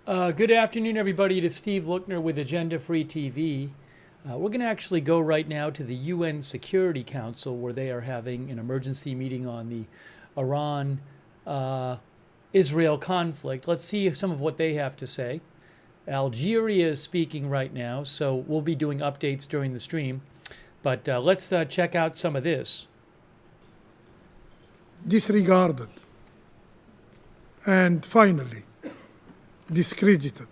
Good afternoon, everybody. It is Steve Lookner with Agenda Free TV. We're going to actually go right now to the UN Security Council, where they are having an emergency meeting on the Iran-Israel conflict. Let's see some of what they have to say. Algeria is speaking right now, so we'll be doing updates during the stream. But let's check out some of this. Disregarded, and finally, discredited.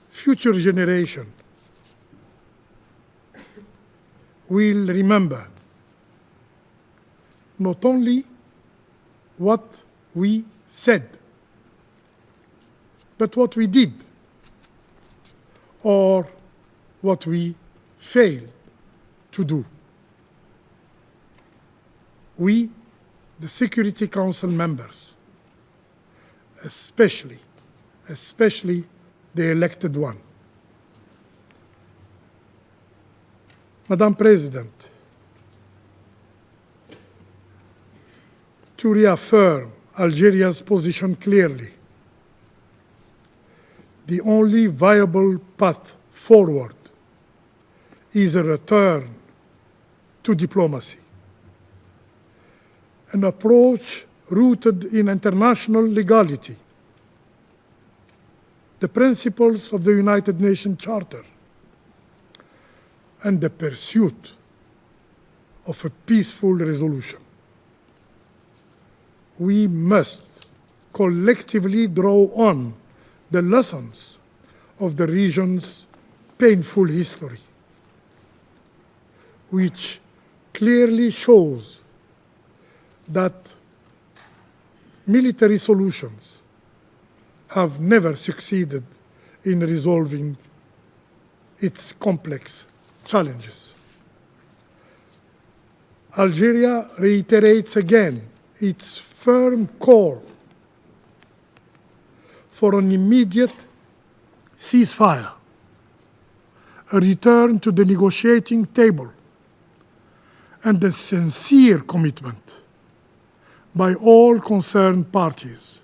Future generation will remember not only what we said, but what we did or what we failed to do. We, the Security Council members, especially the elected one. Madam President, to reaffirm Algeria's position clearly, the only viable path forward is a return to diplomacy, an approach rooted in international legality, the principles of the United Nations Charter, and the pursuit of a peaceful resolution. We must collectively draw on the lessons of the region's painful history, which clearly shows that military solutions have never succeeded in resolving its complex challenges. Algeria reiterates again its firm call for an immediate ceasefire, a return to the negotiating table, and a sincere commitment by all concerned parties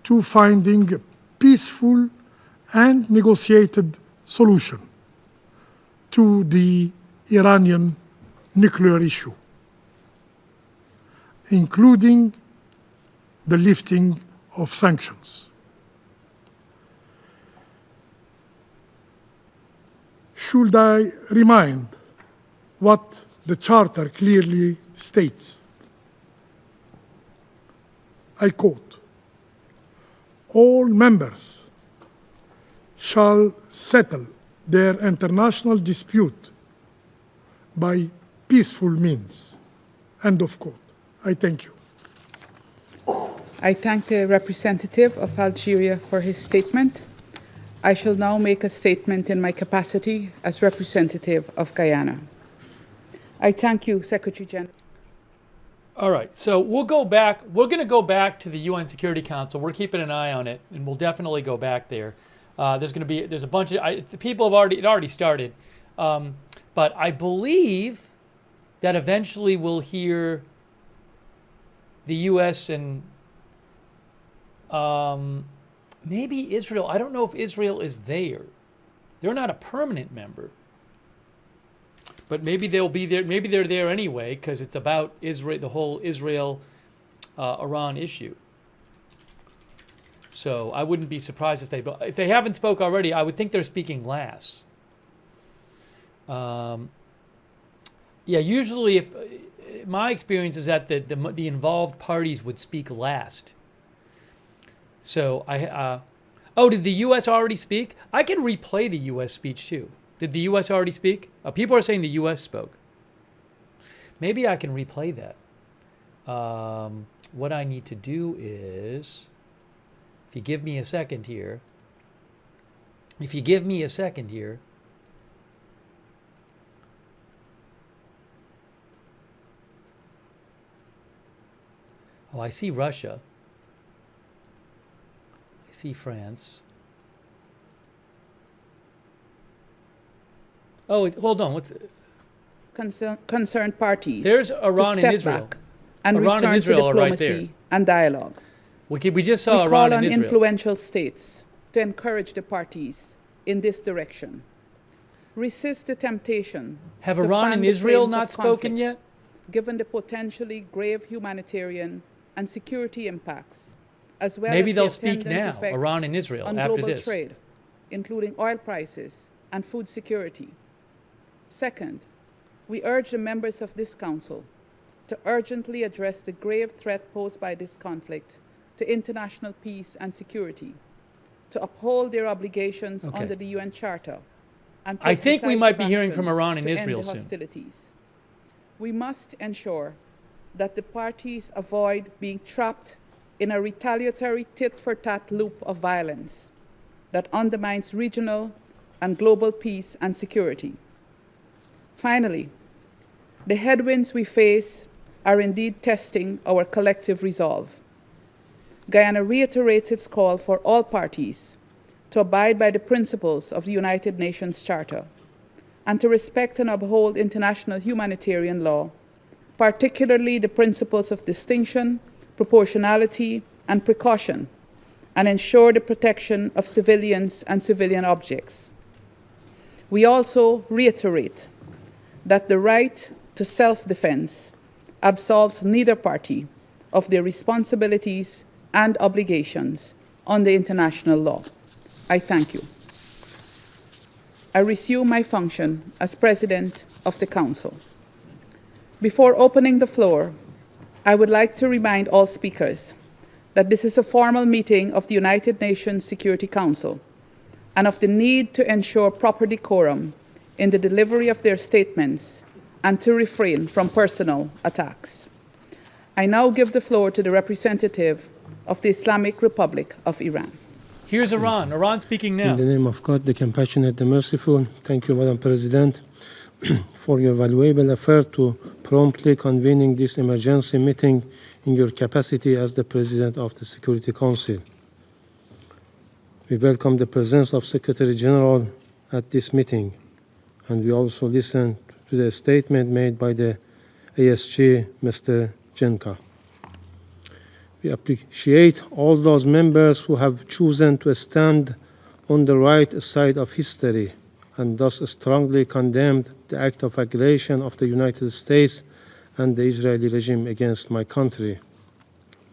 to finding a peaceful and negotiated solution to the Iranian nuclear issue, including the lifting of sanctions. Should I remind what the Charter clearly states? I quote, "All members shall settle their international dispute by peaceful means." End of quote. I thank you. I thank the representative of Algeria for his statement. I shall now make a statement in my capacity as representative of Guyana. I thank you, Secretary General. All right, so we'll go back. We're going to go back to the UN Security Council. We're keeping an eye on it, and we'll definitely go back there. There's a bunch of the people have already started, but I believe that eventually we'll hear the U.S. and maybe Israel. I don't know if Israel is there. They're not a permanent member. But maybe they'll be there. Maybe they're there anyway because it's about Israel, the whole Israel-Iran issue. So I wouldn't be surprised if they haven't spoke already. I would think they're speaking last. Yeah, usually if my experience is that the involved parties would speak last. So did the U.S. already speak? I can replay the U.S. speech too. Did the U.S. already speak? People are saying the U.S. spoke. Maybe I can replay that. What I need to do is, if you give me a second here, oh, I see Russia. I see France. Oh, hold on. What's concerned parties there's Iran to step and Israel. back and Iran and return to Israel are right diplomacy there. and dialogue. We just saw We Iran call and on Israel. influential states to encourage the parties in this direction. Resist the temptation Have to Iran fan and the Israel flames not of spoken conflict, yet? given the potentially grave humanitarian and security impacts, as well Maybe as they'll the speak attendant now, effects Iran and Israel, on after global this. trade, including oil prices and food security. Second, we urge the members of this Council to urgently address the grave threat posed by this conflict to international peace and security, to uphold their obligations Okay. under the UN Charter, and I take think we might be decisive hearing action from Iran and to Israel end the soon. hostilities. We must ensure that the parties avoid being trapped in a retaliatory tit-for-tat loop of violence that undermines regional and global peace and security. Finally, the headwinds we face are indeed testing our collective resolve. Guyana reiterates its call for all parties to abide by the principles of the United Nations Charter and to respect and uphold international humanitarian law, particularly the principles of distinction, proportionality, and precaution, and ensure the protection of civilians and civilian objects. We also reiterate that the right to self-defense absolves neither party of their responsibilities and obligations under international law. I thank you. I resume my function as President of the Council. Before opening the floor, I would like to remind all speakers that this is a formal meeting of the United Nations Security Council and of the need to ensure proper decorum in the delivery of their statements and to refrain from personal attacks. I now give the floor to the representative of the Islamic Republic of Iran. Here's Iran. Iran speaking now. In the name of God, the compassionate, the merciful, thank you, Madam President, for your valuable effort to promptly convening this emergency meeting in your capacity as the President of the Security Council. We welcome the presence of Secretary General at this meeting, and we also listen to the statement made by the ASG, Mr. Jenka. We appreciate all those members who have chosen to stand on the right side of history and thus strongly condemned the act of aggression of the United States and the Israeli regime against my country.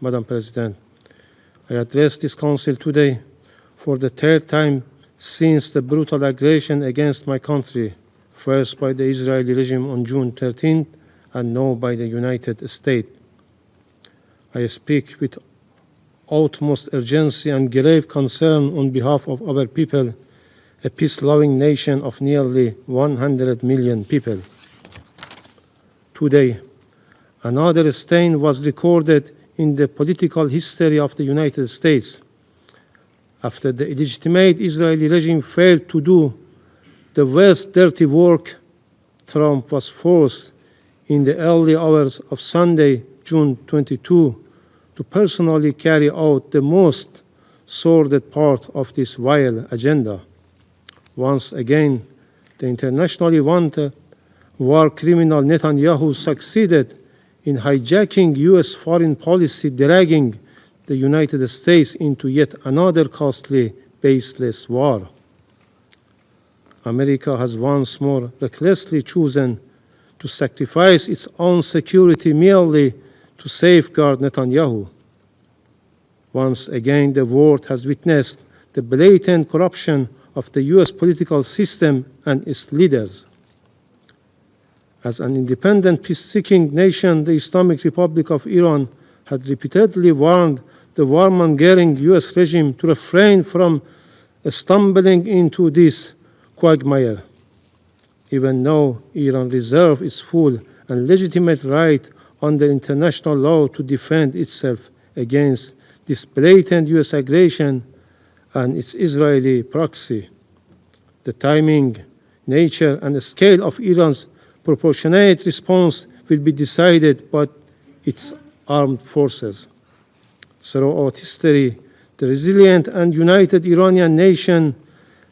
Madam President, I address this Council today for the third time since the brutal aggression against my country, first by the Israeli regime on June 13th and now by the United States. I speak with utmost urgency and grave concern on behalf of our people, a peace-loving nation of nearly 100 million people. Today, another stain was recorded in the political history of the United States. After the illegitimate Israeli regime failed to do the worst dirty work, Trump was forced in the early hours of Sunday, June 22, to personally carry out the most sordid part of this vile agenda. Once again, the internationally wanted war criminal Netanyahu succeeded in hijacking U.S. foreign policy, dragging the United States into yet another costly, baseless war. America has once more recklessly chosen to sacrifice its own security merely to safeguard Netanyahu. Once again, the world has witnessed the blatant corruption of the U.S. political system and its leaders. As an independent, peace-seeking nation, the Islamic Republic of Iran had repeatedly warned the warmongering U.S. regime to refrain from stumbling into this quagmire. Even though Iran reserves its full and legitimate right under international law to defend itself against this blatant U.S. aggression and its Israeli proxy, the timing, nature, and scale of Iran's proportionate response will be decided by its armed forces. Throughout history, the resilient and united Iranian nation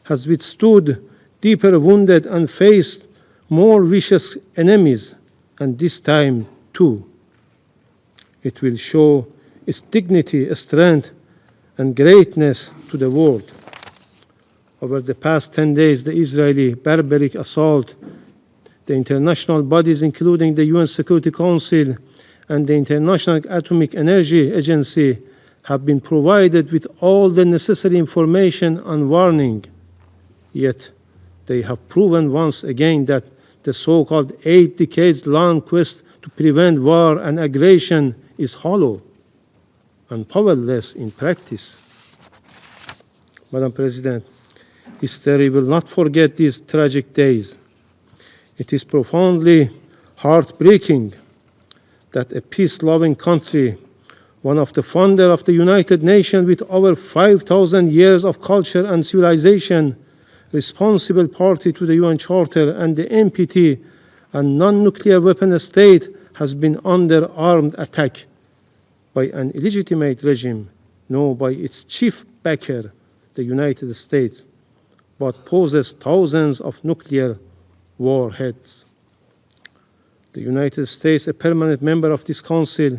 has withstood deeper wounded and faced more vicious enemies, and this time too. It will show its dignity, strength, and greatness to the world. Over the past 10 days, the Israeli barbaric assault, the international bodies, including the UN Security Council and the International Atomic Energy Agency, have been provided with all the necessary information and warning. Yet, they have proven once again that the so-called 8 decades-long quest to prevent war and aggression is hollow and powerless in practice. Madam President, history will not forget these tragic days. It is profoundly heartbreaking that a peace-loving country, one of the founders of the United Nations with over 5,000 years of culture and civilization, responsible party to the UN Charter and the NPT, and non-nuclear weapon state, has been under armed attack by an illegitimate regime, no by its chief backer, the United States, but possesses thousands of nuclear warheads. The United States, a permanent member of this council,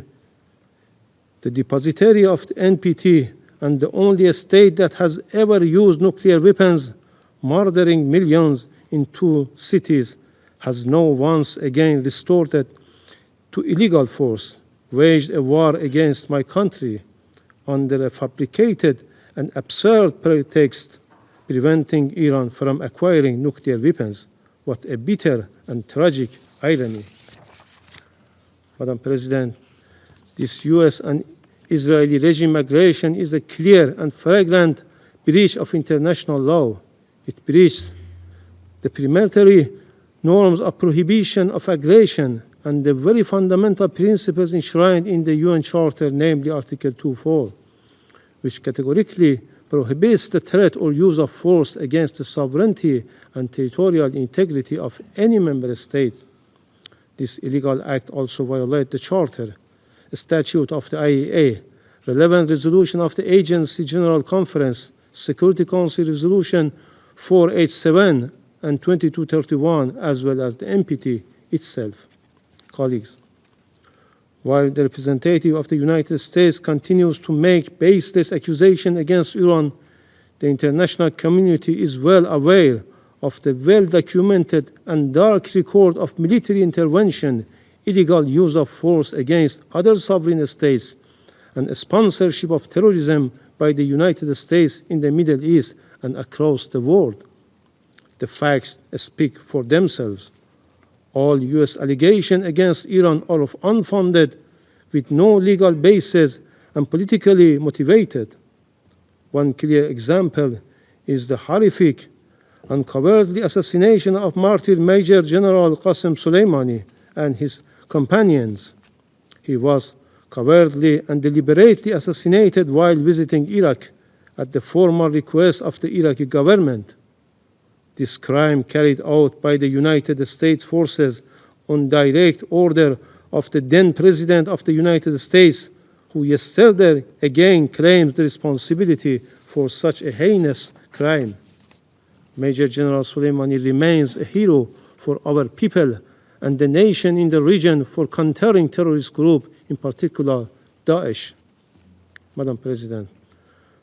the depositary of the NPT, and the only state that has ever used nuclear weapons, murdering millions in 2 cities, has now once again resorted to illegal force, waged a war against my country under a fabricated and absurd pretext, preventing Iran from acquiring nuclear weapons. What a bitter and tragic irony. Madam President, this US and Israeli regime aggression is a clear and flagrant breach of international law. It breaches the preliminary norms of prohibition of aggression and the very fundamental principles enshrined in the UN Charter, namely Article 2.4, which categorically prohibits the threat or use of force against the sovereignty and territorial integrity of any member state. This illegal act also violates the Charter, a statute of the IAEA, relevant resolution of the Agency General Conference, Security Council Resolution 487 and 2231, as well as the NPT itself. Colleagues, while the representative of the United States continues to make baseless accusations against Iran, the international community is well aware of the well-documented and dark record of military intervention, illegal use of force against other sovereign states, and sponsorship of terrorism by the United States in the Middle East and across the world. The facts speak for themselves. All US allegations against Iran are unfounded, with no legal basis, and politically motivated. One clear example is the horrific and cowardly assassination of martyr Major General Qasem Soleimani and his companions. He was cowardly and deliberately assassinated while visiting Iraq at the formal request of the Iraqi government. This crime, carried out by the United States forces on direct order of the then President of the United States, who yesterday again claims the responsibility for such a heinous crime. Major General Soleimani remains a hero for our people and the nation in the region for countering terrorist groups, in particular Daesh. Madam President,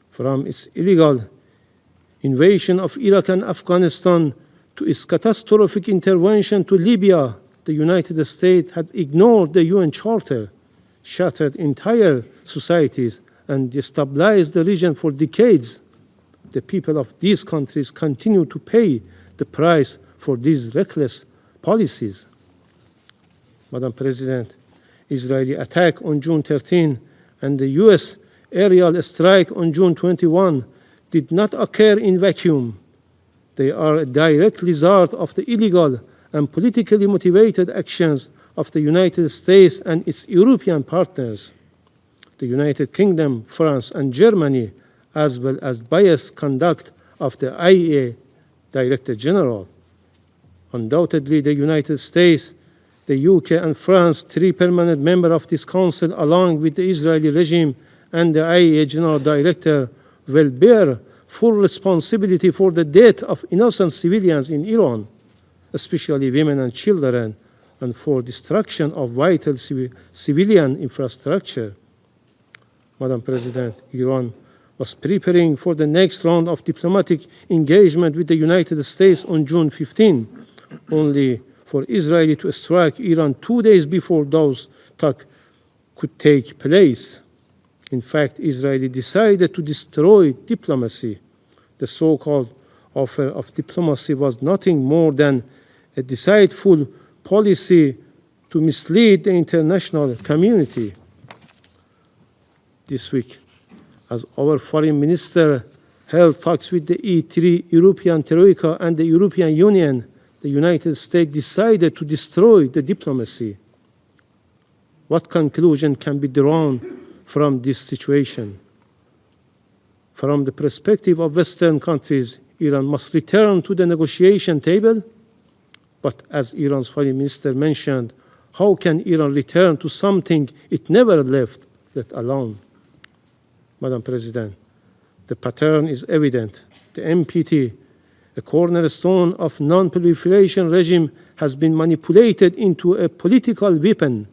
from its illegal invasion of Iraq and Afghanistan to its catastrophic intervention to Libya, the United States had ignored the UN Charter, shattered entire societies, and destabilized the region for decades. The people of these countries continue to pay the price for these reckless policies. Madam President, Israeli attack on June 13 and the US aerial strike on June 21 did not occur in vacuum. They are a direct result of the illegal and politically motivated actions of the United States and its European partners, the United Kingdom, France, and Germany, as well as biased conduct of the IAEA Director General. Undoubtedly, the United States, the UK, and France, 3 permanent members of this council, along with the Israeli regime and the IAEA General Director, will bear full responsibility for the death of innocent civilians in Iran, especially women and children, and for destruction of vital civilian infrastructure. Madam President, Iran was preparing for the next round of diplomatic engagement with the United States on June 15, only for Israel to strike Iran 2 days before those talks could take place. In fact, Israel decided to destroy diplomacy. The so-called offer of diplomacy was nothing more than a deceitful policy to mislead the international community. This week, as our foreign minister held talks with the E3 European Troika and the European Union, the United States decided to destroy the diplomacy. What conclusion can be drawn from this situation? From the perspective of Western countries, Iran must return to the negotiation table. But as Iran's foreign minister mentioned, how can Iran return to something it never left, let alone? Madam President, the pattern is evident. The NPT, a cornerstone of non-proliferation regime, has been manipulated into a political weapon.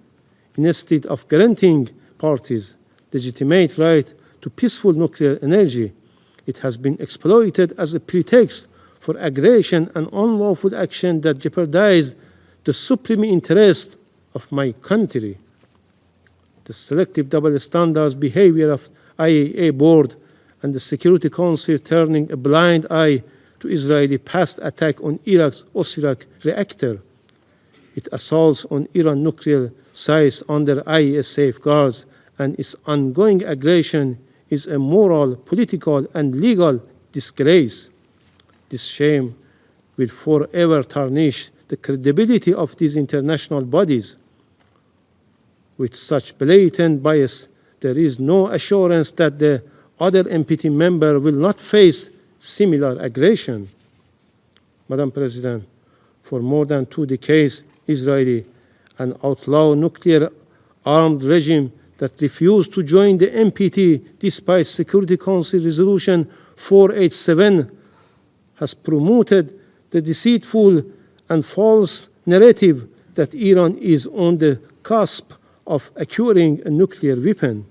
Instead of granting parties legitimate right to peaceful nuclear energy, it has been exploited as a pretext for aggression and unlawful action that jeopardize the supreme interest of my country. The selective double standards behavior of IAEA board and the Security Council turning a blind eye to Israeli past attack on Iraq's Osirak reactor. It assaults on Iran nuclear sites under IAEA safeguards, and its ongoing aggression is a moral, political, and legal disgrace. This shame will forever tarnish the credibility of these international bodies. With such blatant bias, there is no assurance that the other NPT member will not face similar aggression. Madam President, for more than 2 decades, Israeli, an outlaw nuclear-armed regime that refused to join the NPT despite Security Council Resolution 487, has promoted the deceitful and false narrative that Iran is on the cusp of acquiring a nuclear weapon,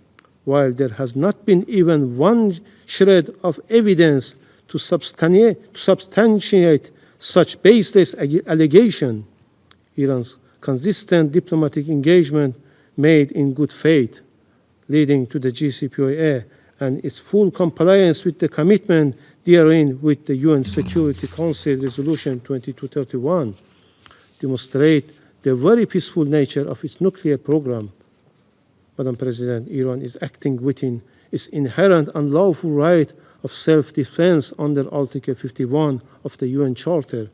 while there has not been even one shred of evidence to substantiate such baseless allegation. Iran's consistent diplomatic engagement made in good faith, leading to the JCPOA and its full compliance with the commitment therein with the UN Security Council Resolution 2231, demonstrate the very peaceful nature of its nuclear program. Madam President, Iran is acting within its inherent unlawful right of self-defense under Article 51 of the UN Charter.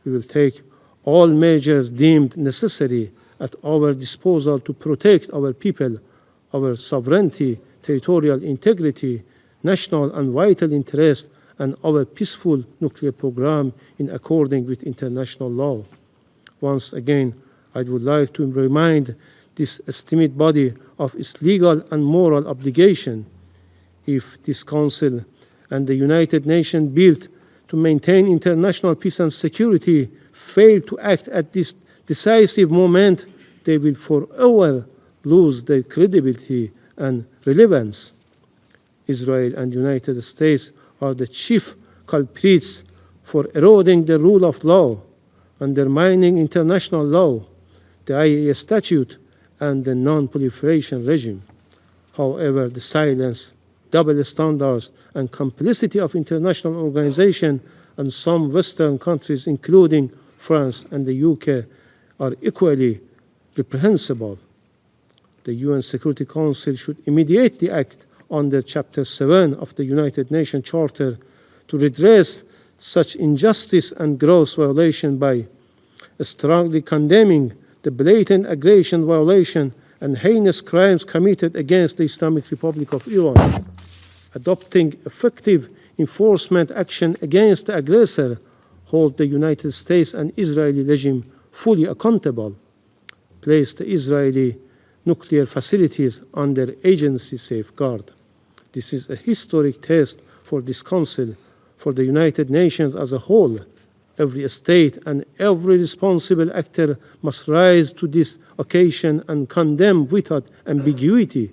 We will take all measures deemed necessary at our disposal to protect our people, our sovereignty, territorial integrity, national and vital interests, and our peaceful nuclear program in accordance with international law. Once again, I would like to remind this esteemed body of its legal and moral obligation. If this Council and the United Nations built to maintain international peace and security fail to act at this decisive moment, they will forever lose their credibility and relevance. Israel and the United States are the chief culprits for eroding the rule of law, undermining international law, the IAEA statute, and the non-proliferation regime. However, the silence, double standards, and complicity of international organizations and some Western countries, including France and the UK, are equally reprehensible. The UN Security Council should immediately act under Chapter 7 of the United Nations Charter to redress such injustice and gross violation by strongly condemning the blatant aggression, violation, and heinous crimes committed against the Islamic Republic of Iran, adopting effective enforcement action against the aggressor, hold the United States and Israeli regime fully accountable, place the Israeli nuclear facilities under agency safeguard. This is a historic test for this Council, for the United Nations as a whole, Every state and every responsible actor must rise to this occasion and condemn without ambiguity.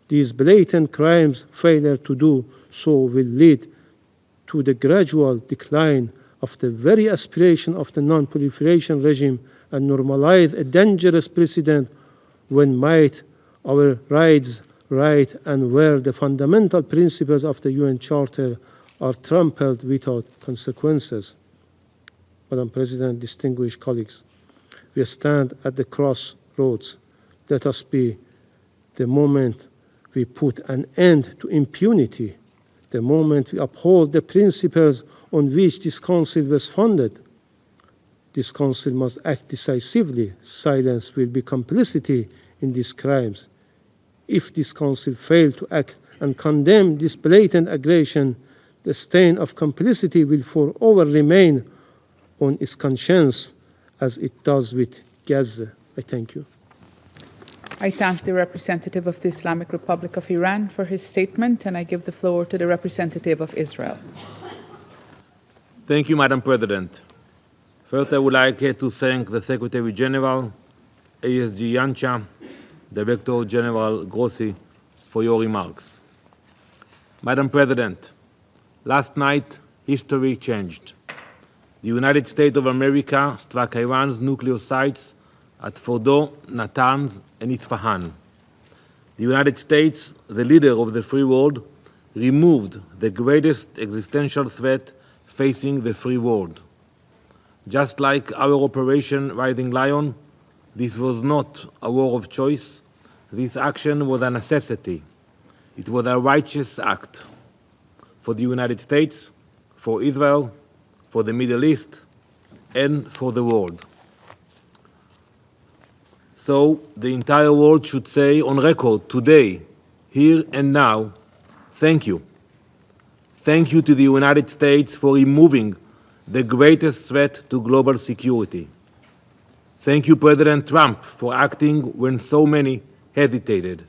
These blatant crimes, failure to do so will lead to the gradual decline of the very aspiration of the non-proliferation regime and normalize a dangerous precedent when might our rights, right, and where the fundamental principles of the UN Charter are trampled without consequences. Madam President, distinguished colleagues, we stand at the crossroads. Let us be the moment we put an end to impunity, the moment we uphold the principles on which this Council was founded. This Council must act decisively. Silence will be complicity in these crimes. If this Council fails to act and condemn this blatant aggression, the stain of complicity will forever remain on its conscience as it does with Gaza. I thank you. I thank the representative of the Islamic Republic of Iran for his statement, and I give the floor to the representative of Israel. Thank you, Madam President. First, I would like to thank the Secretary General, ASG Yancha, Director General Grossi, for your remarks. Madam President, last night, history changed. The United States of America struck Iran's nuclear sites at Fordow, Natanz, and Isfahan. The United States, the leader of the free world, removed the greatest existential threat facing the free world. Just like our Operation Rising Lion, this was not a war of choice. This action was a necessity. It was a righteous act for the United States, for Israel, for the Middle East, and for the world. So the entire world should say on record today, here and now, thank you. Thank you to the United States for removing the greatest threat to global security. Thank you, President Trump, for acting when so many hesitated.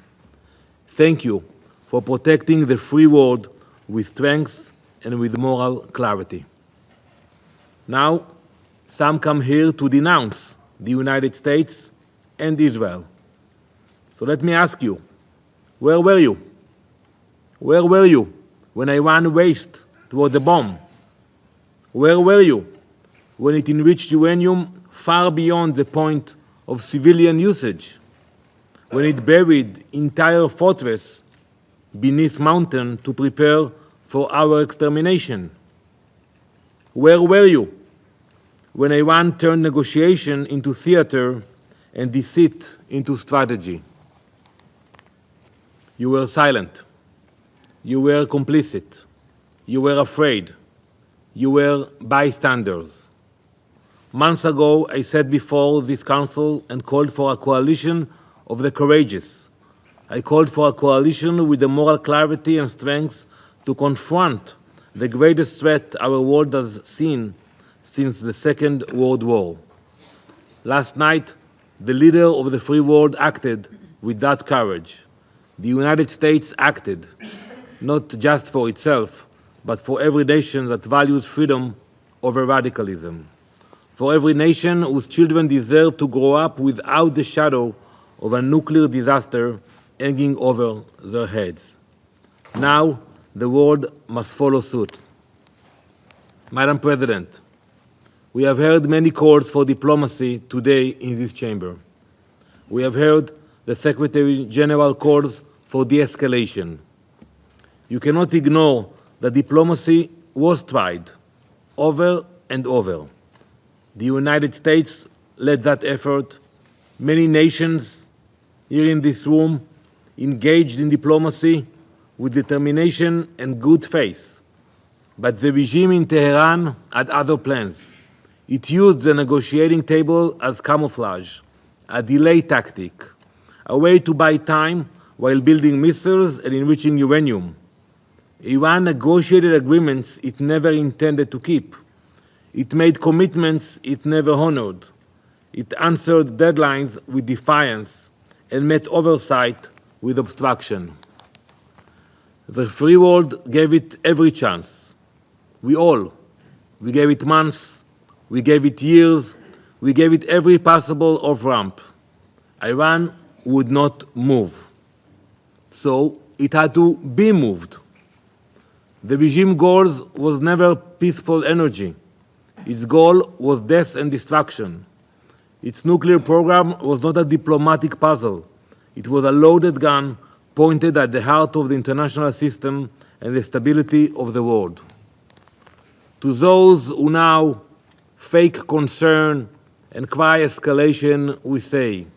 Thank you for protecting the free world with strength and with moral clarity. Now, some come here to denounce the United States and Israel. So let me ask you, where were you? Where were you when Iran raced toward the bomb? Where were you when it enriched uranium far beyond the point of civilian usage? When it buried entire fortress beneath mountain to prepare for our extermination? Where were you when Iran turned negotiation into theater and deceit into strategy? You were silent. You were complicit. You were afraid. You were bystanders. Months ago, I sat before this council and called for a coalition of the courageous. I called for a coalition with the moral clarity and strength to confront the greatest threat our world has seen since the Second World War. Last night, the leader of the free world acted with that courage. The United States acted, not just for itself, but for every nation that values freedom over radicalism, for every nation whose children deserve to grow up without the shadow of a nuclear disaster hanging over their heads. Now, the world must follow suit. Madam President, we have heard many calls for diplomacy today in this chamber. We have heard the Secretary General calls for de-escalation. You cannot ignore that diplomacy was tried over and over. The United States led that effort. Many nations here in this room engaged in diplomacy with determination and good faith. But the regime in Tehran had other plans. It used the negotiating table as camouflage, a delay tactic, a way to buy time while building missiles and enriching uranium. Iran negotiated agreements it never intended to keep. It made commitments it never honored. It answered deadlines with defiance and met oversight with obstruction. The free world gave it every chance. We all, We gave it months, we gave it years, we gave it every possible off-ramp. Iran would not move. So it had to be moved. The regime goals was never peaceful energy. Its goal was death and destruction. Its nuclear program was not a diplomatic puzzle. It was a loaded gun pointed at the heart of the international system and the stability of the world. To those who now fake concern and cry escalation, we say,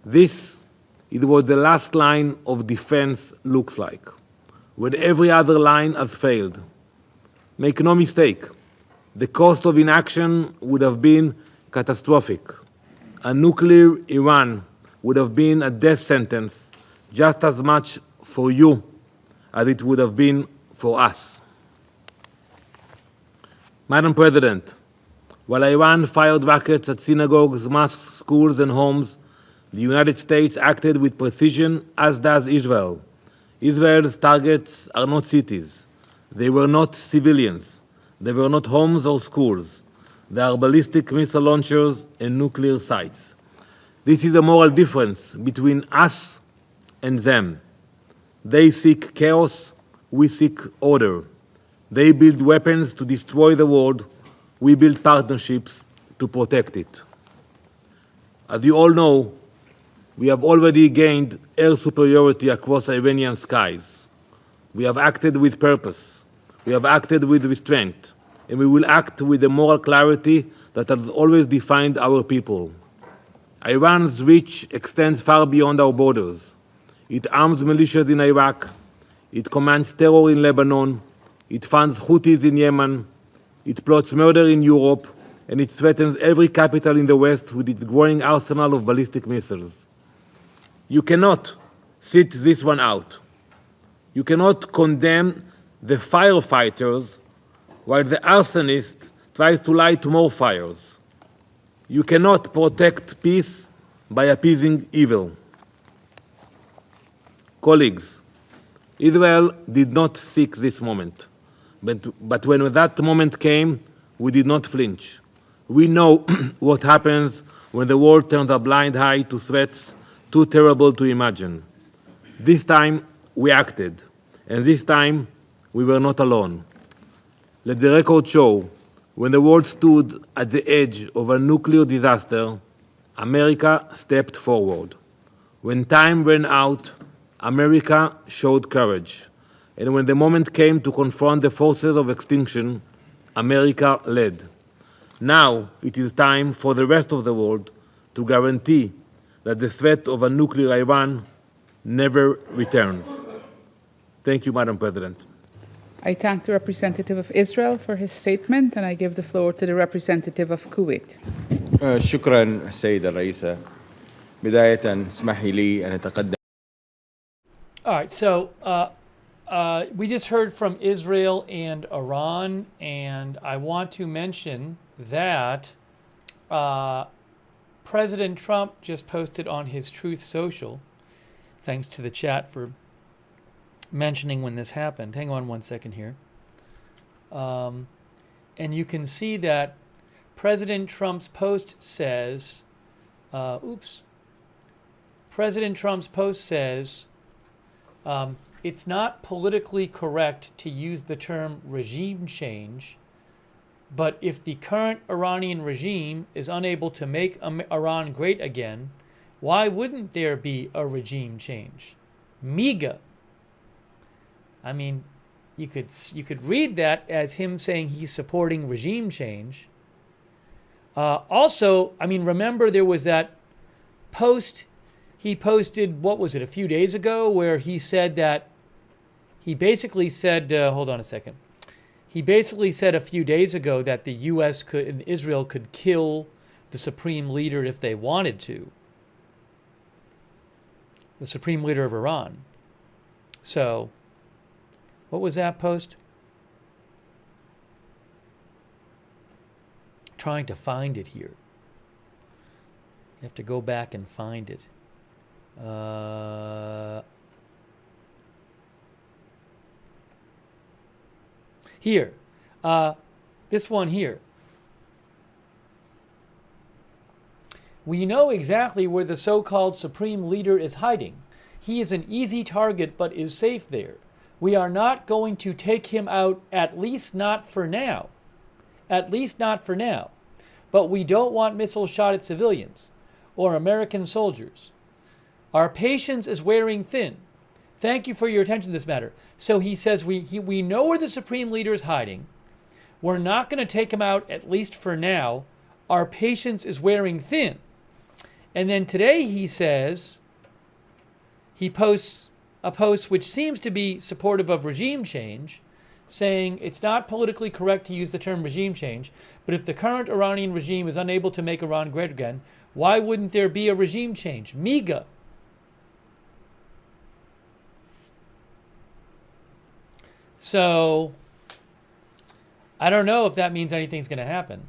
this is what the last line of defense looks like, when every other line has failed. Make no mistake, the cost of inaction would have been catastrophic. A nuclear Iran would have been a death sentence just as much for you as it would have been for us. Madam President, while Iran fired rockets at synagogues, mosques, schools, and homes, the United States acted with precision, as does Israel. Israel's targets are not cities. They were not civilians. They were not homes or schools. They are ballistic missile launchers and nuclear sites. This is a moral difference between us and them. They seek chaos, we seek order. They build weapons to destroy the world, we build partnerships to protect it. As you all know, we have already gained air superiority across Iranian skies. We have acted with purpose. We have acted with restraint. And we will act with the moral clarity that has always defined our people. Iran's reach extends far beyond our borders. It arms militias in Iraq. It commands terror in Lebanon. It funds Houthis in Yemen. It plots murder in Europe. And it threatens every capital in the West with its growing arsenal of ballistic missiles. You cannot sit this one out. You cannot condemn the firefighters while the arsonist tries to light more fires. You cannot protect peace by appeasing evil. Colleagues, Israel did not seek this moment. But when that moment came, we did not flinch. We know what happens when the world turns a blind eye to threats too terrible to imagine. This time, we acted. And this time, we were not alone. Let the record show, when the world stood at the edge of a nuclear disaster, America stepped forward. When time ran out, America showed courage. And when the moment came to confront the forces of extinction, America led. Now it is time for the rest of the world to guarantee that the threat of a nuclear Iran never returns. Thank you, Madam President. I thank the representative of Israel for his statement, and I give the floor to the representative of Kuwait. شكرا السيدة الرئيسة. بداية اسمحي لي أن أتقدم. All right, so we just heard from Israel and Iran, and I want to mention that President Trump just posted on his Truth Social, thanks to the chat for mentioning when this happened. Hang on one second here. And you can see that President Trump's post says, President Trump's post says, it's not politically correct to use the term regime change, but if the current Iranian regime is unable to make Iran great again, why wouldn't there be a regime change? MEGA. I mean, you could read that as him saying he's supporting regime change. Also, I mean, remember there was that post he posted, what was it, a few days ago, where he said that, he basically said, hold on a second. He basically said a few days ago that the U.S. and Israel could kill the supreme leader if they wanted to. The supreme leader of Iran. So, what was that post? Trying to find it here. You have to go back and find it. Here. This one here. We know exactly where the so-called supreme leader is hiding. He is an easy target but is safe there. We are not going to take him out, at least not for now. At least not for now. But we don't want missiles shot at civilians or American soldiers. Our patience is wearing thin. Thank you for your attention to this matter. So he says we know where the supreme leader is hiding. We're not going to take him out, at least for now. Our patience is wearing thin. And then today he says, he posts a post which seems to be supportive of regime change, saying it's not politically correct to use the term regime change, but if the current Iranian regime is unable to make Iran great again, why wouldn't there be a regime change? MEGA. So, I don't know if that means anything's going to happen.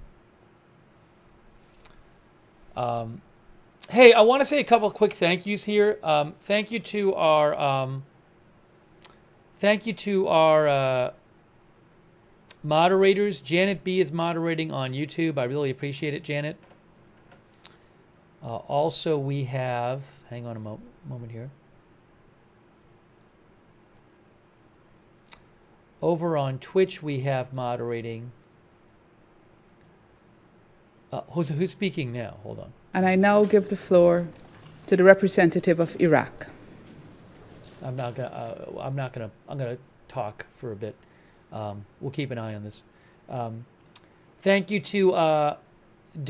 Hey, I want to say a couple of quick thank yous here. Thank you to our moderators. Janet B is moderating on YouTube. I really appreciate it, Janet. Also, we have, hang on a moment here. Over on Twitch, we have moderating. Who's speaking now? Hold on. And I now give the floor to the representative of Iraq. I'm gonna talk for a bit. We'll keep an eye on this. Thank you to Da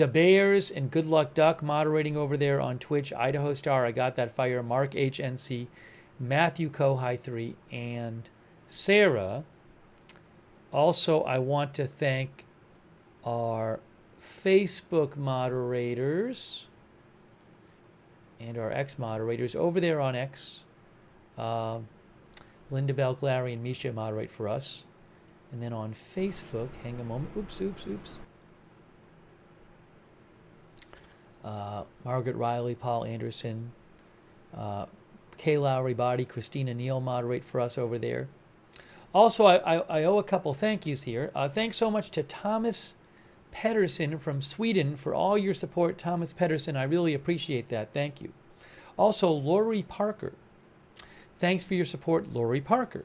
Bears and Good Luck Duck moderating over there on Twitch. Idaho Star, I Got That Fire, Mark HNC, Matthew Kohai 3, and Sarah. Also, I want to thank our Facebook moderators and our X moderators over there on X. Linda Belk, Larry, and Misha moderate for us. And then on Facebook, hang a moment. Oops. Margaret Riley, Paul Anderson, Kay Lowry Body, Christina Neal moderate for us over there. Also, I owe a couple thank yous here. Thanks so much to Thomas Pedersen from Sweden for all your support, Thomas Pedersen. I really appreciate that. Thank you. Also, Lori Parker. Thanks for your support, Lori Parker.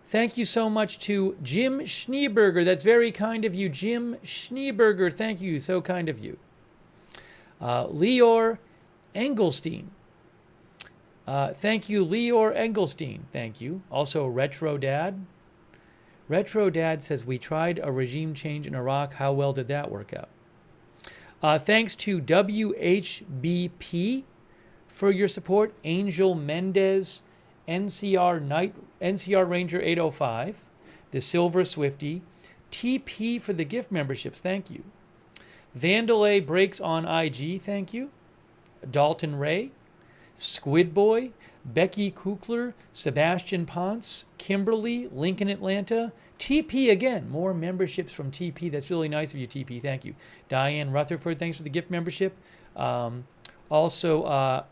Thank you so much to Jim Schneeberger. That's very kind of you, Jim Schneeberger. Thank you. So kind of you. Leor Engelstein. Thank you, Leor Engelstein. Thank you. Also, Retro Dad. Retro Dad says, we tried a regime change in Iraq. How well did that work out? Thanks to WHBP for your support. Angel Mendez, NCR Ranger 805, the Silver Swifty, TP for the gift memberships. Thank you. Vandalay Breaks on IG. Thank you. Dalton Ray, Squid Boy, Becky Kukler, Sebastian Ponce, Kimberly, Lincoln Atlanta, TP again. More memberships from TP. That's really nice of you, TP. Thank you. Diane Rutherford, thanks for the gift membership. Also,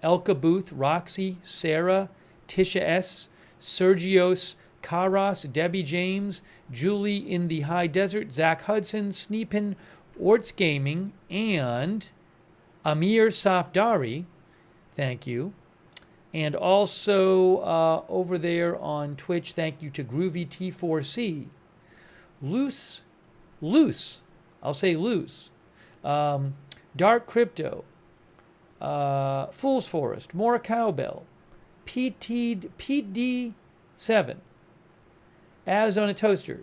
Elka Booth, Roxy, Sarah, Tisha S., Sergios, Karas, Debbie James, Julie in the High Desert, Zach Hudson, Sneepin, Orts Gaming, and Amir Safdari. Thank you. And also over there on Twitch, thank you to Groovy T4C. Loose, I'll say loose. Dark Crypto, Fool's Forest, More Cowbell, PD7, Arizona Toaster,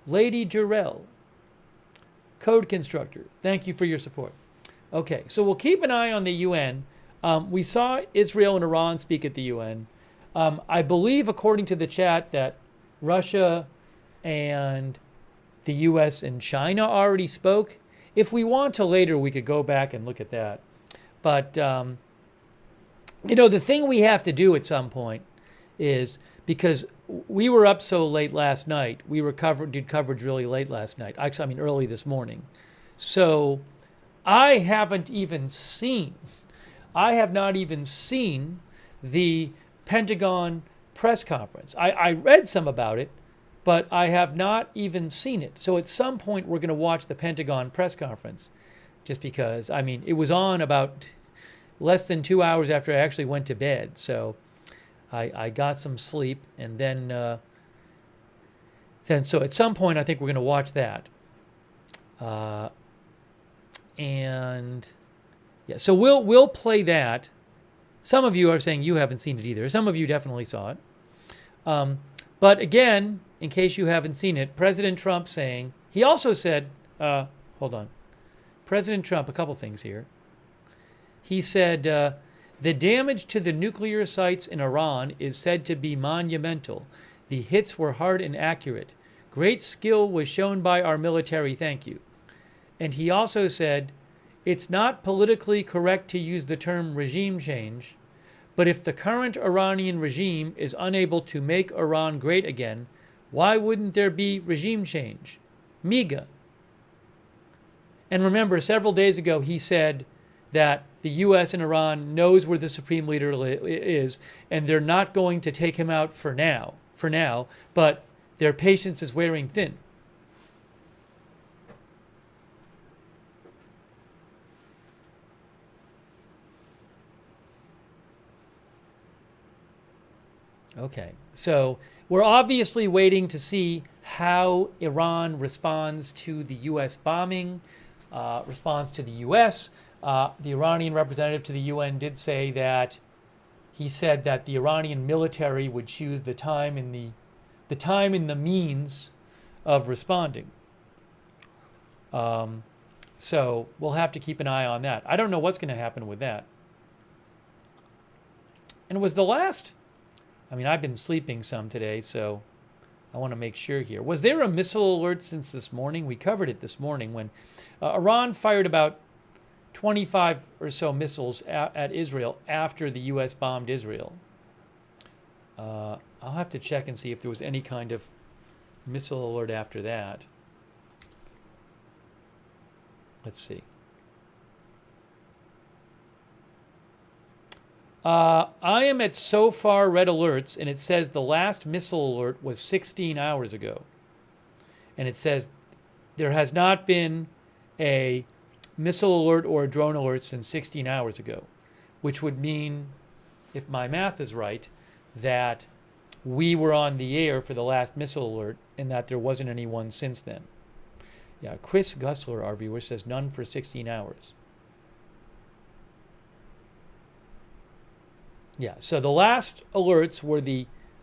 Lady Jarrell, Code Constructor. Thank you for your support. Okay, so we'll keep an eye on the UN. We saw Israel and Iran speak at the UN. I believe, according to the chat, that Russia and the US and China already spoke. If we want to later, we could go back and look at that. But, the thing we have to do at some point is, because we were up so late last night, we did coverage really late last night. Actually, early this morning. So I have not even seen the Pentagon press conference. I read some about it, but I have not even seen it. So at some point, we're going to watch the Pentagon press conference, just because, I mean, it was on about less than 2 hours after I actually went to bed. So I got some sleep, and then so at some point, I think we're going to watch that. And yeah, so we'll play that. Some of you are saying you haven't seen it either. Some of you definitely saw it. But again, in case you haven't seen it, President Trump saying, he also said, hold on. President Trump, a couple things here. He said, the damage to the nuclear sites in Iran is said to be monumental. The hits were hard and accurate. Great skill was shown by our military, thank you. And he also said, it's not politically correct to use the term regime change, but if the current Iranian regime is unable to make Iran great again, why wouldn't there be regime change? MIGA. And remember, several days ago, he said that the U.S. and Iran knows where the supreme leader is, and they're not going to take him out for now, but their patience is wearing thin. Okay, so we're obviously waiting to see how Iran responds to the U.S. bombing, responds to the U.S. The Iranian representative to the UN did say that he said that the Iranian military would choose the time and the means of responding. So we'll have to keep an eye on that. I don't know what's going to happen with that. And was the last... I mean, I've been sleeping some today, so I want to make sure here. Was there a missile alert since this morning? We covered it this morning when Iran fired about 25 or so missiles at Israel after the U.S. bombed Israel. I'll have to check and see if there was any kind of missile alert after that. Let's see. I am at so far red alerts, and it says the last missile alert was 16 hours ago. And it says there has not been a missile alert or a drone alert since 16 hours ago, which would mean, if my math is right, that we were on the air for the last missile alert and that there wasn't any one since then. Yeah, Chris Gussler, our viewer, says none for 16 hours. Yeah, so the last alerts were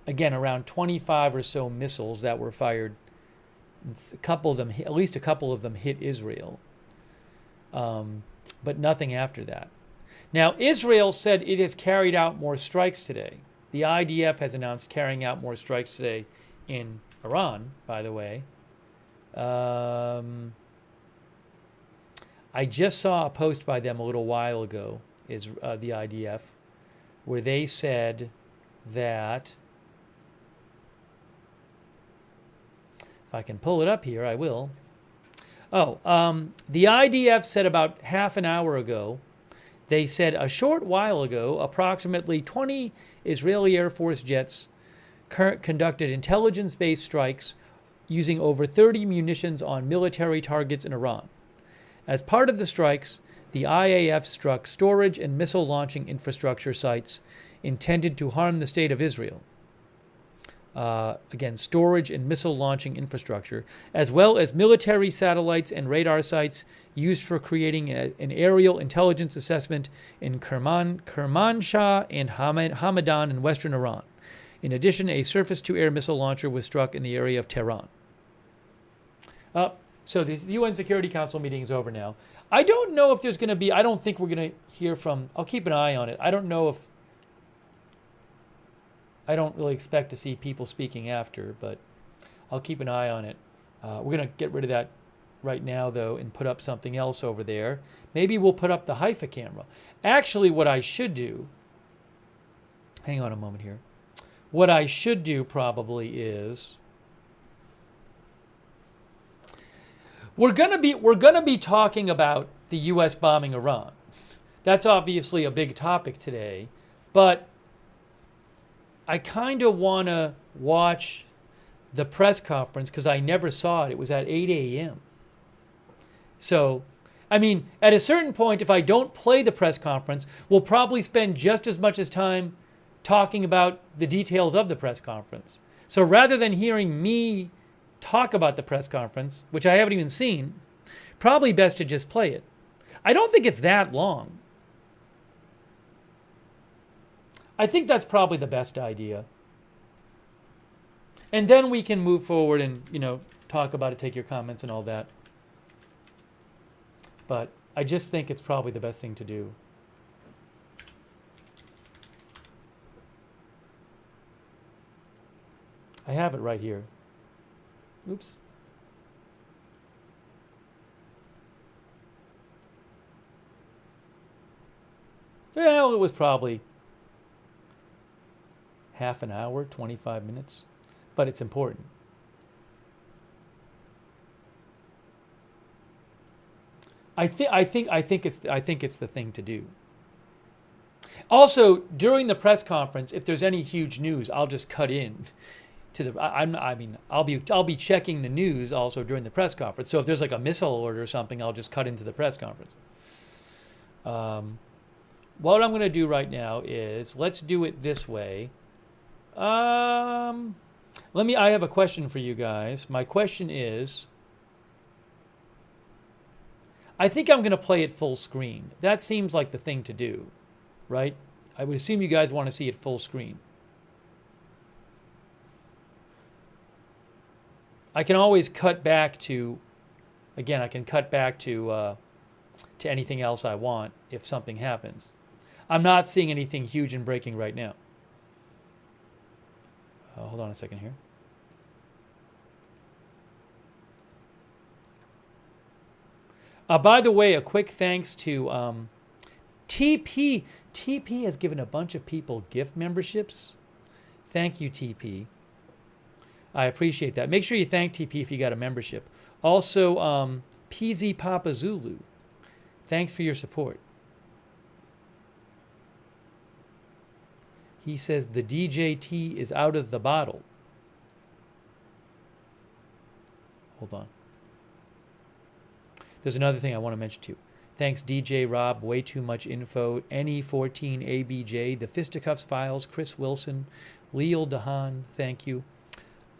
again, around 25 or so missiles that were fired. A couple of them, at least a couple of them hit Israel, but nothing after that. Now, Israel said it has carried out more strikes today. The IDF has announced carrying out more strikes today in Iran, by the way. I just saw a post by them a little while ago, the IDF, where they said that, if I can pull it up here, I will. The IDF said about half an hour ago, they said a short while ago, approximately 20 Israeli Air Force jets conducted intelligence-based strikes using over 30 munitions on military targets in Iran. As part of the strikes, the IAF struck storage and missile launching infrastructure sites intended to harm the state of Israel. Again, storage and missile launching infrastructure, as well as military satellites and radar sites used for creating an aerial intelligence assessment in Kermanshah and Hamadan in western Iran. In addition, a surface-to-air missile launcher was struck in the area of Tehran. So the UN Security Council meeting is over now. I don't know if there's going to be, I don't think we're going to hear from, I'll keep an eye on it. I don't know if, I don't really expect to see people speaking after, but I'll keep an eye on it. We're going to get rid of that right now, though, and put up something else over there. Maybe we'll put up the Haifa camera. Actually, what I should do, hang on a moment here. What I should do probably is, we're gonna be talking about the U.S. bombing Iran. That's obviously a big topic today, but I kind of want to watch the press conference because I never saw it. It was at 8 a.m. So, I mean, at a certain point, if I don't play the press conference, we'll probably spend just as much as time talking about the details of the press conference. So rather than hearing me talk about the press conference, which I haven't even seen, probably best to just play it. I don't think it's that long. I think that's probably the best idea. And then we can move forward and, talk about it, take your comments and all that. But I just think it's probably the best thing to do. I have it right here. Oops. Well, it was probably half an hour, 25 minutes, but it's important. I think it's the thing to do. Also, during the press conference, if there's any huge news, I'll just cut in to the. I'll be checking the news also during the press conference. So if there's like a missile alert or something, I'll just cut into the press conference. What I'm going to do right now is let's do it this way. I have a question for you guys. My question is, I think I'm going to play it full screen. That seems like the thing to do, right? I would assume you guys want to see it full screen. I can always cut back to, again, I can cut back to anything else I want if something happens. I'm not seeing anything huge and breaking right now. Hold on a second here. By the way, a quick thanks to TP. TP has given a bunch of people gift memberships. Thank you, TP. I appreciate that. Make sure you thank TP if you got a membership. Also, PZ Papa Zulu. Thanks for your support. He says the DJT is out of the bottle. Hold on. There's another thing I want to mention too. Thanks, DJ Rob. Way too much info. NE14ABJ, the Fisticuffs Files, Chris Wilson, Leal Dahan. Thank you.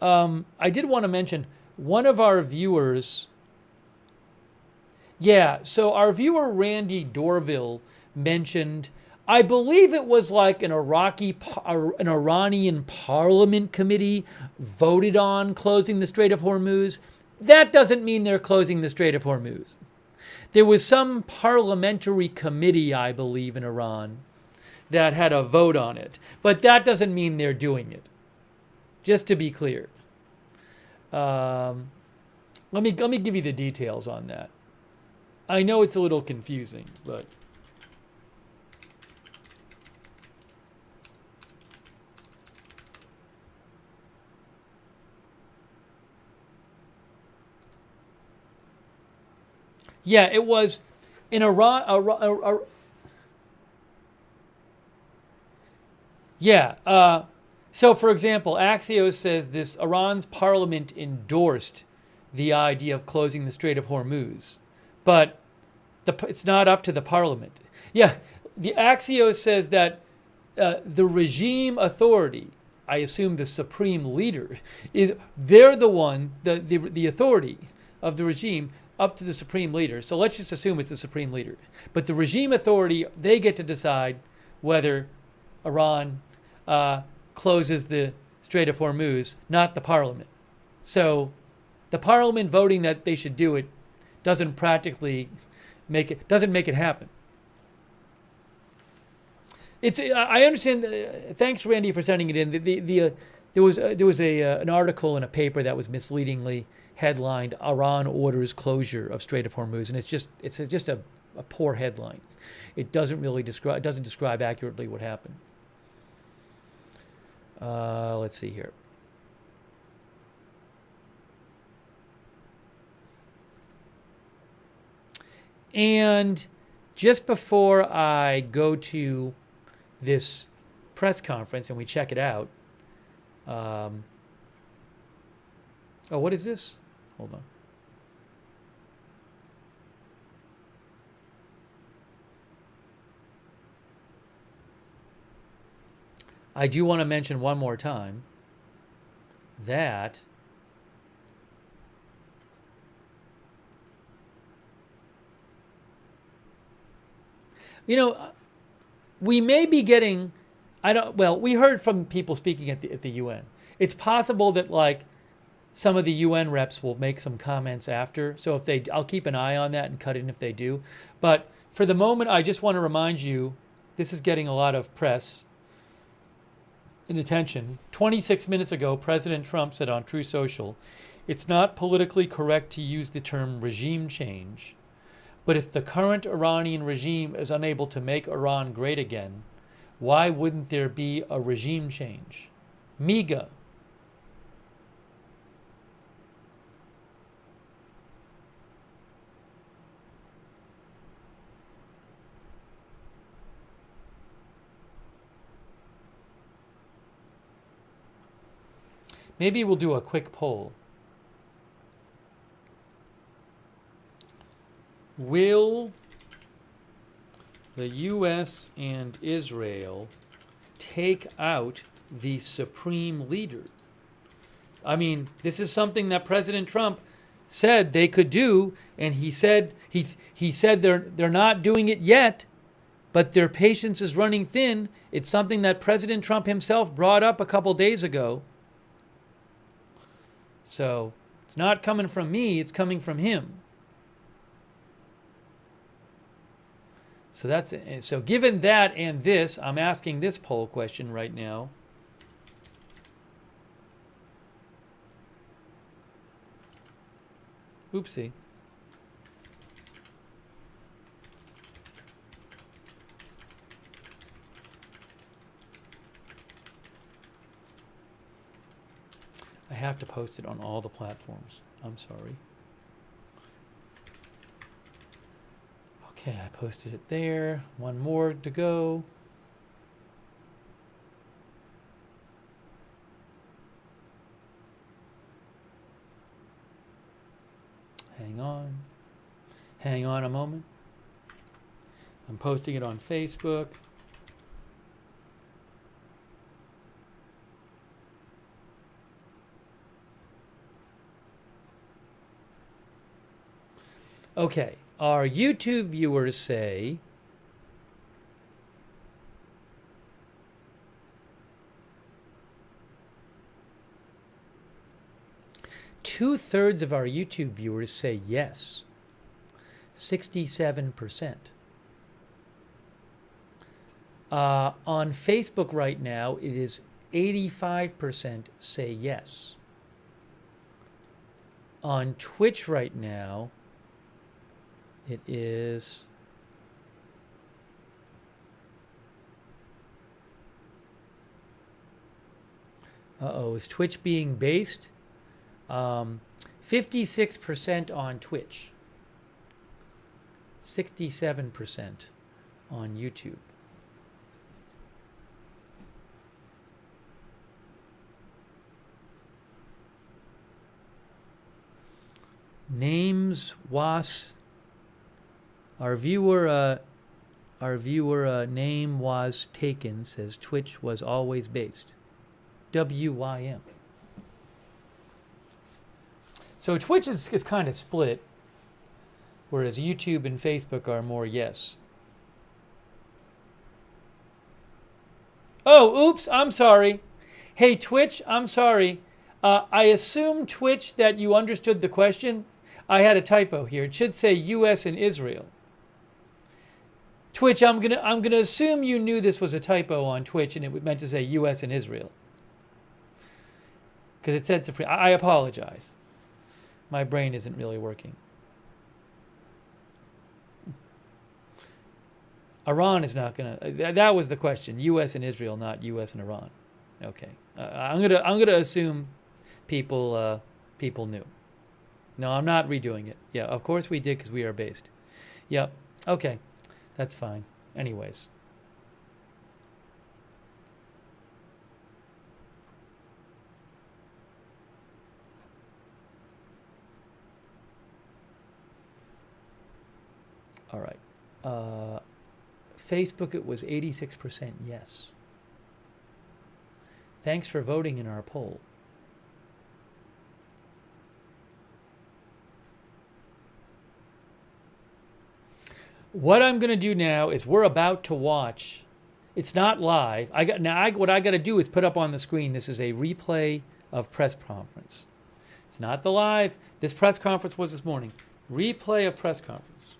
I did want to mention one of our viewers. Yeah, so our viewer Randy Dorville mentioned, I believe it was like an Iranian parliament committee voted on closing the Strait of Hormuz. That doesn't mean they're closing the Strait of Hormuz. There was some parliamentary committee, I believe, in Iran that had a vote on it. But that doesn't mean they're doing it. Just to be clear. Let me give you the details on that. I know it's a little confusing, but... Yeah, it was in Iran. So, for example, Axios says this: Iran's parliament endorsed the idea of closing the Strait of Hormuz, but it's not up to the parliament. Yeah, the Axios says that the regime authority, I assume the supreme leader, they're the one, the authority of the regime. Up to the supreme leader. So let's just assume it's the supreme leader. But the regime authority, they get to decide whether Iran closes the Strait of Hormuz, not the parliament. So the parliament voting that they should do it doesn't practically make it happen. I understand. Thanks, Randy, for sending it in. There was an article in a paper that was misleadingly headlined "Iran orders closure of Strait of Hormuz," and it's just a poor headline. It doesn't really describe accurately what happened. Let's see here. And just before I go to this press conference and we check it out, Oh, what is this? Hold on. I do want to mention one more time that we may be getting, we heard from people speaking at the UN. It's possible that like some of the UN reps will make some comments after. So I'll keep an eye on that and cut in if they do. But for the moment, I just want to remind you, this is getting a lot of press and attention. 26 minutes ago, President Trump said on Truth Social, "It's not politically correct to use the term regime change, but if the current Iranian regime is unable to make Iran great again, why wouldn't there be a regime change?" MEGA. Maybe we'll do a quick poll. Will the U.S. and Israel take out the supreme leader? I mean, this is something that President Trump said they could do, and he said they're not doing it yet, but their patience is running thin. It's something that President Trump himself brought up a couple days ago. So it's not coming from me, it's coming from him. So that's it. So given that and this, I'm asking this poll question right now. Oopsie. I have to post it on all the platforms. I'm sorry. Okay, I posted it there. One more to go. Hang on. Hang on a moment. I'm posting it on Facebook. Okay, our YouTube viewers say two-thirds of our YouTube viewers say yes, 67%. On Facebook right now, it is 85% say yes. On Twitch right now, it is is Twitch being based? 56% on Twitch, 67% on YouTube. Names was our viewer name was taken, says Twitch was always based. WYM. So Twitch is kind of split, whereas YouTube and Facebook are more yes. Oh, oops, I'm sorry. Hey, Twitch, I'm sorry. I assume, Twitch, that you understood the question. I had a typo here. It should say U.S. and Israel. Twitch, I'm gonna assume you knew this was a typo on Twitch and it meant to say U.S. and Israel. Because it said supreme. I apologize. My brain isn't really working. Iran is not gonna. That was the question. U.S. and Israel, not U.S. and Iran. Okay. I'm gonna assume people knew. No, I'm not redoing it. Yeah, of course we did because we are based. Yep. Okay. That's fine. Anyways. All right. Facebook, it was 86% yes. Thanks for voting in our poll. What I'm going to do now is we're about to watch. It's not live. What I got to do is put up on the screen. This is a replay of press conference. It's not the live. This press conference was this morning. Replay of press conference.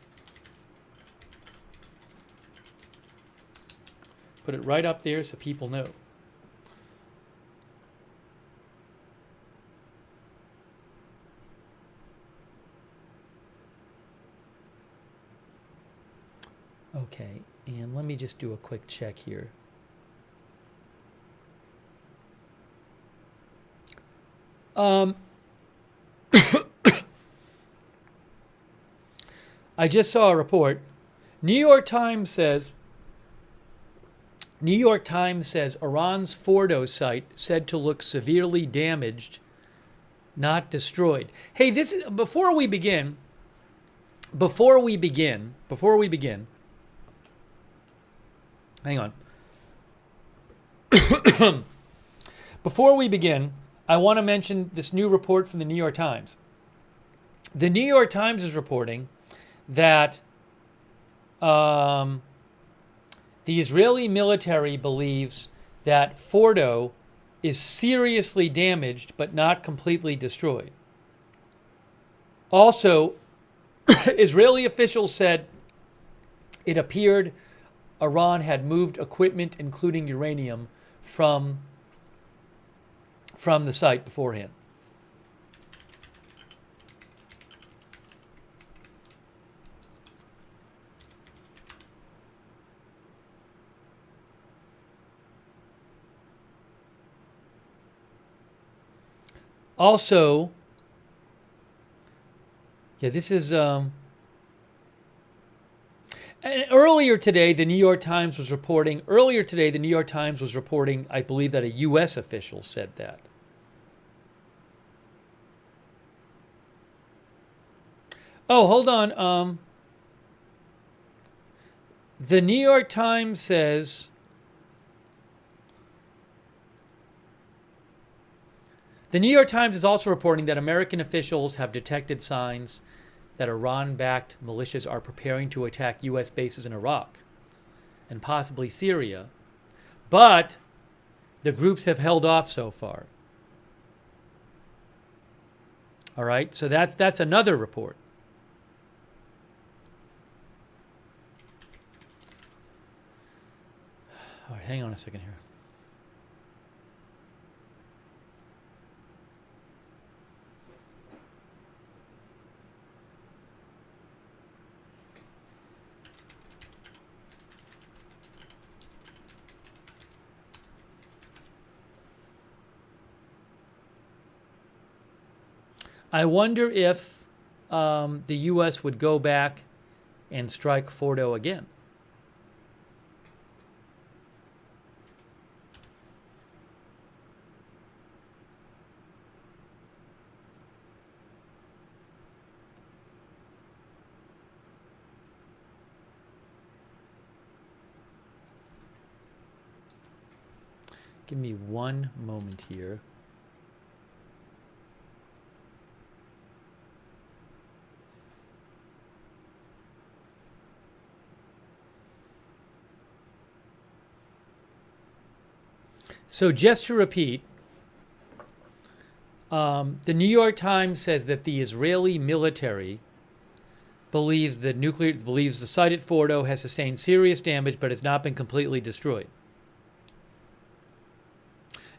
Put it right up there so people know. Okay, and let me just do a quick check here. I just saw a report. New York Times says Iran's Fordow site said to look severely damaged, not destroyed. Hey, this is before we begin. Hang on. Before we begin, I want to mention this new report from the New York Times. The New York Times is reporting that the Israeli military believes that Fordow is seriously damaged but not completely destroyed. Also, Israeli officials said it appeared Iran had moved equipment, including uranium, from the site beforehand. Also, yeah, this is and earlier today the New York Times was reporting. I believe that a U.S. official said that. Oh, hold on. The New York Times says the New York Times is also reporting that American officials have detected signs that Iran-backed militias are preparing to attack U.S. bases in Iraq and possibly Syria, but the groups have held off so far. All right, so that's another report. All right, hang on a second here. I wonder if the U.S. would go back and strike Fordow again. Give me one moment here. So just to repeat, the New York Times says that the Israeli military believes the site at Fordow has sustained serious damage but has not been completely destroyed.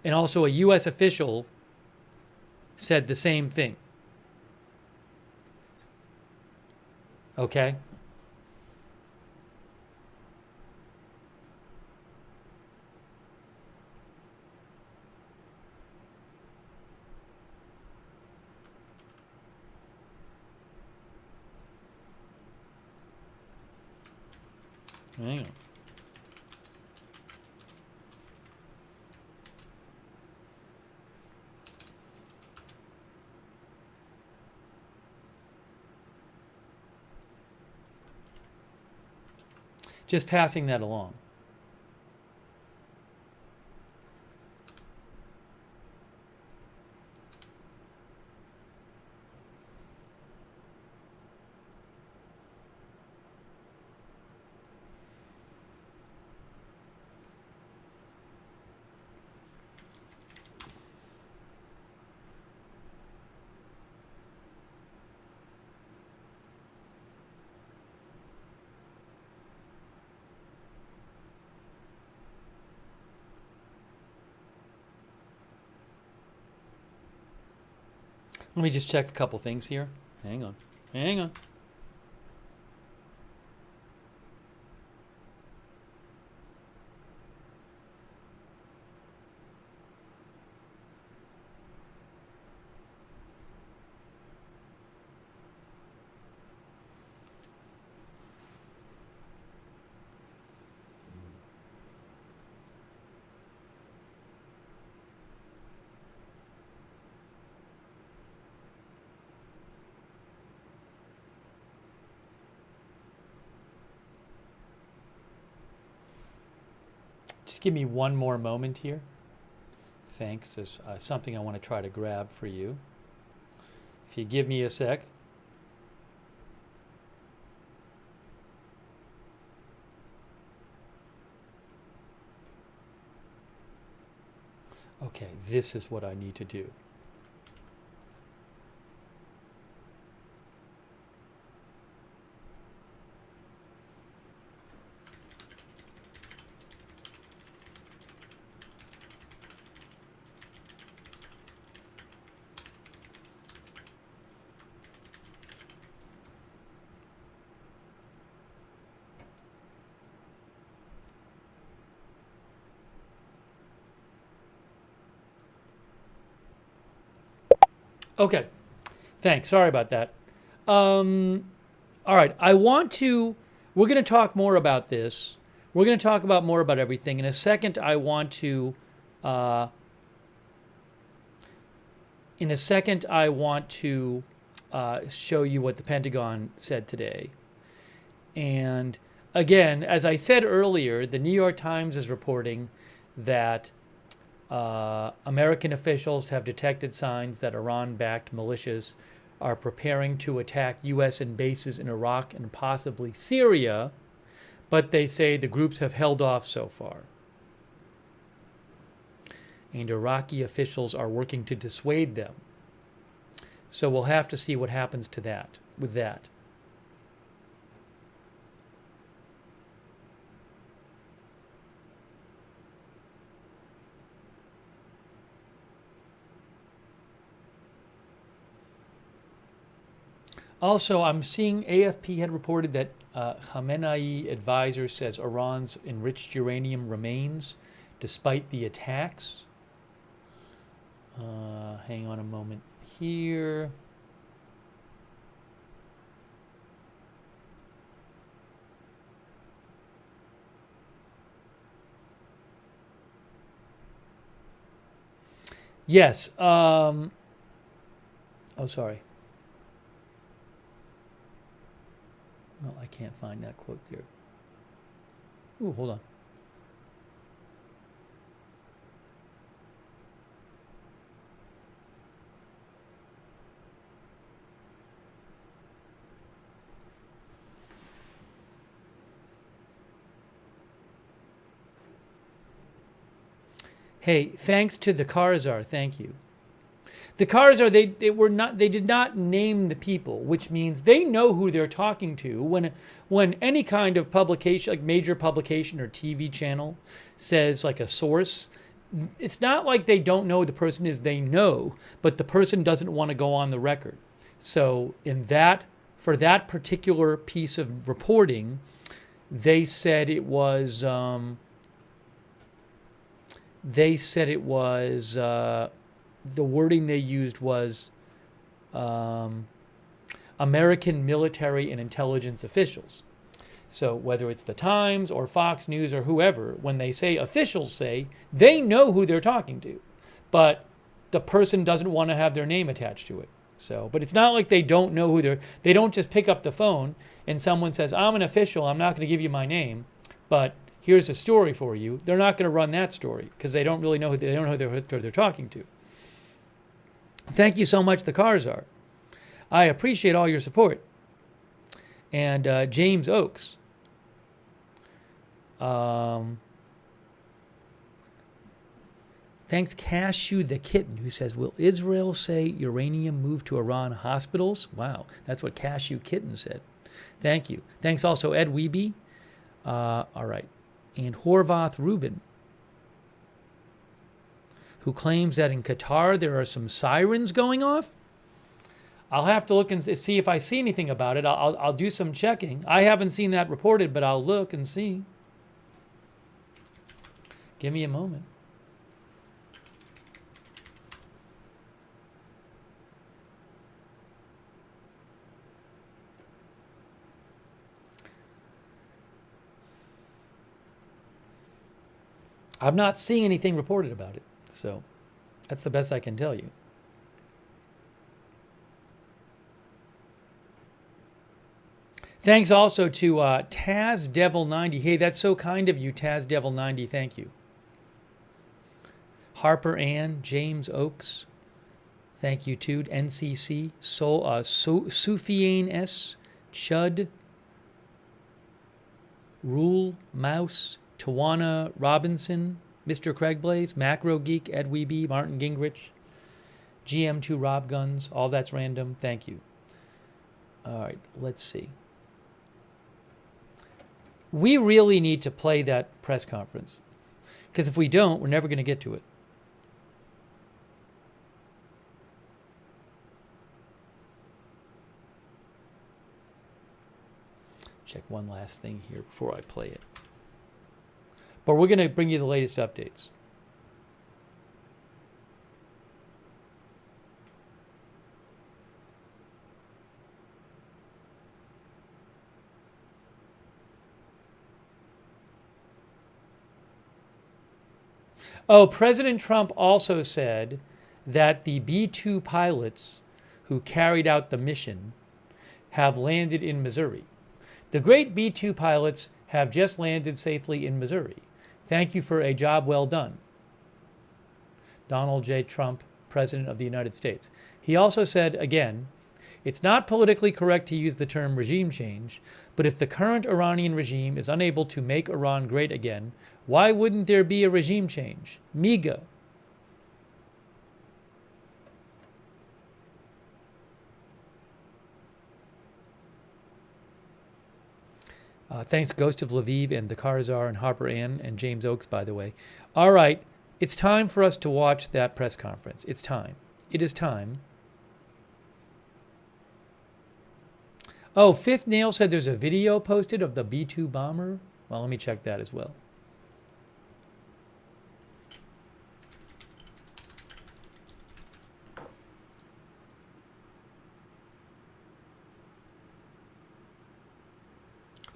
And also a U.S. official said the same thing. Okay? Hang on. Just passing that along. Let me just check a couple things here. Hang on. Hang on. Just give me one more moment here. Thanks. There's something I want to try to grab for you. If you give me a sec. Okay, this is what I need to do. Okay, thanks. Sorry about that. All right, we're going to talk more about this. We're going to talk about more about everything. In a second, I want to show you what the Pentagon said today. And again, as I said earlier, the New York Times is reporting that American officials have detected signs that Iran-backed militias are preparing to attack U.S. bases in Iraq and possibly Syria, but they say the groups have held off so far. And Iraqi officials are working to dissuade them. So we'll have to see what happens to that, with that. Also, I'm seeing AFP had reported that Khamenei advisor says Iran's enriched uranium remains despite the attacks. Hang on a moment here. Yes. Oh, sorry. Well, I can't find that quote there. Ooh, hold on. Hey, thanks to the Karzar, thank you. The Karzar, they did not name the people, which means they know who they're talking to. When any kind of publication, like major publication or TV channel, says like a source, it's not like they don't know who the person is. They know, but the person doesn't want to go on the record. So for that particular piece of reporting, they said it was. The wording they used was American military and intelligence officials. So whether it's the Times or Fox News or whoever, when they say officials say, they know who they're talking to, but the person doesn't want to have their name attached to it. So, but it's not like they don't know who they don't just pick up the phone and someone says, I'm an official, I'm not going to give you my name. But here's a story for you. They're not going to run that story because they don't really know who they're talking to. Thank you so much, the Karzar. I appreciate all your support. And James Oakes. Thanks, Cashew the Kitten, who says, will Israel say uranium moved to Iran hospitals? Wow, that's what Cashew Kitten said. Thank you. Thanks also, Ed Weeby. All right. And Horvath Rubin, who claims that in Qatar there are some sirens going off. I'll have to look and see if I see anything about it. I'll do some checking. I haven't seen that reported, but I'll look and see. Give me a moment. I'm not seeing anything reported about it, so that's the best I can tell you. Thanks also to TazDevil90. Hey, that's so kind of you, TazDevil90. Thank you. Harper Ann, James Oakes. Thank you too. NCC, Sufiane S, Chud, Rule, Mouse, Tawana Robinson, Mr. Craig Blaze, Macro Geek, Ed Weeby, Martin Gingrich, GM2 Rob Guns, all that's random. Thank you. All right, let's see. We really need to play that press conference because if we don't, we're never going to get to it. Check one last thing here before I play it. But we're going to bring you the latest updates. Oh, President Trump also said that the B-2 pilots who carried out the mission have landed in Missouri. The great B-2 pilots have just landed safely in Missouri. Thank you for a job well done. Donald J. Trump, President of the United States. He also said, again, it's not politically correct to use the term regime change, but if the current Iranian regime is unable to make Iran great again, why wouldn't there be a regime change? MIGA. Thanks, Ghost of Lviv and the Karzar and Harper Ann and James Oakes, by the way. All right, it's time for us to watch that press conference. It's time. It is time. Oh, Fifth Nail said there's a video posted of the B-2 bomber. Well, let me check that as well.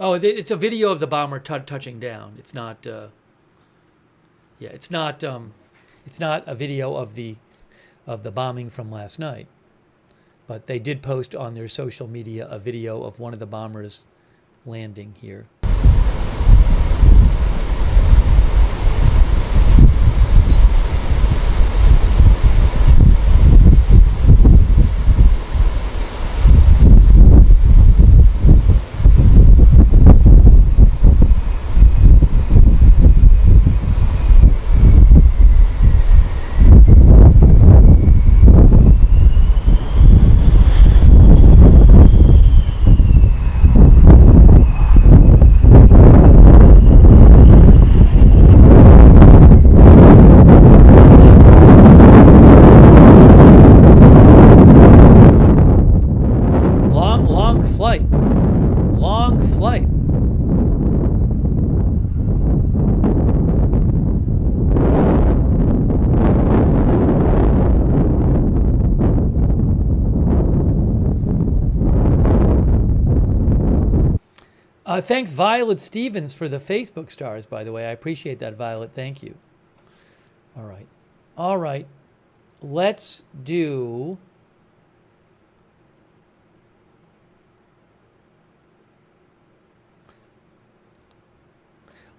Oh, it's a video of the bomber touching down. It's not. Yeah, it's not. It's not a video of the bombing from last night. But they did post on their social media a video of one of the bombers landing here. Thanks, Violet Stevens, for the Facebook stars, by the way. I appreciate that, Violet. Thank you. All right. All right. Let's do...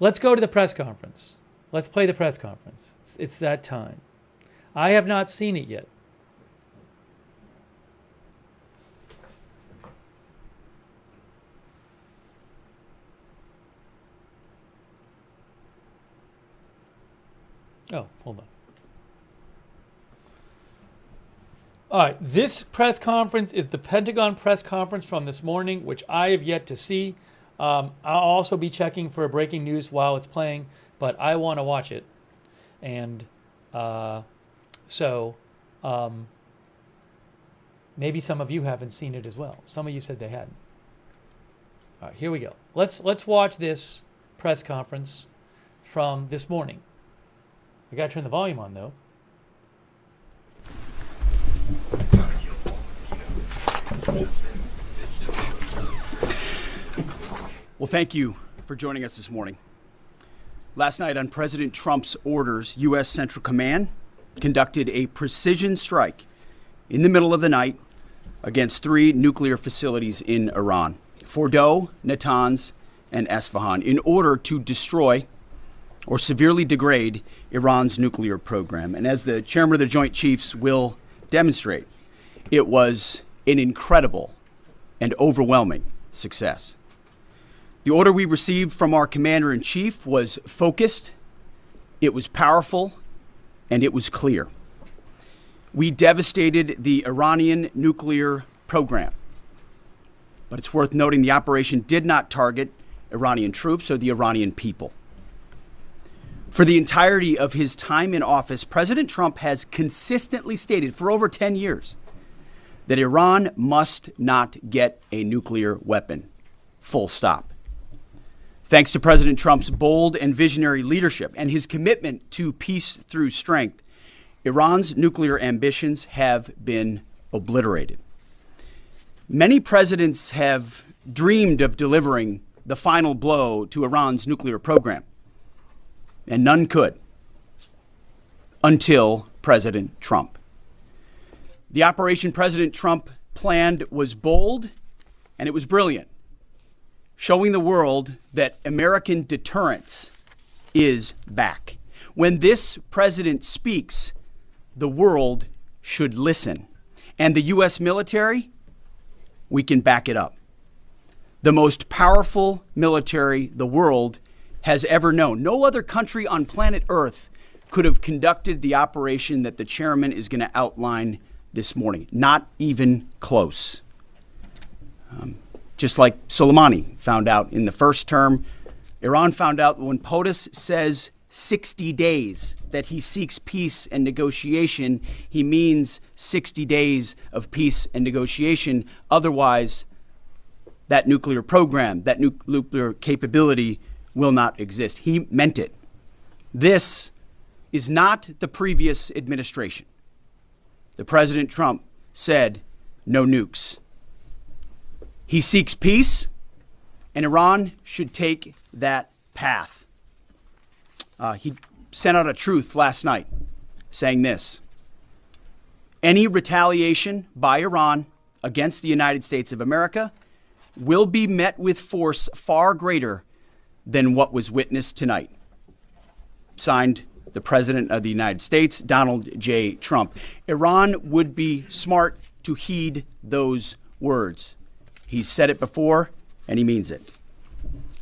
Let's go to the press conference. Let's play the press conference. It's that time. I have not seen it yet. Oh, hold on. All right, this press conference is the Pentagon press conference from this morning, which I have yet to see. I'll also be checking for breaking news while it's playing, but I want to watch it. And maybe some of you haven't seen it as well. Some of you said they hadn't. All right, here we go. Let's watch this press conference from this morning. I got to turn the volume on, though. Well, thank you for joining us this morning. Last night, on President Trump's orders, U.S. Central Command conducted a precision strike in the middle of the night against 3 nuclear facilities in Iran, Fordow, Natanz, and Isfahan, in order to destroy or severely degrade Iran's nuclear program. And as the chairman of the Joint Chiefs will demonstrate, it was an incredible and overwhelming success. The order we received from our commander-in-chief was focused, it was powerful, and it was clear. We devastated the Iranian nuclear program. But it's worth noting the operation did not target Iranian troops or the Iranian people. For the entirety of his time in office, President Trump has consistently stated for over 10 years that Iran must not get a nuclear weapon. Full stop. Thanks to President Trump's bold and visionary leadership and his commitment to peace through strength, Iran's nuclear ambitions have been obliterated. Many presidents have dreamed of delivering the final blow to Iran's nuclear program, and none could until President Trump. The operation President Trump planned was bold and it was brilliant, showing the world that American deterrence is back. When this president speaks, the world should listen. And the U.S. military, we can back it up. The most powerful military the world has ever known. No other country on planet Earth could have conducted the operation that the chairman is going to outline this morning. Not even close. Just like Soleimani found out in the first term, Iran found out when POTUS says 60 days that he seeks peace and negotiation, he means 60 days of peace and negotiation. Otherwise, that nuclear program, that nuclear capability will not exist. He meant it. This is not the previous administration. The President Trump said no nukes. He seeks peace, and Iran should take that path. He sent out a truth last night saying this: any retaliation by Iran against the United States of America will be met with force far greater than what was witnessed tonight. Signed, the President of the United States, Donald J. Trump. Iran would be smart to heed those words. He's said it before, and he means it.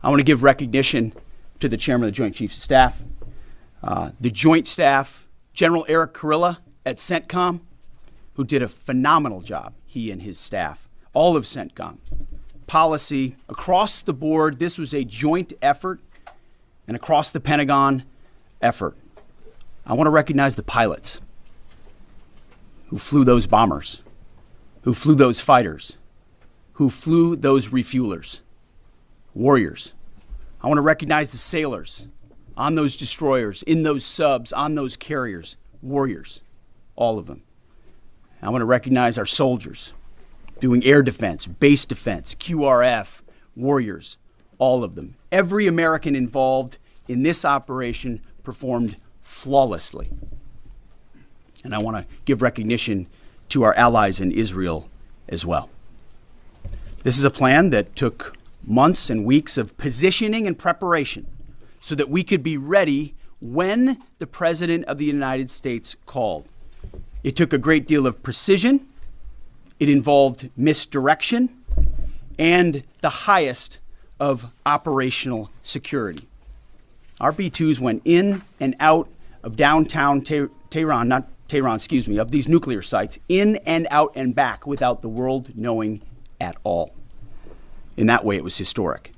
I want to give recognition to the Chairman of the Joint Chiefs of Staff, the Joint Staff, General Eric Kurilla at CENTCOM, who did a phenomenal job, he and his staff, all of CENTCOM. Policy across the board. This was a joint effort, and across the Pentagon effort. I want to recognize the pilots who flew those bombers, who flew those fighters, who flew those refuelers, warriors. I want to recognize the sailors on those destroyers, in those subs, on those carriers, warriors, all of them. I want to recognize our soldiers doing air defense, base defense, QRF, warriors, all of them. Every American involved in this operation performed flawlessly. And I want to give recognition to our allies in Israel as well. This is a plan that took months and weeks of positioning and preparation so that we could be ready when the President of the United States called. It took a great deal of precision. It involved misdirection and the highest of operational security. Our B-2s went in and out of downtown Tehran, of these nuclear sites, in and out and back without the world knowing at all. In that way, it was historic.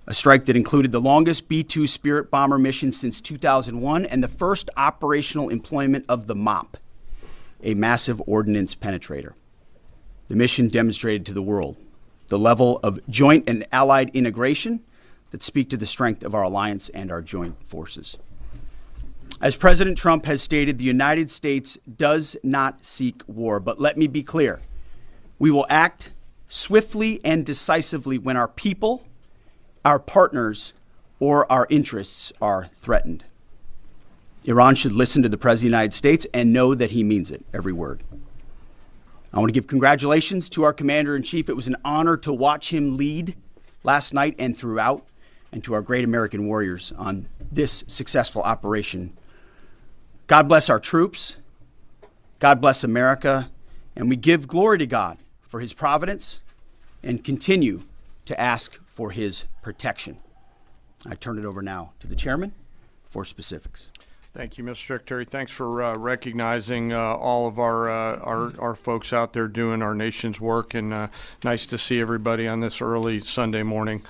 A strike that included the longest B-2 Spirit bomber mission since 2001 and the first operational employment of the MOP, a massive ordnance penetrator. The mission demonstrated to the world the level of joint and allied integration that speak to the strength of our alliance and our joint forces. As President Trump has stated, the United States does not seek war, but let me be clear. We will act swiftly and decisively when our people, our partners, or our interests are threatened. Iran should listen to the President of the United States and know that he means it, every word. I want to give congratulations to our Commander-in-Chief. It was an honor to watch him lead last night and throughout, and to our great American warriors on this successful operation. God bless our troops. God bless America. And we give glory to God for his providence and continue to ask for his protection. I turn it over now to the chairman for specifics. Thank you, Mr. Secretary. Thanks for recognizing all of our folks out there doing our nation's work, and nice to see everybody on this early Sunday morning.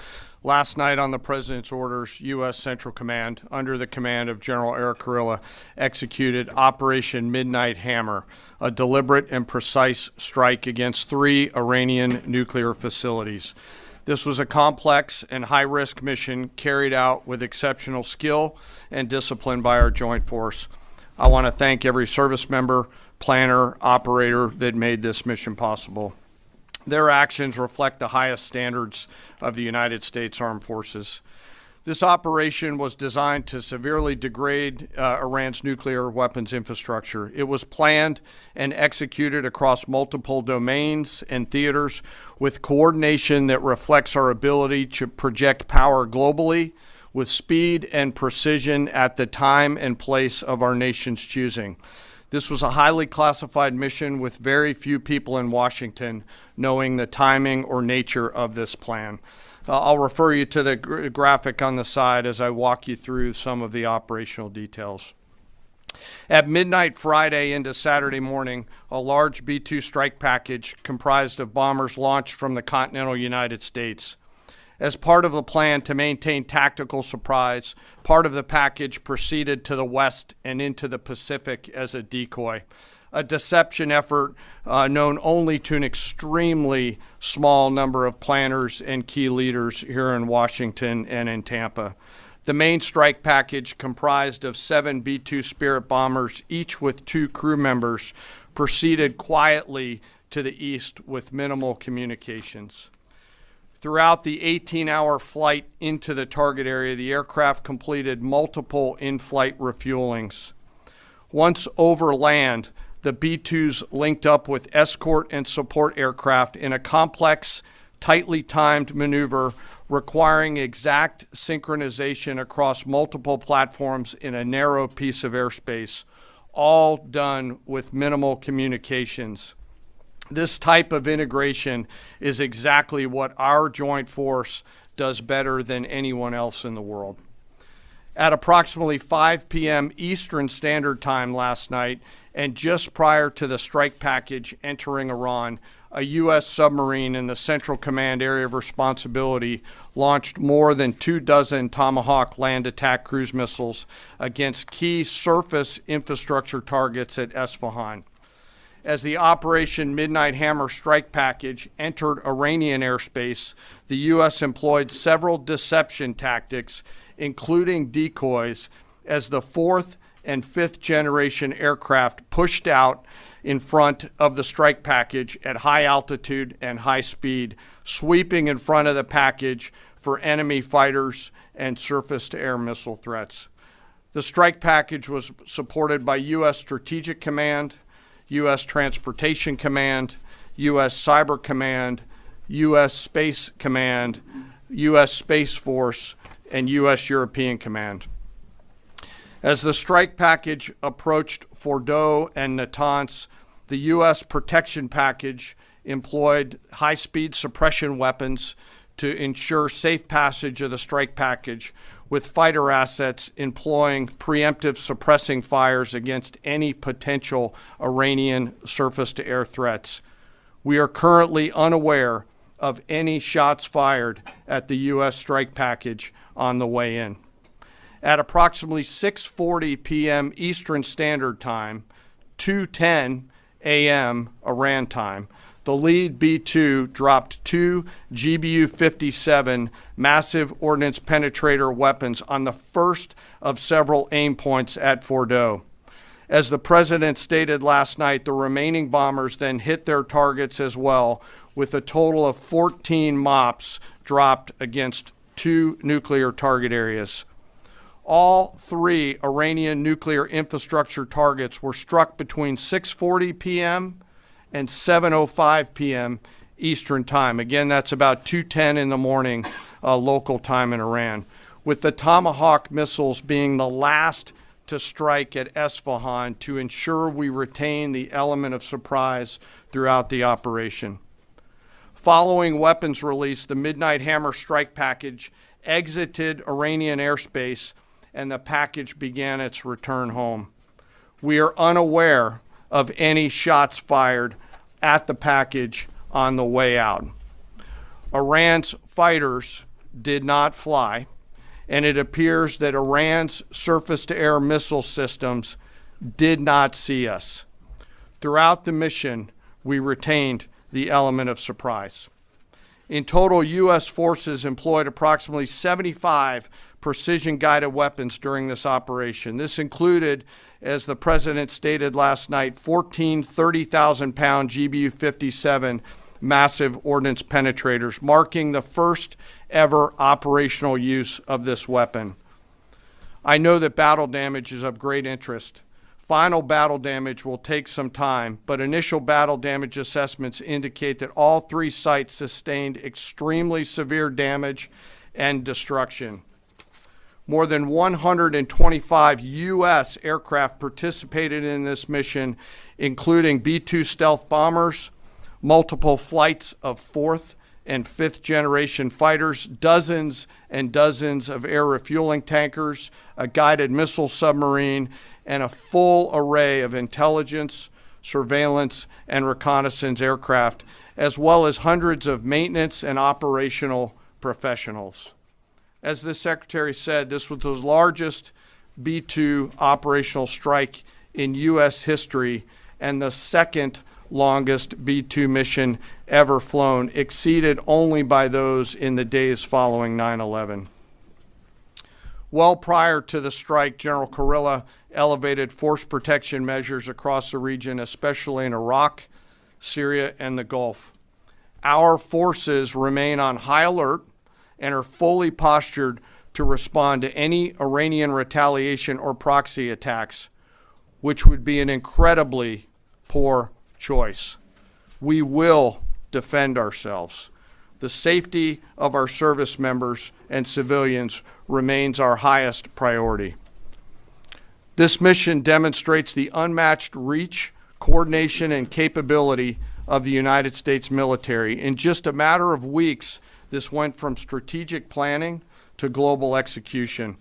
Last night, on the President's orders, U.S. Central Command, under the command of General Eric Kurilla, executed Operation Midnight Hammer, a deliberate and precise strike against 3 Iranian nuclear facilities. This was a complex and high-risk mission carried out with exceptional skill and discipline by our joint force. I want to thank every service member, planner, operator that made this mission possible. Their actions reflect the highest standards of the United States Armed Forces. This operation was designed to severely degrade Iran's nuclear weapons infrastructure. It was planned and executed across multiple domains and theaters with coordination that reflects our ability to project power globally with speed and precision at the time and place of our nation's choosing. This was a highly classified mission with very few people in Washington knowing the timing or nature of this plan. I'll refer you to the graphic on the side as I walk you through some of the operational details. At midnight Friday into Saturday morning, a large B-2 strike package comprised of bombers launched from the continental United States. As part of the plan to maintain tactical surprise, part of the package proceeded to the west and into the Pacific as a decoy, a deception effort known only to an extremely small number of planners and key leaders here in Washington and in Tampa. The main strike package, comprised of 7 B-2 Spirit bombers, each with 2 crew members, proceeded quietly to the east with minimal communications. Throughout the 18-hour flight into the target area, the aircraft completed multiple in-flight refuelings. Once over land, the B-2s linked up with escort and support aircraft in a complex, tightly timed maneuver requiring exact synchronization across multiple platforms in a narrow piece of airspace, all done with minimal communications. This type of integration is exactly what our joint force does better than anyone else in the world. At approximately 5 p.m. Eastern Standard Time last night, and just prior to the strike package entering Iran, a U.S. submarine in the Central Command area of responsibility launched more than 24 Tomahawk land attack cruise missiles against key surface infrastructure targets at Isfahan. As the Operation Midnight Hammer strike package entered Iranian airspace, the U.S. employed several deception tactics, including decoys, as the 4th and 5th generation aircraft pushed out in front of the strike package at high altitude and high speed, sweeping in front of the package for enemy fighters and surface-to-air missile threats. The strike package was supported by U.S. Strategic Command, U.S. Transportation Command, U.S. Cyber Command, U.S. Space Command, U.S. Space Force, and U.S. European Command. As the strike package approached Fordow and Natanz, the U.S. protection package employed high-speed suppression weapons to ensure safe passage of the strike package, with fighter assets employing preemptive suppressing fires against any potential Iranian surface-to-air threats. We are currently unaware of any shots fired at the U.S. strike package on the way in. At approximately 6:40 p.m. Eastern Standard Time, 2:10 a.m. Iran time, the lead B-2 dropped 2 GBU-57 massive ordnance penetrator weapons on the first of several aim points at Fordow. As the president stated last night, the remaining bombers then hit their targets as well, with a total of 14 MOPs dropped against 2 nuclear target areas. All 3 Iranian nuclear infrastructure targets were struck between 6:40 p.m. and 7:05 p.m. Eastern Time. Again, that's about 2:10 in the morning local time in Iran, with the Tomahawk missiles being the last to strike at Isfahan to ensure we retain the element of surprise throughout the operation. Following weapons release, the Midnight Hammer strike package exited Iranian airspace and the package began its return home. We are unaware of any shots fired at the package on the way out. Iran's fighters did not fly, and it appears that Iran's surface-to-air missile systems did not see us. Throughout the mission, we retained the element of surprise. In total, U.S. forces employed approximately 75 precision-guided weapons during this operation. This included, as the president stated last night, 14 30,000-pound GBU-57 massive ordnance penetrators, marking the first ever operational use of this weapon. I know that battle damage is of great interest. Final battle damage will take some time, but initial battle damage assessments indicate that all 3 sites sustained extremely severe damage and destruction. More than 125 U.S. aircraft participated in this mission, including B-2 stealth bombers, multiple flights of 4th and 5th generation fighters, dozens and dozens of air refueling tankers, a guided missile submarine, and a full array of intelligence, surveillance, and reconnaissance aircraft, as well as hundreds of maintenance and operational professionals. As the Secretary said, this was the largest B-2 operational strike in U.S. history and the second longest B-2 mission ever flown, exceeded only by those in the days following 9/11. Well prior to the strike, General Kurilla elevated force protection measures across the region, especially in Iraq, Syria, and the Gulf. Our forces remain on high alert and are fully postured to respond to any Iranian retaliation or proxy attacks, which would be an incredibly poor choice. We will defend ourselves. The safety of our service members and civilians remains our highest priority. This mission demonstrates the unmatched reach, coordination, and capability of the United States military. In just a matter of weeks, this went from strategic planning to global execution.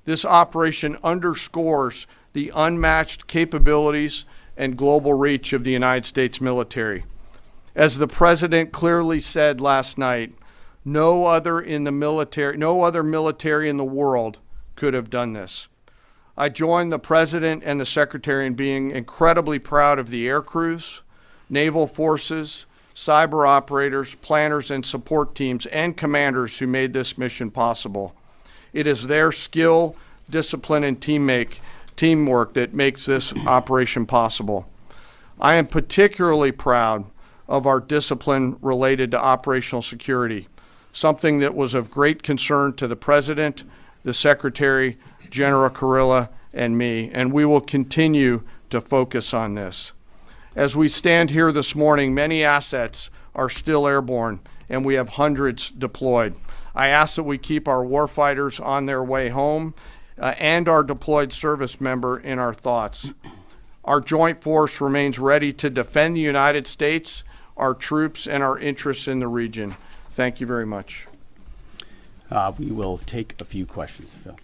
This operation underscores the unmatched capabilities and global reach of the United States military. As the president clearly said last night, no other military in the world could have done this. I join the president and the secretary in being incredibly proud of the air crews, naval forces, cyber operators, planners, and support teams, and commanders who made this mission possible. It is their skill, discipline, and teamwork that makes this operation possible. I am particularly proud of our discipline related to operational security, something that was of great concern to the President, the Secretary, General Kurilla, and me, and we will continue to focus on this. As we stand here this morning, many assets are still airborne, and we have hundreds deployed. I ask that we keep our warfighters on their way home and our deployed service member in our thoughts. Our joint force remains ready to defend the United States, our troops, and our interests in the region. Thank you very much. We will take a few questions, Phil.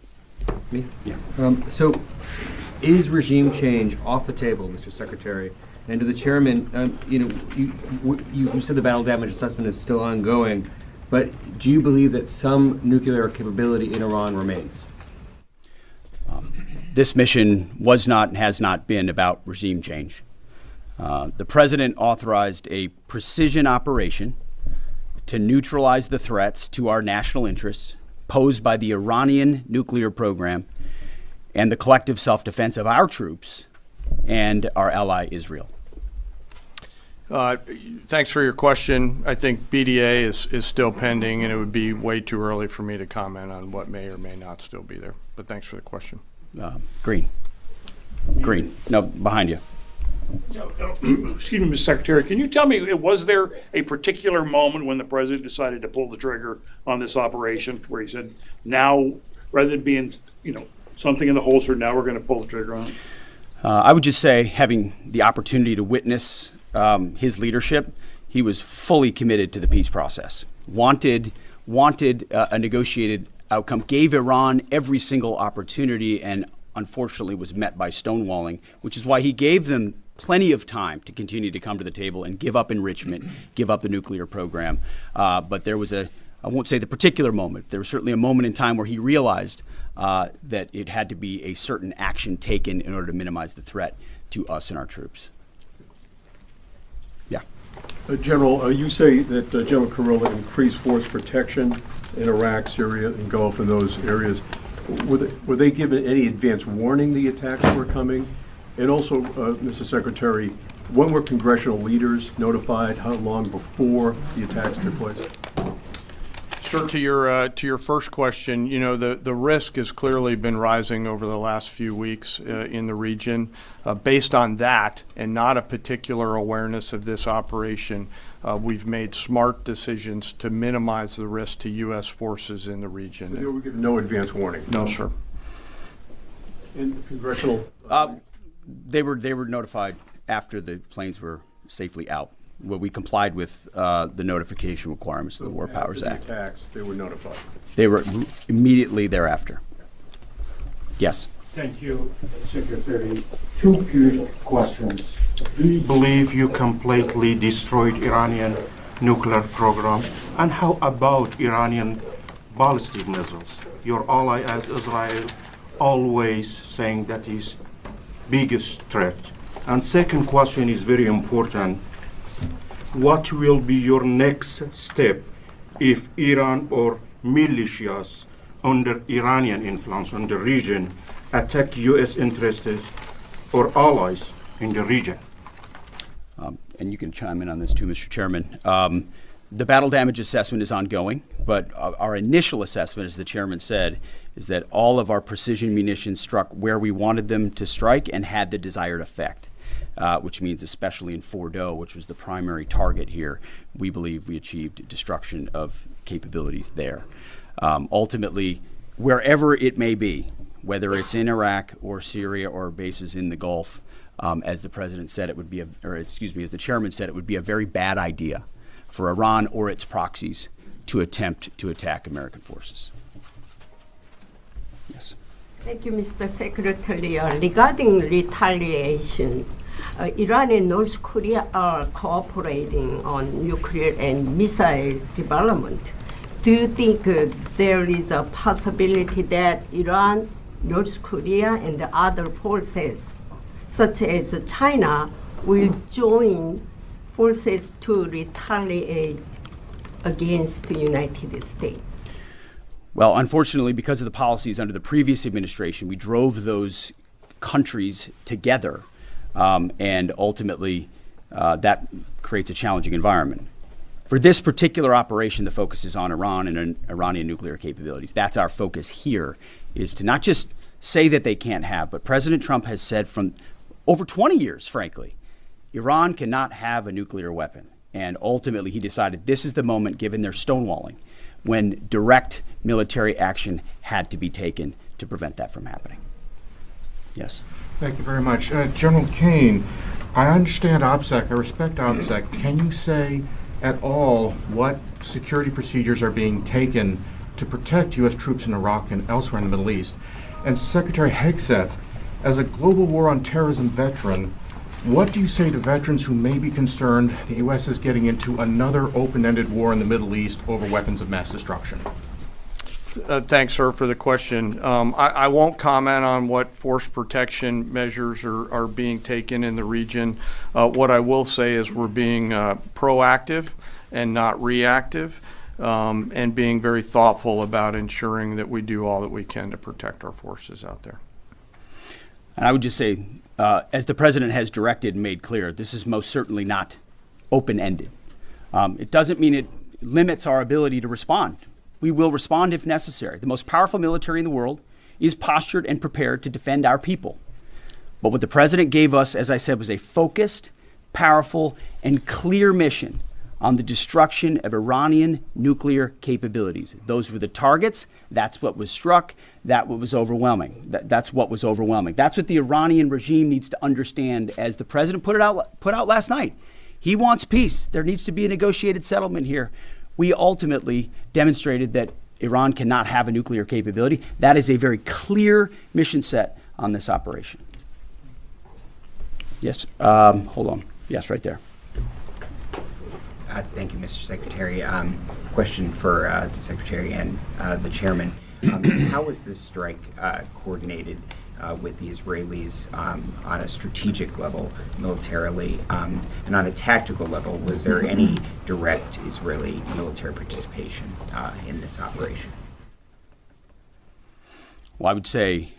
Me? Yeah. So, is regime change off the table, Mr. Secretary? And to the chairman, you said the battle damage assessment is still ongoing, but do you believe that some nuclear capability in Iran remains? This mission was not and has not been about regime change. The president authorized a precision operation to neutralize the threats to our national interests posed by the Iranian nuclear program and the collective self-defense of our troops and our ally Israel. Thanks for your question. I think BDA is still pending, and it would be way too early for me to comment on what may or may not still be there. But thanks for the question. Green. No, behind you. Excuse me, Mr. Secretary, can you tell me, was there a particular moment when the president decided to pull the trigger on this operation where he said, now, rather than being, something in the holster, now we're going to pull the trigger on it? I would just say, having the opportunity to witness his leadership, he was fully committed to the peace process, wanted a negotiated outcome, gave Iran every single opportunity, and unfortunately was met by stonewalling, which is why he gave them plenty of time to continue to come to the table and give up enrichment, give up the nuclear program. But there was I won't say the particular moment, there was certainly a moment in time where he realized that it had to be a certain action taken in order to minimize the threat to us and our troops. Yeah. General, you say that General Kurilla increased force protection in Iraq, Syria, and Gulf, in those areas. Were they given any advance warning the attacks were coming? And also, Mr. Secretary, when were congressional leaders notified? How long before the attacks took place? Sure. To your first question, the risk has clearly been rising over the last few weeks in the region. Based on that, and not a particular awareness of this operation, we've made smart decisions to minimize the risk to U.S. forces in the region. So they were given no advance warning? No, sir. And congressional? They were notified after the planes were safely out. Well, we complied with the notification requirements of the War Powers Act. After the attacks, they were notified? They were immediately thereafter. Yes. Thank you, Secretary. Two quick questions. Do you believe you completely destroyed Iranian nuclear program? And how about Iranian ballistic missiles? Your ally as Israel always saying that is biggest threat. And second question is very important. What will be your next step if Iran or militias under Iranian influence in the region attack U.S. interests or allies in the region? And you can chime in on this too, Mr. Chairman. The battle damage assessment is ongoing, but our initial assessment, as the chairman said, is that all of our precision munitions struck where we wanted them to strike and had the desired effect. Which means especially in Fordow, which was the primary target here, we believe we achieved destruction of capabilities there. Ultimately, wherever it may be, whether it's in Iraq or Syria or bases in the Gulf, as the president said, it would be, as the chairman said, it would be a very bad idea for Iran or its proxies to attempt to attack American forces. Yes. Thank you, Mr. Secretary. Regarding retaliations, Iran and North Korea are cooperating on nuclear and missile development. Do you think there is a possibility that Iran, North Korea, and the other forces, such as China, will join forces to retaliate against the United States? Well, unfortunately, because of the policies under the previous administration, we drove those countries together, and ultimately that creates a challenging environment. For this particular operation, the focus is on Iran and Iranian nuclear capabilities. That's our focus here, is to not just say that they can't have, but President Trump has said from over 20 years, frankly, Iran cannot have a nuclear weapon. And ultimately, he decided this is the moment, given their stonewalling, when direct military action had to be taken to prevent that from happening. Yes. Thank you very much. General Kane, I understand OPSEC, I respect OPSEC. Can you say at all what security procedures are being taken to protect U.S. troops in Iraq and elsewhere in the Middle East? And Secretary Hegseth, as a global war on terrorism veteran, what do you say to veterans who may be concerned the U.S. is getting into another open-ended war in the Middle East over weapons of mass destruction? Thanks, sir, for the question. I won't comment on what force protection measures are being taken in the region. What I will say is we're being proactive and not reactive, and being very thoughtful about ensuring that we do all that we can to protect our forces out there. And I would just say, as the President has directed and made clear, this is most certainly not open-ended. It doesn't mean it limits our ability to respond. We will respond if necessary. The most powerful military in the world is postured and prepared to defend our people. But what the President gave us, as I said, was a focused, powerful, and clear mission on the destruction of Iranian nuclear capabilities. Those were the targets. That's what was struck. That's what was overwhelming. That's what was overwhelming. That's what the Iranian regime needs to understand, as the President put out last night. He wants peace. There needs to be a negotiated settlement here. We ultimately demonstrated that Iran cannot have a nuclear capability. That is a very clear mission set on this operation. Yes, hold on. Yes, right there. Thank you, Mr. Secretary. Question for the Secretary and the Chairman. How was this strike coordinated with the Israelis on a strategic level, militarily, and on a tactical level? Was there any direct Israeli military participation in this operation? Well, I would say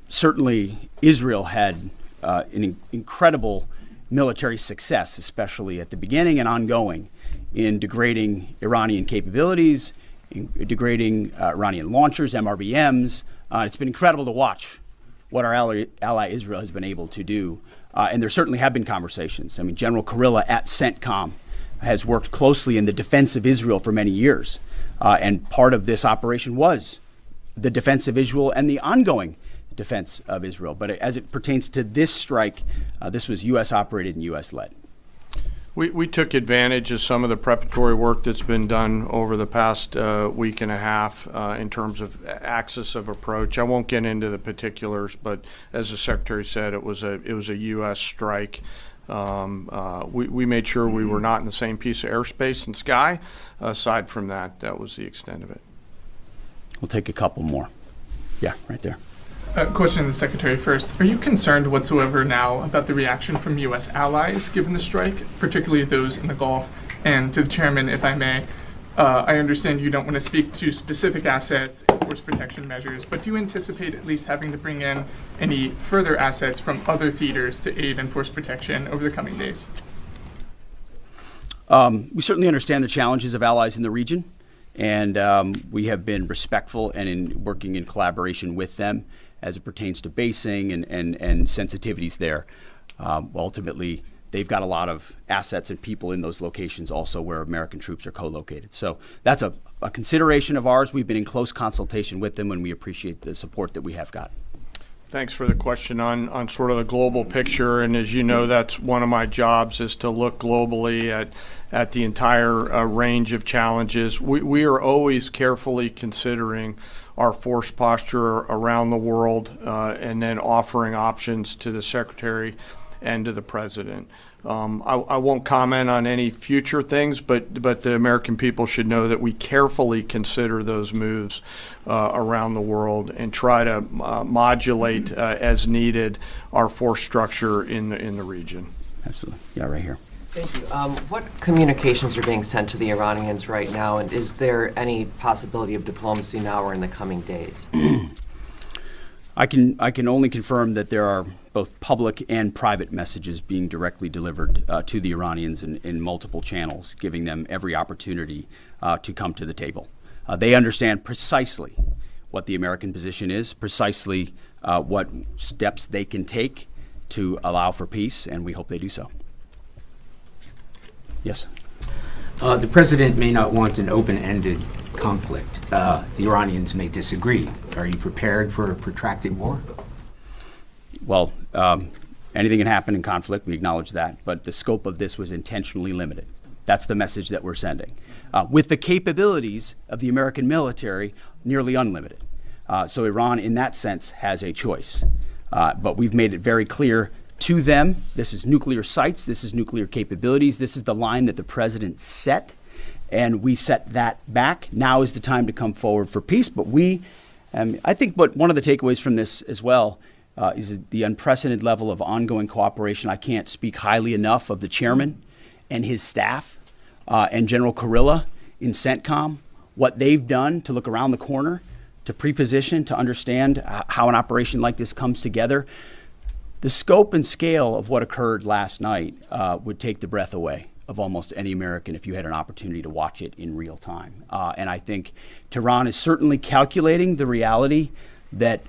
certainly Israel had an incredible military success, especially at the beginning and ongoing, in degrading Iranian capabilities, in degrading Iranian launchers, MRBMs. It's been incredible to watch what our ally Israel has been able to do. And there certainly have been conversations. I mean, General Kurilla at CENTCOM has worked closely in the defense of Israel for many years. And part of this operation was the defense of Israel and the ongoing defense of Israel. But as it pertains to this strike, this was U.S. operated and U.S. led. We took advantage of some of the preparatory work that's been done over the past week and a half in terms of axis of approach. I won't get into the particulars, but as the Secretary said, it was a U.S. strike. We made sure we were not in the same piece of airspace and sky. Aside from that, that was the extent of it. We'll take a couple more. Yeah, right there. Question to the Secretary first. Are you concerned whatsoever now about the reaction from U.S. allies given the strike, particularly those in the Gulf? And to the Chairman, if I may, I understand you don't want to speak to specific assets and force protection measures, but do you anticipate at least having to bring in any further assets from other theaters to aid in force protection over the coming days? We certainly understand the challenges of allies in the region, and we have been respectful and in working in collaboration with them as it pertains to basing and sensitivities there. Ultimately, they've got a lot of assets and people in those locations also where American troops are co-located. So that's a consideration of ours. We've been in close consultation with them, and we appreciate the support that we have got. Thanks for the question on sort of the global picture. And as you know, that's one of my jobs, is to look globally at the entire range of challenges. We are always carefully considering our force posture around the world and then offering options to the Secretary and to the President. I won't comment on any future things, but the American people should know that we carefully consider those moves around the world and try to modulate as needed our force structure in the region. Absolutely. Yeah, right here. Thank you. What communications are being sent to the Iranians right now, and is there any possibility of diplomacy now or in the coming days? I can only confirm that there are both public and private messages being directly delivered to the Iranians in multiple channels, giving them every opportunity to come to the table. They understand precisely what the American position is, precisely what steps they can take to allow for peace, and we hope they do so. Yes. The President may not want an open-ended conflict. The Iranians may disagree. Are you prepared for a protracted war? Well, anything can happen in conflict, we acknowledge that, but the scope of this was intentionally limited. That's the message that we're sending. With the capabilities of the American military, nearly unlimited. So Iran, in that sense, has a choice. But we've made it very clear to them, this is nuclear sites, this is nuclear capabilities, this is the line that the president set, and we set that back. Now is the time to come forward for peace. But I think one of the takeaways from this as well is the unprecedented level of ongoing cooperation. I can't speak highly enough of the chairman and his staff and General Kurilla in CENTCOM, what they've done to look around the corner, to pre-position, to understand how an operation like this comes together. The scope and scale of what occurred last night would take the breath away of almost any American if you had an opportunity to watch it in real time. And I think Tehran is certainly calculating the reality that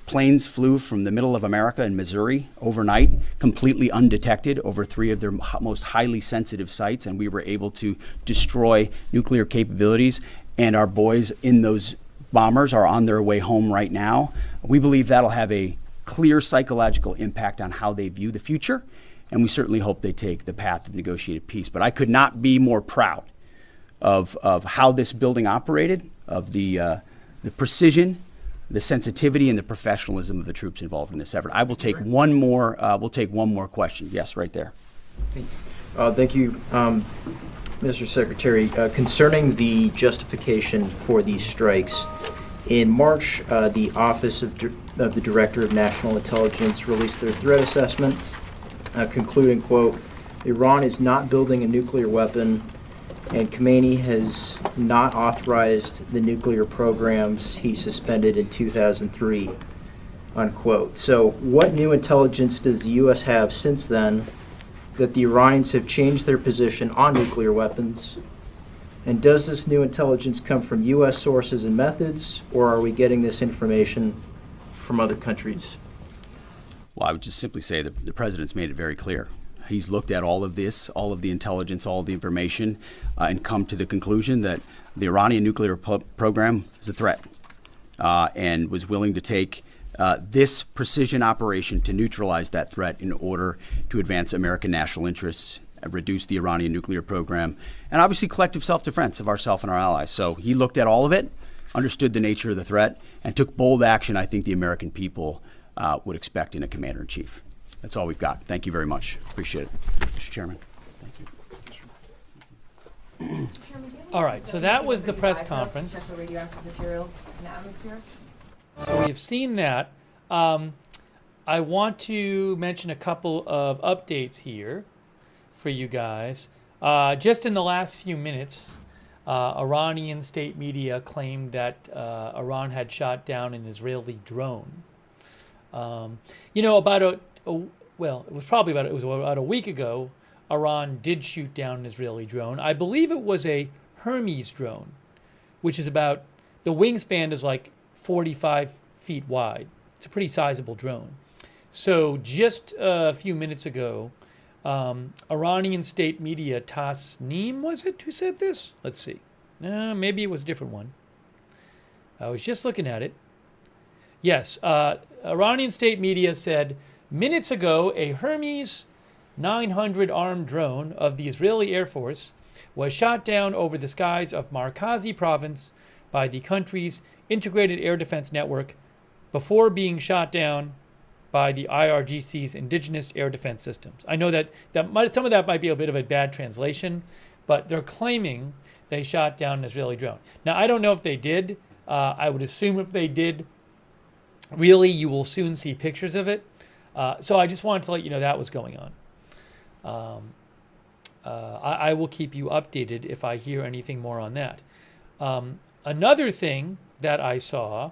planes flew from the middle of America in Missouri overnight, completely undetected over 3 of their most highly sensitive sites, and we were able to destroy nuclear capabilities. And our boys in those bombers are on their way home right now. We believe that'll have a clear psychological impact on how they view the future, and we certainly hope they take the path of negotiated peace. But I could not be more proud of how this building operated, of the precision, the sensitivity, and the professionalism of the troops involved in this effort. I will take one more. We'll take one more question. Yes, right there. Thank you, Mr. Secretary. Concerning the justification for these strikes, in March, the Office of the Director of National Intelligence released their threat assessment, concluding, quote, Iran is not building a nuclear weapon, and Khamenei has not authorized the nuclear programs he suspended in 2003, unquote. So what new intelligence does the U.S. have since then that the Iranians have changed their position on nuclear weapons? And does this new intelligence come from U.S. sources and methods, or are we getting this information from other countries? Well, I would just simply say that the president's made it very clear. He's looked at all of this, all of the intelligence, all of the information, and come to the conclusion that the Iranian nuclear program is a threat, and was willing to take this precision operation to neutralize that threat in order to advance American national interests, reduce the Iranian nuclear program, and obviously collective self-defense of ourselves and our allies. So he looked at all of it, understood the nature of the threat, and took bold action I think the American people would expect in a commander-in-chief. That's all we've got. Thank you very much. Appreciate it, Mr. Chairman. Thank you. All right, so that was the press conference. So we have seen that. I want to mention a couple of updates here for you guys. Just in the last few minutes, Iranian state media claimed that Iran had shot down an Israeli drone. About it was about a week ago, Iran did shoot down an Israeli drone. I believe it was a Hermes drone, which is the wingspan is like 45 feet wide. It's a pretty sizable drone. So just a few minutes ago, Iranian state media, Tasnim, was it, who said this? Let's see. Maybe it was a different one. I was just looking at it. Yes, Iranian state media said, minutes ago, a Hermes 900 armed drone of the Israeli Air Force was shot down over the skies of Markazi province by the country's integrated air defense network before being shot down by the IRGC's indigenous air defense systems. I know that some of that might be a bit of a bad translation, but they're claiming they shot down an Israeli drone. Now, I don't know if they did. I would assume if they did, really, you will soon see pictures of it. So I just wanted to let you know that was going on. I will keep you updated if I hear anything more on that. Another thing that I saw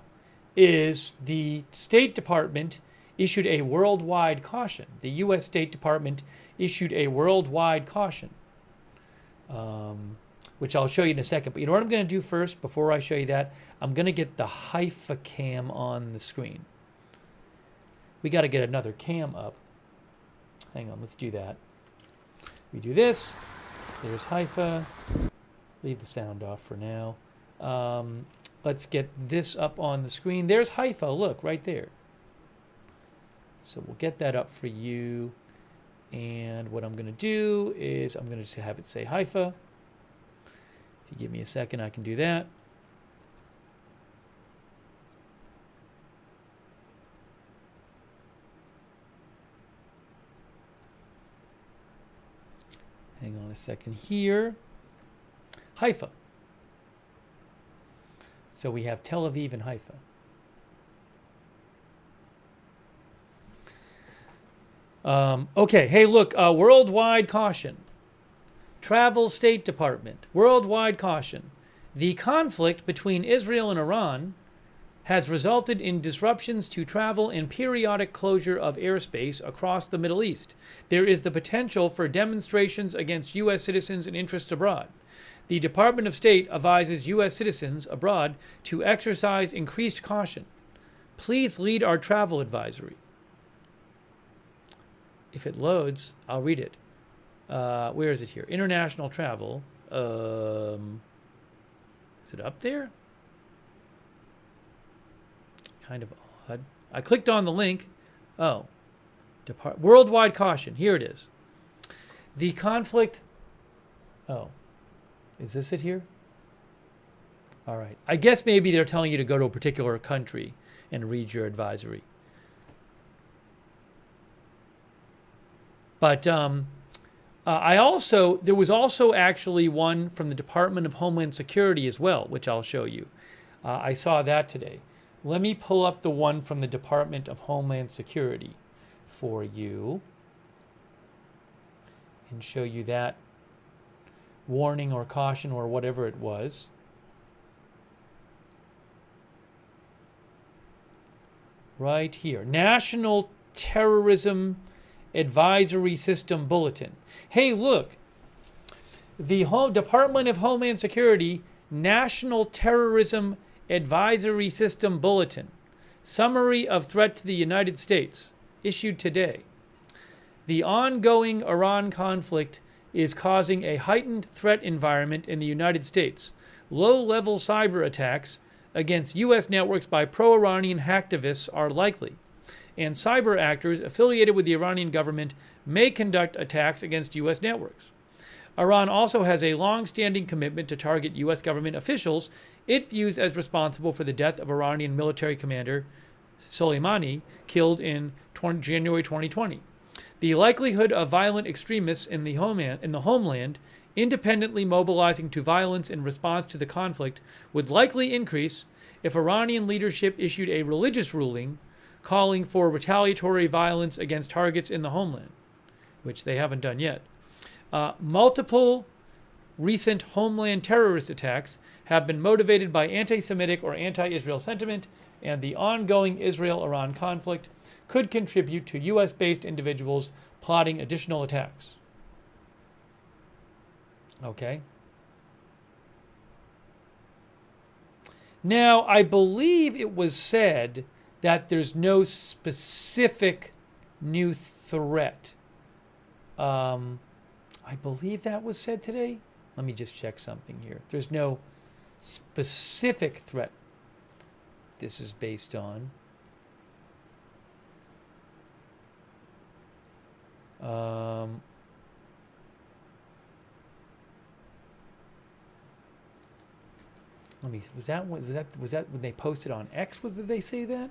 is the State Department issued a worldwide caution. The U.S. State Department issued a worldwide caution, which I'll show you in a second. But you know what I'm going to do first before I show you that? I'm going to get the Haifa cam on the screen. We got to get another cam up. Hang on, let's do that. We do this. There's Haifa. Leave the sound off for now. Let's get this up on the screen. There's Haifa, look, right there. So we'll get that up for you. And what I'm going to do is I'm going to just have it say Haifa. If you give me a second, I can do that. Hang on a second here. Haifa. So we have Tel Aviv and Haifa. Okay, hey, look, worldwide caution. Travel State Department, worldwide caution. The conflict between Israel and Iran has resulted in disruptions to travel and periodic closure of airspace across the Middle East. There is the potential for demonstrations against U.S. citizens and interests abroad. The Department of State advises U.S. citizens abroad to exercise increased caution. Please read our travel advisory. If it loads, I'll read it. Where is it here? International travel. Is it up there? Kind of odd. I clicked on the link. Oh. Worldwide caution. Here it is. The conflict. Oh. Is this it here? All right. I guess maybe they're telling you to go to a particular country and read your advisory. But there was also actually one from the Department of Homeland Security as well, which I'll show you. I saw that today. Let me pull up the one from the Department of Homeland Security for you and show you that warning or caution or whatever it was. Right here. National Terrorism Advisory System Bulletin. Hey, look. The Department of Homeland Security National Terrorism Advisory System Bulletin. Summary of threat to the United States. Issued today. The ongoing Iran conflict is causing a heightened threat environment in the United States. Low-level cyber attacks against U.S. networks by pro-Iranian hacktivists are likely, and cyber actors affiliated with the Iranian government may conduct attacks against U.S. networks. Iran also has a long-standing commitment to target U.S. government officials it views as responsible for the death of Iranian military commander Soleimani, killed in January 2020. The likelihood of violent extremists in the homeland independently mobilizing to violence in response to the conflict would likely increase if Iranian leadership issued a religious ruling calling for retaliatory violence against targets in the homeland, which they haven't done yet. Multiple recent homeland terrorist attacks have been motivated by anti-Semitic or anti-Israel sentiment, and the ongoing Israel-Iran conflict could contribute to U.S.-based individuals plotting additional attacks. Okay. Now, I believe it was said that there's no specific new threat. I believe that was said today. Let me just check something here. There's no specific threat this is based on. Let me. Was that when they posted on X? Did they say that?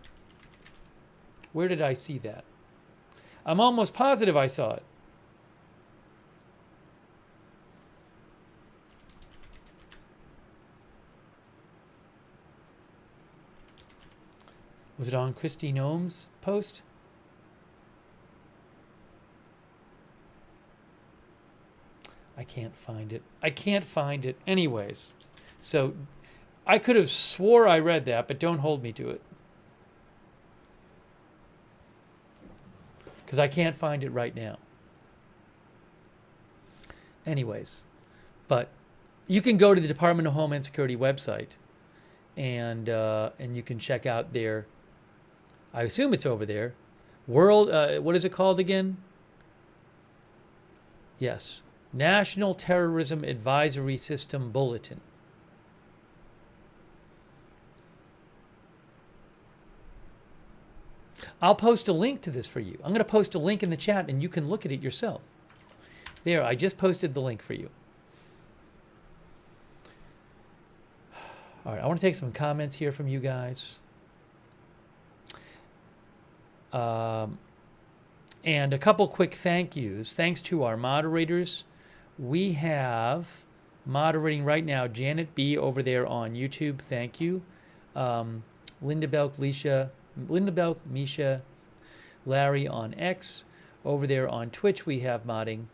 Where did I see that? I'm almost positive I saw it. Was it on Christy Noem's post? I can't find it. I can't find it. Anyways, so I could have swore I read that, but don't hold me to it. Because I can't find it right now. Anyways, but you can go to the Department of Homeland Security website and you can check out their, I assume it's over there, what is it called again? Yes, National Terrorism Advisory System Bulletin. I'll post a link to this for you. I'm going to post a link in the chat, and you can look at it yourself. There, I just posted the link for you. All right, I want to take some comments here from you guys. And a couple quick thank yous. Thanks to our moderators. We have moderating right now Janet B. over there on YouTube. Thank you. Linda Belk, Misha, Larry on X. Over there on Twitch, we have modding.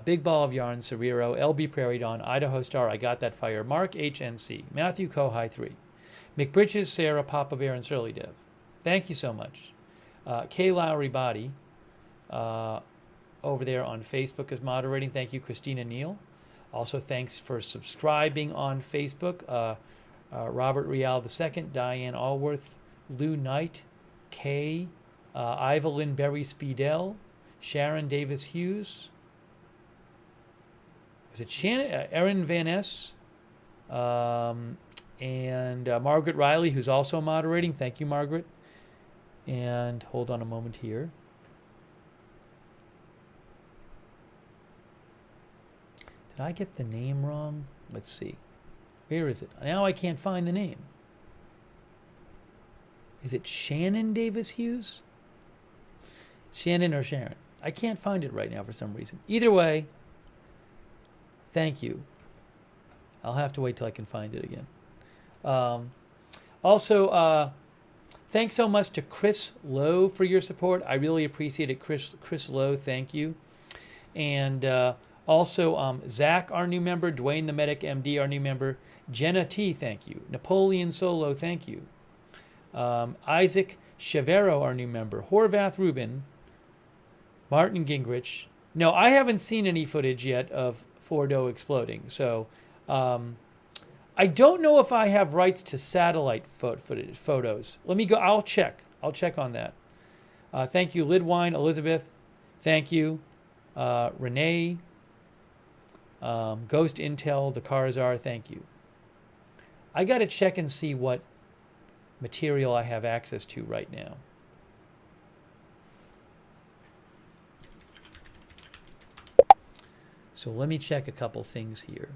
Big Ball of Yarn, Cerrero, LB Prairie Dawn, Idaho Star, I Got That Fire, Mark HNC, Matthew Kohai 3, McBritches, Sarah, Papa Bear, and Surly Dev. Thank you so much. Kay Lowry Body over there on Facebook is moderating. Thank you, Christina Neal. Also, thanks for subscribing on Facebook. Robert Rial II, Diane Allworth, Lou Knight, Kay, Ivelyn Berry Speedell, Sharon Davis Hughes. Was it Shannon, Erin Van Ness, and Margaret Riley, who's also moderating. Thank you, Margaret. And hold on a moment here. Did I get the name wrong? Let's see. Where is it? Now I can't find the name. Is it Shannon Davis Hughes? Shannon or Sharon? I can't find it right now for some reason. Either way, thank you. I'll have to wait till I can find it again. Also, thanks so much to Chris Lowe for your support. I really appreciate it, Chris Lowe. Thank you. And also, Zach, our new member. Dwayne the Medic, MD, our new member. Jenna T, thank you. Napoleon Solo, thank you. Isaac Chavero, our new member. Horvath Rubin. Martin Gingrich. No, I haven't seen any footage yet of Fordow exploding. So I don't know if I have rights to satellite photos. Let me go. I'll check. I'll check on that. Thank you, Lidwine, Elizabeth. Thank you, Renee. Ghost Intel, the Karzar. Thank you. I got to check and see what material I have access to right now. So let me check a couple things here.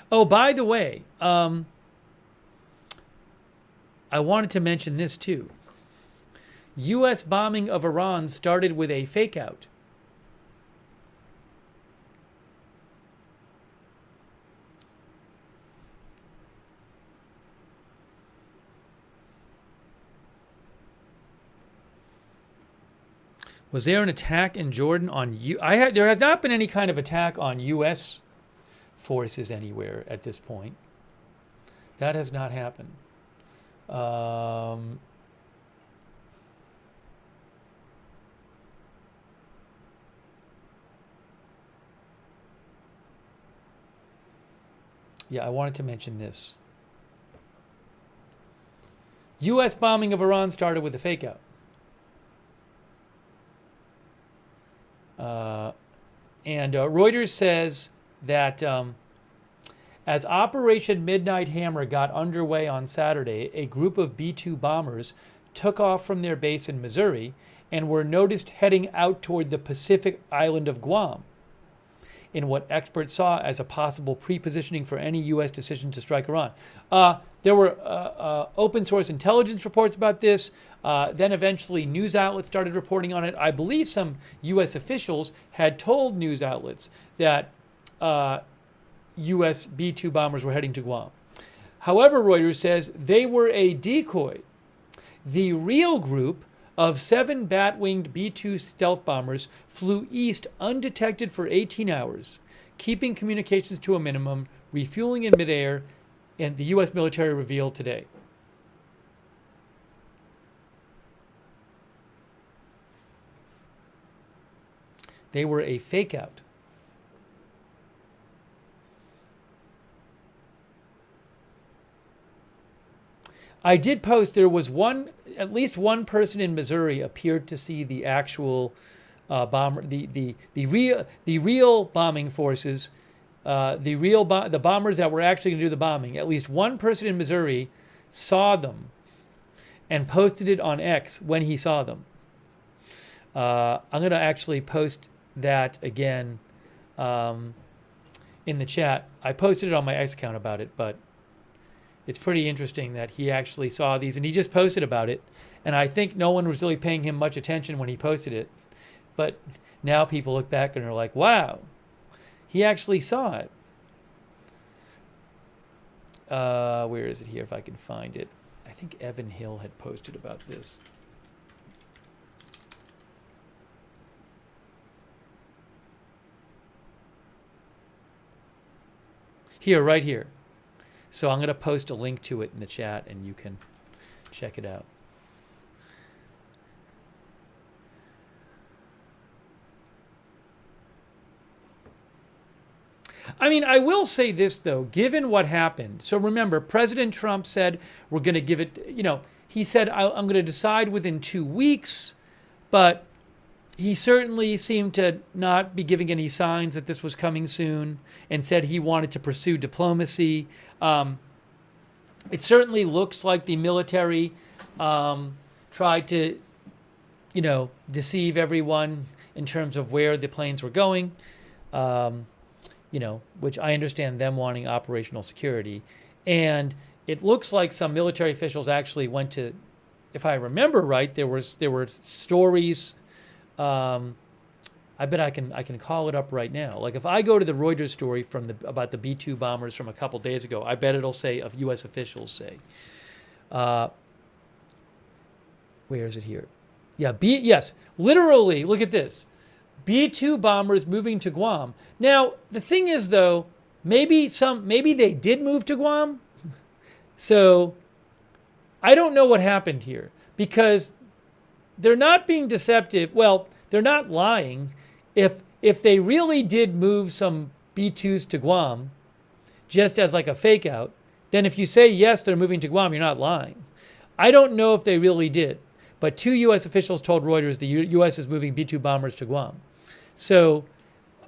Oh, by the way, I wanted to mention this too. U.S. bombing of Iran started with a fake out. Was there an attack in Jordan on there has not been any kind of attack on U.S. forces anywhere at this point. That has not happened. Yeah, I wanted to mention this. U.S. bombing of Iran started with a fake out. And Reuters says that as Operation Midnight Hammer got underway on Saturday, a group of B-2 bombers took off from their base in Missouri and were noticed heading out toward the Pacific island of Guam, in what experts saw as a possible pre-positioning for any U.S. decision to strike Iran. There were open source intelligence reports about this. Then eventually news outlets started reporting on it. I believe some U.S. officials had told news outlets that U.S. B-2 bombers were heading to Guam. However, Reuters says they were a decoy. The real group of 7 bat-winged B-2 stealth bombers flew east undetected for 18 hours, keeping communications to a minimum, refueling in midair, and the U.S. military revealed today. They were a fake out. I did post there was at least one person in Missouri appeared to see the actual bomber, the real bombing forces the bombers that were actually going to do the bombing, at least one person in Missouri saw them and posted it on X when he saw them. I'm going to actually post that again in the chat. I posted it on my X account about it, but it's pretty interesting that he actually saw these and he just posted about it. And I think no one was really paying him much attention when he posted it. But now people look back and are like, wow, he actually saw it. Where is it here if I can find it? I think Evan Hill had posted about this. Here, right here. So I'm going to post a link to it in the chat and you can check it out. I mean, I will say this, though, given what happened. So remember, President Trump said, we're going to give it, you know, he said, I'm going to decide within 2 weeks, but he certainly seemed to not be giving any signs that this was coming soon and said he wanted to pursue diplomacy. It certainly looks like the military tried to, you know, deceive everyone in terms of where the planes were going. You know, which I understand them wanting operational security. And it looks like some military officials actually went to, if I remember right, there were stories. I bet I can call it up right now. Like if I go to the Reuters story about the B-2 bombers from a couple days ago, I bet it'll say of U.S. officials say. Where is it here? Yeah, yes, literally. Look at this. B-2 bombers moving to Guam. Now, the thing is, though, maybe they did move to Guam. So I don't know what happened here because they're not being deceptive. Well, they're not lying. If they really did move some B-2s to Guam, just as like a fake out, then if you say yes, they're moving to Guam, you're not lying. I don't know if they really did, but 2 U.S. officials told Reuters the U.S. is moving B-2 bombers to Guam. So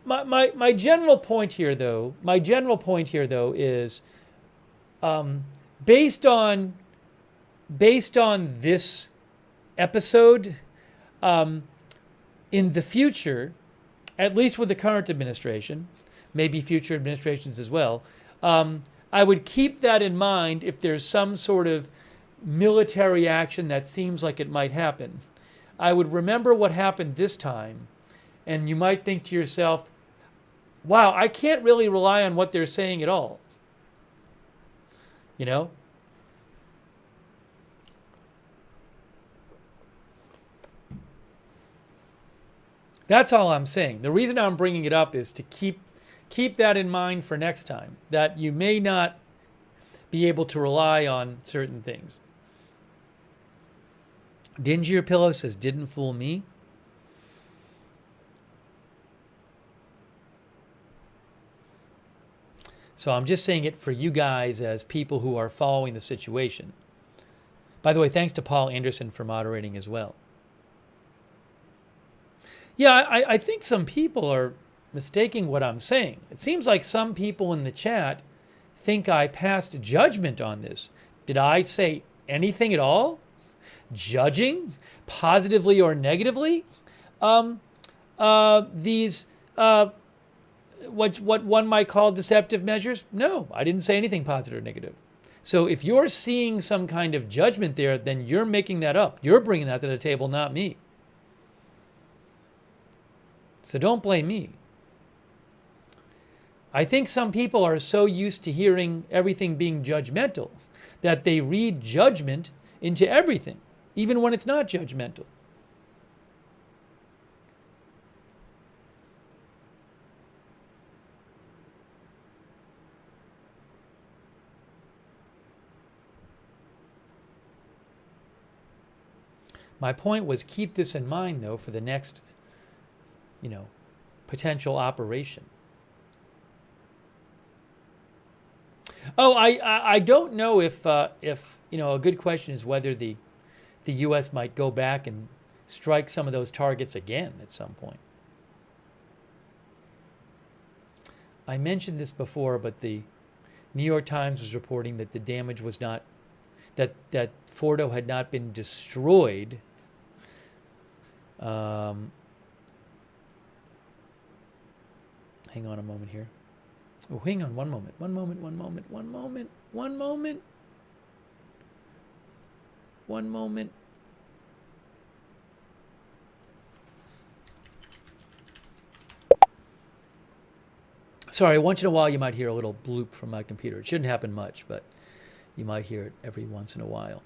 my general point here, though, is based on this episode, in the future, at least with the current administration, maybe future administrations as well, I would keep that in mind if there's some sort of military action that seems like it might happen. I would remember what happened this time. And you might think to yourself, wow, I can't really rely on what they're saying at all. You know? That's all I'm saying. The reason I'm bringing it up is to keep that in mind for next time, that you may not be able to rely on certain things. Dingier Pillow says, didn't fool me. So I'm just saying it for you guys as people who are following the situation. By the way, thanks to Paul Anderson for moderating as well. Yeah, I think some people are mistaking what I'm saying. It seems like some people in the chat think I passed judgment on this. Did I say anything at all? Judging, positively or negatively? What one might call deceptive measures? No, I didn't say anything positive or negative. So if you're seeing some kind of judgment there, then you're making that up. You're bringing that to the table, not me. So don't blame me. I think some people are so used to hearing everything being judgmental that they read judgment into everything, even when it's not judgmental. My point was keep this in mind, though, for the next, potential operation. Oh, I don't know if a good question is whether the U.S. might go back and strike some of those targets again at some point. I mentioned this before, but the New York Times was reporting that the damage was not, that Fordow had not been destroyed. Hang on a moment here. Oh, hang on one moment. One moment. Sorry, once in a while you might hear a little bloop from my computer. It shouldn't happen much, but you might hear it every once in a while.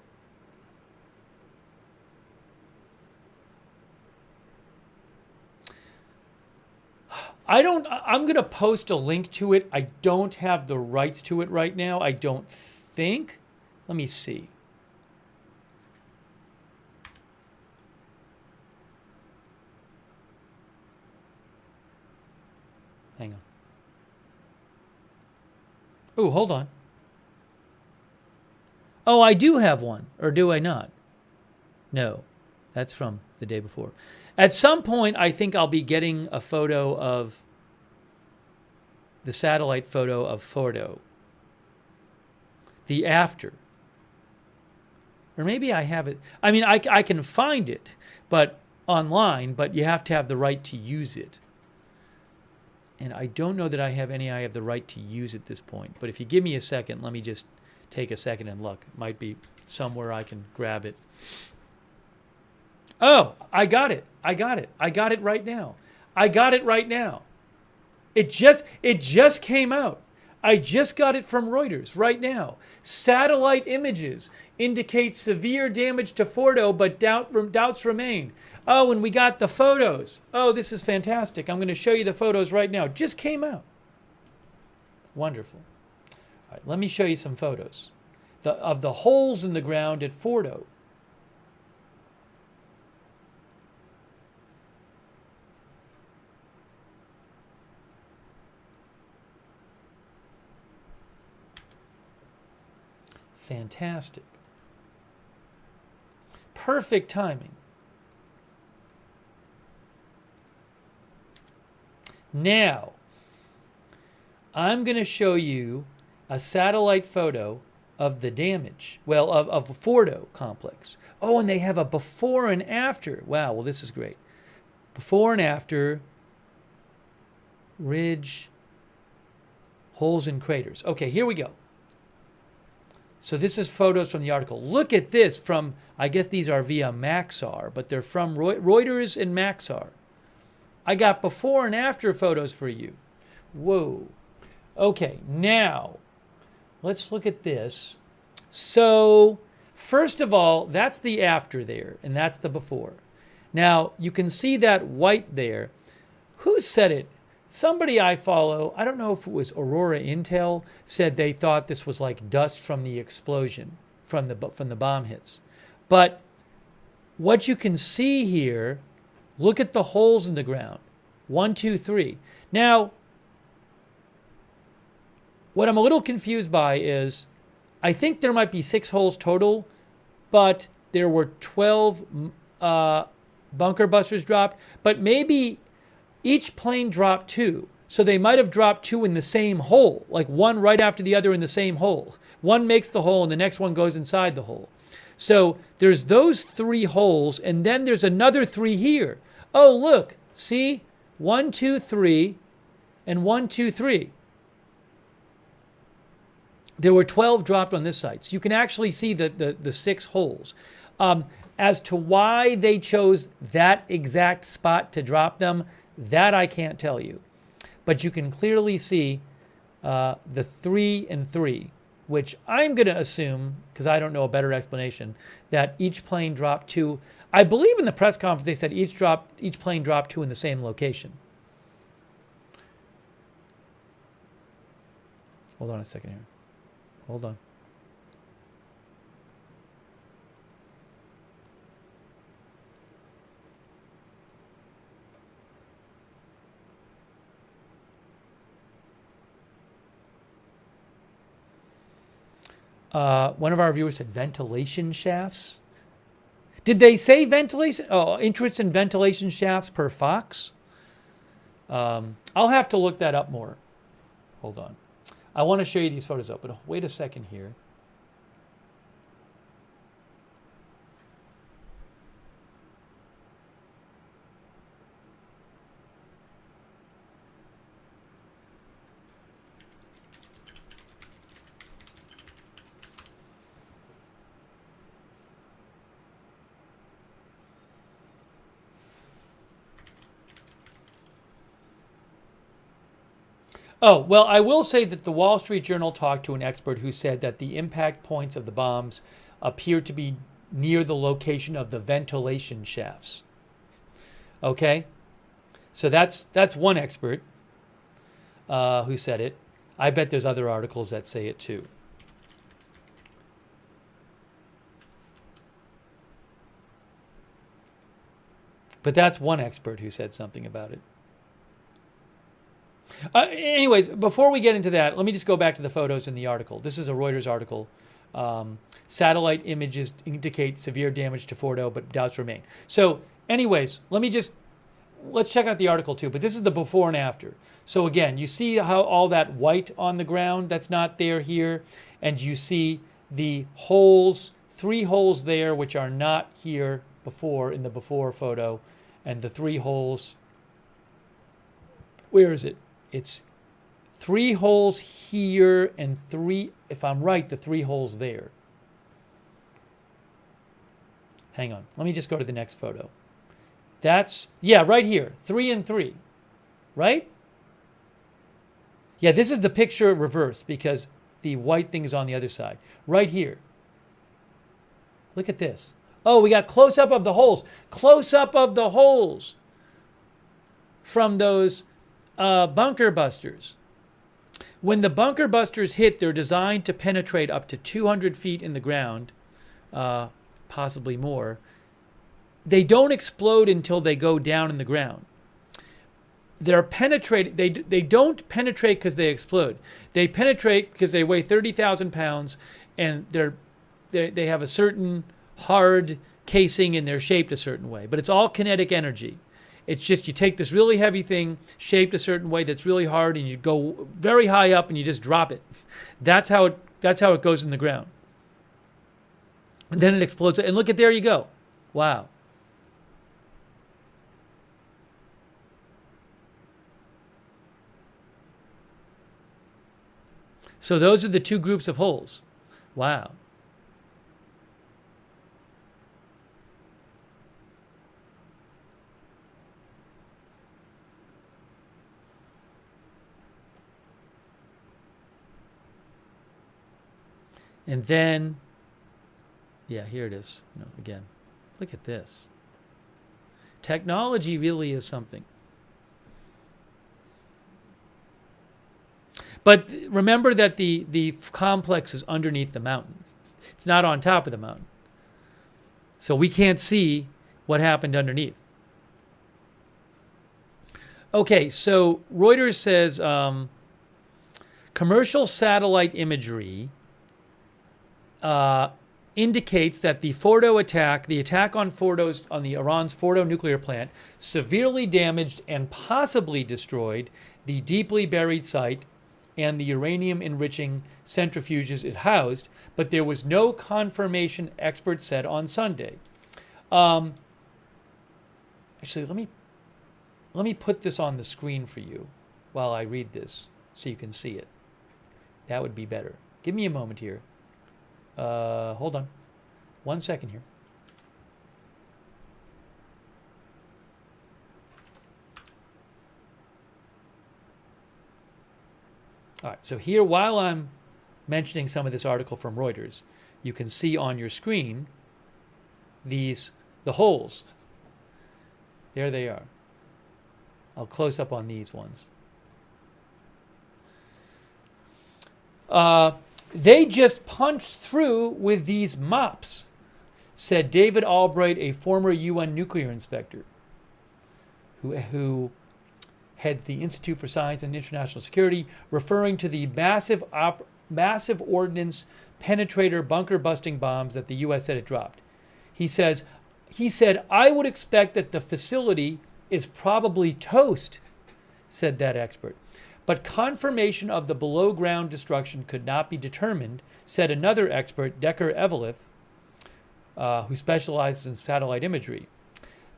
I'm going to post a link to it. I don't have the rights to it right now. I don't think. Let me see. Hang on. Oh, hold on. Oh, I do have one. Or do I not? No. That's from the day before. At some point, I think I'll be getting a photo of the satellite photo of Fordow. The after. Or maybe I have it. I mean, I can find it but online, but you have to have the right to use it. And I don't know that I have the right to use at this point. But if you give me a second, let me just take a second and look. It might be somewhere I can grab it. Oh, I got it. I got it right now. It just came out. I just got it from Reuters right now. Satellite images indicate severe damage to Fordow, but doubts remain. Oh, and we got the photos. Oh, this is fantastic. I'm going to show you the photos right now. Just came out. Wonderful. All right, let me show you some photos of the holes in the ground at Fordow. Fantastic. Perfect timing. Now, I'm going to show you a satellite photo of the damage, well, of the Fordow complex. Oh, and they have a before and after. Wow, well, this is great. Before and after, ridge, holes and craters. Okay, here we go. So this is photos from the article. Look at this from, I guess these are via Maxar, but they're from Reuters and Maxar. I got before and after photos for you. Whoa. Okay, now let's look at this. So first of all, that's the after there, and that's the before. Now you can see that white there. Who said it? Somebody I follow, I don't know if it was Aurora Intel, said they thought this was like dust from the explosion, from the bomb hits. But what you can see here, look at the holes in the ground. 1, 2, 3. Now, what I'm a little confused by is, I think there might be 6 holes total, but there were 12 bunker busters dropped, but maybe each plane dropped 2. So they might have dropped 2 in the same hole, like one right after the other in the same hole. One makes the hole and the next one goes inside the hole. So there's those 3 holes, and then there's another 3 here. Oh, look, see? 1, 2, 3, and 1, 2, 3. There were 12 dropped on this side. So you can actually see the 6 holes. As to why they chose that exact spot to drop them, that I can't tell you. But you can clearly see the 3 and 3, which I'm going to assume, because I don't know a better explanation, that each plane dropped 2. I believe in the press conference they said each plane dropped 2 in the same location. Hold on a second here. Hold on. One of our viewers said ventilation shafts. Did they say ventilation? Oh, interest in ventilation shafts per Fox? I'll have to look that up more. Hold on. I want to show you these photos up, but wait a second here. Oh, well, I will say that the Wall Street Journal talked to an expert who said that the impact points of the bombs appear to be near the location of the ventilation shafts. Okay? So that's one expert who said it. I bet there's other articles that say it too. But that's one expert who said something about it. Anyways, before we get into that, let me just go back to the photos in the article. This is a Reuters article. Satellite images indicate severe damage to Fordow, but doubts remain. So anyways, let's check out the article too. But this is the before and after. So again, you see how all that white on the ground, that's not there here. And you see the holes, 3 holes there, which are not here before in the before photo. And the 3 holes, where is it? It's 3 holes here and 3, if I'm right, the 3 holes there. Hang on. Let me just go to the next photo. That's, yeah, right here. 3 and 3. Right? Yeah, this is the picture reversed because the white thing is on the other side. Right here. Look at this. Oh, we got close-up of the holes. Close-up of the holes from those bunker busters. When the bunker busters hit, they're designed to penetrate up to 200 feet in the ground, possibly more. They don't explode until they go down in the ground. They're penetrating. They don't penetrate because they explode. They penetrate because they weigh 30,000 pounds, and they have a certain hard casing, and they're shaped a certain way. But it's all kinetic energy. It's just you take this really heavy thing, shaped a certain way that's really hard, and you go very high up and you just drop it. That's how it goes in the ground. And then it explodes. And look at, there you go. Wow. So those are the 2 groups of holes. Wow. And then, yeah, here it is. Again, look at this. Technology really is something. But remember that the complex is underneath the mountain. It's not on top of the mountain. So we can't see what happened underneath. Okay, so Reuters says commercial satellite imagery indicates that the Fordow attack, the attack on the Iran's Fordow nuclear plant, severely damaged and possibly destroyed the deeply buried site and the uranium-enriching centrifuges it housed, but there was no confirmation, experts said on Sunday. Actually, let me put this on the screen for you while I read this so you can see it. That would be better. Give me a moment here. Hold on. 1 second here. All right, so here, while I'm mentioning some of this article from Reuters, you can see on your screen the holes. There they are. I'll close up on these ones. They just punched through with these mops, said David Albright, a former UN nuclear inspector who heads the Institute for Science and International Security, referring to the massive ordnance penetrator bunker-busting bombs that the U.S. said it dropped. He said, I would expect that the facility is probably toast, said that expert. but confirmation of the below-ground destruction could not be determined, said another expert, Decker Eveleth, who specializes in satellite imagery.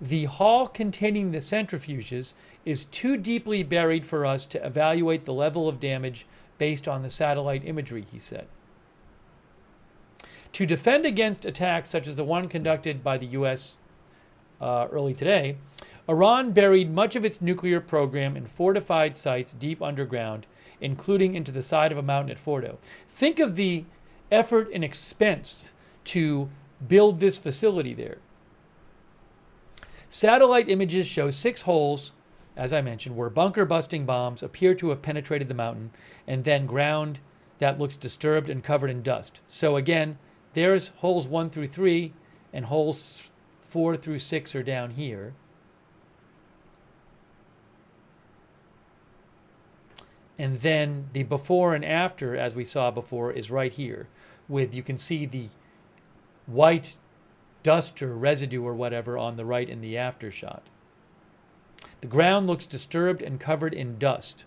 The hull containing the centrifuges is too deeply buried for us to evaluate the level of damage based on the satellite imagery, he said. To defend against attacks such as the one conducted by the U.S. Early today, Iran buried much of its nuclear program in fortified sites deep underground, including into the side of a mountain at Fordow. Think of the effort and expense to build this facility there. Satellite images show 6 holes, as I mentioned, where bunker-busting bombs appear to have penetrated the mountain, and then ground that looks disturbed and covered in dust. So again, there's holes 1 through 3, and holes 4 through 6 are down here. And then the before and after, as we saw before, is right here, with, you can see the white dust or residue or whatever on the right in the after shot. The ground looks disturbed and covered in dust.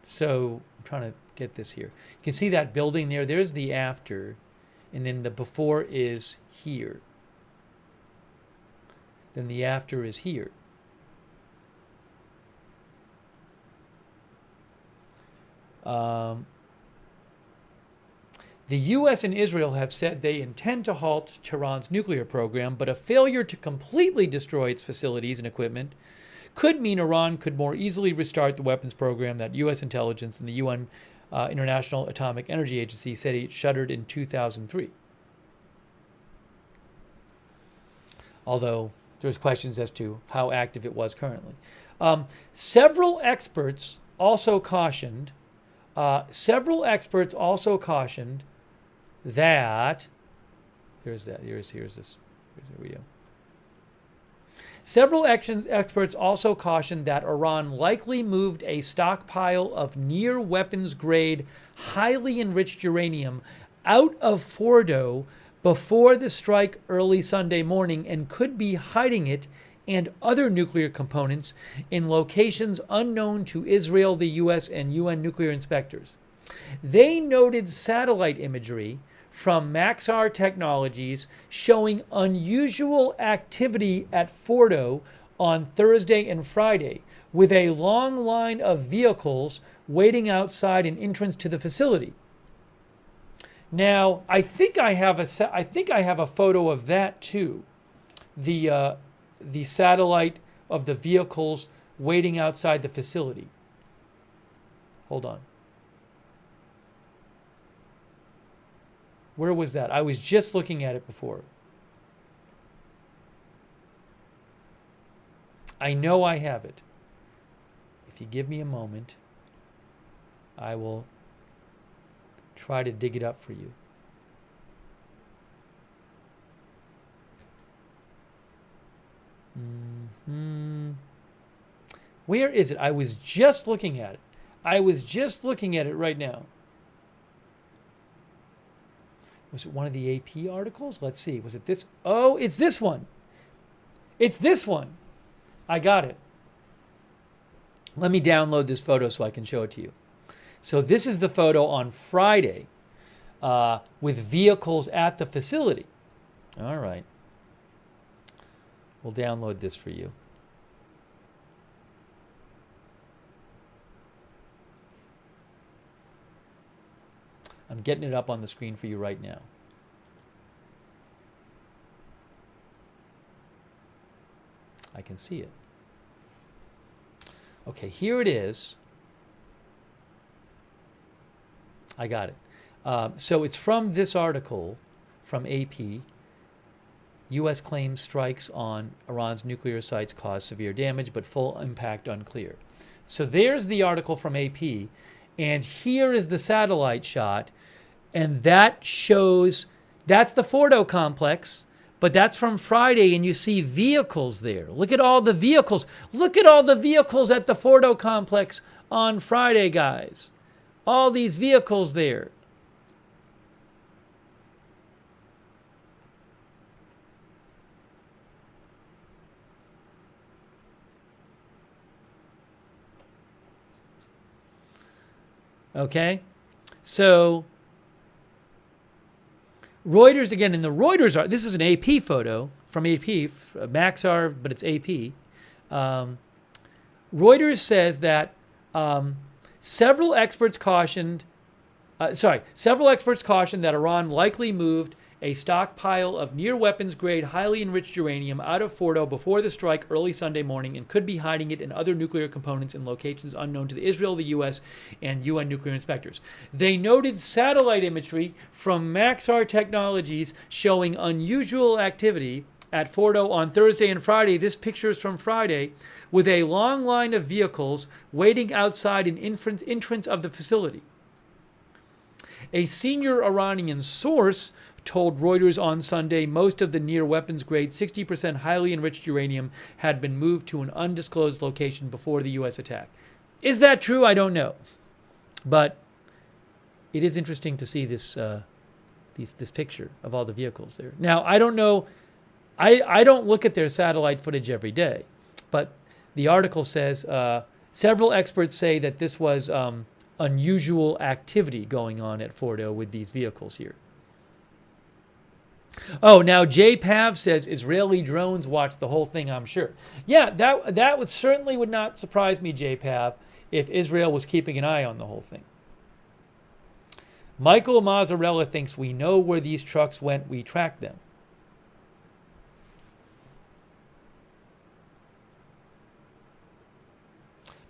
So I'm trying to get this here. You can see that building there. There's the after, and then the before is here. Then the after is here. The U.S. and Israel have said they intend to halt Tehran's nuclear program, but a failure to completely destroy its facilities and equipment could mean Iran could more easily restart the weapons program that U.S. intelligence and the UN International Atomic Energy Agency said it shuttered in 2003. Although there's questions as to how active it was currently. Several experts also cautioned that here's this. There we go. Several experts also cautioned that Iran likely moved a stockpile of near weapons-grade, highly enriched uranium out of Fordow before the strike early Sunday morning and could be hiding it and other nuclear components in locations unknown to Israel, the U.S., and UN nuclear inspectors. They noted satellite imagery from Maxar Technologies showing unusual activity at Fordow on Thursday and Friday, with a long line of vehicles waiting outside an entrance to the facility. Now, I think I have a photo of that too. The satellite of the vehicles waiting outside the facility. Hold on. Where was that? I was just looking at it before. I know I have it. If you give me a moment, I will try to dig it up for you. Where is it? I was just looking at it. I was just looking at it right now. Was it one of the AP articles? Let's see. Was it this? Oh, it's this one. It's this one. I got it. Let me download this photo so I can show it to you. So this is the photo on Friday with vehicles at the facility. All right. We'll download this for you. I'm getting it up on the screen for you right now. I can see it. Okay, here it is. I got it. So it's from this article from AP. U.S. claims strikes on Iran's nuclear sites cause severe damage, but full impact unclear. So there's the article from AP, and here is the satellite shot, and that shows, that's the Fordow complex, but that's from Friday, and you see vehicles there. Look at all the vehicles. Look at all the vehicles at the Fordow complex on Friday, guys. All these vehicles there. Okay? So Reuters, again, in the Reuters, this is an AP photo from AP, Maxar, but it's AP. Reuters says that several experts cautioned that Iran likely moved a stockpile of near-weapons-grade, highly enriched uranium out of Fordow before the strike early Sunday morning and could be hiding it in other nuclear components in locations unknown to Israel, the U.S., and UN nuclear inspectors. They noted satellite imagery from Maxar Technologies showing unusual activity at Fordow on Thursday and Friday. This picture is from Friday, with a long line of vehicles waiting outside an entrance of the facility. A senior Iranian source told Reuters on Sunday most of the near weapons-grade 60% highly enriched uranium had been moved to an undisclosed location before the U.S. attack. Is that true? I don't know. But it is interesting to see this this picture of all the vehicles there. Now, I don't know. I don't look at their satellite footage every day, but the article says several experts say that this was unusual activity going on at Fordow with these vehicles here. Oh, now Jay Pav says Israeli drones watched the whole thing, I'm sure. Yeah, that would certainly would not surprise me, Jay Pav, if Israel was keeping an eye on the whole thing. Michael Mazzarella thinks we know where these trucks went, we tracked them.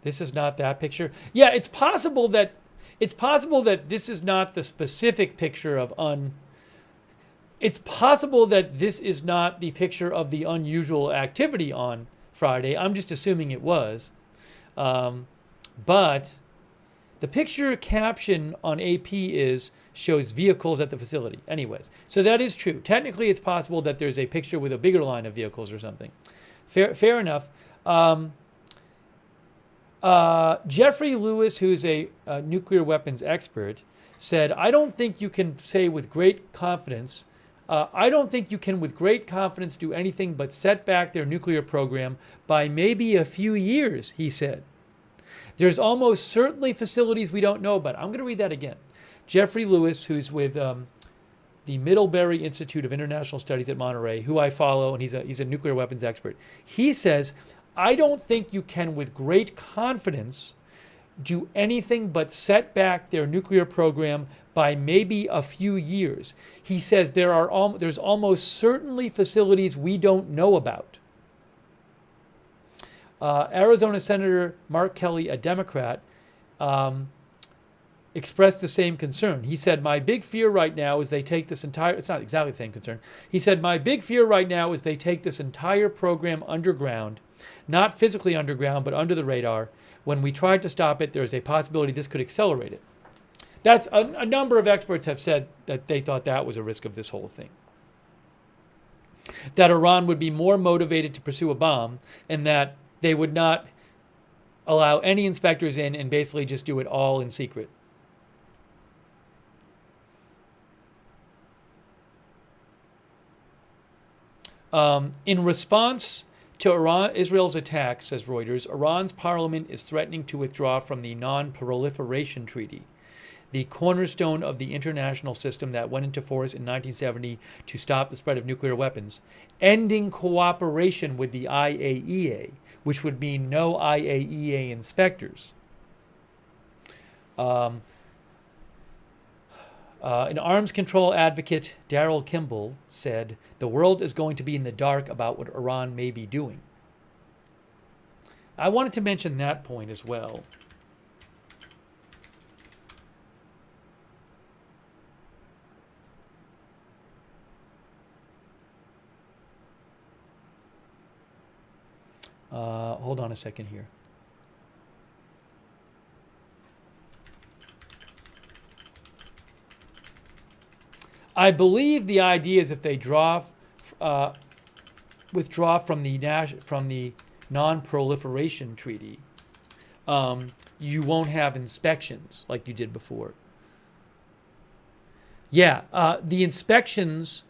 This is not that picture. Yeah, it's possible that this is not the specific picture of It's possible that this is not the picture of the unusual activity on Friday. I'm just assuming it was. But the picture caption on AP shows vehicles at the facility. Anyways, so that is true. Technically, it's possible that there's a picture with a bigger line of vehicles or something. Fair enough. Jeffrey Lewis, who's a nuclear weapons expert, said, I don't think you can with great confidence do anything but set back their nuclear program by maybe a few years, he said. There's almost certainly facilities we don't know about. I'm going to read that again. Jeffrey Lewis, who's with the Middlebury Institute of International Studies at Monterey, who I follow, and he's a nuclear weapons expert. He says, I don't think you can with great confidence do anything but set back their nuclear program by maybe a few years. He says there's almost certainly facilities we don't know about. Arizona Senator Mark Kelly, a Democrat, expressed the same concern. He said, my big fear right now is they take this entire, it's not exactly the same concern. He said, my big fear right now is they take this entire program underground, not physically underground, but under the radar. When we tried to stop it, there's a possibility this could accelerate it. That's a number of experts have said that they thought that was a risk of this whole thing. That Iran would be more motivated to pursue a bomb, and that they would not allow any inspectors in and basically just do it all in secret. In response to Israel's attack, says Reuters, Iran's parliament is threatening to withdraw from the Non-Proliferation Treaty, the cornerstone of the international system that went into force in 1970 to stop the spread of nuclear weapons, ending cooperation with the IAEA, which would mean no IAEA inspectors. An arms control advocate, Daryl Kimball, said, the world is going to be in the dark about what Iran may be doing. I wanted to mention that point as well. Hold on a second here. I believe the idea is if they withdraw from the Non-Proliferation Treaty, you won't have inspections like you did before. Yeah, the inspections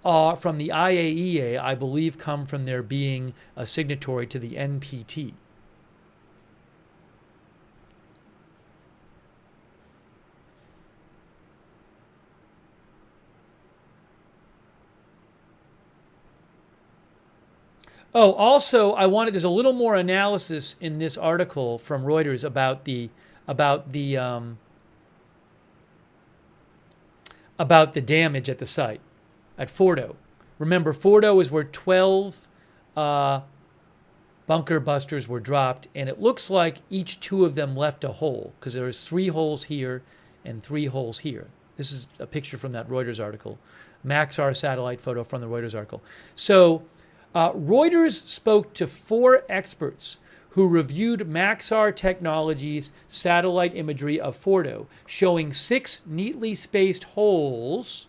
from the IAEA, I believe, come from their being a signatory to the NPT. Oh, also, there's a little more analysis in this article from Reuters about the damage at the site, at Fordow. Remember, Fordow is where 12 bunker busters were dropped, and it looks like each two of them left a hole, because there's 3 holes here and 3 holes here. This is a picture from that Reuters article. Maxar satellite photo from the Reuters article. So Reuters spoke to 4 experts who reviewed Maxar Technologies' satellite imagery of Fordow, showing 6 neatly spaced holes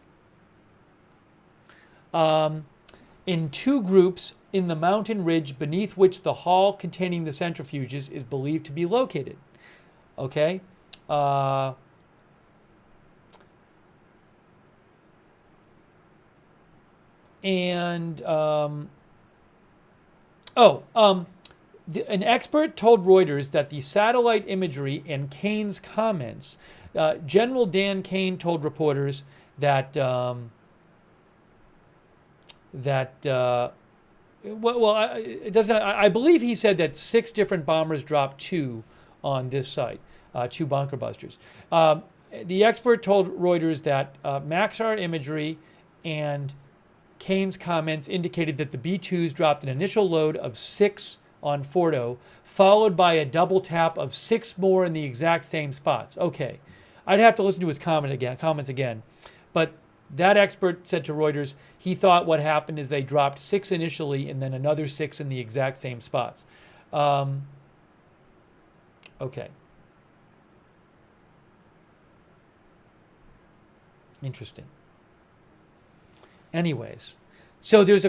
in 2 groups in the mountain ridge beneath which the hall containing the centrifuges is believed to be located. Okay? An expert told Reuters that the satellite imagery and Kane's comments, General Dan Kane told reporters that it doesn't. I believe he said that 6 different bombers dropped 2 on this site, 2 bunker busters. The expert told Reuters that Maxar imagery and Kane's comments indicated that the B-2s dropped an initial load of 6 on Fordow, followed by a double tap of 6 more in the exact same spots. Okay, I'd have to listen to his comments again, but that expert said to Reuters he thought what happened is they dropped 6 initially and then another 6 in the exact same spots. Okay. Interesting. Anyways, so there's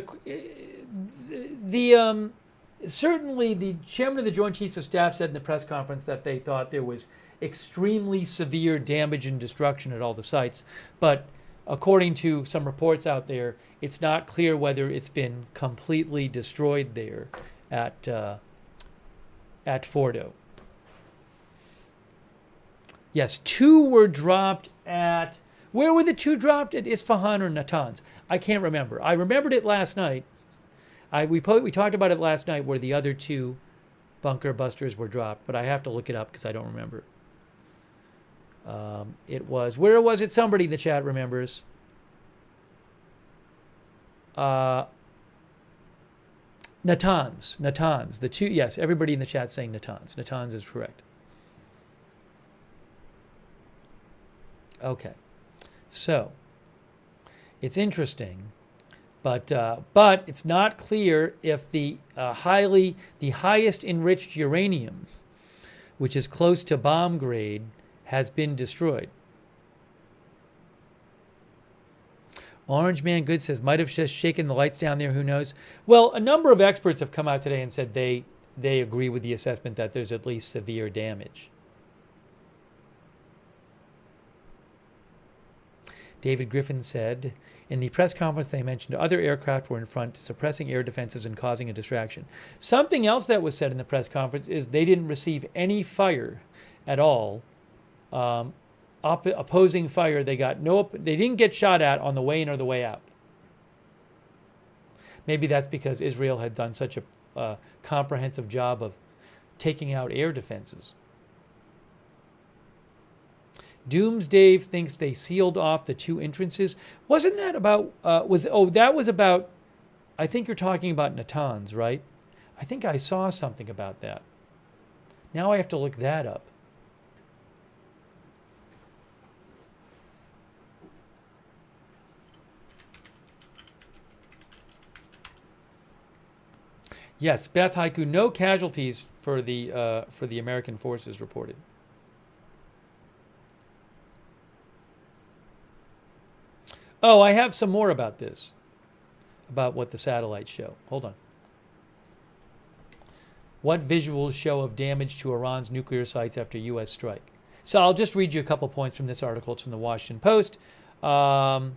certainly the chairman of the Joint Chiefs of Staff said in the press conference that they thought there was extremely severe damage and destruction at all the sites, but according to some reports out there, it's not clear whether it's been completely destroyed there at Fordow. Yes, 2 were dropped at... Where were the 2 dropped? At Isfahan or Natanz? I can't remember. I remembered it last night. We talked about it last night where the other 2 bunker busters were dropped, but I have to look it up because I don't remember. Where was it? Somebody in the chat remembers. Natanz. The 2, yes, everybody in the chat saying Natanz. Natanz is correct. Okay. So, it's interesting, but it's not clear if the highest enriched uranium, which is close to bomb grade, has been destroyed. Orange Man Good says, might have just shaken the lights down there, who knows? Well, a number of experts have come out today and said they agree with the assessment that there's at least severe damage. David Griffin said, in the press conference they mentioned other aircraft were in front, suppressing air defenses and causing a distraction. Something else that was said in the press conference is they didn't receive any fire at all. Opposing fire, they didn't get shot at on the way in or the way out. Maybe that's because Israel had done such a comprehensive job of taking out air defenses. Doomsday thinks they sealed off the 2 entrances. Wasn't that about, that was about, I think you're talking about Natanz, right? I think I saw something about that. Now I have to look that up. Yes, Beth Haiku, no casualties for the American forces reported. Oh, I have some more about this, about what the satellites show. Hold on. What visuals show of damage to Iran's nuclear sites after U.S. strike? So I'll just read you a couple points from this article. It's from the Washington Post. A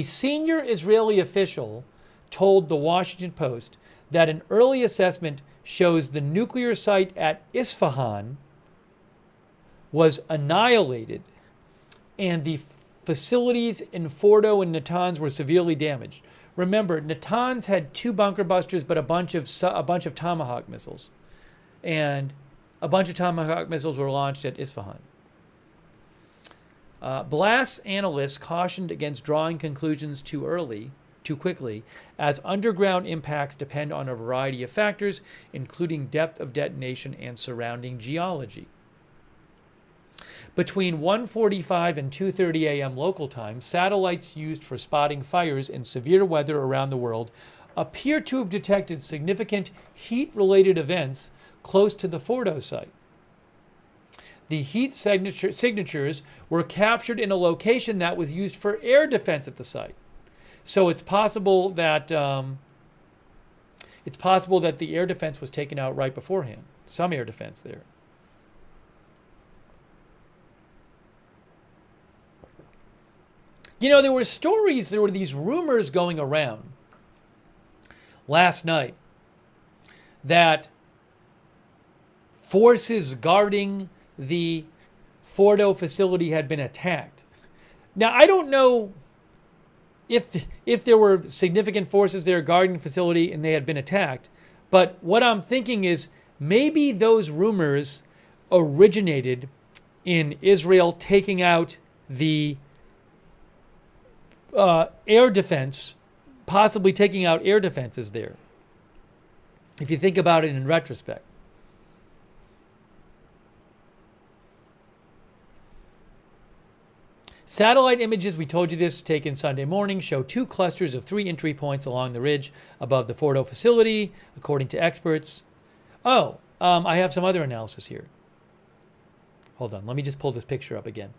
senior Israeli official told the Washington Post that an early assessment shows the nuclear site at Isfahan was annihilated and the facilities in Fordow and Natanz were severely damaged. remember, Natanz had 2 bunker busters, but a bunch of Tomahawk missiles. And a bunch of Tomahawk missiles were launched at Isfahan. Blast's analysts cautioned against drawing conclusions too quickly, as underground impacts depend on a variety of factors, including depth of detonation and surrounding geology. Between 1:45 and 2:30 a.m. local time, satellites used for spotting fires in severe weather around the world appear to have detected significant heat-related events close to the Fordow site. The heat signatures were captured in a location that was used for air defense at the site. So it's possible that the air defense was taken out right beforehand. Some air defense there. You know, there were these rumors going around last night that forces guarding the Fordow facility had been attacked. Now, I don't know if there were significant forces there guarding the facility and they had been attacked, but what I'm thinking is maybe those rumors originated in Israel taking out the air defense, possibly taking out air defenses there, if you think about it in retrospect. Satellite images, we told you this, taken Sunday morning, show 2 clusters of 3 entry points along the ridge above the Fordow facility, according to experts. I have some other analysis here. Hold on, let me just pull this picture up again.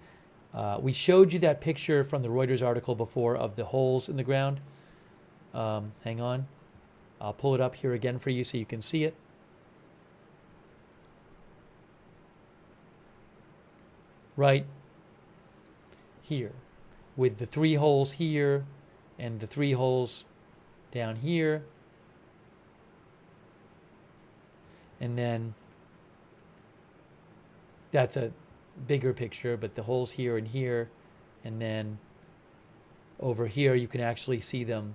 We showed you that picture from the Reuters article before of the holes in the ground. Hang on. I'll pull it up here again for you so you can see it. Right here, with the 3 holes here and the 3 holes down here. And then that's a bigger picture, but the holes here and here, and then over here you can actually see them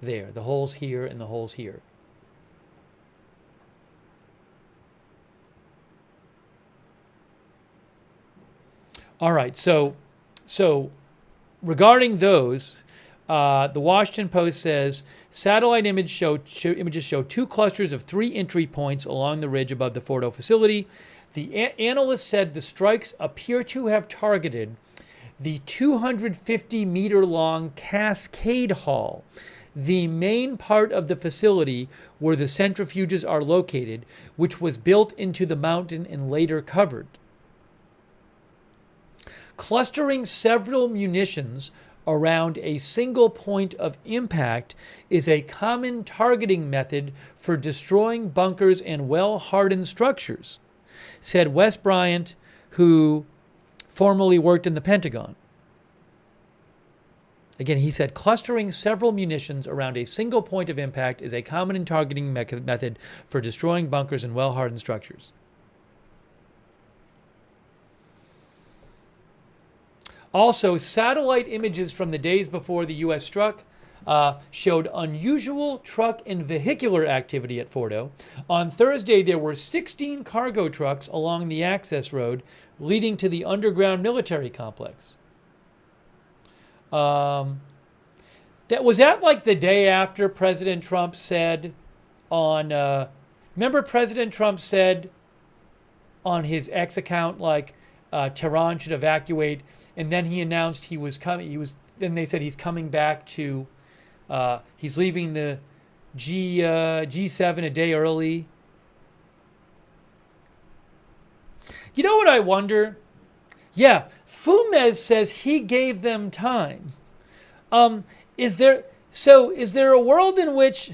there. The holes here and the holes here. All right, so regarding those, the Washington Post says satellite images show 2 clusters of 3 entry points along the ridge above the Fordow facility. The analyst said the strikes appear to have targeted the 250-meter-long Cascade Hall, the main part of the facility where the centrifuges are located, which was built into the mountain and later covered. Clustering several munitions around a single point of impact is a common targeting method for destroying bunkers and well-hardened structures, said Wes Bryant, who formerly worked in the Pentagon. Again, he said clustering several munitions around a single point of impact is a common targeting method for destroying bunkers and well-hardened structures. Also, satellite images from the days before the U.S. struck showed unusual truck and vehicular activity at Fordow. On Thursday, there were 16 cargo trucks along the access road leading to the underground military complex. Was that like the day after President Trump said on... remember President Trump said on his X account, like, Tehran should evacuate, and then he announced he was coming. Then they said he's coming back to. He's leaving the G7 a day early. You know what I wonder? Yeah, Fumez says he gave them time. Is there a world in which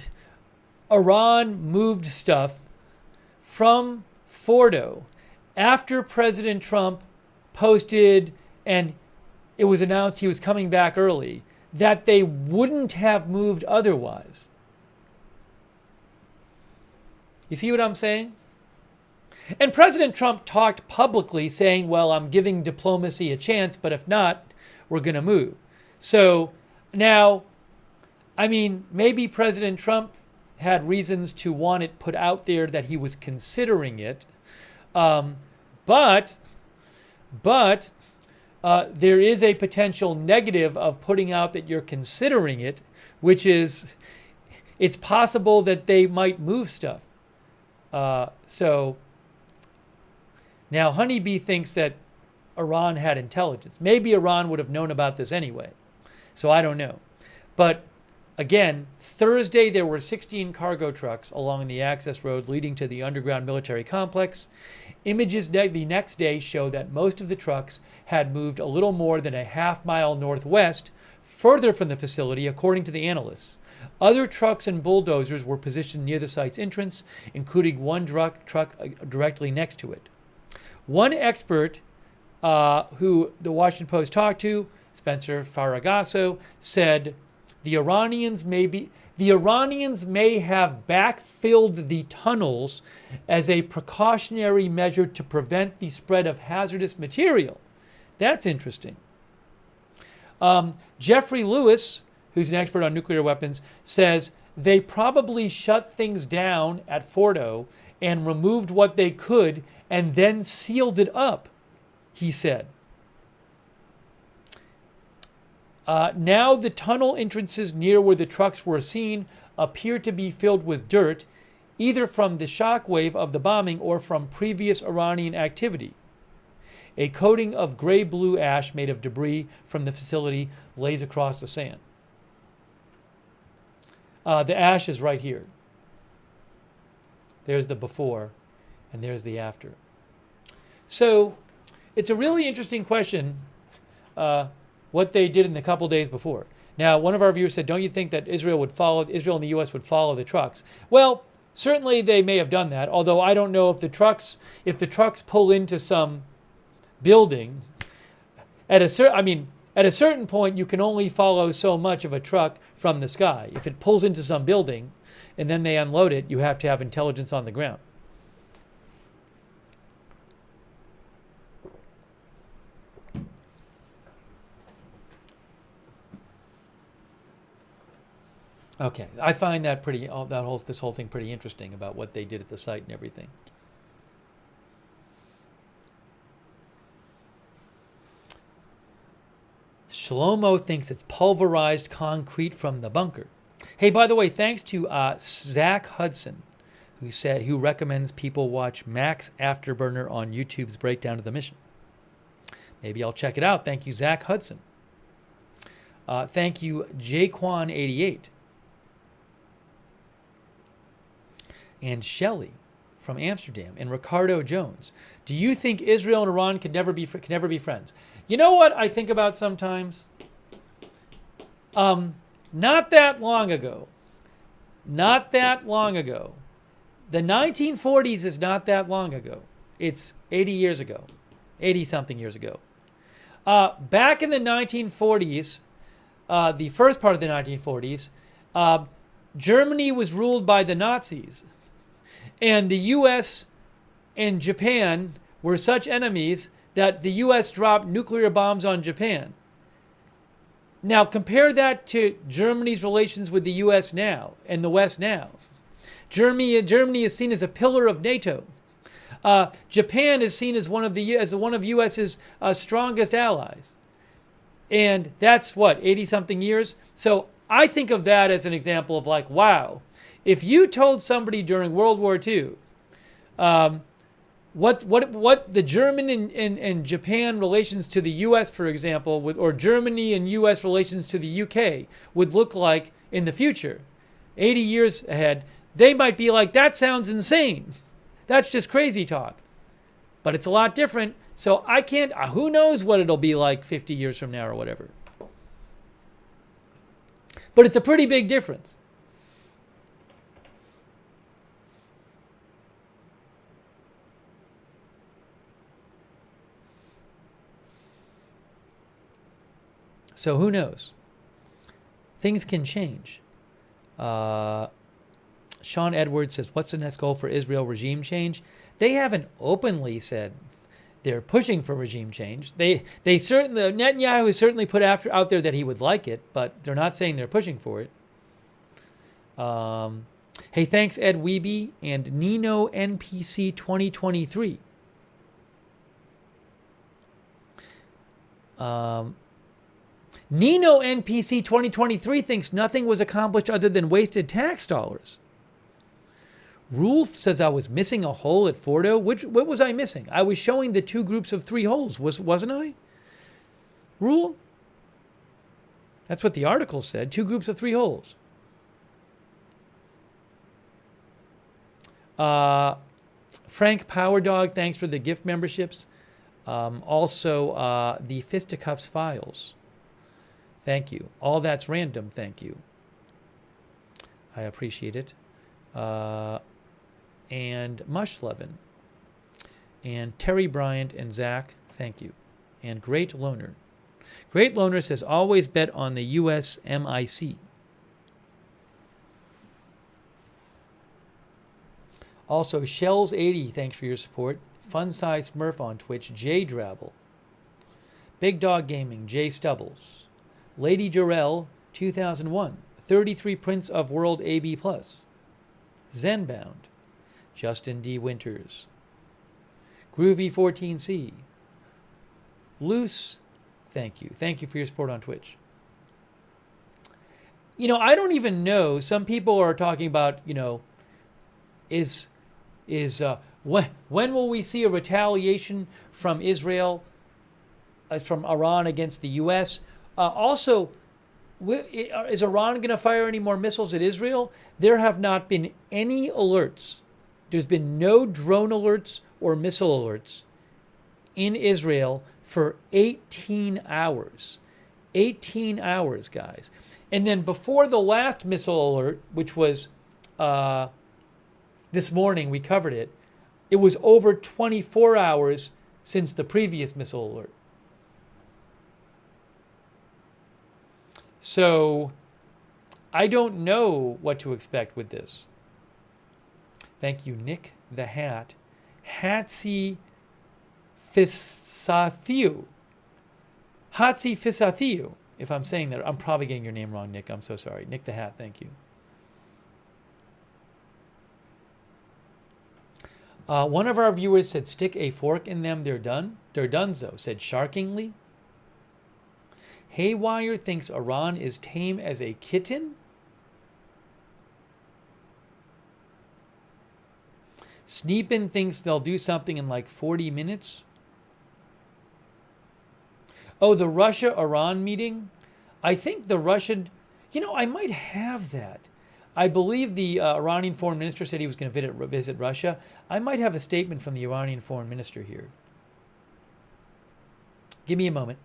Iran moved stuff from Fordow after President Trump posted and it was announced he was coming back early, that they wouldn't have moved otherwise? You see what I'm saying? And President Trump talked publicly saying, well, I'm giving diplomacy a chance, but if not, we're going to move. So now I mean, maybe President Trump had reasons to want it put out there that he was considering it. But there is a potential negative of putting out that you're considering it, which is it's possible that they might move stuff. So now Honeybee thinks that Iran had intelligence. Maybe Iran would have known about this anyway. So I don't know. But again, Thursday there were 16 cargo trucks along the access road leading to the underground military complex. Images the next day show that most of the trucks had moved a little more than a half-mile northwest, further from the facility, according to the analysts. Other trucks and bulldozers were positioned near the site's entrance, including one truck directly next to it. One expert who the Washington Post talked to, Spencer Faragasso, said the Iranians may have backfilled the tunnels as a precautionary measure to prevent the spread of hazardous material. That's interesting. Jeffrey Lewis, who's an expert on nuclear weapons, says they probably shut things down at Fordow and removed what they could and then sealed it up, he said. Now the tunnel entrances near where the trucks were seen appear to be filled with dirt, either from the shockwave of the bombing or from previous Iranian activity. A coating of gray-blue ash made of debris from the facility lays across the sand. The ash is right here. There's the before, and there's the after. So it's a really interesting question, what they did in the couple days before. Now, one of our viewers said, don't you think that Israel and the U.S. would follow the trucks? Well, certainly they may have done that, although I don't know if the trucks pull into some building, at a certain point, you can only follow so much of a truck from the sky. If it pulls into some building and then they unload it, you have to have intelligence on the ground. Okay, I find that this whole thing pretty interesting about what they did at the site and everything. Shlomo thinks it's pulverized concrete from the bunker. Hey, by the way, thanks to Zach Hudson, who recommends people watch Max Afterburner on YouTube's breakdown of the mission. Maybe I'll check it out. Thank you, Zach Hudson. Thank you, Jaquan88. And Shelley from Amsterdam, and Ricardo Jones. Do you think Israel and Iran can never be friends? You know what I think about sometimes? Not that long ago. The 1940s is not that long ago. It's 80 years ago. 80-something years ago. Back in the 1940s, the first part of the 1940s, Germany was ruled by the Nazis. And the U.S. and Japan were such enemies that the U.S. dropped nuclear bombs on Japan. Now, compare that to Germany's relations with the U.S. now and the West now. Germany is seen as a pillar of NATO. Japan is seen as one of U.S.'s strongest allies. And that's, 80-something years? So I think of that as an example of like, wow, if you told somebody during World War II what the German and Japan relations to the U.S., for example, or Germany and U.S. relations to the U.K. would look like in the future, 80 years ahead, they might be like, that sounds insane. That's just crazy talk. But it's a lot different. So I can't, who knows what it'll be like 50 years from now or whatever. But it's a pretty big difference. So who knows? Things can change. Sean Edwards says, what's the next goal for Israel? Regime change? They haven't openly said they're pushing for regime change. Netanyahu has certainly put out there that he would like it, but they're not saying they're pushing for it. Hey, thanks, Ed Weeby and Nino NPC 2023. Nino NPC 2023 thinks nothing was accomplished other than wasted tax dollars. Rule says I was missing a hole at Fordow. What was I missing? I was showing the 2 groups of 3 holes, wasn't I? Rule? That's what the article said. 2 groups of 3 holes. Frank Power Dog, thanks for the gift memberships. Also, the Fisticuffs Files. Thank you. All That's Random, thank you. I appreciate it. And Mushlevin. And Terry Bryant and Zach, thank you. And Great Loner. Great Loner says, always bet on the USMIC. Also, Shells80, thanks for your support. Fun Size Smurf on Twitch, Jay Drabble. Big Dog Gaming, Jay Stubbles. Lady Jarrell, 2001. 33 Prince of World AB+. Zenbound. Justin D. Winters. Groovy 14C. Loose, thank you. Thank you for your support on Twitch. You know, I don't even know. Some people are talking about, you know, when will we see a retaliation from Israel, from Iran against the U.S.? Also, is Iran going to fire any more missiles at Israel? There have not been any alerts. There's been no drone alerts or missile alerts in Israel for 18 hours. 18 hours, guys. And then before the last missile alert, which was this morning, we covered it, it was over 24 hours since the previous missile alert. So I don't know what to expect with this. Thank you, Nick the Hat. Hatsi Fisathiu. Hatsi Fisathiu. If I'm saying that, I'm probably getting your name wrong, Nick. I'm so sorry. Nick the Hat, thank you. One of our viewers said, stick a fork in them, they're done. They're donezo, said Sharkingly. Haywire thinks Iran is tame as a kitten. Sneepin thinks they'll do something in like 40 minutes. Oh, the Russia-Iran meeting? I think the Russian... You know, I might have that. I believe the Iranian foreign minister said he was going to visit Russia. I might have a statement from the Iranian foreign minister here. Give me a moment.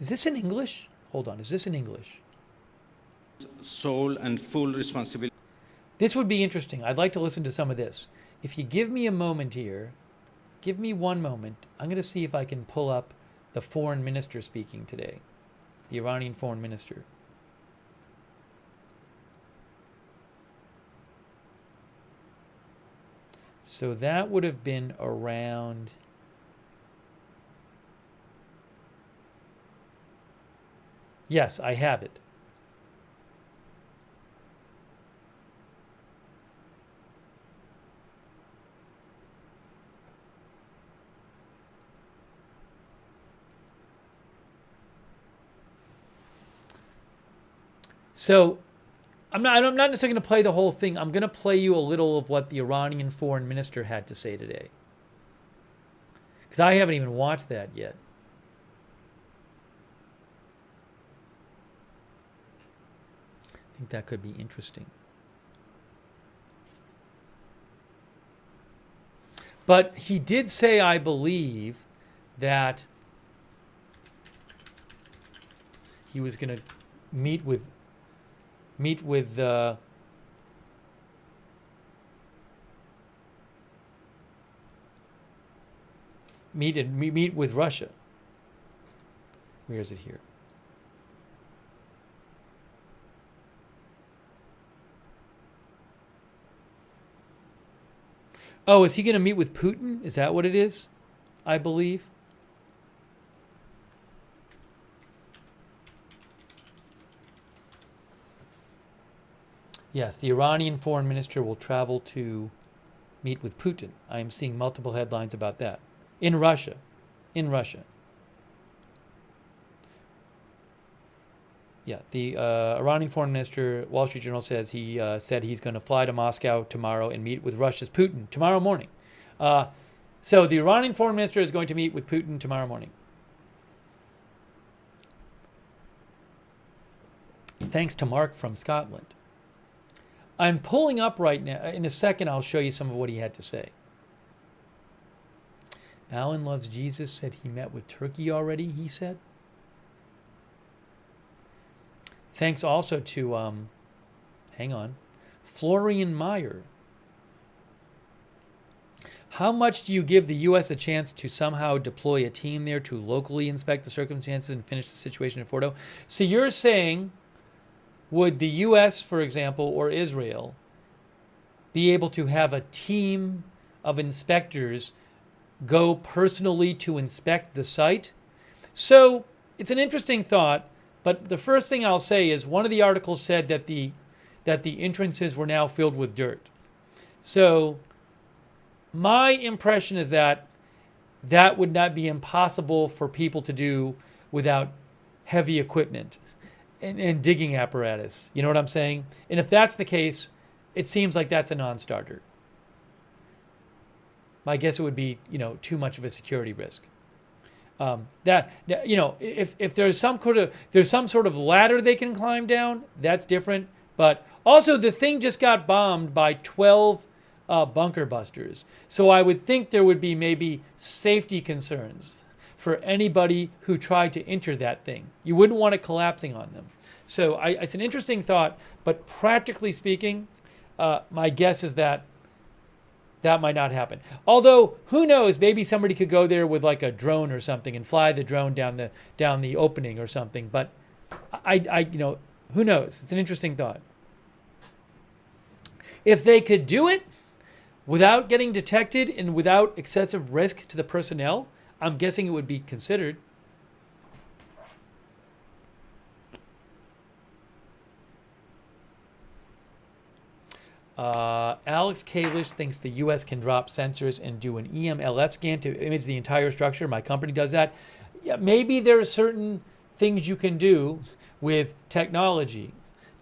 Is this in English? Hold on, is this in English? Sole and full responsibility. This would be interesting. I'd like to listen to some of this. If you give me a moment here, give me one moment. I'm going to see if I can pull up the foreign minister speaking today, the Iranian foreign minister. So that would have been around... Yes, I have it. So I'm not necessarily going to play the whole thing. I'm going to play you a little of what the Iranian foreign minister had to say today, because I haven't even watched that yet. I think that could be interesting. But he did say, I believe, that he was going to meet with meet with Russia. Where is it here? Oh, is he going to meet with Putin? Is that what it is? I believe. Yes, the Iranian foreign minister will travel to meet with Putin. I am seeing multiple headlines about that. In Russia. In Russia. Yeah, the Iranian foreign minister, Wall Street Journal says he said he's going to fly to Moscow tomorrow and meet with Russia's Putin tomorrow morning. So the Iranian foreign minister is going to meet with Putin tomorrow morning. Thanks to Mark from Scotland. I'm pulling up right now. In a second, I'll show you some of what he had to say. Alan Loves Jesus said he met with Turkey already, he said. Thanks also to, hang on, Florian Meyer. How much do you give the U.S. a chance to somehow deploy a team there to locally inspect the circumstances and finish the situation in Fordow? So you're saying, would the U.S., for example, or Israel, be able to have a team of inspectors go personally to inspect the site? So it's an interesting thought. But the first thing I'll say is one of the articles said that the entrances were now filled with dirt. So my impression is that that would not be impossible for people to do without heavy equipment and digging apparatus. You know what I'm saying? And if that's the case, it seems like that's a non-starter. My guess it would be, too much of a security risk. If there's some sort of ladder they can climb down, that's different. But also the thing just got bombed by 12 bunker busters. So I would think there would be maybe safety concerns for anybody who tried to enter that thing. You wouldn't want it collapsing on them. So it's an interesting thought, but practically speaking, my guess is that might not happen. Although, who knows? Maybe somebody could go there with like a drone or something and fly the drone down the opening or something. But who knows? It's an interesting thought. If they could do it without getting detected and without excessive risk to the personnel, I'm guessing it would be considered. Alex Kalish thinks the U.S. can drop sensors and do an EMLF scan to image the entire structure. My company does that. Yeah, maybe there are certain things you can do with technology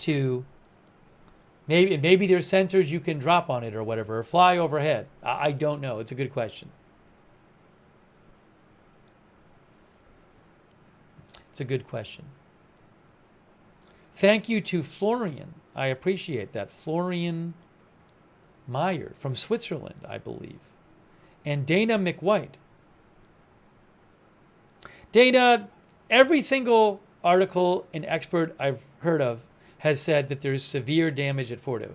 to maybe there's sensors you can drop on it or whatever, or fly overhead. I don't know. It's a good question. It's a good question. Thank you to Florian. I appreciate that. Florian Meyer from Switzerland, I believe. And Dana McWhite. Dana, every single article and expert I've heard of has said that there's severe damage at Fordow.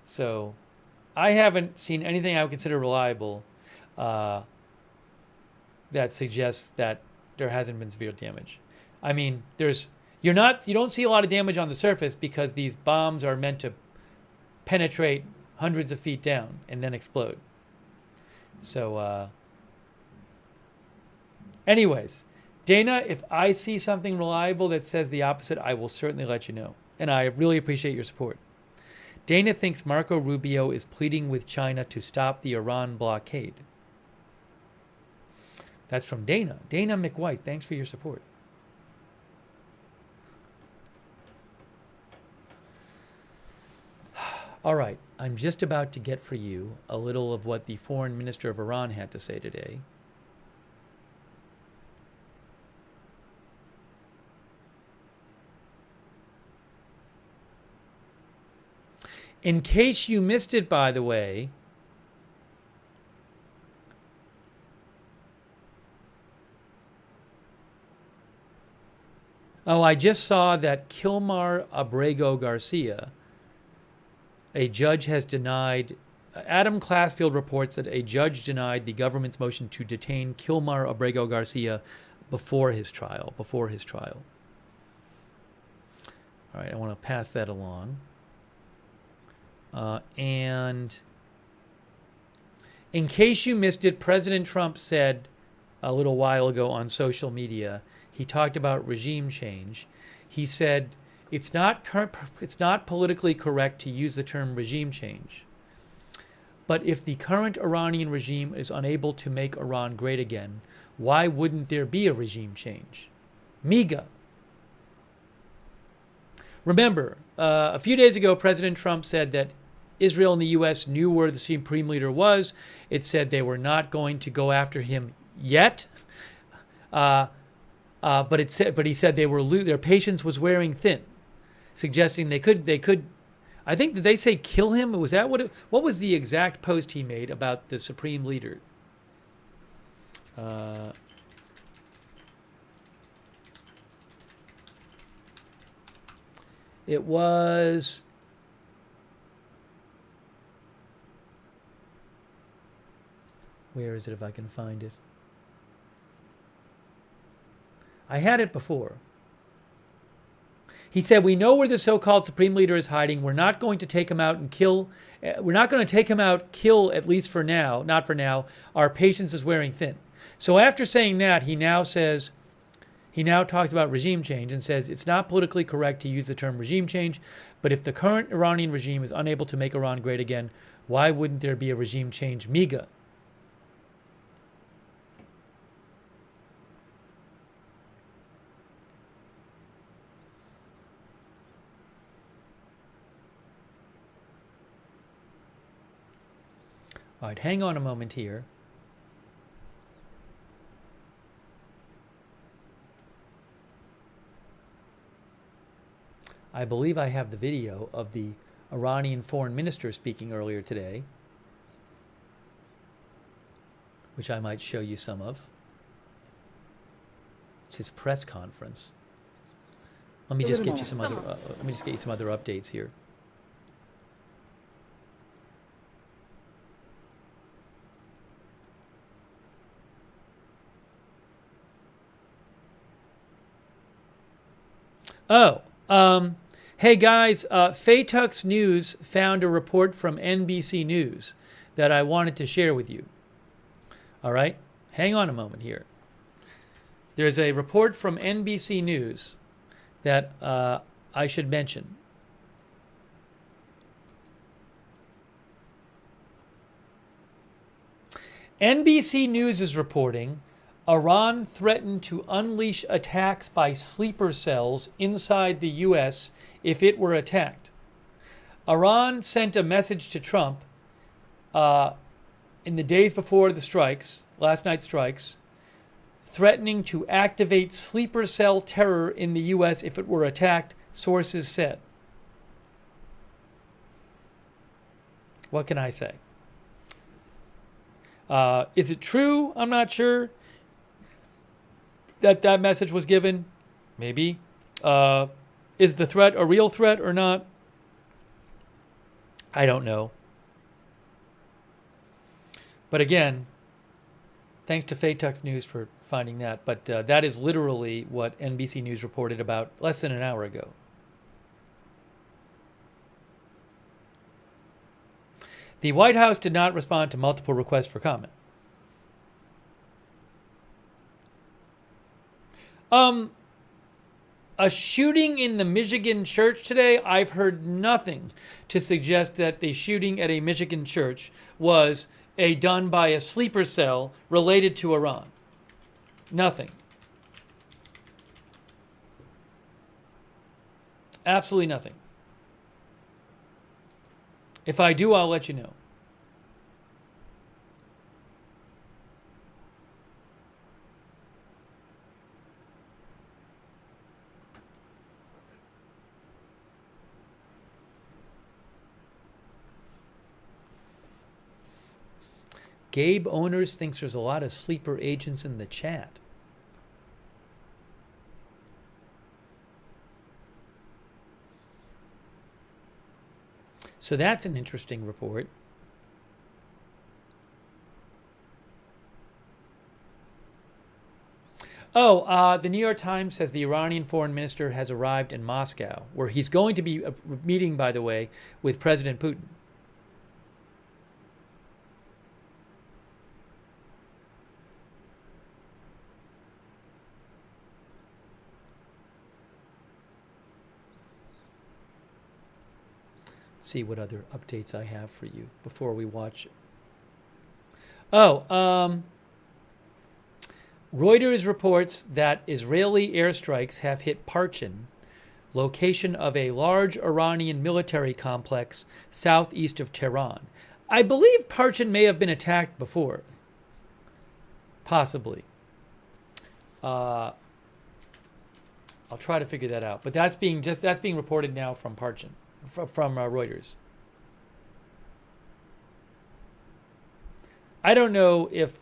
So I haven't seen anything I would consider reliable that suggests that there hasn't been severe damage. I mean, you don't see a lot of damage on the surface because these bombs are meant to penetrate hundreds of feet down and then explode. So, anyways, Dana, if I see something reliable that says the opposite, I will certainly let you know. And I really appreciate your support. Dana thinks Marco Rubio is pleading with China to stop the Iran blockade. That's from Dana. Dana McWhite, thanks for your support. All right, I'm just about to get for you a little of what the foreign minister of Iran had to say today. In case you missed it, by the way, I just saw that Kilmar Abrego Garcia, a judge has denied, Adam Classfield reports that a judge denied the government's motion to detain Kilmar Abrego Garcia before his trial. All right, I want to pass that along. And In case you missed it, President Trump said a little while ago on social media, he talked about regime change. He said it's not politically correct to use the term regime change. But if the current Iranian regime is unable to make Iran great again, why wouldn't there be a regime change? MIGA. Remember, a few days ago, President Trump said that Israel and the U.S. knew where the supreme leader was. It said they were not going to go after him yet. But he said their patience was wearing thin, suggesting they could. I think, did they say kill him? Was that what was the exact post he made about the supreme leader? It was, where is it if I can find it? I had it before. He said, we know where the so-called supreme leader is hiding. We're not going to take him out and kill. We're not going to take him out, kill, at least for now, not for now. Our patience is wearing thin. So after saying that, he now talks about regime change and says it's not politically correct to use the term regime change, but if the current Iranian regime is unable to make Iran great again, why wouldn't there be a regime change? MIGA. All right, hang on a moment here. I believe I have the video of the Iranian foreign minister speaking earlier today, which I might show you some of. It's his press conference. Let me just get you some other. Let me just get you some other updates here. Hey guys, Faytux News found a report from NBC News that I wanted to share with you. All right, hang on a moment here. There's a report from NBC News that I should mention. NBC News is reporting Iran threatened to unleash attacks by sleeper cells inside the U.S. if it were attacked. Iran sent a message to Trump in the days before the strikes, last night's strikes, threatening to activate sleeper cell terror in the U.S. if it were attacked, sources said. What can I say? Is it true? I'm not sure that message was given. Maybe. Is the threat a real threat or not? I don't know. But again, thanks to Faytux News for finding that. But that is literally what NBC News reported about less than an hour ago. The White House did not respond to multiple requests for comment. A shooting in the Michigan church today, I've heard nothing to suggest that the shooting at a Michigan church was done by a sleeper cell related to Iran. Nothing. Absolutely nothing. If I do, I'll let you know. Gabe Owners thinks there's a lot of sleeper agents in the chat. So that's an interesting report. Oh, the New York Times says the Iranian foreign minister has arrived in Moscow, where he's going to be meeting, by the way, with President Putin. see what other updates I have for you before we watch it. Oh, Reuters reports that Israeli airstrikes have hit Parchin, location of a large Iranian military complex southeast of Tehran. I believe Parchin may have been attacked before. Possibly. I'll try to figure that out. But that's being reported now from Parchin, from Reuters. I don't know if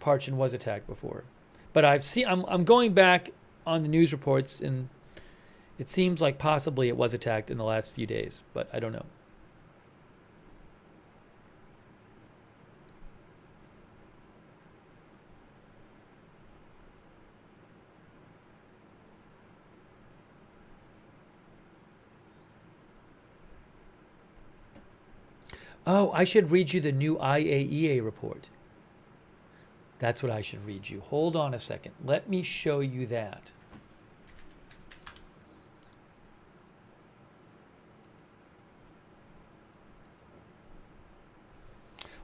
Parchin was attacked before, but I'm going back on the news reports, and it seems like possibly it was attacked in the last few days, but I don't know. Oh, I should read you the new IAEA report. That's what I should read you. Hold on a second. Let me show you that.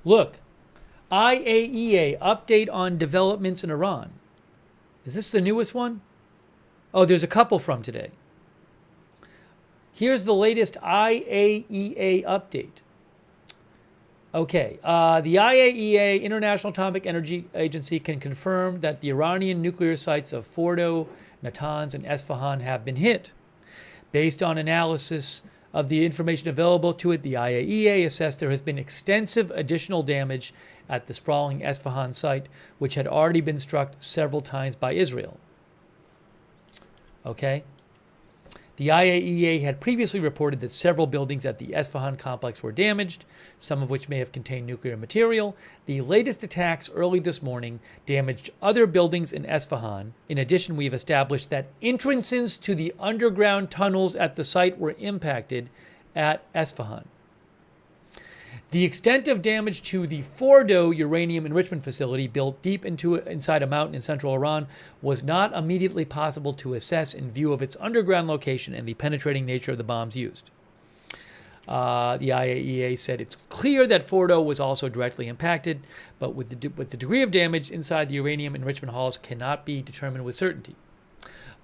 Look, IAEA update on developments in Iran. Is this the newest one? Oh, there's a couple from today. Here's the latest IAEA update. Okay, the IAEA, International Atomic Energy Agency, can confirm that the Iranian nuclear sites of Fordow, Natanz, and Isfahan have been hit. Based on analysis of the information available to it, the IAEA assessed there has been extensive additional damage at the sprawling Isfahan site, which had already been struck several times by Israel. Okay? The IAEA had previously reported that several buildings at the Isfahan complex were damaged, some of which may have contained nuclear material. The latest attacks early this morning damaged other buildings in Isfahan. In addition, we have established that entrances to the underground tunnels at the site were impacted at Isfahan. The extent of damage to the Fordow uranium enrichment facility, built deep inside a mountain in central Iran, was not immediately possible to assess in view of its underground location and the penetrating nature of the bombs used. The IAEA said it's clear that Fordow was also directly impacted, but with the degree of damage inside the uranium enrichment halls cannot be determined with certainty.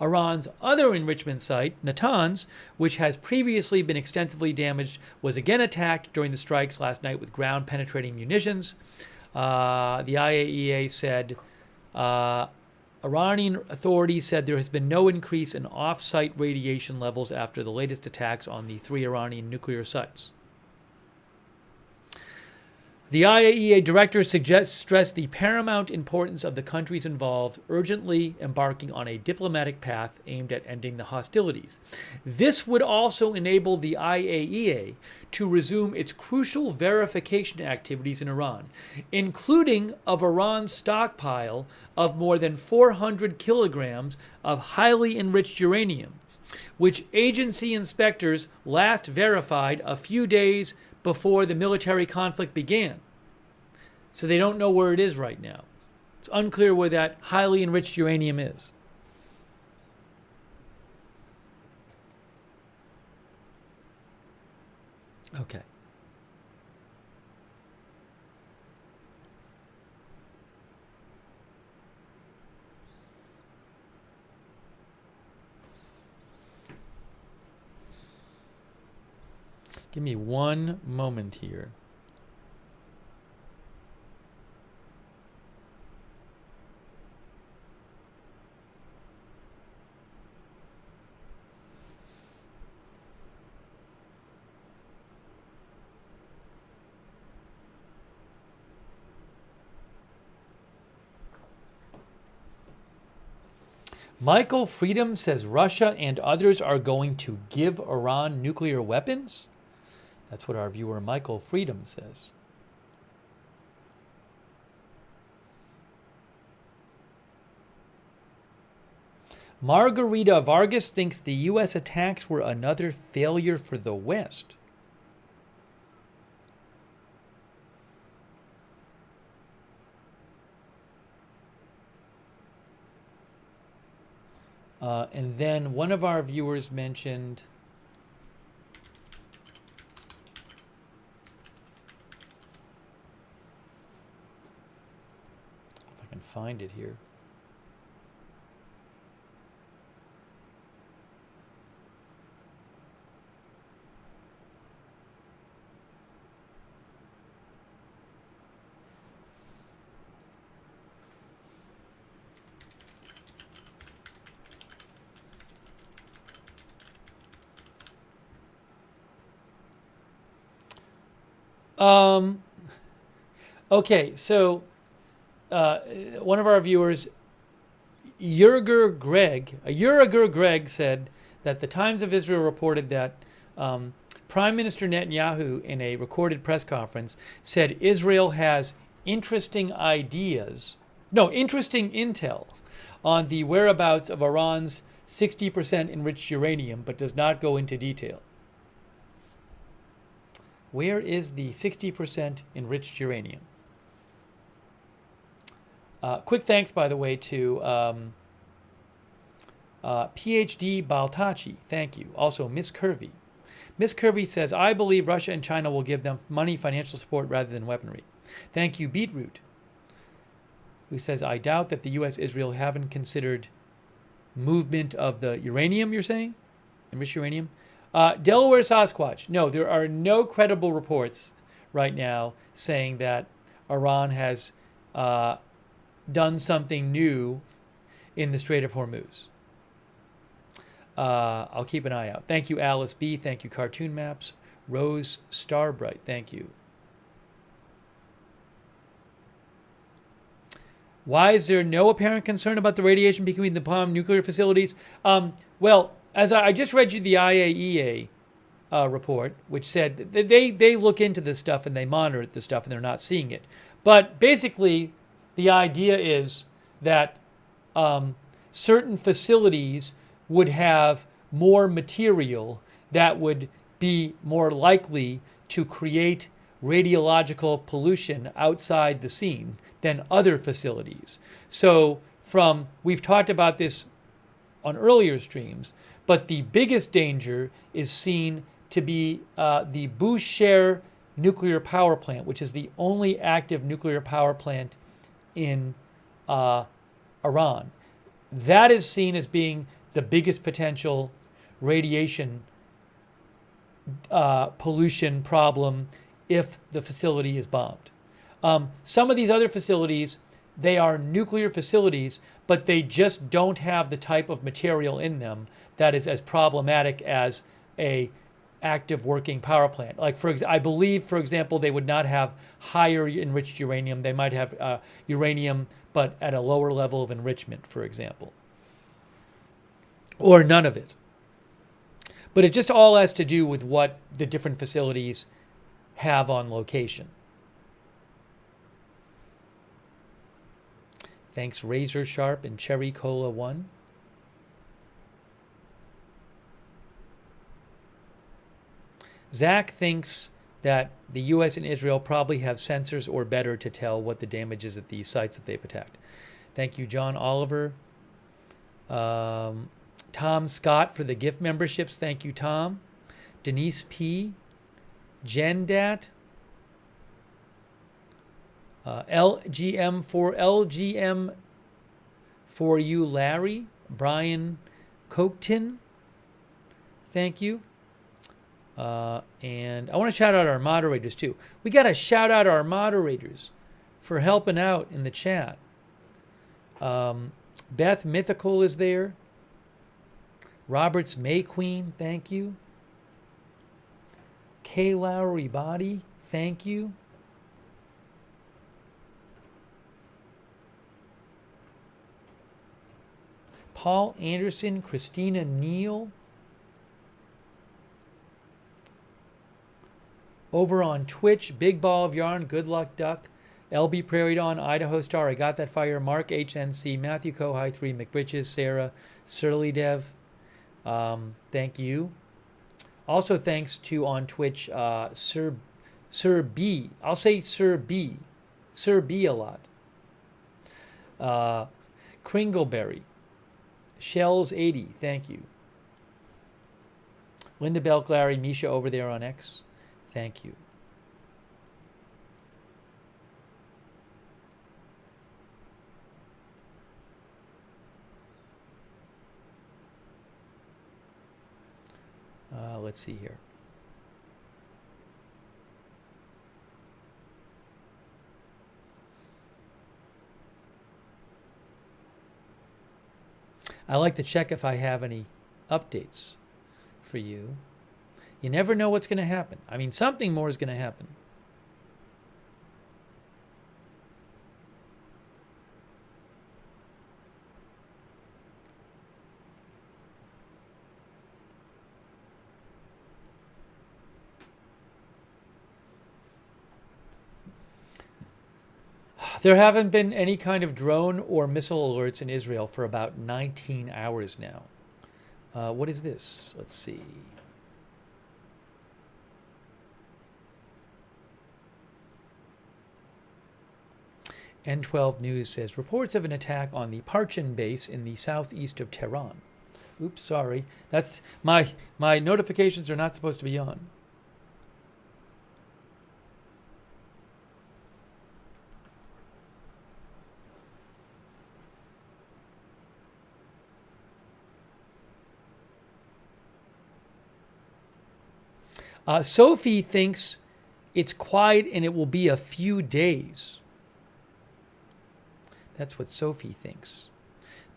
Iran's other enrichment site, Natanz, which has previously been extensively damaged, was again attacked during the strikes last night with ground-penetrating munitions. The IAEA said Iranian authorities said there has been no increase in off-site radiation levels after the latest attacks on the 3 Iranian nuclear sites. The IAEA director stressed the paramount importance of the countries involved urgently embarking on a diplomatic path aimed at ending the hostilities. This would also enable the IAEA to resume its crucial verification activities in Iran, including of Iran's stockpile of more than 400 kilograms of highly enriched uranium, which agency inspectors last verified a few days before the military conflict began. So they don't know where it is right now. It's unclear where that highly enriched uranium is. Okay. Give me one moment here. Michael Freedom says Russia and others are going to give Iran nuclear weapons? That's what our viewer Michael Freedom says. Margarita Vargas thinks the U.S. attacks were another failure for the West. And then one of our viewers mentioned find it here. Okay, so one of our viewers, Yurger Greg said that the Times of Israel reported that Prime Minister Netanyahu, in a recorded press conference, said Israel has interesting intel on the whereabouts of Iran's 60% enriched uranium, but does not go into detail. Where is the 60% enriched uranium? Quick thanks, by the way, to PhD Baltachi. Thank you. Also, Miss Curvy. Miss Curvy says, I believe Russia and China will give them money, financial support, rather than weaponry. Thank you, Beetroot, who says, I doubt that the U.S. Israel haven't considered movement of the uranium, you're saying? Enriched uranium? Delaware Sasquatch. No, there are no credible reports right now saying that Iran has done something new in the Strait of Hormuz. I'll keep an eye out. Thank you, Alice B. Thank you, Cartoon Maps. Rose Starbright. Thank you. Why is there no apparent concern about the radiation between the Palm nuclear facilities? Well, as I just read you the IAEA report, which said that they look into this stuff and they monitor this stuff and they're not seeing it. But basically, the idea is that certain facilities would have more material that would be more likely to create radiological pollution outside the scene than other facilities. So we've talked about this on earlier streams, but the biggest danger is seen to be the Bushehr nuclear power plant, which is the only active nuclear power plant in Iran. That is seen as being the biggest potential radiation pollution problem if the facility is bombed. Some of these other facilities, they are nuclear facilities, but they just don't have the type of material in them that is as problematic as a active working power plant. Like, I believe, for example, they would not have higher enriched uranium. They might have uranium, but at a lower level of enrichment, for example. Or none of it. But it just all has to do with what the different facilities have on location. Thanks, Razor Sharp and Cherry Cola 1. Zach thinks that the U.S. and Israel probably have sensors or better to tell what the damage is at these sites that they've attacked. Thank you, John Oliver. Tom Scott for the gift memberships. Thank you, Tom. Denise P. Jendat. LGM for you, Larry. Brian Coketon. Thank you. And I want to shout out our moderators too. We got to shout out our moderators for helping out in the chat. Beth Mythical is there. Roberts May Queen, thank you. Kay Lowry Body, thank you. Paul Anderson, Christina Neal. Over on Twitch, Big Ball of Yarn, Good Luck Duck, LB Prairie Dawn, Idaho Star, I Got That Fire, Mark HNC, Matthew Kohai 3, McBritches, Sarah, Surly Dev. Thank you. Also thanks to on Twitch, Sir B. I'll say Sir B. Sir B a lot. Kringleberry. Shells 80, thank you. Linda Belklary, Misha over there on X, thank you. Let's see here. I like to check if I have any updates for you. You never know what's going to happen. I mean, something more is going to happen. There haven't been any kind of drone or missile alerts in Israel for about 19 hours now. What is this? Let's see. N12 News says, reports of an attack on the Parchin base in the southeast of Tehran. Oops, sorry. That's my notifications are not supposed to be on. Sophie thinks it's quiet and it will be a few days. That's what Sophie thinks.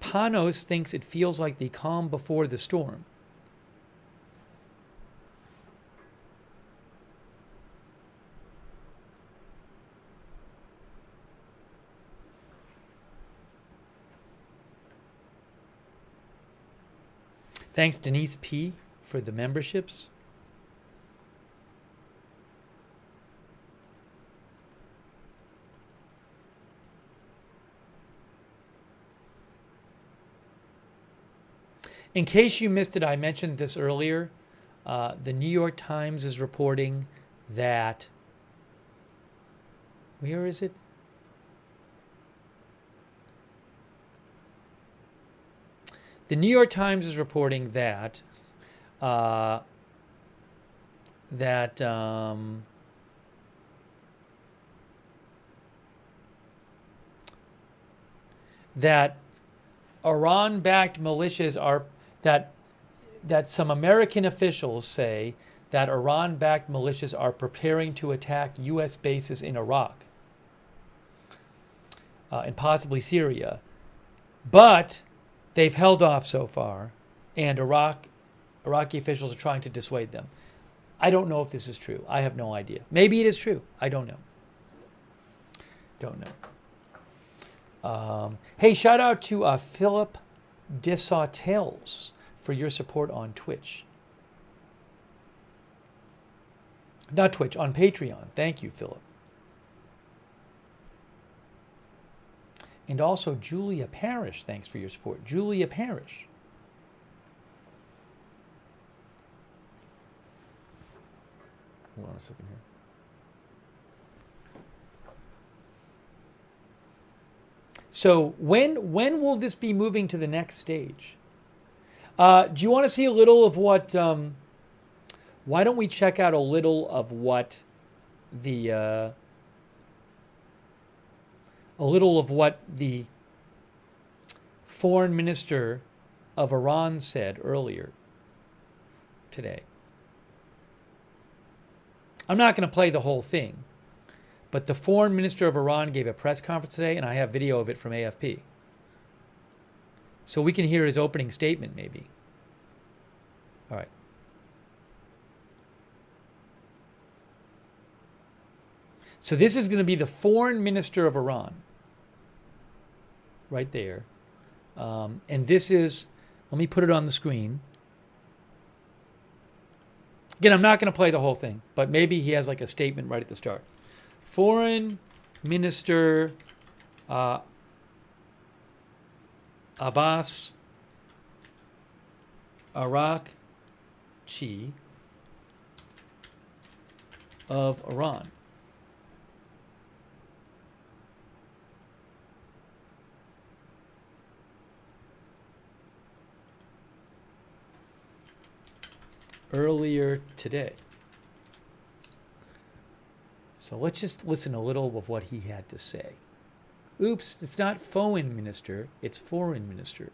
Panos thinks it feels like the calm before the storm. Thanks, Denise P., for the memberships. In case you missed it, I mentioned this earlier. The New York Times is reporting that, where is it? The New York Times is reporting that that Iran-backed militias are that some American officials say that Iran-backed militias are preparing to attack U.S. bases in Iraq and possibly Syria, but they've held off so far, and Iraqi officials are trying to dissuade them. I don't know if this is true. I have no idea. Maybe it is true. I don't know. Don't know. Hey, shout out to Philip Desautel for your support on Twitch. Not Twitch, on Patreon. Thank you, Philip. And also Julia Parrish, thanks for your support. Julia Parrish. Hold on a second here. So when will this be moving to the next stage? Do you want to see a little of what? Why don't we check out a little of what the foreign minister of Iran said earlier today. I'm not going to play the whole thing, but the foreign minister of Iran gave a press conference today, and I have video of it from AFP. So we can hear his opening statement, maybe. All right. So this is going to be the foreign minister of Iran, right there. And this is, let me put it on the screen. Again, I'm not going to play the whole thing, but maybe he has like a statement right at the start. Foreign Minister Abbas Araghchi of Iran. Earlier today. So let's just listen a little of what he had to say. Oops, it's not foreign minister, it's foreign minister.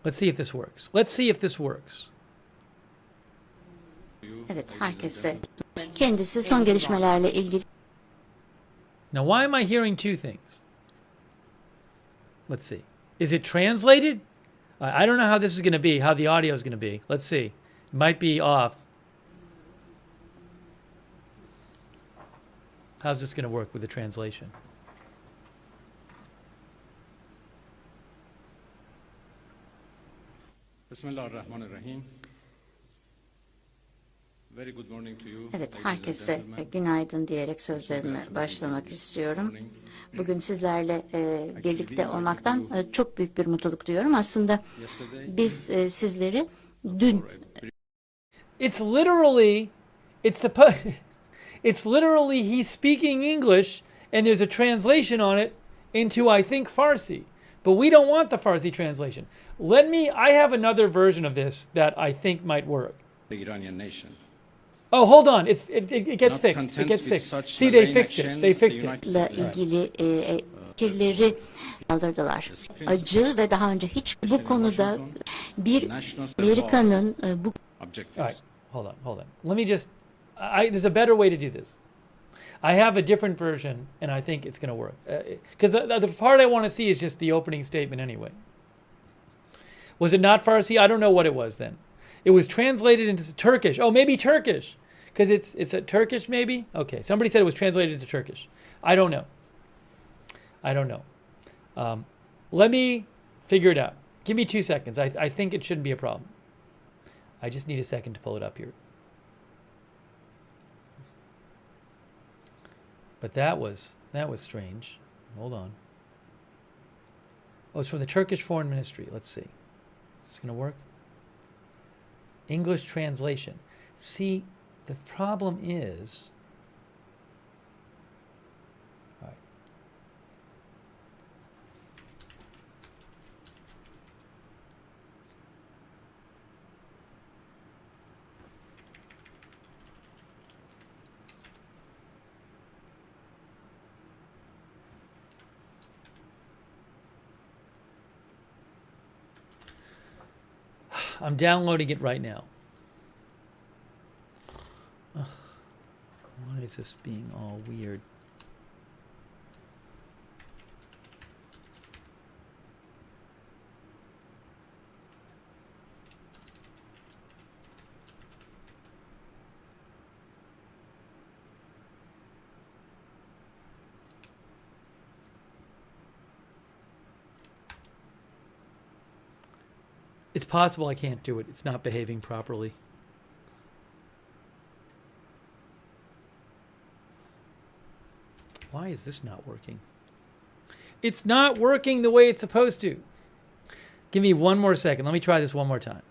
Let's see if this works. Let's see if this works. Evet, herkese. Kendisi son gelişmelerle ilgili. Now, why am I hearing two things? Let's see. Is it translated? I don't know how this is going to be, how the audio is going to be. Let's see. It might be off. How's this going to work with the translation? Bismillahirrahmanirrahim. Very good morning to you. Evet, herkese günaydın diyerek sözlerime başlamak istiyorum. Bugün sizlerle birlikte olmaktan çok büyük bir mutluluk duyuyorum. Aslında biz sizleri dün... It's literally he's speaking English and there's a translation on it into, I think, Farsi. But we don't want the Farsi translation. I have another version of this that I think might work. The Iranian nation. Oh, hold on. It gets fixed. It gets fixed. See, they fixed it. They fixed it. ...ile ilgili fikirleri kaldırdılar. Acı ve daha önce hiç bu konuda bir Amerika'nın bu... All right, hold on. Let me just... there's a better way to do this. I have a different version, and I think it's going to work. Because the part I want to see is just the opening statement anyway. Was it not Farsi? I don't know what it was then. It was translated into Turkish. Oh, maybe Turkish. Because it's a Turkish maybe? Okay, somebody said it was translated into Turkish. I don't know. Let me figure it out. Give me 2 seconds. I think it shouldn't be a problem. I just need a second to pull it up here. But that was strange. Hold on. Oh, it's from the Turkish Foreign Ministry. Let's see. Is this going to work? English translation. See, the problem is... All right. I'm downloading it right now. Ugh. Why is this being all weird? It's possible I can't do it. It's not behaving properly. Why is this not working? It's not working the way it's supposed to. Give me 1 more second. Let me try this one more time.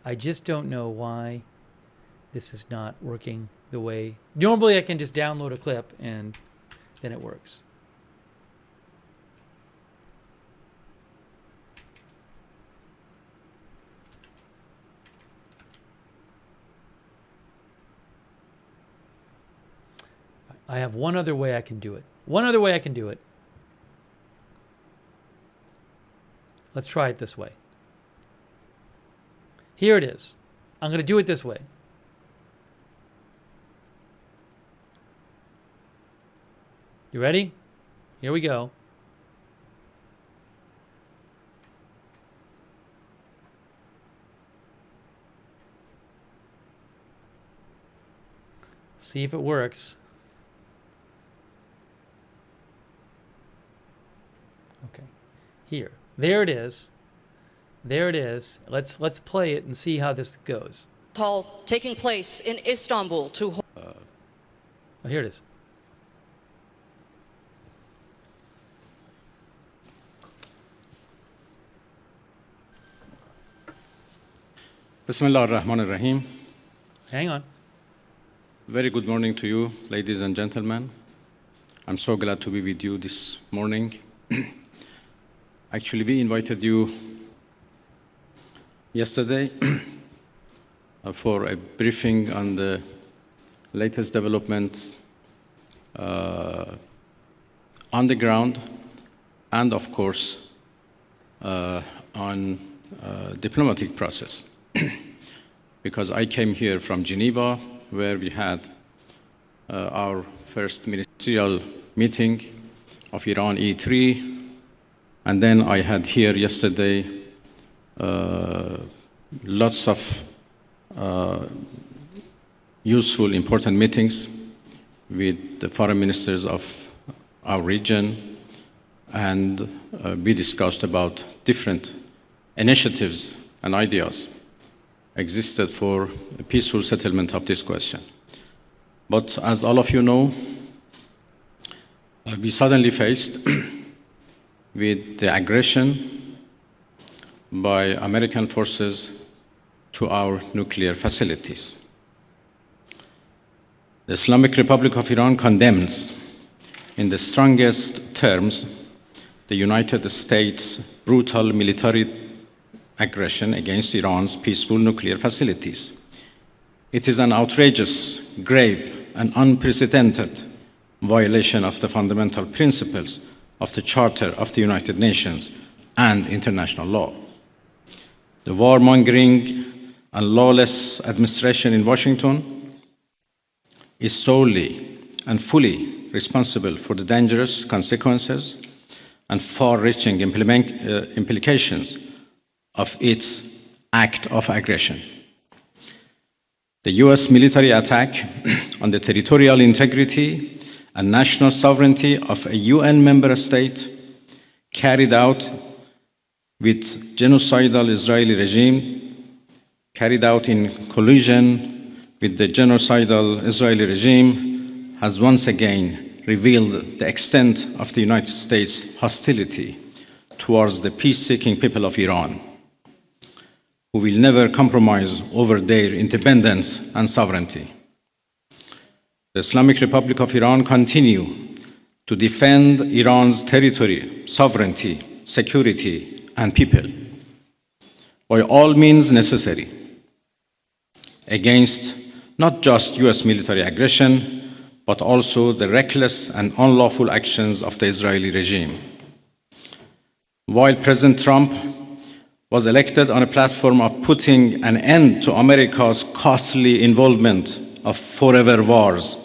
I just don't know why this is not working the way... Normally I can just download a clip and then it works. I have one other way I can do it. Let's try it this way. Here it is. I'm going to do it this way. You ready? Here we go. See if it works. Okay. Here. There it is. There it is. Let's play it and see how this goes. Taking place in Istanbul to Oh, here it is. Bismillahirrahmanirrahim. Hang on. Very good morning to you, ladies and gentlemen. I'm so glad to be with you this morning. Actually, we invited you yesterday for a briefing on the latest developments on the ground and, of course, on diplomatic process. Because I came here from Geneva, where we had our first ministerial meeting of Iran E3, and then I had here yesterday lots of useful, important meetings with the foreign ministers of our region, and we discussed about different initiatives and ideas existed for a peaceful settlement of this question. But as all of you know, we suddenly faced with the aggression by American forces to our nuclear facilities. The Islamic Republic of Iran condemns in the strongest terms the United States' brutal military aggression against Iran's peaceful nuclear facilities. It is an outrageous, grave, and unprecedented violation of the fundamental principles of the Charter of the United Nations and international law. The warmongering and lawless administration in Washington is solely and fully responsible for the dangerous consequences and far-reaching implications of its act of aggression. The US military attack on the territorial integrity and national sovereignty of a UN member state carried out with genocidal Israeli regime, carried out in collusion with the genocidal Israeli regime, has once again revealed the extent of the United States' hostility towards the peace-seeking people of Iran, who will never compromise over their independence and sovereignty. The Islamic Republic of Iran continues to defend Iran's territory, sovereignty, security, and people by all means necessary against not just US military aggression, but also the reckless and unlawful actions of the Israeli regime. While President Trump was elected on a platform of putting an end to America's costly involvement of forever wars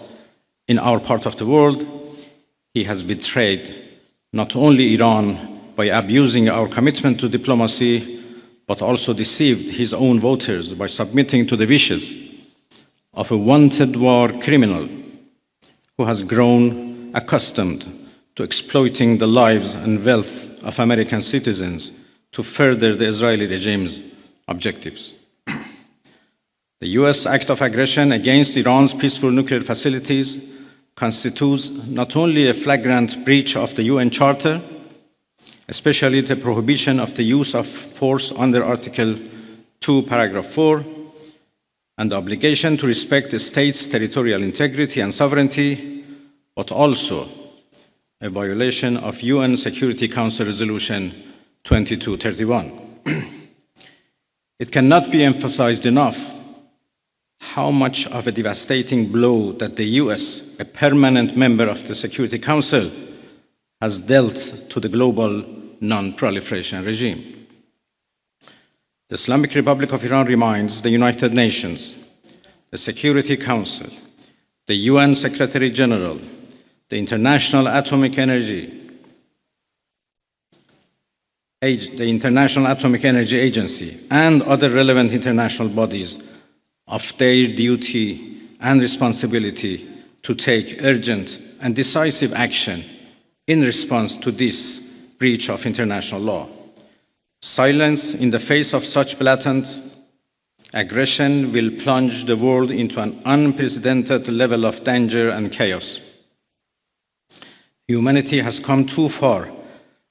in our part of the world, he has betrayed not only Iran by abusing our commitment to diplomacy, but also deceived his own voters by submitting to the wishes of a wanted war criminal who has grown accustomed to exploiting the lives and wealth of American citizens to further the Israeli regime's objectives. The US act of aggression against Iran's peaceful nuclear facilities constitutes not only a flagrant breach of the UN Charter, especially the prohibition of the use of force under Article 2, Paragraph 4, and the obligation to respect the state's territorial integrity and sovereignty, but also a violation of UN Security Council Resolution 2231. It cannot be emphasized enough how much of a devastating blow that the US, a permanent member of the Security Council, has dealt to the global non-proliferation regime. The Islamic Republic of Iran reminds the United Nations, the Security Council, the UN Secretary General, the International Atomic Energy Agency, and other relevant international bodies of their duty and responsibility to take urgent and decisive action in response to this breach of international law. Silence in the face of such blatant aggression will plunge the world into an unprecedented level of danger and chaos. Humanity has come too far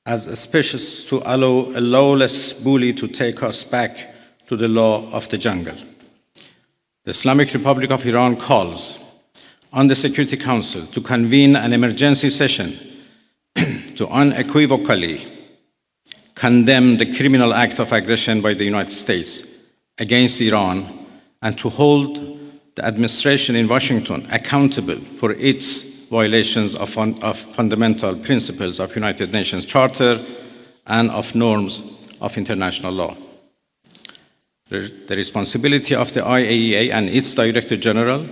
as a species to allow a lawless bully to take us back to the law of the jungle. The Islamic Republic of Iran calls on the Security Council to convene an emergency session to unequivocally condemn the criminal act of aggression by the United States against Iran and to hold the administration in Washington accountable for its violations of fundamental principles of United Nations Charter and of norms of international law. The responsibility of the IAEA and its Director General,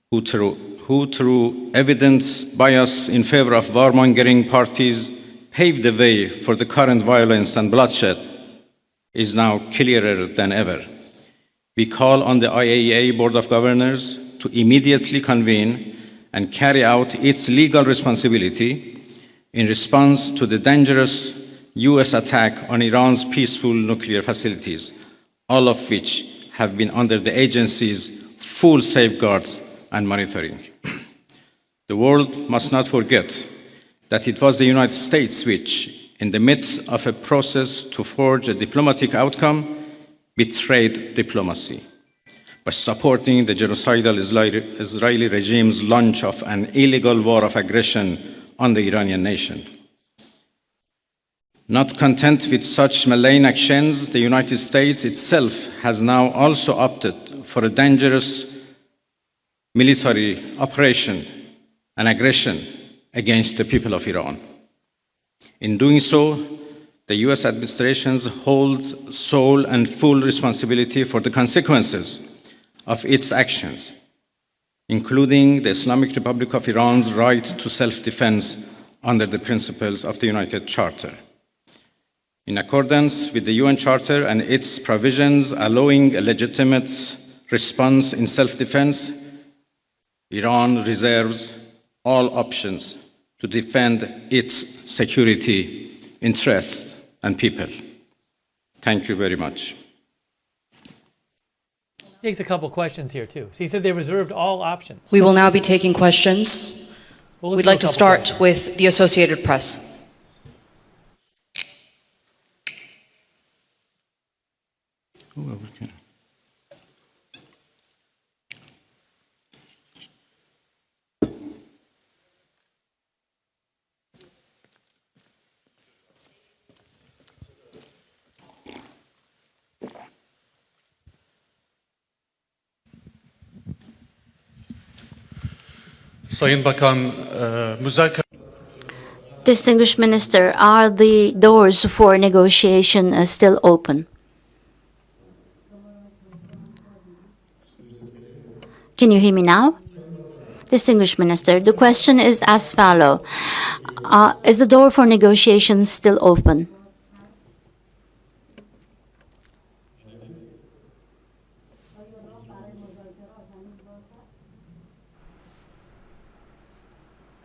who through evident bias in favor of warmongering parties paved the way for the current violence and bloodshed, is now clearer than ever. We call on the IAEA Board of Governors to immediately convene and carry out its legal responsibility in response to the dangerous US attack on Iran's peaceful nuclear facilities, all of which have been under the agency's full safeguards and monitoring. The world must not forget that it was the United States which, in the midst of a process to forge a diplomatic outcome, betrayed diplomacy by supporting the genocidal Israeli regime's launch of an illegal war of aggression on the Iranian nation. Not content with such malign actions, the United States itself has now also opted for a dangerous military operation and aggression against the people of Iran. In doing so, the US administration holds sole and full responsibility for the consequences of its actions, including the Islamic Republic of Iran's right to self-defense under the principles of the United Charter. In accordance with the UN Charter and its provisions allowing a legitimate response in self-defense, Iran reserves all options to defend its security, interests, and people. Thank you very much. Takes a couple questions here too. So he said they reserved all options. We will now be taking questions. We'd like to start with the Associated Press. Distinguished Minister, are the doors for negotiation still open? Can you hear me now? Distinguished Minister, the question is as follows. Is the door for negotiation still open?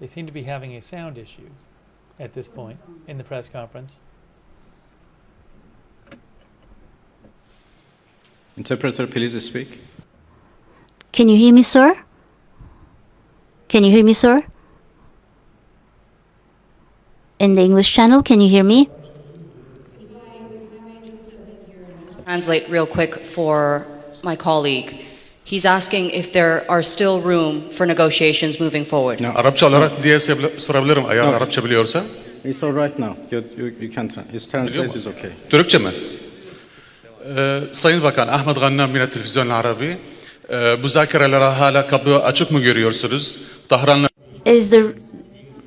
They seem to be having a sound issue at this point in the press conference. Interpreter, please speak. Can you hear me, sir? Can you hear me, sir? In the English channel, can you hear me? Translate real quick for my colleague. He's asking if there are still room for negotiations moving forward. No. It's all right now. You can his translate is okay. Türkçe mi? Sayın Bakan Ahmet Gannam yine televizyon Arabi. Müzakerelere hala kapı açık mı görüyorsunuz? Tahran'la Is the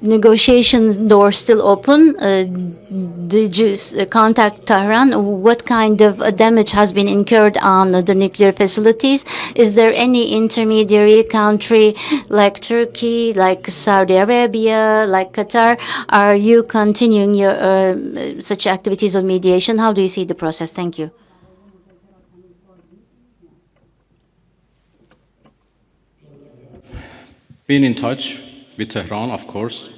negotiation door still open? Did you contact Tehran? What kind of damage has been incurred on the nuclear facilities? Is there any intermediary country like Turkey, like Saudi Arabia, like Qatar? Are you continuing your such activities of mediation? How do you see the process? Thank you. Been in touch with Tehran, of course.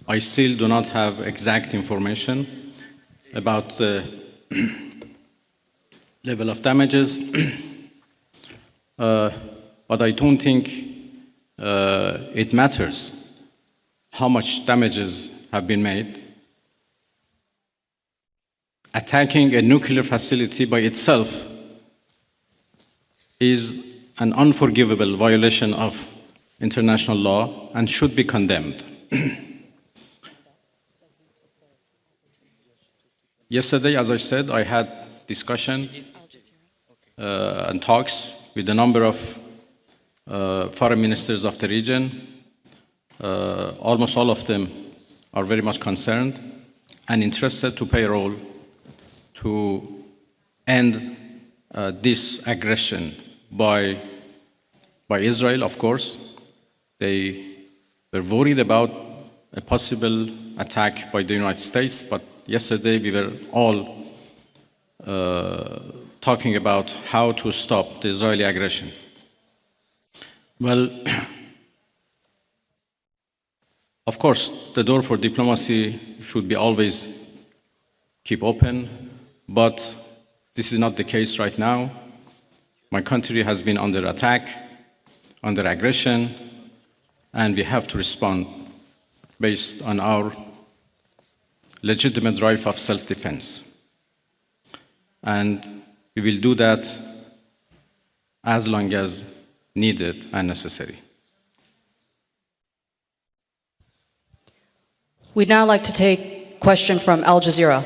I still do not have exact information about the level of damages, but I don't think it matters how much damages have been made. Attacking a nuclear facility by itself is an unforgivable violation of international law and should be condemned. Yesterday, as I said, I had discussion and talks with a number of foreign ministers of the region. Almost all of them are very much concerned and interested to play a role to end this aggression by Israel, of course. They were worried about a possible attack by the United States, but yesterday we were all talking about how to stop the Israeli aggression. Well, of course, the door for diplomacy should be always keep open, but this is not the case right now. My country has been under attack, under aggression, and we have to respond based on our legitimate right of self-defense. And we will do that as long as needed and necessary. We'd now like to take a question from Al Jazeera.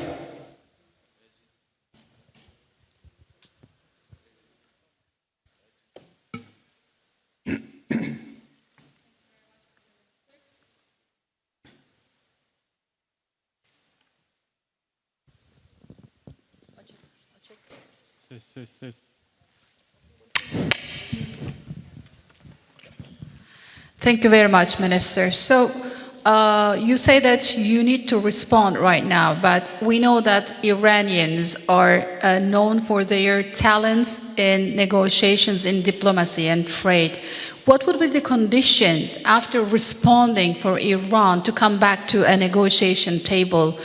Thank you very much, Minister. So you say that you need to respond right now, but we know that Iranians are known for their talents in negotiations in diplomacy and trade. What would be the conditions after responding for Iran to come back to a negotiation table,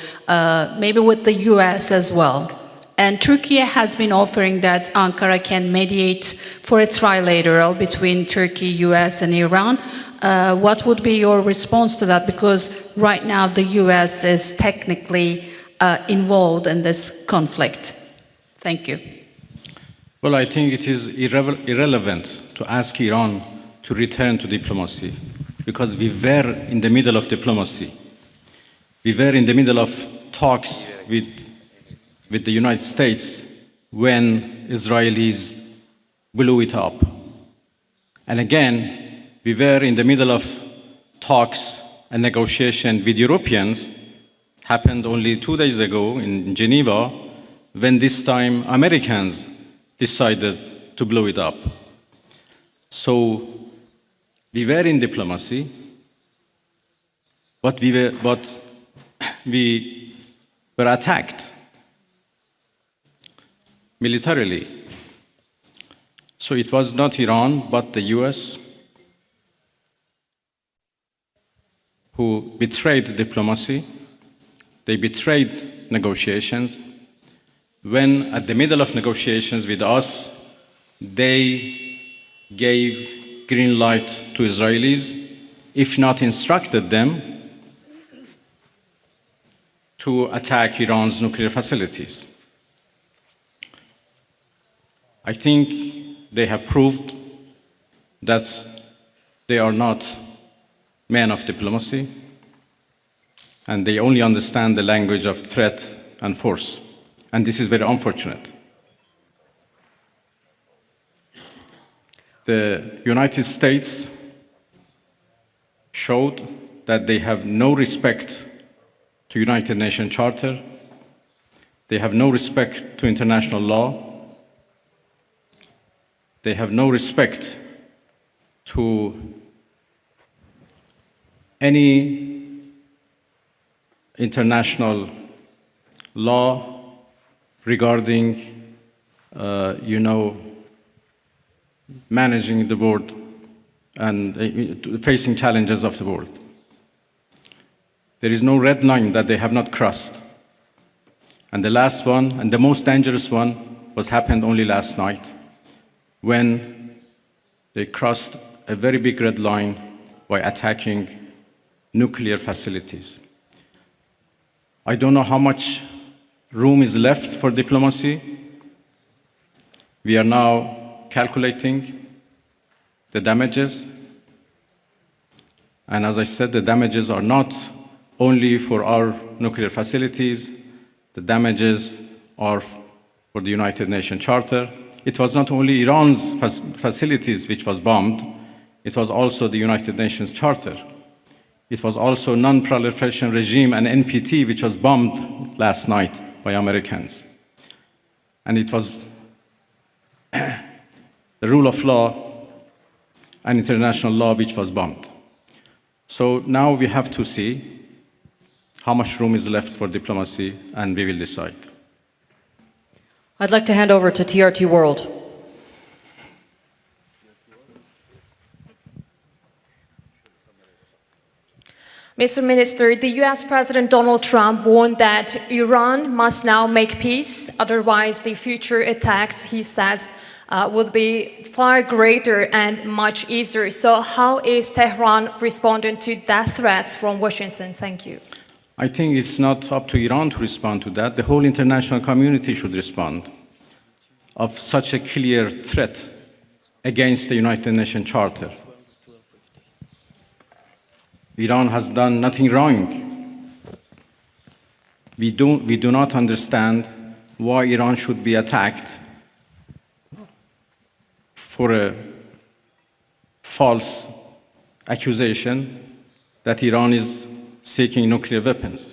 maybe with the US as well? And Turkey has been offering that Ankara can mediate for a trilateral between Turkey, US, and Iran. What would be your response to that? Because right now the US is technically involved in this conflict. Thank you. Well, I think it is irrelevant to ask Iran to return to diplomacy, because we were in the middle of diplomacy. We were in the middle of talks with the United States when Israelis blew it up. And again, we were in the middle of talks and negotiation with Europeans, happened only 2 days ago in Geneva, when this time Americans decided to blow it up. So we were in diplomacy, but we were attacked militarily. So it was not Iran, but the US who betrayed diplomacy. They betrayed negotiations. When at the middle of negotiations with us, they gave green light to Israelis, if not instructed them to attack Iran's nuclear facilities. I think they have proved that they are not men of diplomacy, and they only understand the language of threat and force. And this is very unfortunate. The United States showed that they have no respect to United Nations Charter. They have no respect to international law. They have no respect to any international law regarding, managing the world and facing challenges of the world. There is no red line that they have not crossed. And the last one, and the most dangerous one, happened only last night, when they crossed a very big red line by attacking nuclear facilities. I don't know how much room is left for diplomacy. We are now calculating the damages. And as I said, the damages are not only for our nuclear facilities. The damages are for the United Nations Charter. It was not only Iran's facilities which was bombed, it was also the United Nations Charter. It was also Non-Proliferation Regime and NPT, which was bombed last night by Americans. and it was the rule of law and international law which was bombed. So now we have to see how much room is left for diplomacy, and we will decide. I'd like to hand over to TRT World. Mr. Minister, the U.S. President Donald Trump warned that Iran must now make peace, otherwise the future attacks, he says, would be far greater and much easier. So how is Tehran responding to that threats from Washington? Thank you. I think it's not up to Iran to respond to that. The whole international community should respond of such a clear threat against the United Nations Charter. Iran has done nothing wrong. We do not understand why Iran should be attacked for a false accusation that Iran is seeking nuclear weapons.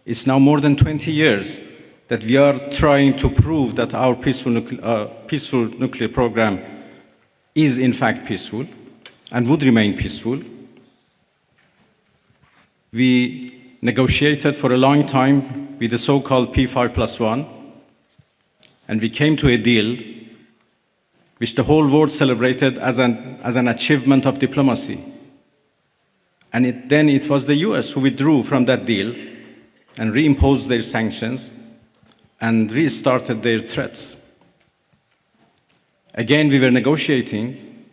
It's now more than 20 years that we are trying to prove that our peaceful nuclear program is in fact peaceful and would remain peaceful. We negotiated for a long time with the so-called P5+1, and we came to a deal which the whole world celebrated as an achievement of diplomacy. And then it was the US who withdrew from that deal and reimposed their sanctions and restarted their threats. Again, we were negotiating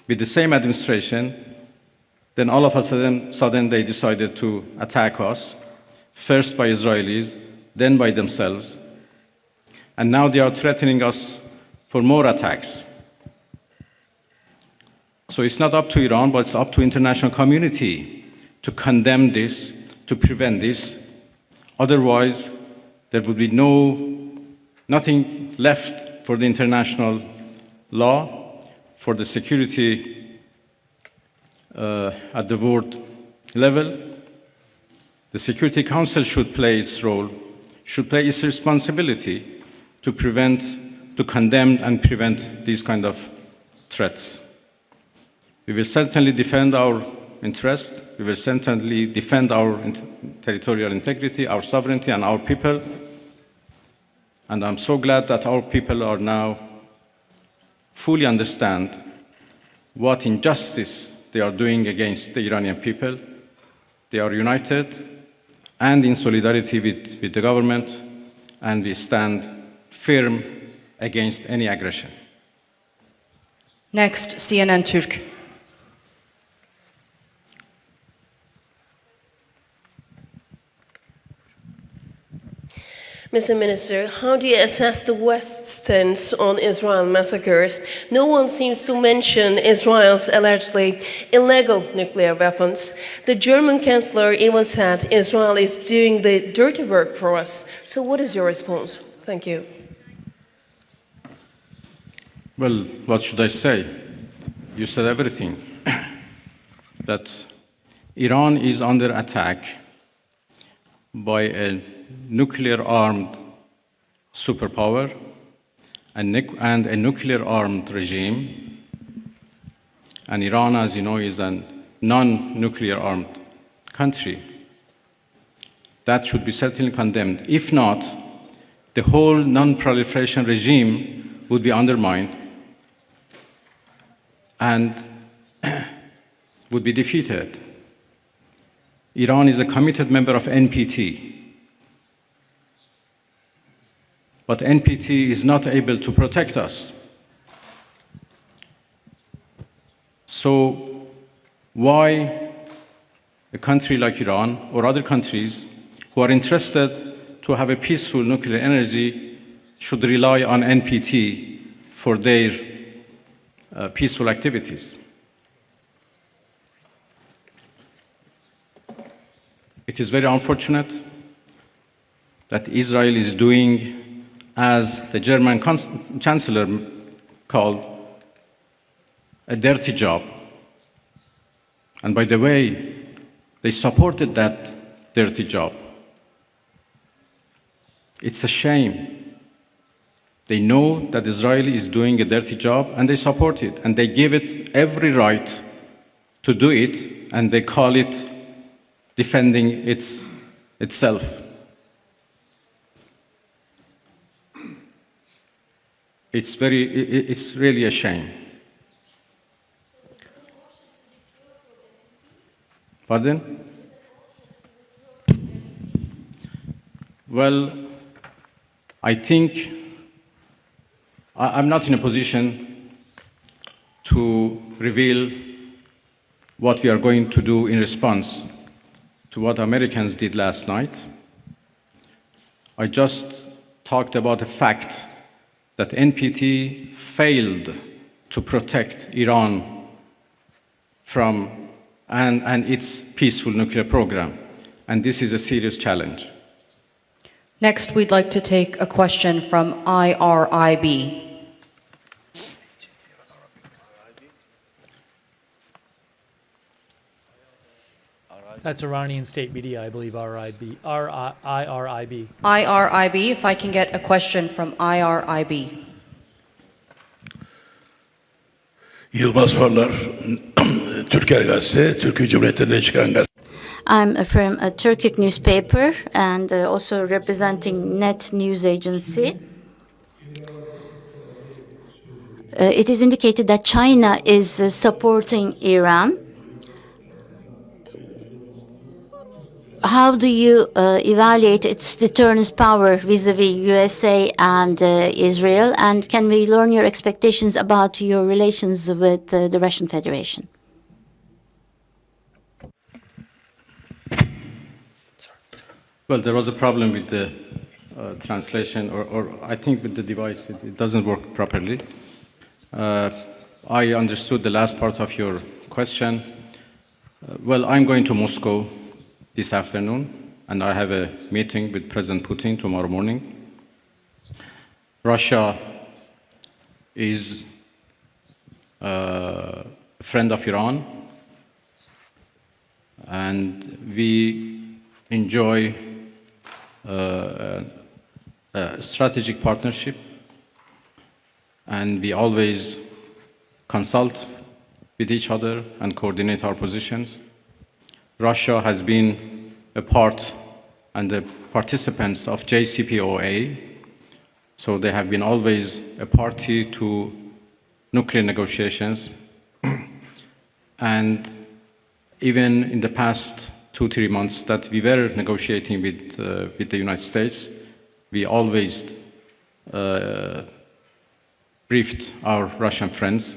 with the same administration. Then all of a sudden they decided to attack us, first by Israelis, then by themselves. And now they are threatening us for more attacks. So it's not up to Iran, but it's up to international community to condemn this, to prevent this. Otherwise, there would be nothing left for the international law, for the security at the world level. The Security Council should play its role, should play its responsibility to condemn and prevent these kind of threats. We will certainly defend our interest. We will certainly defend our territorial integrity, our sovereignty, and our people. And I'm so glad that our people are now fully understand what injustice they are doing against the Iranian people. They are united and in solidarity with the government, and we stand firm against any aggression. Next, CNN Türk. Mr. Minister, how do you assess the West's stance on Israel massacres? No one seems to mention Israel's allegedly illegal nuclear weapons. The German Chancellor even said Israel is doing the dirty work for us. So what is your response? Thank you. Well, what should I say? You said everything. That Iran is under attack by a nuclear-armed superpower and a nuclear-armed regime. And Iran, as you know, is a non-nuclear-armed country. That should be certainly condemned. If not, the whole non-proliferation regime would be undermined and would be defeated. Iran is a committed member of NPT. But NPT is not able to protect us. So why a country like Iran or other countries who are interested to have a peaceful nuclear energy should rely on NPT for their peaceful activities? It is very unfortunate that Israel is doing, as the German Chancellor called, a dirty job. And by the way, they supported that dirty job. It's a shame. They know that Israel is doing a dirty job, and they support it, and they give it every right to do it, and they call it defending itself. It's really a shame. Pardon? Well, I think I'm not in a position to reveal what we are going to do in response to what Americans did last night. I just talked about the fact that NPT failed to protect Iran from and its peaceful nuclear program, and this is a serious challenge. Next, we'd like to take a question from IRIB. That's Iranian state media, I believe, IRIB. IRIB, if I can get a question from IRIB. Yılmaz Parlar, Türker Gazete, Türkiye Cumhuriyeti'nden çıkan gazete. I'm from a Turkic newspaper and also representing Net News Agency. It is indicated that China is supporting Iran. How do you evaluate its deterrence power vis-a-vis USA and Israel? And can we learn your expectations about your relations with the Russian Federation? Well, there was a problem with the translation, or I think with the device, it doesn't work properly. I understood the last part of your question. Well, I'm going to Moscow this afternoon, and I have a meeting with President Putin tomorrow morning. Russia is a friend of Iran, and we enjoy a strategic partnership, and we always consult with each other and coordinate our positions. Russia has been a part and the participants of JCPOA, so they have been always a party to nuclear negotiations. And even in the past 2-3 months that we were negotiating with the United States, we always briefed our Russian friends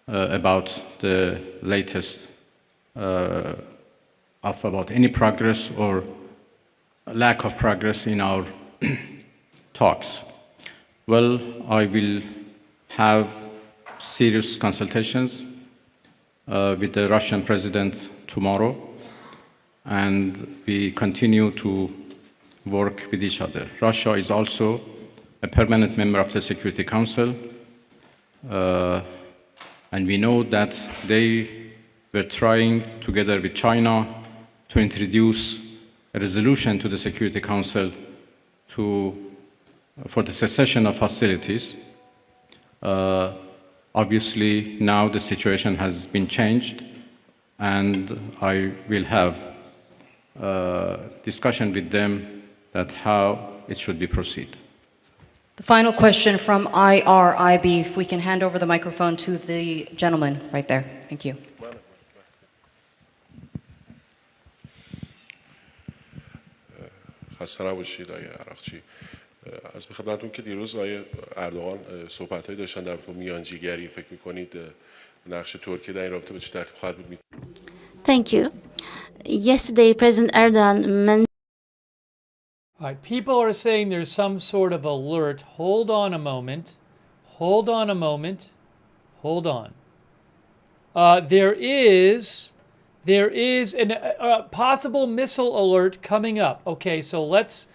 about the latest about any progress or lack of progress in our talks. Well, I will have serious consultations with the Russian president tomorrow, and we continue to work with each other. Russia is also a permanent member of the Security Council, and we know that they were trying, together with China, to introduce a resolution to the Security Council for the cessation of hostilities. Obviously, now the situation has been changed, and I will have a discussion with them that how it should be proceed. The final question from IRIB, if we can hand over the microphone to the gentleman right there. Thank you. خسته نباشید آقای عراقچی. از به خدمتتون که دیروز آقای اردوغان صحبت‌هایی داشتن در رابطه با میانجیگری، فکر می‌کنید نقش ترکیه در این رابطه به چه ترتیب خواهد بود؟ Thank you. Yesterday, President Erdogan mentioned. All right, people are saying there's some sort of alert. Hold on a moment. Hold on a moment. Hold on. There is a possible missile alert coming up. Okay, so let's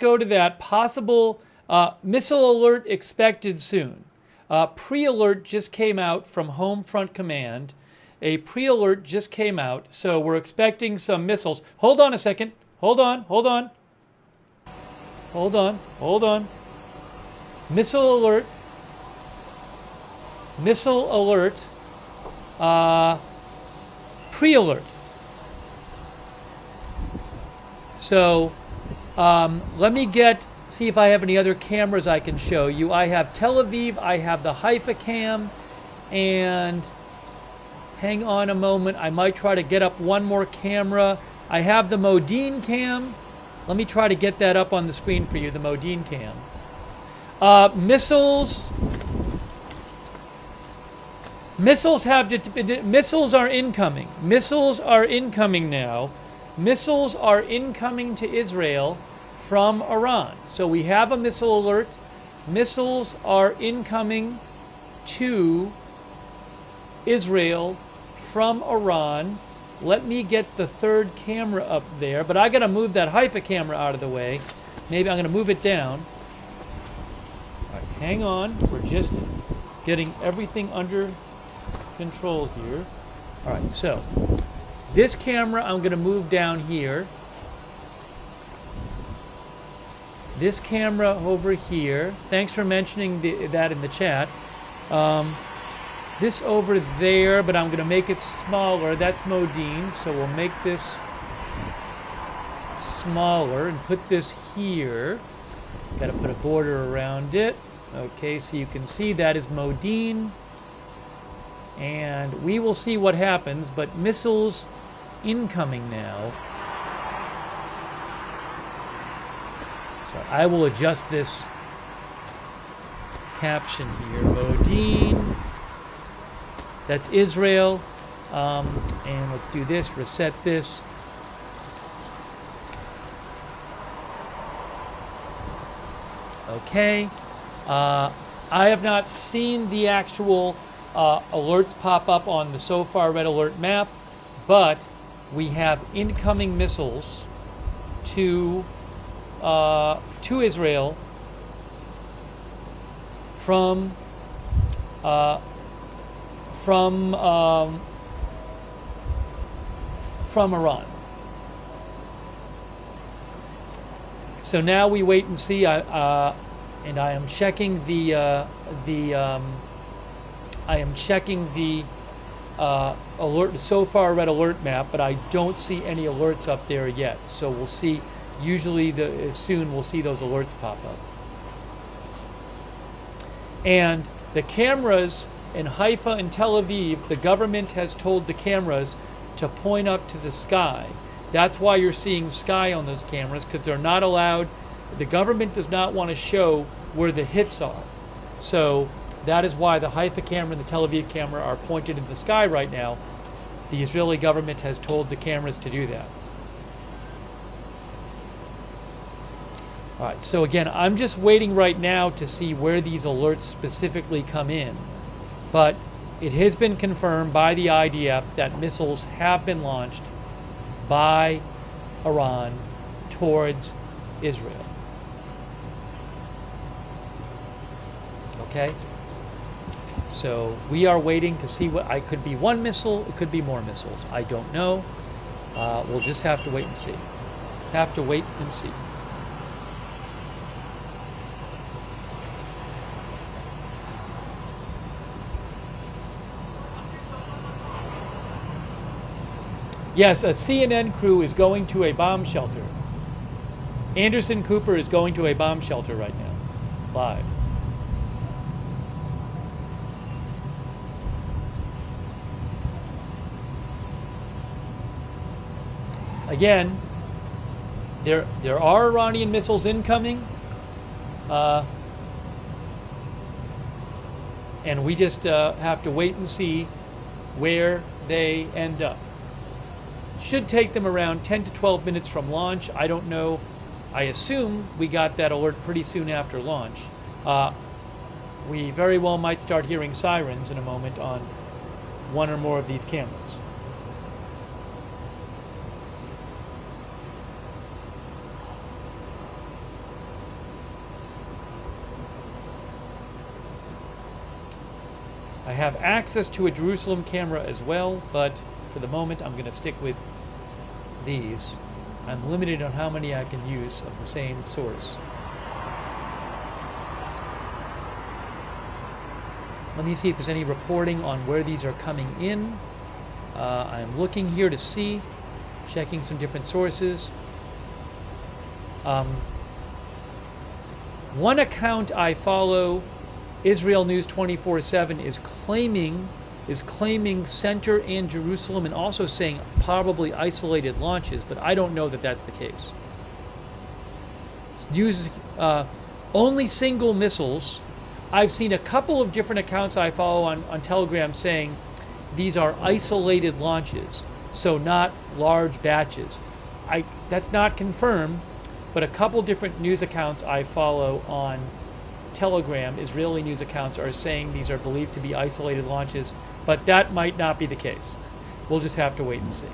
go to that. Possible missile alert expected soon. Pre-alert just came out from Home Front Command. A pre-alert just came out, so we're expecting some missiles. Hold on a second. Hold on. Missile alert. Missile alert. Pre-alert. So let me see if I have any other cameras I can show you. I have Tel Aviv, I have the Haifa cam, and hang on a moment, I might try to get up one more camera. I have the Modine cam. Let me try to get that up on the screen for you, the Modine cam. Missiles. Missiles are incoming. Missiles are incoming now. Missiles are incoming to Israel from Iran. So we have a missile alert. Missiles are incoming to Israel from Iran. Let me get the third camera up there, but I gotta move that Haifa camera out of the way. Maybe I'm gonna move it down. All right, hang on. We're just getting everything under control here. All right, so this camera I'm gonna move down here. This camera over here. Thanks for mentioning that in the chat. This over there, but I'm going to make it smaller. That's Modine, so we'll make this smaller and put this here. Got to put a border around it. Okay, so you can see that is Modine. And we will see what happens, but missiles incoming now. So I will adjust this caption here. Modine. That's Israel. And let's do this, reset this. Okay. I have not seen the actual alerts pop up on the so far red alert map, but we have incoming missiles to Israel from Iran. So now we wait and see. And I am checking the alert so far red alert map, but I don't see any alerts up there yet. So we'll see. Usually, soon we'll see those alerts pop up. And the cameras in Haifa and Tel Aviv, the government has told the cameras to point up to the sky. That's why you're seeing sky on those cameras, because they're not allowed. The government does not want to show where the hits are. So that is why the Haifa camera and the Tel Aviv camera are pointed in the sky right now. The Israeli government has told the cameras to do that. All right, so again, I'm just waiting right now to see where these alerts specifically come in. But it has been confirmed by the IDF that missiles have been launched by Iran towards Israel. Okay? So we are waiting to see what, could be one missile, it could be more missiles. I don't know. We'll just have to wait and see. Have to wait and see. Yes, a CNN crew is going to a bomb shelter. Anderson Cooper is going to a bomb shelter right now, live. Again, there are Iranian missiles incoming, and we just have to wait and see where they end up. Should take them around 10 to 12 minutes from launch. I don't know. I assume we got that alert pretty soon after launch. We very well might start hearing sirens in a moment on one or more of these cameras. I have access to a Jerusalem camera as well, but for the moment I'm going to stick with these. I'm limited on how many I can use of the same source. Let me see if there's any reporting on where these are coming in. I'm looking here to see, checking some different sources. One account I follow, Israel News 24/7, is claiming center and Jerusalem, and also saying probably isolated launches, but I don't know that that's the case. It's news, only single missiles. I've seen a couple of different accounts I follow on Telegram saying these are isolated launches, so not large batches. That's not confirmed, but a couple different news accounts I follow on Telegram, Israeli news accounts, are saying these are believed to be isolated launches, but that might not be the case. We'll just have to wait and see.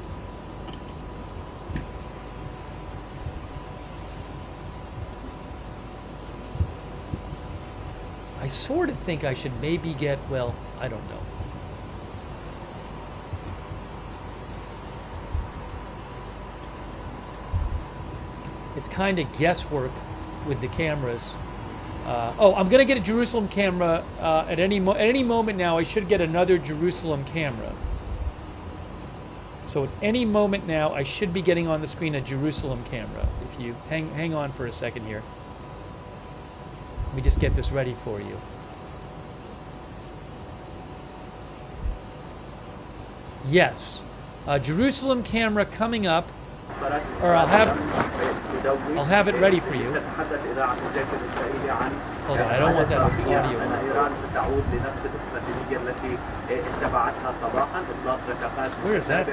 I sort of think I should maybe get, well, I don't know. It's kind of guesswork with the cameras. I'm going to get a Jerusalem camera at any moment now. I should get another Jerusalem camera. So at any moment now, I should be getting on the screen a Jerusalem camera. If you hang on for a second here. Let me just get this ready for you. Yes, Jerusalem camera coming up, or I'll have it ready for you. Hold on, I don't want that audio. Where is that?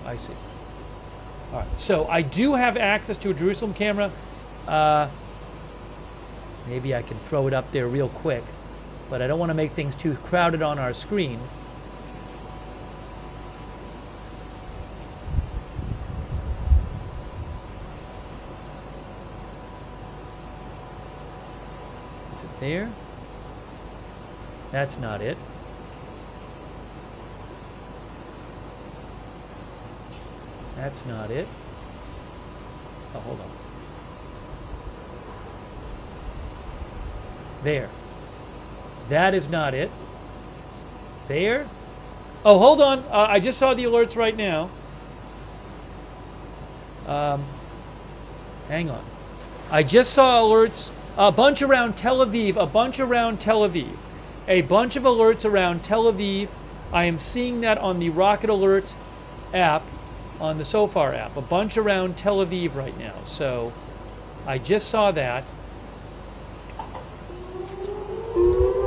I see. All right, so I do have access to a Jerusalem camera. Maybe I can throw it up there real quick, but I don't want to make things too crowded on our screen. Is it there? That's not it. That's not it. Oh, hold on. There. That is not it. There. Oh, hold on. I just saw the alerts right now. Hang on. I just saw alerts. A bunch around Tel Aviv. A bunch around Tel Aviv. A bunch of alerts around Tel Aviv. I am seeing that on the Rocket Alert app, on the SOFAR app. A bunch around Tel Aviv right now. So I just saw that.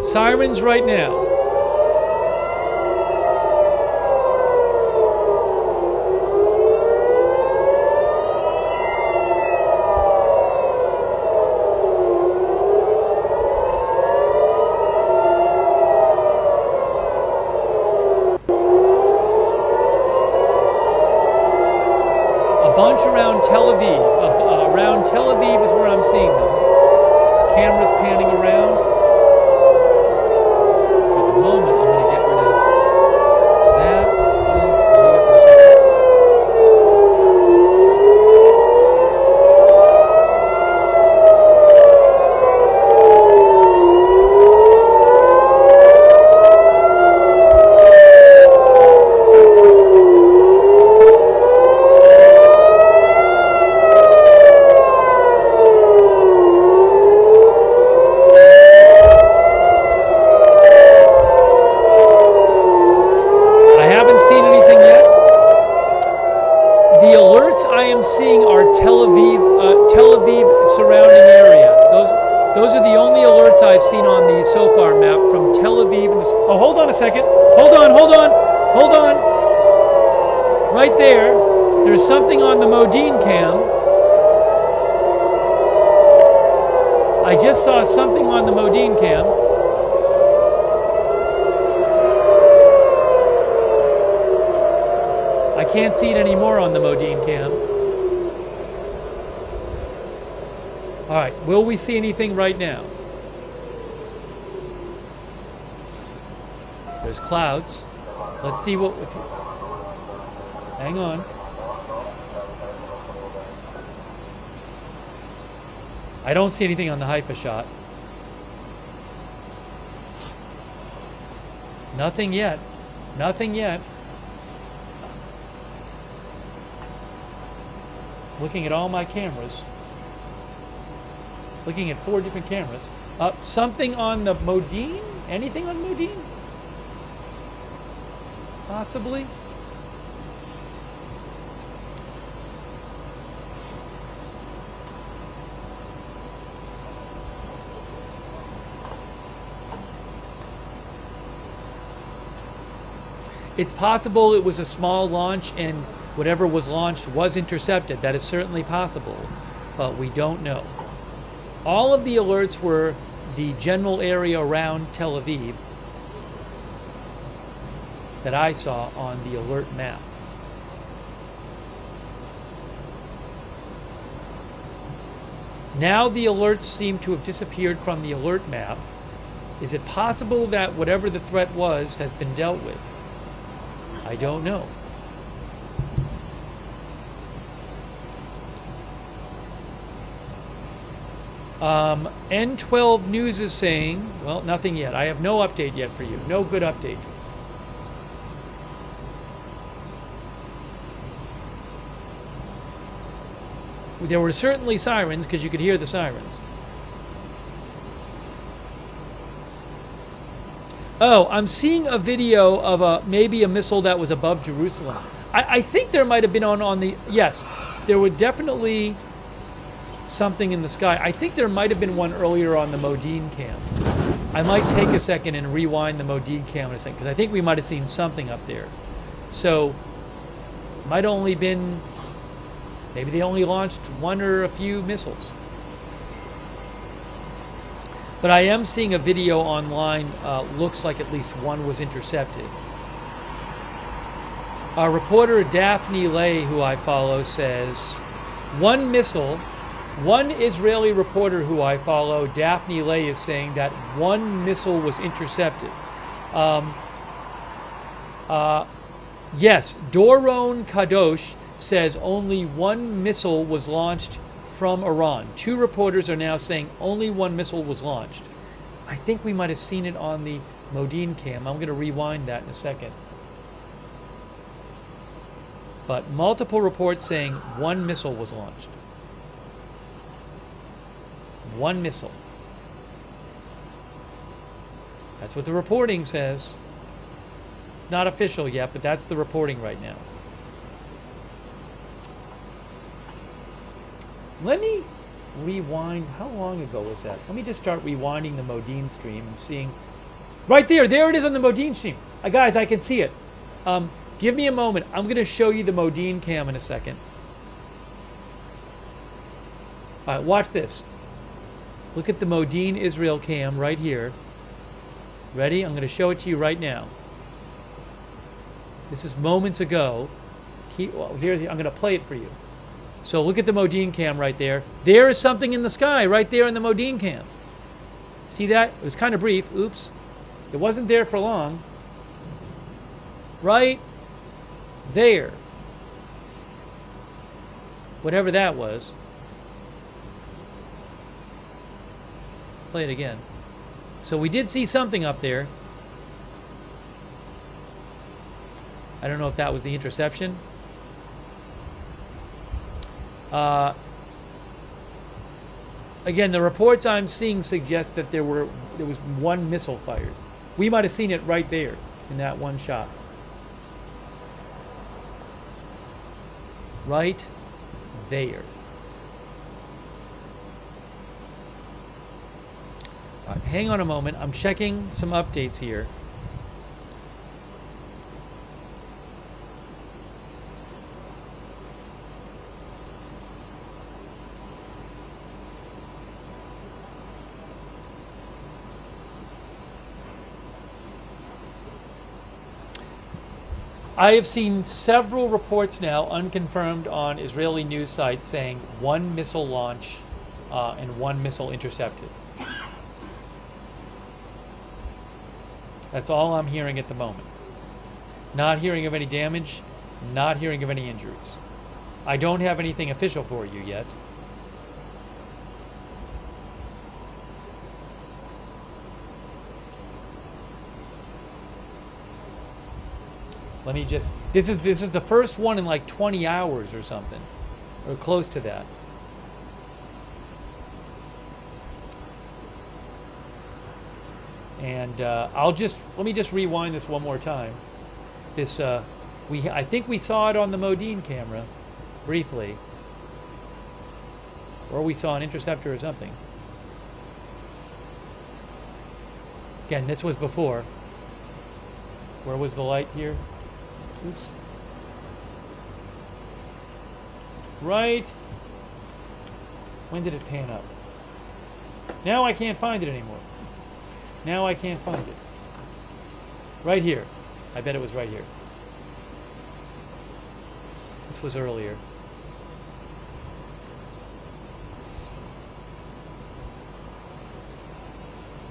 Sirens right now. A bunch around Tel Aviv. Around Tel Aviv is where I'm seeing them. Cameras panning around. Moment, I'm going to get rid of that. I'll leave it for a second. Seeing our Tel Aviv surrounding area. Those are the only alerts I've seen on the SOFAR map from Tel Aviv. Oh, hold on a second. Hold on. Right there, there's something on the Modin cam. I just saw something on the Modin cam. I can't see it anymore on the Modin cam. All right, will we see anything right now? There's clouds. Let's see what... hang on. I don't see anything on the Haifa shot. Nothing yet. Nothing yet. Looking at all my cameras. Looking at 4 different cameras. Something on the Modine? Anything on Modine? Possibly. It's possible it was a small launch and whatever was launched was intercepted. That is certainly possible, but we don't know. All of the alerts were the general area around Tel Aviv that I saw on the alert map. Now the alerts seem to have disappeared from the alert map. Is it possible that whatever the threat was has been dealt with? I don't know. N12 News is saying, well, nothing yet. I have no update yet for you. No good update. There were certainly sirens because you could hear the sirens. Oh, I'm seeing a video of maybe a missile that was above Jerusalem. I think there might have been on the... Yes, there were definitely something in the sky. I think there might have been one earlier on the Modine cam. I might take a second and rewind the Modine cam in a second because I think we might have seen something up there. So, might only been... Maybe they only launched one or a few missiles. But I am seeing a video online, looks like at least one was intercepted. Our reporter Daphne Lay, who I follow, says, one missile, one Israeli reporter who I follow, Daphne Lay, is saying that one missile was intercepted. Yes, Doron Kadosh says only one missile was launched from Iran. 2 reporters are now saying only one missile was launched. I think we might have seen it on the Modine cam. I'm going to rewind that in a second. But multiple reports saying one missile was launched. One missile. That's what the reporting says. It's not official yet, but that's the reporting right now. Let me rewind. How long ago was that? Let me just start rewinding the Modine stream and seeing. Right there. There it is on the Modine stream. Guys, I can see it. Give me a moment. I'm going to show you the Modine cam in a second. All right, watch this. Look at the Modine Israel cam right here. Ready? I'm going to show it to you right now. This is moments ago. I'm going to play it for you. So look at the Modine cam right there. There is something in the sky right there in the Modine cam. See that? It was kind of brief. Oops. It wasn't there for long. Right there. Whatever that was. Play it again. So we did see something up there. I don't know if that was the interception. Again, the reports I'm seeing suggest that there was one missile fired. We might have seen it right there in that one shot. Right there. All right, hang on a moment. I'm checking some updates here. I have seen several reports now, unconfirmed, on Israeli news sites saying one missile launch and one missile intercepted. That's all I'm hearing at the moment. Not hearing of any damage, not hearing of any injuries. I don't have anything official for you yet. Let me just, this is the first one in like 20 hours or something, or close to that. And let me just rewind this one more time. This, I think we saw it on the Modine camera, briefly. Or we saw an interceptor or something. Again, this was before. Where was the light here? Oops. Right. When did it pan up? Now I can't find it anymore. Now I can't find it. Right here. I bet it was right here. This was earlier.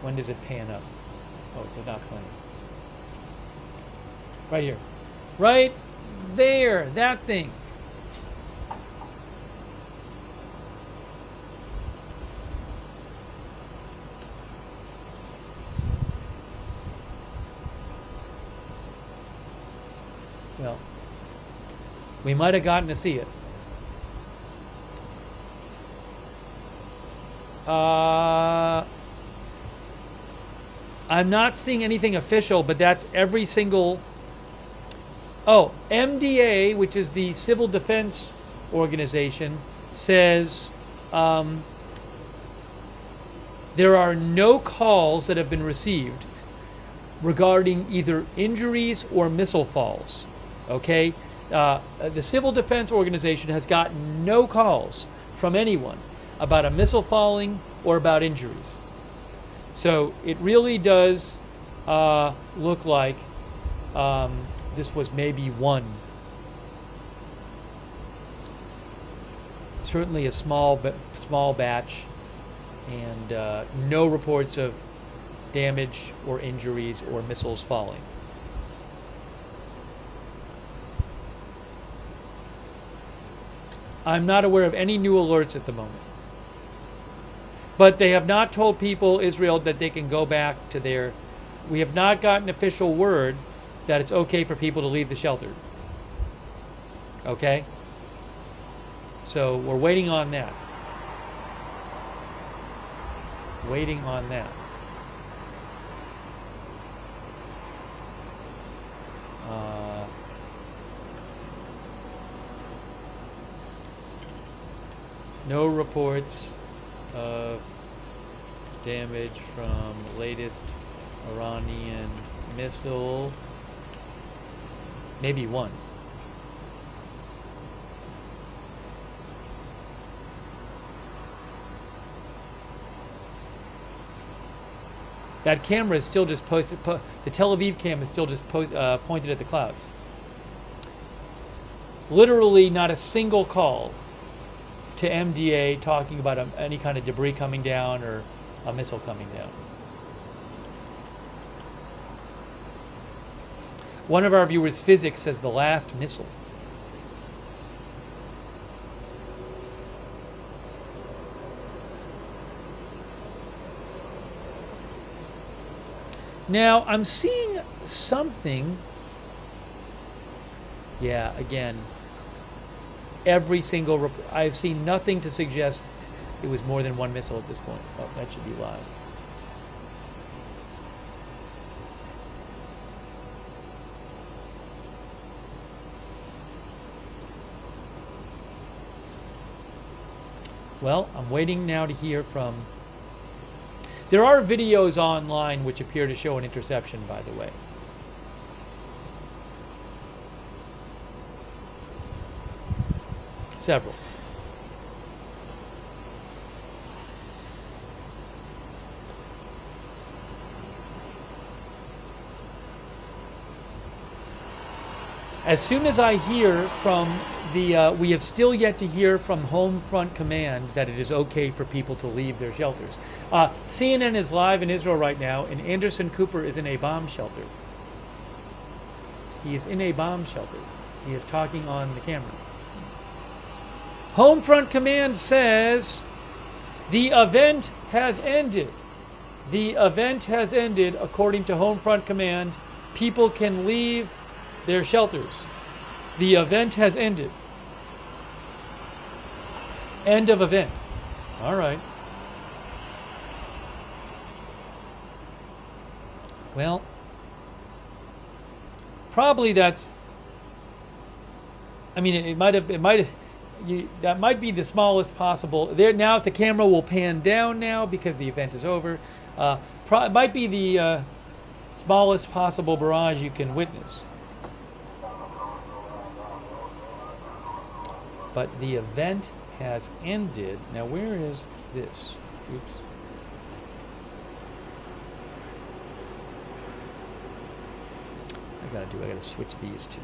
When does it pan up? Oh, it did not pan. Right here. Right there. That thing. Well, we might have gotten to see it. I'm not seeing anything official, but that's every single... Oh, MDA, which is the Civil Defense Organization, says there are no calls that have been received regarding either injuries or missile falls. Okay? The Civil Defense Organization has gotten no calls from anyone about a missile falling or about injuries. So it really does look like this was maybe one. Certainly a small batch, and no reports of damage or injuries or missiles falling. I'm not aware of any new alerts at the moment. But they have not told people, Israel, that they can go back to their... We have not gotten official word that it's okay for people to leave the shelter. Okay? So we're waiting on that. Waiting on that. No reports of damage from latest Iranian missile. Maybe one. That camera is still just posted. The Tel Aviv cam is still just pointed at the clouds. Literally not a single call to MDA talking about any kind of debris coming down or a missile coming down. One of our viewers, Physics, says the last missile. Now, I'm seeing something. Yeah, again, every single I've seen nothing to suggest it was more than one missile at this point. Oh, that should be live. Well, I'm waiting now to hear from... There are videos online which appear to show an interception, by the way. Several. As soon as I hear from the, we have still yet to hear from Home Front Command that it is okay for people to leave their shelters. CNN is live in Israel right now, and Anderson Cooper is in a bomb shelter. He is in a bomb shelter. He is talking on the camera. Home Front Command says the event has ended. The event has ended, according to Home Front Command. People can leave their shelters. The event has ended. End of event. All right. Well, probably that's, I mean, it might have, that might be the smallest possible. There now, if the camera will pan down now because the event is over, it might be the smallest possible barrage you can witness. But the event has ended. Now, where is this? Oops. I gotta switch these two.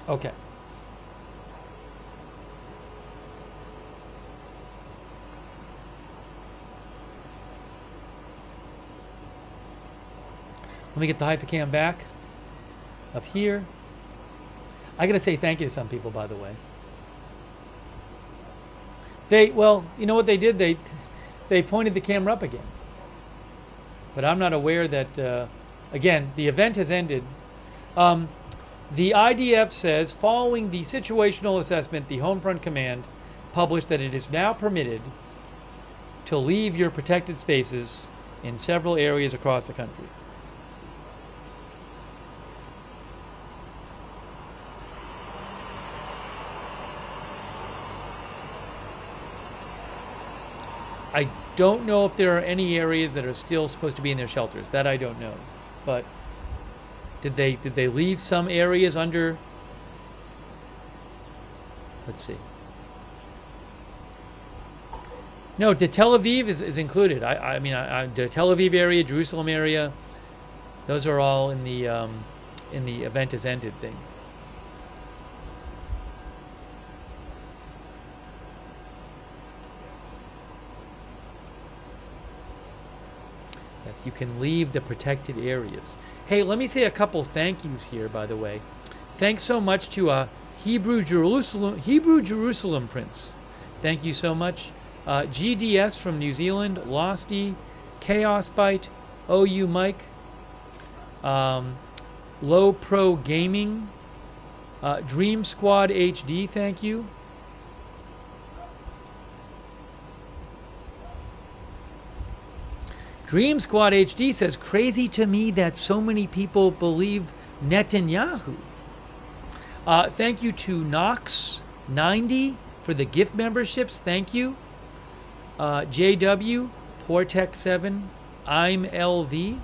Okay. Let me get the Hypercam back up here. I gotta say thank you to some people, by the way. Well, you know what they did? They pointed the camera up again. But I'm not aware that, again, the event has ended. The IDF says, following the situational assessment, the Home Front Command published that it is now permitted to leave your protected spaces in several areas across the country. I don't know if there are any areas that are still supposed to be in their shelters. That I don't know. But did they leave some areas under? Let's see. No, the Tel Aviv is included. I mean, the Tel Aviv area, Jerusalem area, those are all in the event has ended thing. Yes, you can leave the protected areas. Hey, let me say a couple thank yous here, by the way. Thanks so much to Hebrew Jerusalem Prince. Thank you so much. GDS from New Zealand, Losty, Chaos Bite, OU Mike, Low Pro Gaming, Dream Squad HD, thank you. Dream Squad HD says, crazy to me that so many people believe Netanyahu. Thank you to Knox90 for the gift memberships. Thank you. JW, Portec7, I'm LV,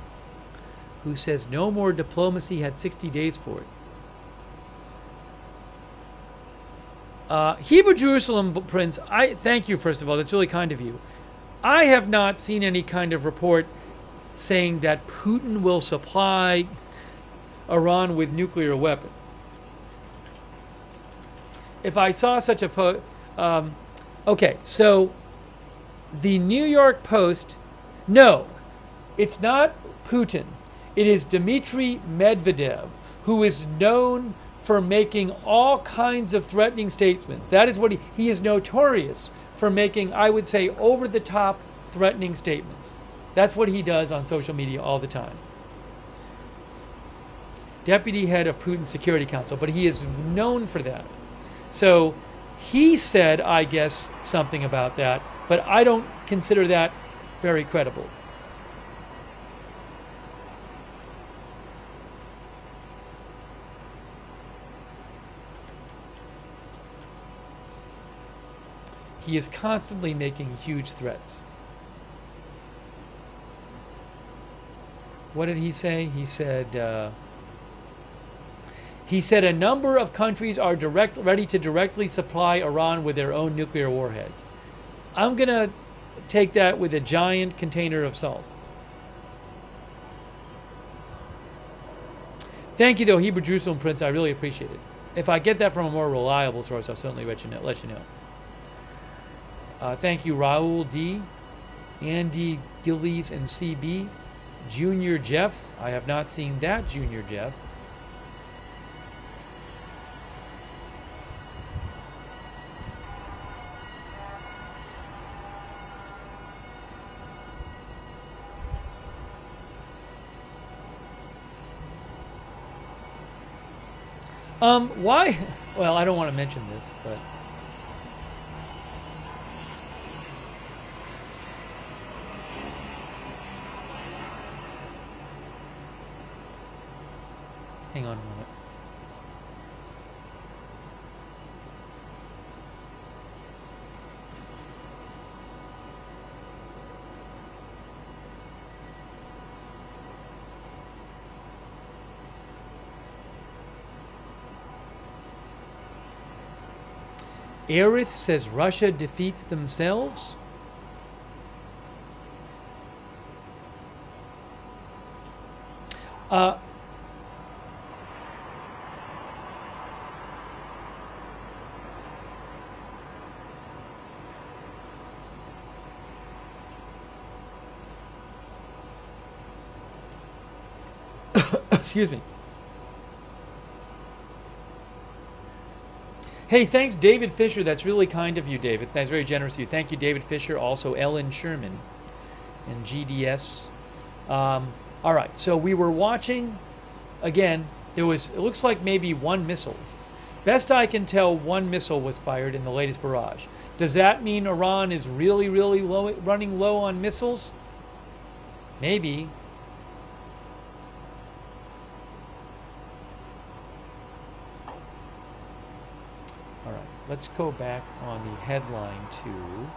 who says no more diplomacy, had 60 days for it. Hebrew Jerusalem Prince, I thank you, first of all. That's really kind of you. I have not seen any kind of report saying that Putin will supply Iran with nuclear weapons. If I saw such a okay, so the New York Post, no, it's not Putin. It is Dmitry Medvedev, who is known for making all kinds of threatening statements. That is what he is notorious for making, I would say, over-the-top threatening statements. That's what he does on social media all the time. Deputy head of Putin's Security Council, but he is known for that. So he said, I guess, something about that, but I don't consider that very credible. He is constantly making huge threats. What did he say? He said a number of countries are ready to directly supply Iran with their own nuclear warheads. I'm going to take that with a giant container of salt. Thank you, though, Hebrew Jerusalem Prince. I really appreciate it. If I get that from a more reliable source, I'll certainly let you know. Thank you, Raul D, Andy Gillies and CB, Junior Jeff. I have not seen that, Junior Jeff. Why? Well, I don't want to mention this, but hang on a moment. Aerith says Russia defeats themselves. Excuse me. Hey, thanks, David Fisher. That's really kind of you, David. That's very generous of you. Thank you, David Fisher. Also, Ellen Sherman and GDS. All right, so we were watching, again, it looks like maybe one missile. Best I can tell, one missile was fired in the latest barrage. Does that mean Iran is really, really running low on missiles? Maybe. All right, let's go back on the headline too.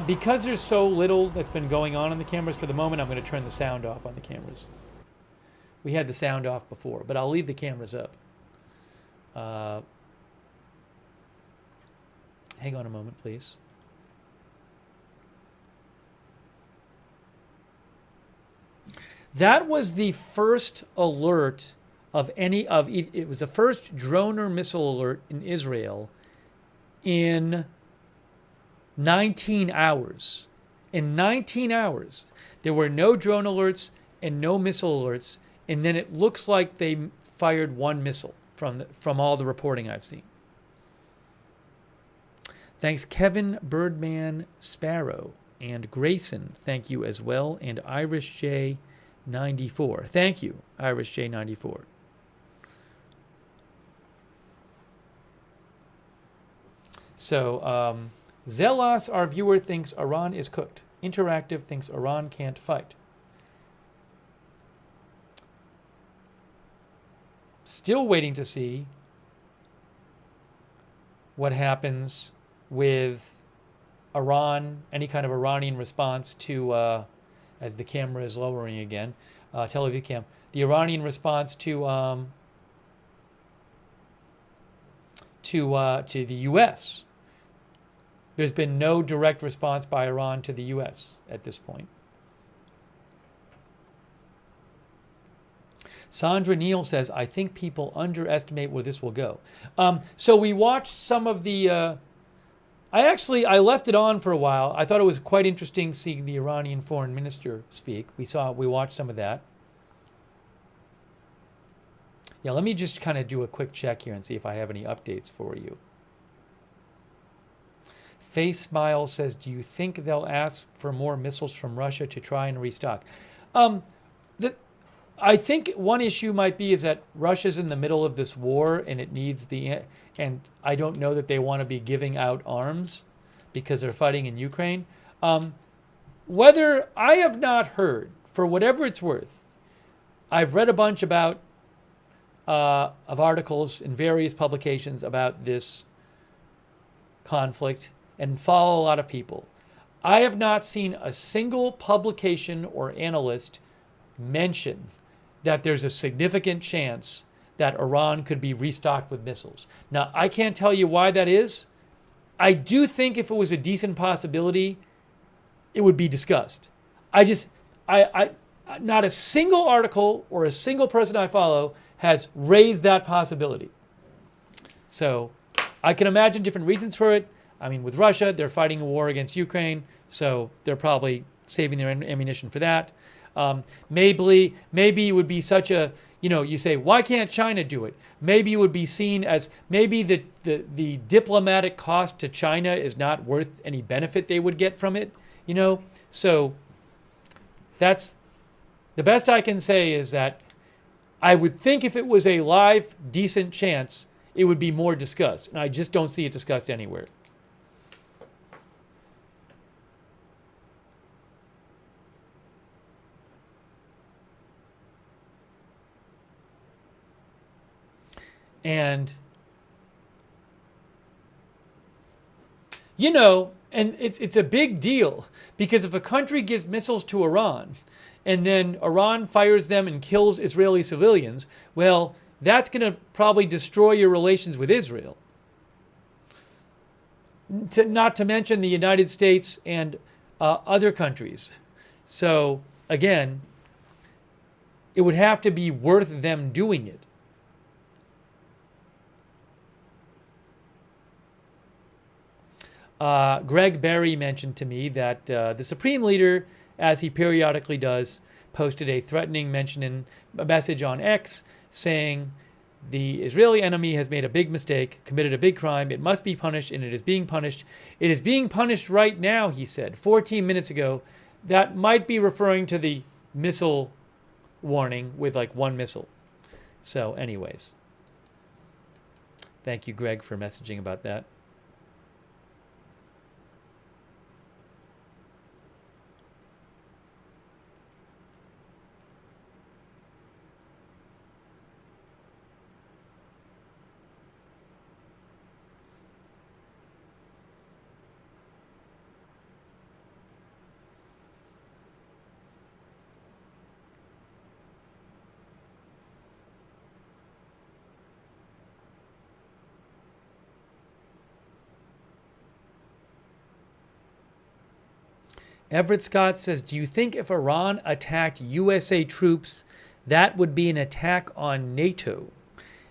Because there's so little that's been going on the cameras for the moment, I'm going to turn the sound off on the cameras. We had the sound off before, but I'll leave the cameras up. Hang on a moment, please. That was the first alert of it was the first drone or missile alert in Israel in 19 hours. In 19 hours, there were no drone alerts and no missile alerts, and then it looks like they fired one missile from all the reporting I've seen. Thanks, Kevin Birdman Sparrow and Grayson. Thank you as well, and Irish J 94. Thank you, Irish J 94. So, Zelos, our viewer, thinks Iran is cooked. Interactive thinks Iran can't fight. Still waiting to see what happens with Iran, any kind of Iranian response to, as the camera is lowering again, Tel Aviv cam, the Iranian response to the U.S. There's been no direct response by Iran to the U.S. at this point. Sandra Neal says, I think people underestimate where this will go. So we watched some of the... I left it on for a while. I thought it was quite interesting seeing the Iranian foreign minister speak. We watched some of that. Yeah, let me just kind of do a quick check here and see if I have any updates for you. Face Smile says, do you think they'll ask for more missiles from Russia to try and restock? I think one issue might be is that Russia's in the middle of this war and it needs and I don't know that they want to be giving out arms because they're fighting in Ukraine. Whether I have not heard, for whatever it's worth, I've read a bunch of articles in various publications about this conflict and follow a lot of people. I have not seen a single publication or analyst mention that there's a significant chance that Iran could be restocked with missiles. Now, I can't tell you why that is. I do think if it was a decent possibility, it would be discussed. not a single article or a single person I follow has raised that possibility. So I can imagine different reasons for it. I mean, with Russia, they're fighting a war against Ukraine, so they're probably saving their ammunition for that. Maybe it would be such a, you say, why can't China do it? Maybe it would be seen as maybe the diplomatic cost to China is not worth any benefit they would get from it, So that's the best I can say is that I would think if it was a live, decent chance, it would be more discussed. And I just don't see it discussed anywhere. And, and it's a big deal because if a country gives missiles to Iran and then Iran fires them and kills Israeli civilians, well, that's going to probably destroy your relations with Israel. Not to mention the United States and other countries. So, again, it would have to be worth them doing it. Greg Berry mentioned to me that the Supreme Leader, as he periodically does, posted a threatening message on X saying the Israeli enemy has made a big mistake, committed a big crime, it must be punished, and it is being punished. It is being punished right now, he said, 14 minutes ago. That might be referring to the missile warning with like one missile. So anyways, thank you, Greg, for messaging about that. Everett Scott says, do you think if Iran attacked USA troops, that would be an attack on NATO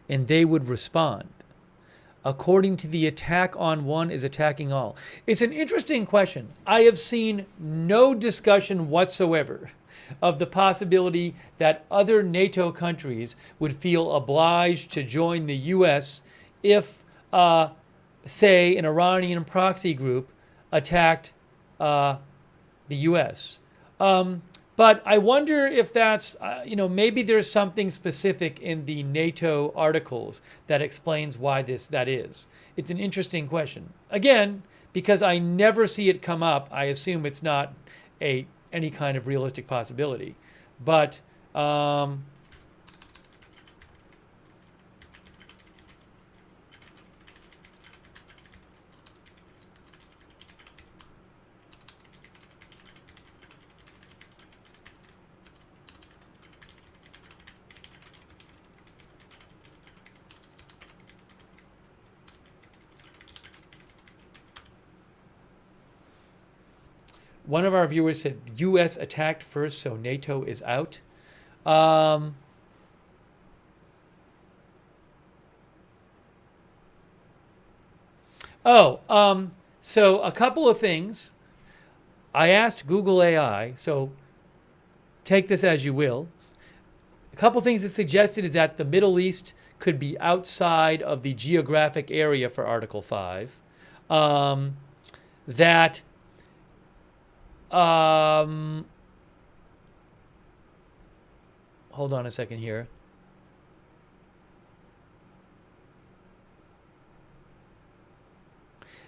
and they would respond? According to the attack on one is attacking all. It's an interesting question. I have seen no discussion whatsoever of the possibility that other NATO countries would feel obliged to join the US if, say, an Iranian proxy group attacked the U.S. But I wonder if that's, maybe there's something specific in the NATO articles that explains why that is. It's an interesting question. Again, because I never see it come up, I assume it's not any kind of realistic possibility. But one of our viewers said, U.S. attacked first, so NATO is out. So a couple of things. I asked Google AI, so take this as you will. A couple of things it suggested is that the Middle East could be outside of the geographic area for Article 5. Hold on a second here.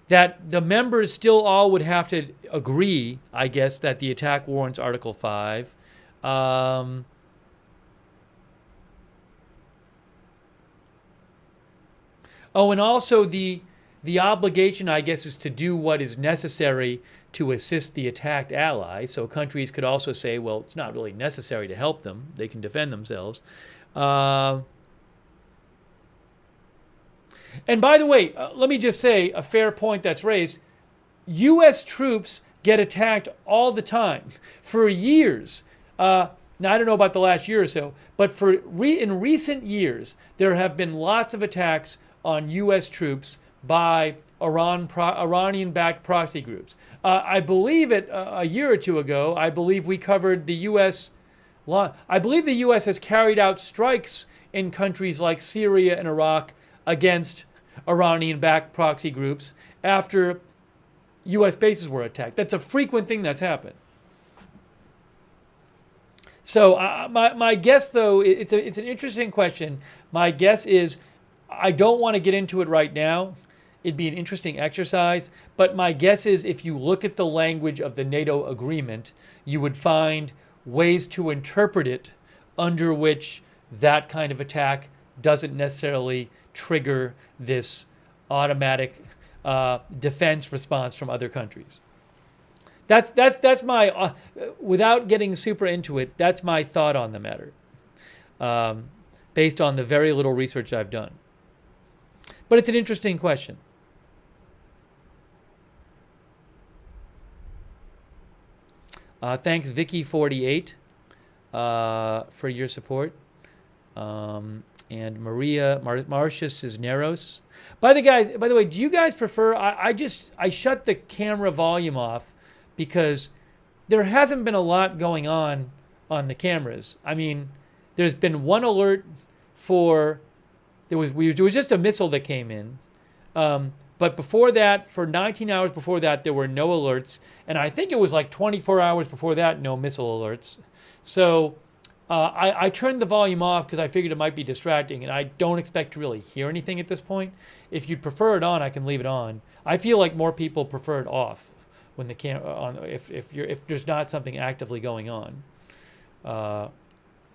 That the members still all would have to agree, I guess, that the attack warrants Article 5. And also the obligation, I guess, is to do what is necessary to assist the attacked ally. So countries could also say, well, it's not really necessary to help them. They can defend themselves. And by the way, let me just say a fair point that's raised. U.S. troops get attacked all the time for years. Now, I don't know about the last year or so, but in recent years, there have been lots of attacks on U.S. troops by Iranian-backed proxy groups. I believe a year or two ago, I believe we covered the U.S. I believe the U.S. has carried out strikes in countries like Syria and Iraq against Iranian-backed proxy groups after U.S. bases were attacked. That's a frequent thing that's happened. So my guess, though, it's an interesting question. My guess is I don't want to get into it right now. It'd be an interesting exercise. But my guess is if you look at the language of the NATO agreement, you would find ways to interpret it under which that kind of attack doesn't necessarily trigger this automatic defense response from other countries. That's my, without getting super into it, that's my thought on the matter, based on the very little research I've done. But it's an interesting question. Thanks, Vicky48, for your support. And Maria Marcia Cisneros. By the way, do you guys prefer? I shut the camera volume off because there hasn't been a lot going on the cameras. I mean, there's been one alert for there was just a missile that came in. But before that, for 19 hours before that, there were no alerts. And I think it was like 24 hours before that, no missile alerts. So I turned the volume off because I figured it might be distracting. And I don't expect to really hear anything at this point. If you'd prefer it on, I can leave it on. I feel like more people prefer it off when the camera on if there's not something actively going on.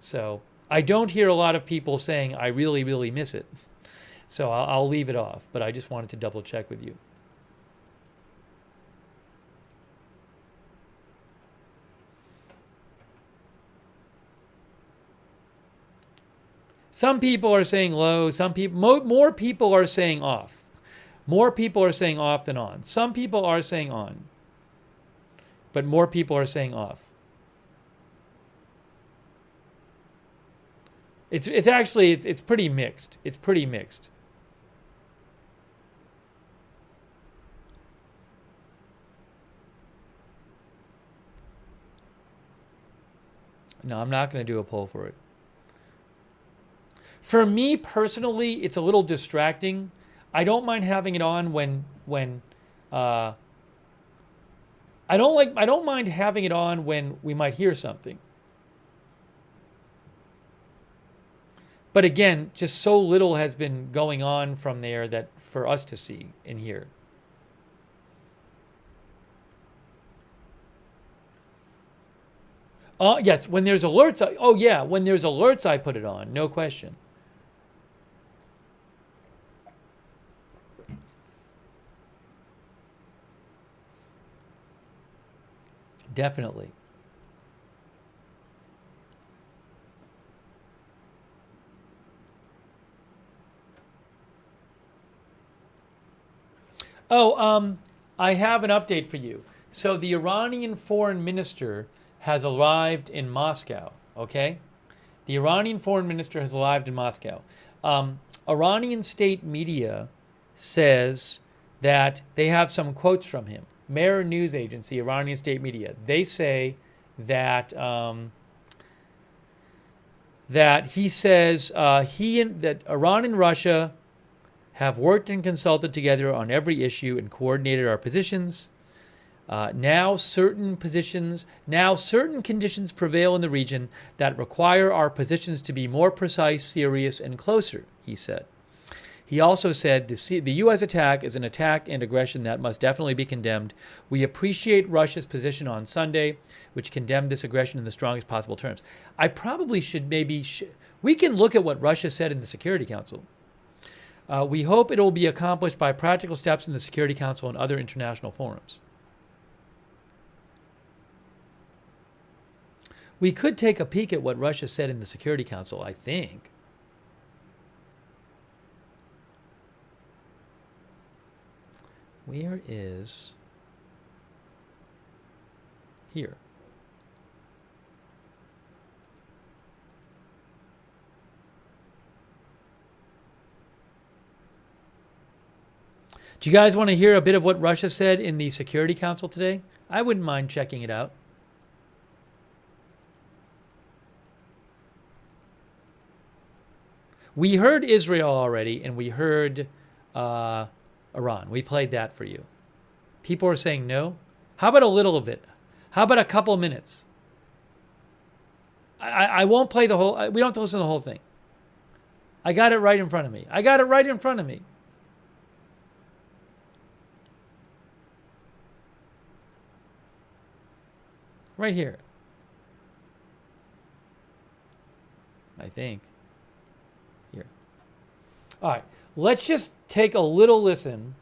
So I don't hear a lot of people saying I really, really miss it. So I'll leave it off, but I just wanted to double check with you. Some people are saying low, some people, more people are saying off. More people are saying off than on. Some people are saying on, but more people are saying off. It's actually pretty mixed. It's pretty mixed. No, I'm not going to do a poll for it. For me personally, it's a little distracting. I don't mind having it on when I don't mind having it on when we might hear something. But again, just so little has been going on from there that for us to see and hear. Yes, when there's alerts, when there's alerts, I put it on, no question. Definitely. I have an update for you. So the Iranian foreign minister has arrived in Moscow, okay? The Iranian foreign minister has arrived in Moscow. Iranian state media says that they have some quotes from him. Mehr news agency, Iranian state media, they say that that he says that Iran and Russia have worked and consulted together on every issue and coordinated our positions. Now certain conditions prevail in the region that require our positions to be more precise, serious, and closer, he said. He also said the U.S. attack is an attack and aggression that must definitely be condemned. We appreciate Russia's position on Sunday, which condemned this aggression in the strongest possible terms. I probably should we can look at what Russia said in the Security Council. We hope it will be accomplished by practical steps in the Security Council and other international forums. We could take a peek at what Russia said in the Security Council, I think. Where is... here. Do you guys want to hear a bit of what Russia said in the Security Council today? I wouldn't mind checking it out. We heard Israel already, and we heard Iran. We played that for you. People are saying no. How about a little bit? How about a couple of minutes? I won't play the whole. We don't have to listen to the whole thing. I got it right in front of me. I got it right in front of me. Right here. I think. Here. All right. Let's just take a little listen.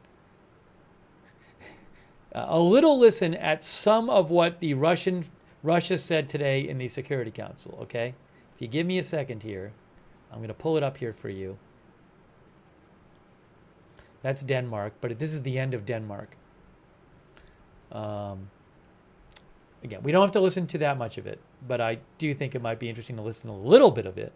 A little listen at some of what the Russia said today in the Security Council, okay? If you give me a second here, I'm going to pull it up here for you. That's Denmark, but this is the end of Denmark. Again, we don't have to listen to that much of it, but I do think it might be interesting to listen to a little bit of it.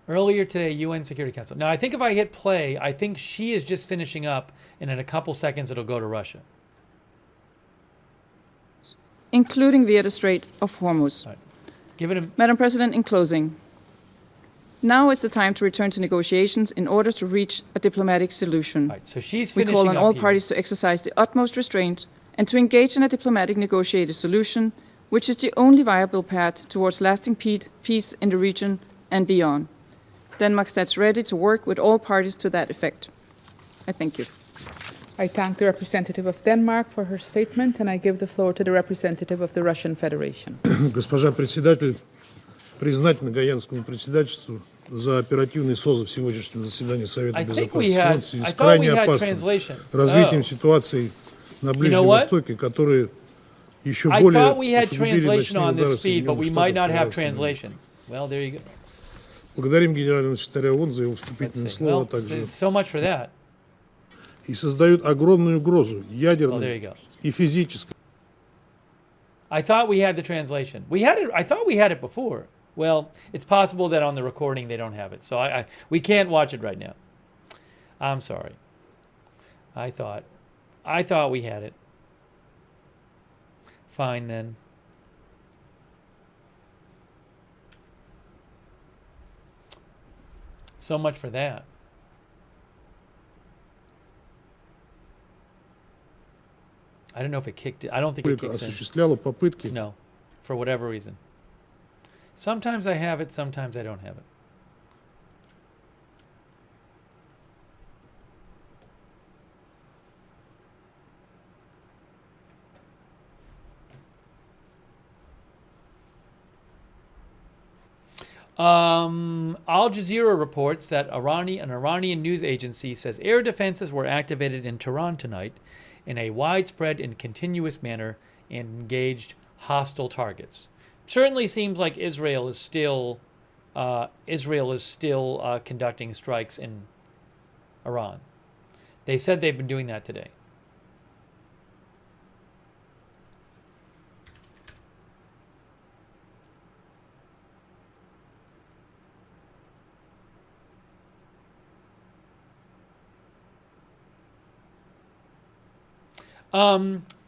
Earlier today, UN Security Council. Now, I think if I hit play, I think she is just finishing up, and in a couple seconds, it'll go to Russia. Including via the Strait of Hormuz. Right. Give it a... Madam President, in closing, now is the time to return to negotiations in order to reach a diplomatic solution. Right, so she's we finishing call on up all here. parties to exercise the utmost restraint and to engage in a diplomatic negotiated solution, which is the only viable path towards lasting peace in the region and beyond. Denmark stands ready to work with all parties to that effect. I thank you. I thank the representative of Denmark for her statement, and I give the floor to the representative of the Russian Federation. Госпожа председатель, признательна Гаянскому председательству за оперативный созыв сегодняшнего заседания Совета Безопасности с крайне опасным развитием ситуации на Ближнем Востоке, которые еще более усугубили ночные удары Соединенных Штатов. Well, there you go. Благодарим генерального секретаря ООН за его вступительное слово, а также so much for that. и создают огромную угрозу ядерной и физической. I thought we had the translation. We had it. I thought we had it before. Well, it's possible that on the recording they don't have it, so we can't watch it right now. I'm sorry. I thought we had it. Fine then. So much for that. I don't know if it kicked it. I don't think it kicks in. No, for whatever reason. Sometimes I have it, sometimes I don't have it. Al Jazeera reports that an Iranian news agency says air defenses were activated in Tehran tonight in a widespread and continuous manner and engaged hostile targets. Certainly seems like Israel is still conducting strikes in Iran. They said they've been doing that today.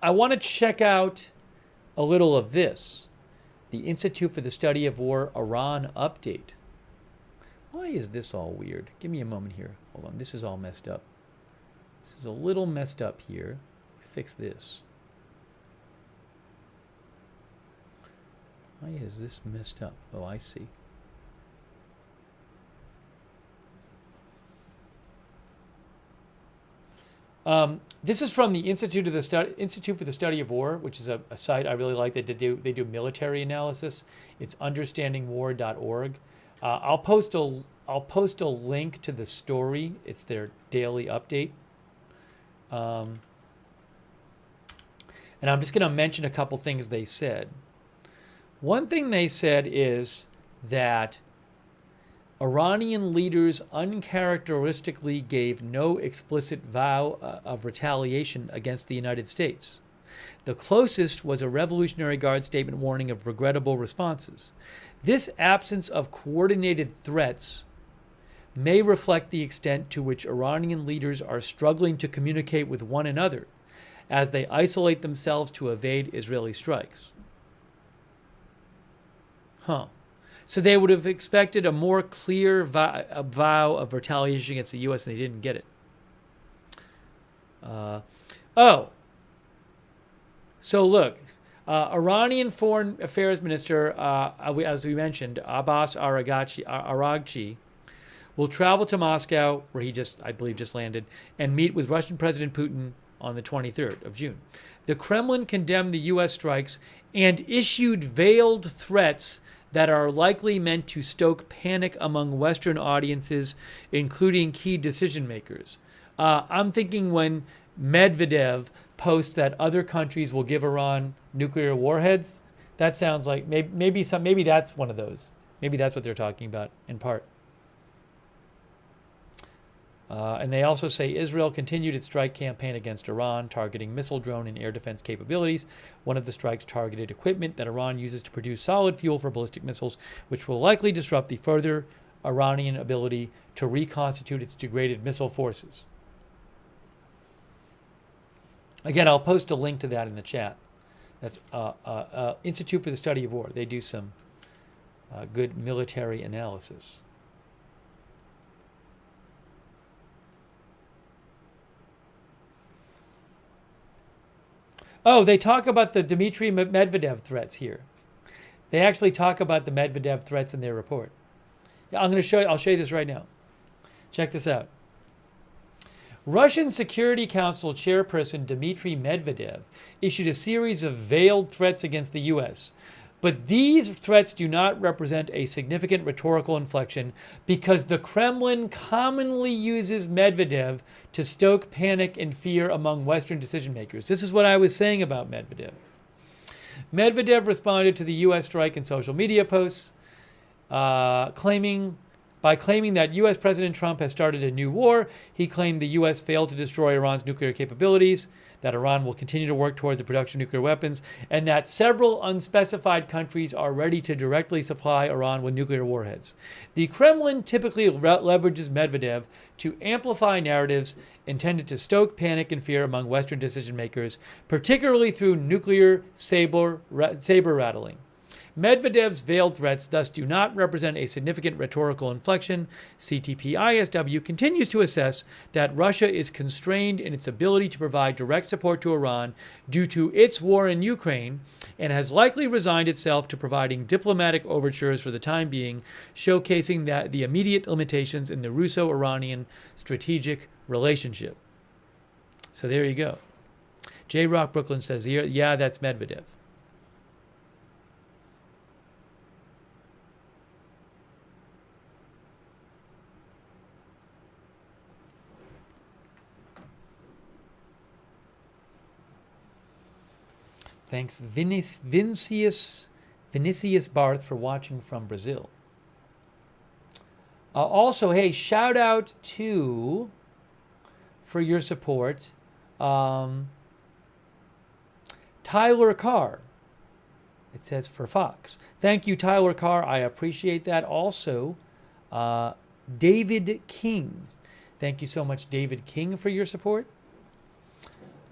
I want to check out a little of this. The Institute for the Study of War Iran update. Why is this all weird? Give me a moment here. Hold on. This is all messed up. This is a little messed up here. Fix this. Why is this messed up? Oh, I see. This is from the Institute for the Study of War, which is a site I really like. They do military analysis. It's understandingwar.org. I'll post a link to the story. It's their daily update. And I'm just going to mention a couple things they said. One thing they said is that Iranian leaders uncharacteristically gave no explicit vow of retaliation against the United States. The closest was a Revolutionary Guard statement warning of regrettable responses. This absence of coordinated threats may reflect the extent to which Iranian leaders are struggling to communicate with one another as they isolate themselves to evade Israeli strikes. So they would have expected a more clear vow of retaliation against the U.S. and they didn't get it. So look, Iranian Foreign Affairs Minister, as we mentioned, Abbas Araghchi, will travel to Moscow, where he I believe just landed, and meet with Russian President Putin on the 23rd of June. The Kremlin condemned the U.S. strikes and issued veiled threats that are likely meant to stoke panic among Western audiences, including key decision makers. I'm thinking when Medvedev posts that other countries will give Iran nuclear warheads, that sounds like maybe that's one of those. Maybe that's what they're talking about in part. And they also say Israel continued its strike campaign against Iran, targeting missile, drone, and air defense capabilities. One of the strikes targeted equipment that Iran uses to produce solid fuel for ballistic missiles, which will likely disrupt the further Iranian ability to reconstitute its degraded missile forces. Again, I'll post a link to that in the chat. That's Institute for the Study of War. They do some good military analysis. Oh, they talk about the Dmitry Medvedev threats here. They actually talk about the Medvedev threats in their report. I'll show you this right now. Check this out. Russian Security Council chairperson Dmitry Medvedev issued a series of veiled threats against the U.S., but these threats do not represent a significant rhetorical inflection because the Kremlin commonly uses Medvedev to stoke panic and fear among Western decision makers. This is what I was saying about Medvedev. Medvedev responded to the U.S. strike in social media posts, claiming that U.S. President Trump has started a new war. He claimed the U.S. failed to destroy Iran's nuclear capabilities, that Iran will continue to work towards the production of nuclear weapons, and that several unspecified countries are ready to directly supply Iran with nuclear warheads. The Kremlin typically leverages Medvedev to amplify narratives intended to stoke panic and fear among Western decision makers, particularly through nuclear saber rattling. Medvedev's veiled threats thus do not represent a significant rhetorical inflection. CTP-ISW continues to assess that Russia is constrained in its ability to provide direct support to Iran due to its war in Ukraine and has likely resigned itself to providing diplomatic overtures for the time being, showcasing the immediate limitations in the Russo-Iranian strategic relationship. So there you go. J. Rock Brooklyn says, yeah, that's Medvedev. Thanks, Vinicius Barth, for watching from Brazil. Also, hey, shout out to, for your support, Tyler Carr. It says for Fox. Thank you, Tyler Carr. I appreciate that. Also, David King. Thank you so much, David King, for your support.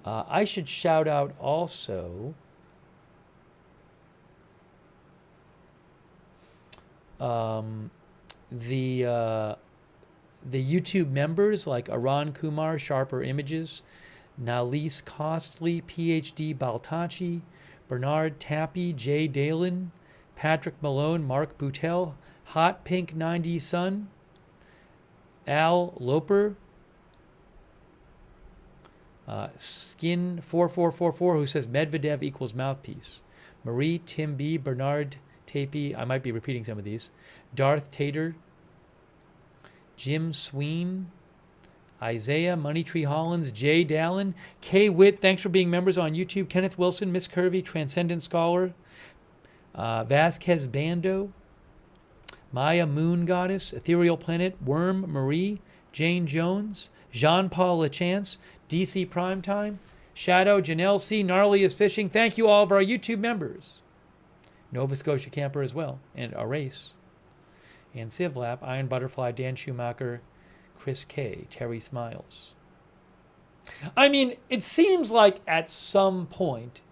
I should shout out also the YouTube members like Aran Kumar, Sharper Images, Nalis Costly, PhD Baltachi, Bernard Tappy, Jay Dalen, Patrick Malone, Mark Boutel, Hot Pink 90 Sun, Al Loper, Skin 4444, who says Medvedev equals mouthpiece, Marie, Tim B, Bernard Tapey, I might be repeating some of these, Darth Tater, Jim Sween, Isaiah, Moneytree Hollins, Jay Dallin, Kay Witt, thanks for being members on YouTube. Kenneth Wilson, Miss Curvy, Transcendent Scholar, Vasquez Bando, Maya Moon Goddess, Ethereal Planet, Worm Marie, Jane Jones, Jean-Paul Lachance, DC Primetime, Shadow, Janelle C, Gnarly is Fishing. Thank you all of our YouTube members. Nova Scotia Camper as well, and Arace, and Civlap, Iron Butterfly, Dan Schumacher, Chris K, Terry Smiles. I mean, it seems like at some point,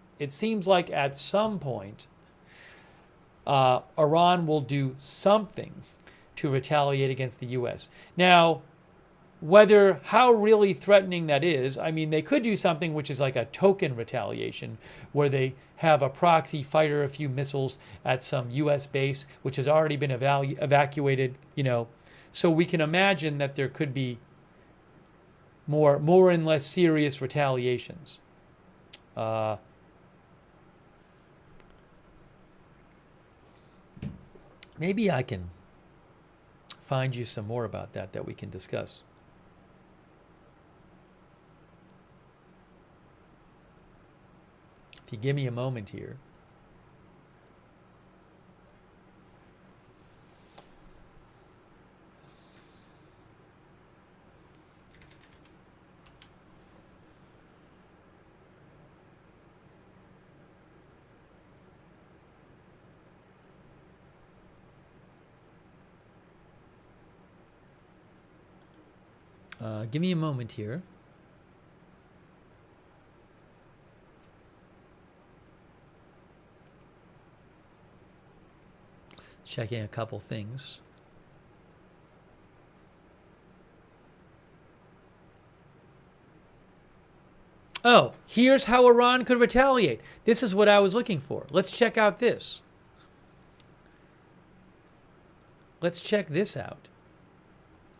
Iran will do something to retaliate against the U.S. Now, how really threatening that is, I mean, they could do something which is like a token retaliation, where they have a proxy fire a few missiles at some U.S. base, which has already been evacuated, so we can imagine that there could be more and less serious retaliations. Maybe I can find you some more about that we can discuss. If you give me a moment here. Give me a moment here. Checking a couple things. Oh, here's how Iran could retaliate. This is what I was looking for. Let's check out this. Let's check this out.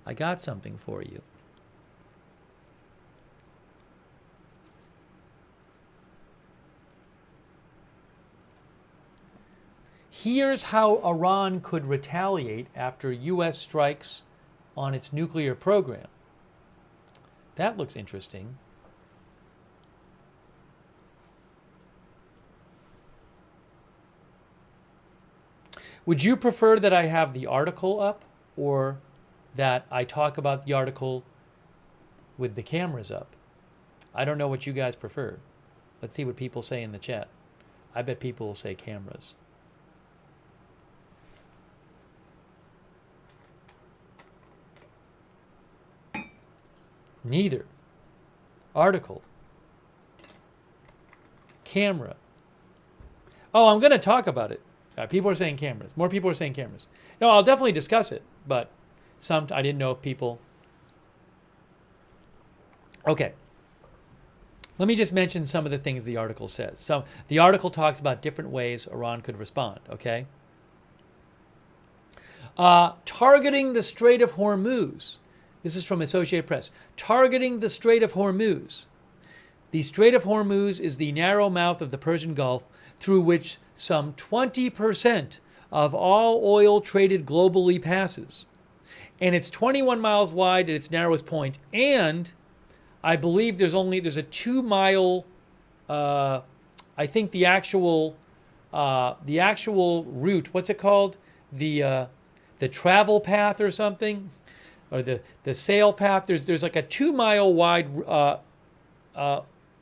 I got something for you. Here's how Iran could retaliate after U.S. strikes on its nuclear program. That looks interesting. Would you prefer that I have the article up, or that I talk about the article with the cameras up? I don't know what you guys prefer. Let's see what people say in the chat. I bet people will say cameras. Neither. Article. Camera. Oh, I'm going to talk about it. People are saying cameras. More people are saying cameras. No, I'll definitely discuss it, but I didn't know if people... Okay. Let me just mention some of the things the article says. So the article talks about different ways Iran could respond, okay? Targeting the Strait of Hormuz. This is from Associated Press. Targeting the Strait of Hormuz. The Strait of Hormuz is the narrow mouth of the Persian Gulf through which some 20% of all oil traded globally passes. And it's 21 miles wide at its narrowest point. And I believe there's a 2 mile, I think the actual route, what's it called? The travel path or something? Or the sail path, there's like a 2 mile wide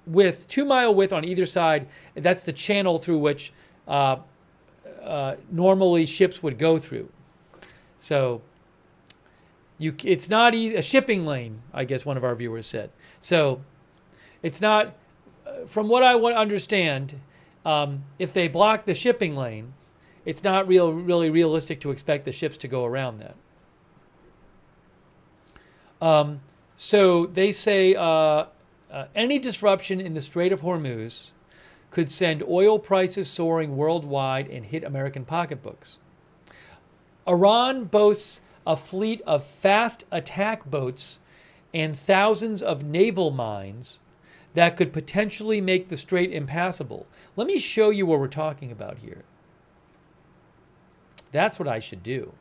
width, 2 mile width on either side. That's the channel through which normally ships would go through. So it's not a shipping lane, I guess one of our viewers said. So it's not, from what I understand, if they block the shipping lane, it's not really realistic to expect the ships to go around that. So they say any disruption in the Strait of Hormuz could send oil prices soaring worldwide and hit American pocketbooks. Iran boasts a fleet of fast attack boats and thousands of naval mines that could potentially make the strait impassable. Let me show you what we're talking about here. That's what I should do.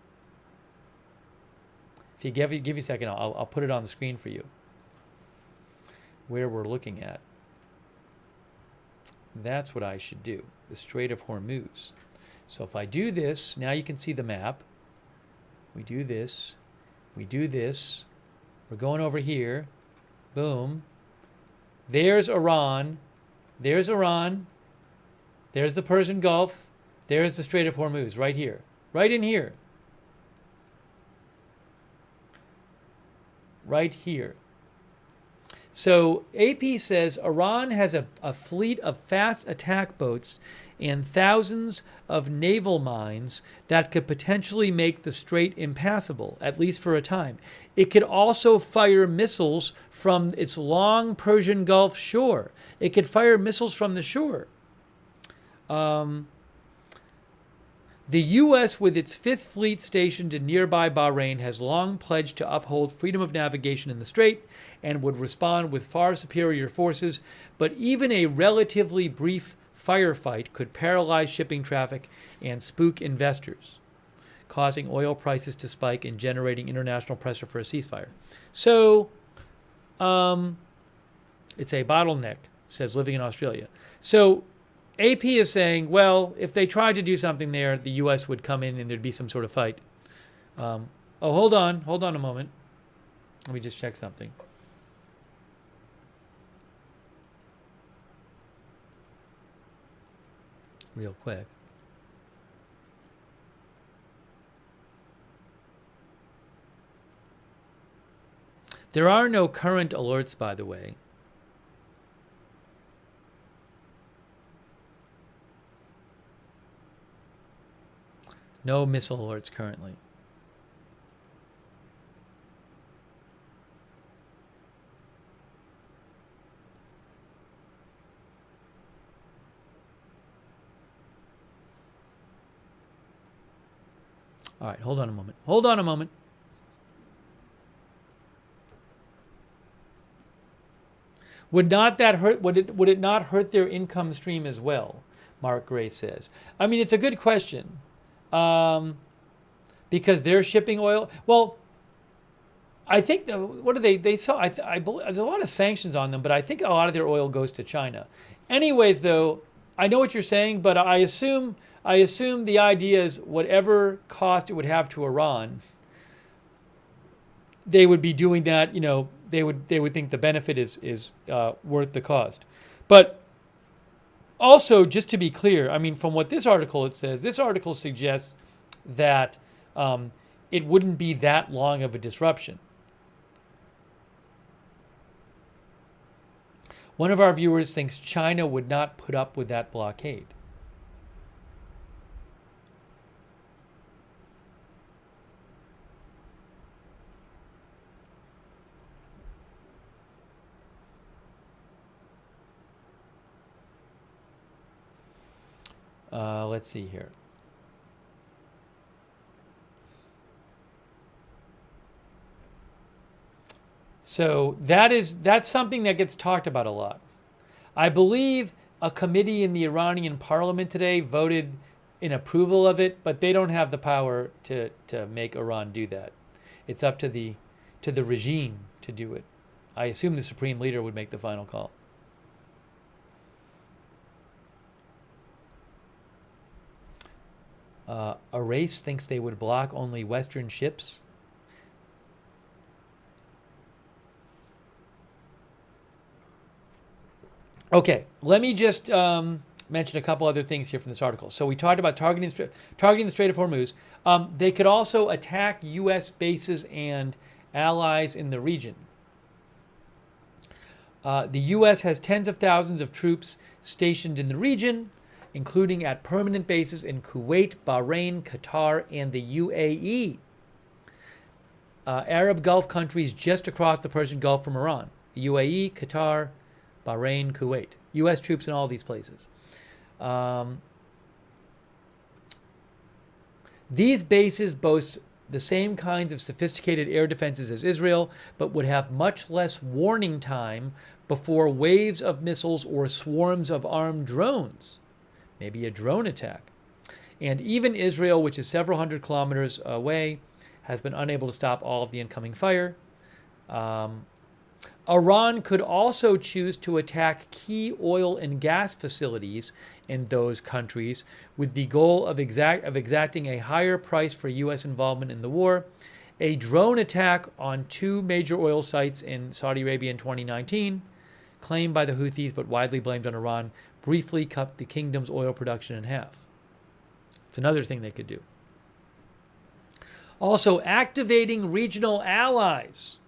If you give you a second, I'll put it on the screen for you. where we're looking at. That's what I should do, the Strait of Hormuz. So if I do this, now you can see the map. We do this, we do this. We're going over here. Boom. There's Iran. There's Iran. There's the Persian Gulf. There's the Strait of Hormuz right here. Right in here. Right here. So AP says Iran has a fleet of fast attack boats and thousands of naval mines that could potentially make the strait impassable, at least for a time. It could also fire missiles from its long Persian Gulf shore. It could fire missiles from the shore. The U.S., with its Fifth Fleet stationed in nearby Bahrain, has long pledged to uphold freedom of navigation in the strait and would respond with far superior forces, but even a relatively brief firefight could paralyze shipping traffic and spook investors, causing oil prices to spike and generating international pressure for a ceasefire. So, it's a bottleneck, says living in Australia. So, AP is saying, well, if they tried to do something there, the U.S. would come in and there'd be some sort of fight. Oh, hold on a moment. Let me just check something. Real quick. There are no current alerts, by the way. No missile alerts currently. All right, hold on a moment. Hold on a moment. Would not that hurt? Would it not hurt their income stream as well? Mark Gray says. I mean, it's a good question. Because they're shipping oil. Well, I think what do they saw? I believe there's a lot of sanctions on them, but I think a lot of their oil goes to China. Anyways, though, I know what you're saying, but I assume the idea is whatever cost it would have to Iran, they would be doing that. You know, they would think the benefit is worth the cost. But also, just to be clear, I mean, from what this article it says, this article suggests that it wouldn't be that long of a disruption. One of our viewers thinks China would not put up with that blockade. Let's see here. So that's something that gets talked about a lot. I believe a committee in the Iranian parliament today voted in approval of it, but they don't have the power to make Iran do that. It's up to the regime to do it. I assume the supreme leader would make the final call. A race thinks they would block only Western ships. Okay, let me just mention a couple other things here from this article. So we talked about targeting the Strait of Hormuz. They could also attack U.S. bases and allies in the region. The U.S. has tens of thousands of troops stationed in the region, including at permanent bases in Kuwait, Bahrain, Qatar, and the UAE. Arab Gulf countries just across the Persian Gulf from Iran. The UAE, Qatar, Bahrain, Kuwait. U.S. troops in all these places. These bases boast the same kinds of sophisticated air defenses as Israel, but would have much less warning time before waves of missiles or swarms of armed drones. Maybe a drone attack. And even Israel, which is several hundred kilometers away, has been unable to stop all of the incoming fire. Iran could also choose to attack key oil and gas facilities in those countries with the goal of exacting a higher price for U.S. involvement in the war. A drone attack on 2 major oil sites in Saudi Arabia in 2019, claimed by the Houthis but widely blamed on Iran, briefly cut the kingdom's oil production in half. It's another thing they could do. Also, activating regional allies.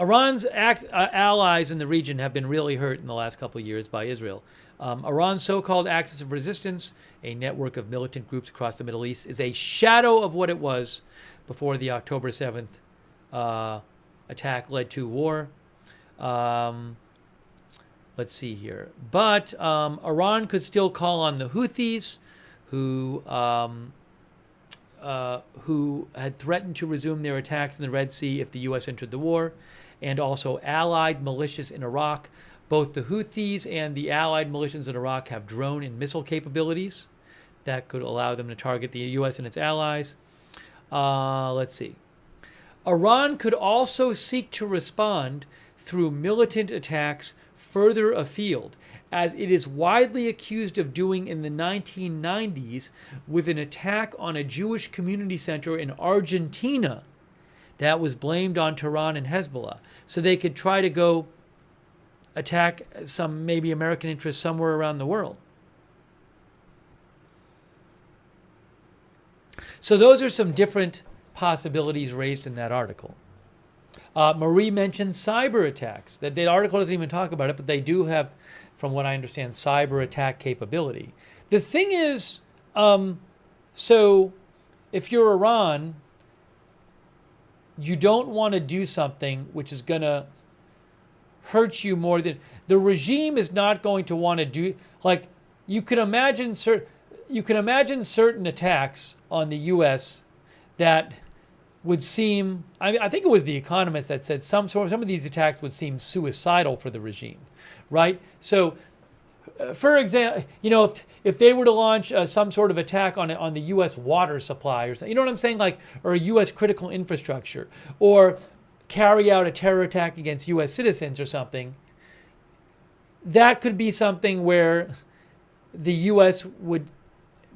Iran's allies in the region have been really hurt in the last couple of years by Israel. Iran's so-called axis of resistance, a network of militant groups across the Middle East, is a shadow of what it was before the October 7th attack led to war. Let's see here. But Iran could still call on the Houthis, who had threatened to resume their attacks in the Red Sea if the U.S. entered the war, and also allied militias in Iraq. Both the Houthis and the allied militias in Iraq have drone and missile capabilities that could allow them to target the U.S. and its allies. Let's see. Iran could also seek to respond through militant attacks further afield, as it is widely accused of doing in the 1990s with an attack on a Jewish community center in Argentina that was blamed on Tehran and Hezbollah. So they could try to go attack some maybe American interests somewhere around the world. So those are some different possibilities raised in that article. Marie mentioned cyber attacks. That the article doesn't even talk about it, but they do have, from what I understand, cyber attack capability. The thing is, so if you're Iran, you don't want to do something which is going to hurt you more than the regime is not going to want to do. Like you can imagine certain attacks on the U.S. that would seem. I think it was The Economist that said some of these attacks would seem suicidal for the regime, right? So, for example, if they were to launch some sort of attack on the U.S. water supply or something, you know what I'm saying, like, or a U.S. critical infrastructure, or carry out a terror attack against U.S. citizens or something, that could be something where the U.S. would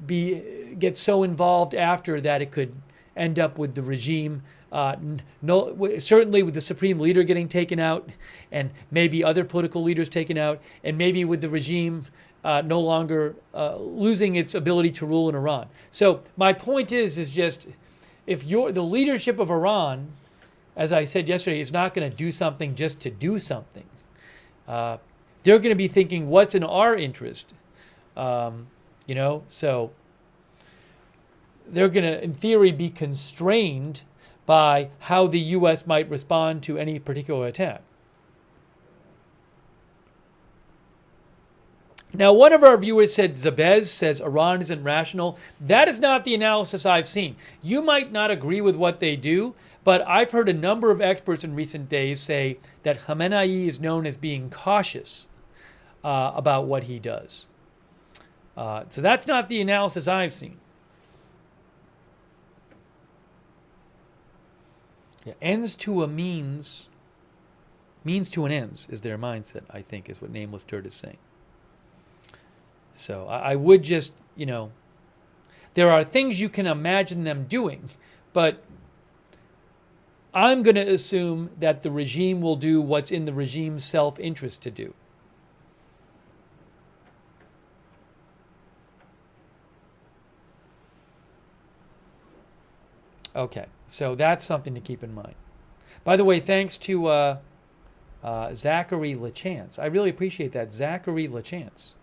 get so involved after that it could end up with the regime, certainly with the supreme leader getting taken out, and maybe other political leaders taken out, and maybe with the regime no longer losing its ability to rule in Iran. So my point is just, if the leadership of Iran, as I said yesterday, is not going to do something just to do something. They're going to be thinking, what's in our interest? So they're going to, in theory, be constrained by how the U.S. might respond to any particular attack. Now, one of our viewers said, Zabez says Iran isn't rational. That is not the analysis I've seen. You might not agree with what they do, but I've heard a number of experts in recent days say that Khamenei is known as being cautious about what he does. So that's not the analysis I've seen. Yeah, ends to a means to an ends is their mindset, I think, is what Nameless Dirt is saying. So I would just, there are things you can imagine them doing, but I'm going to assume that the regime will do what's in the regime's self-interest to do. Okay, so that's something to keep in mind. By the way, thanks to Zachary LaChance. I really appreciate that, Zachary LaChance.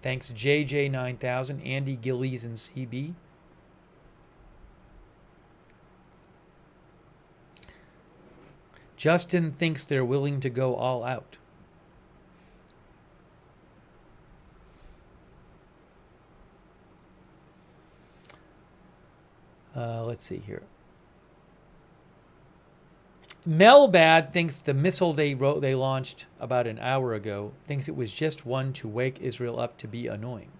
Thanks JJ9000, Andy Gillies, and CB. Justin thinks they're willing to go all out. Let's see here. Melbad thinks the missile they launched about an hour ago, thinks it was just one to wake Israel up to be annoying.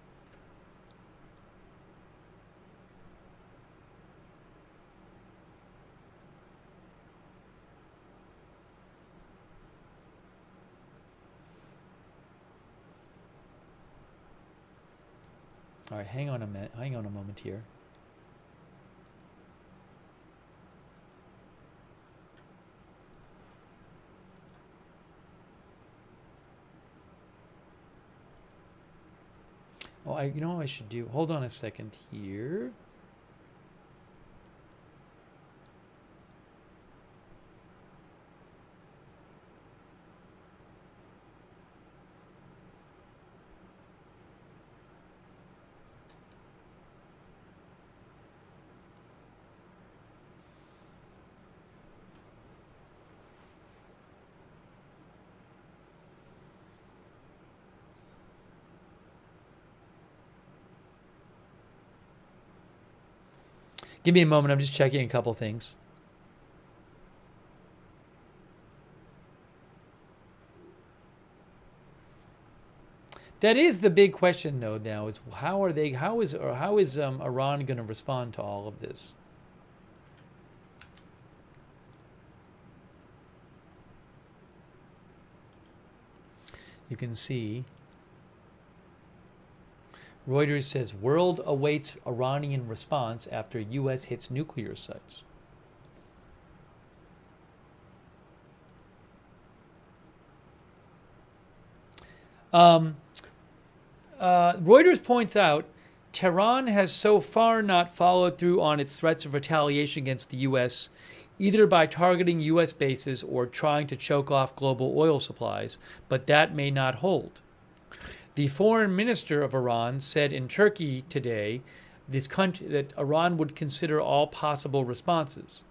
All right, hang on a minute. Hang on a moment here. Oh, you know what I should do? Hold on a second here. Give me a moment. I'm just checking a couple things. That is the big question, though. Now is how is Iran going to respond to all of this? You can see. Reuters says world awaits Iranian response after U.S. hits nuclear sites. Reuters points out Tehran has so far not followed through on its threats of retaliation against the U.S., either by targeting U.S. bases or trying to choke off global oil supplies, but that may not hold. The foreign minister of Iran said in Turkey today that Iran would consider all possible responses.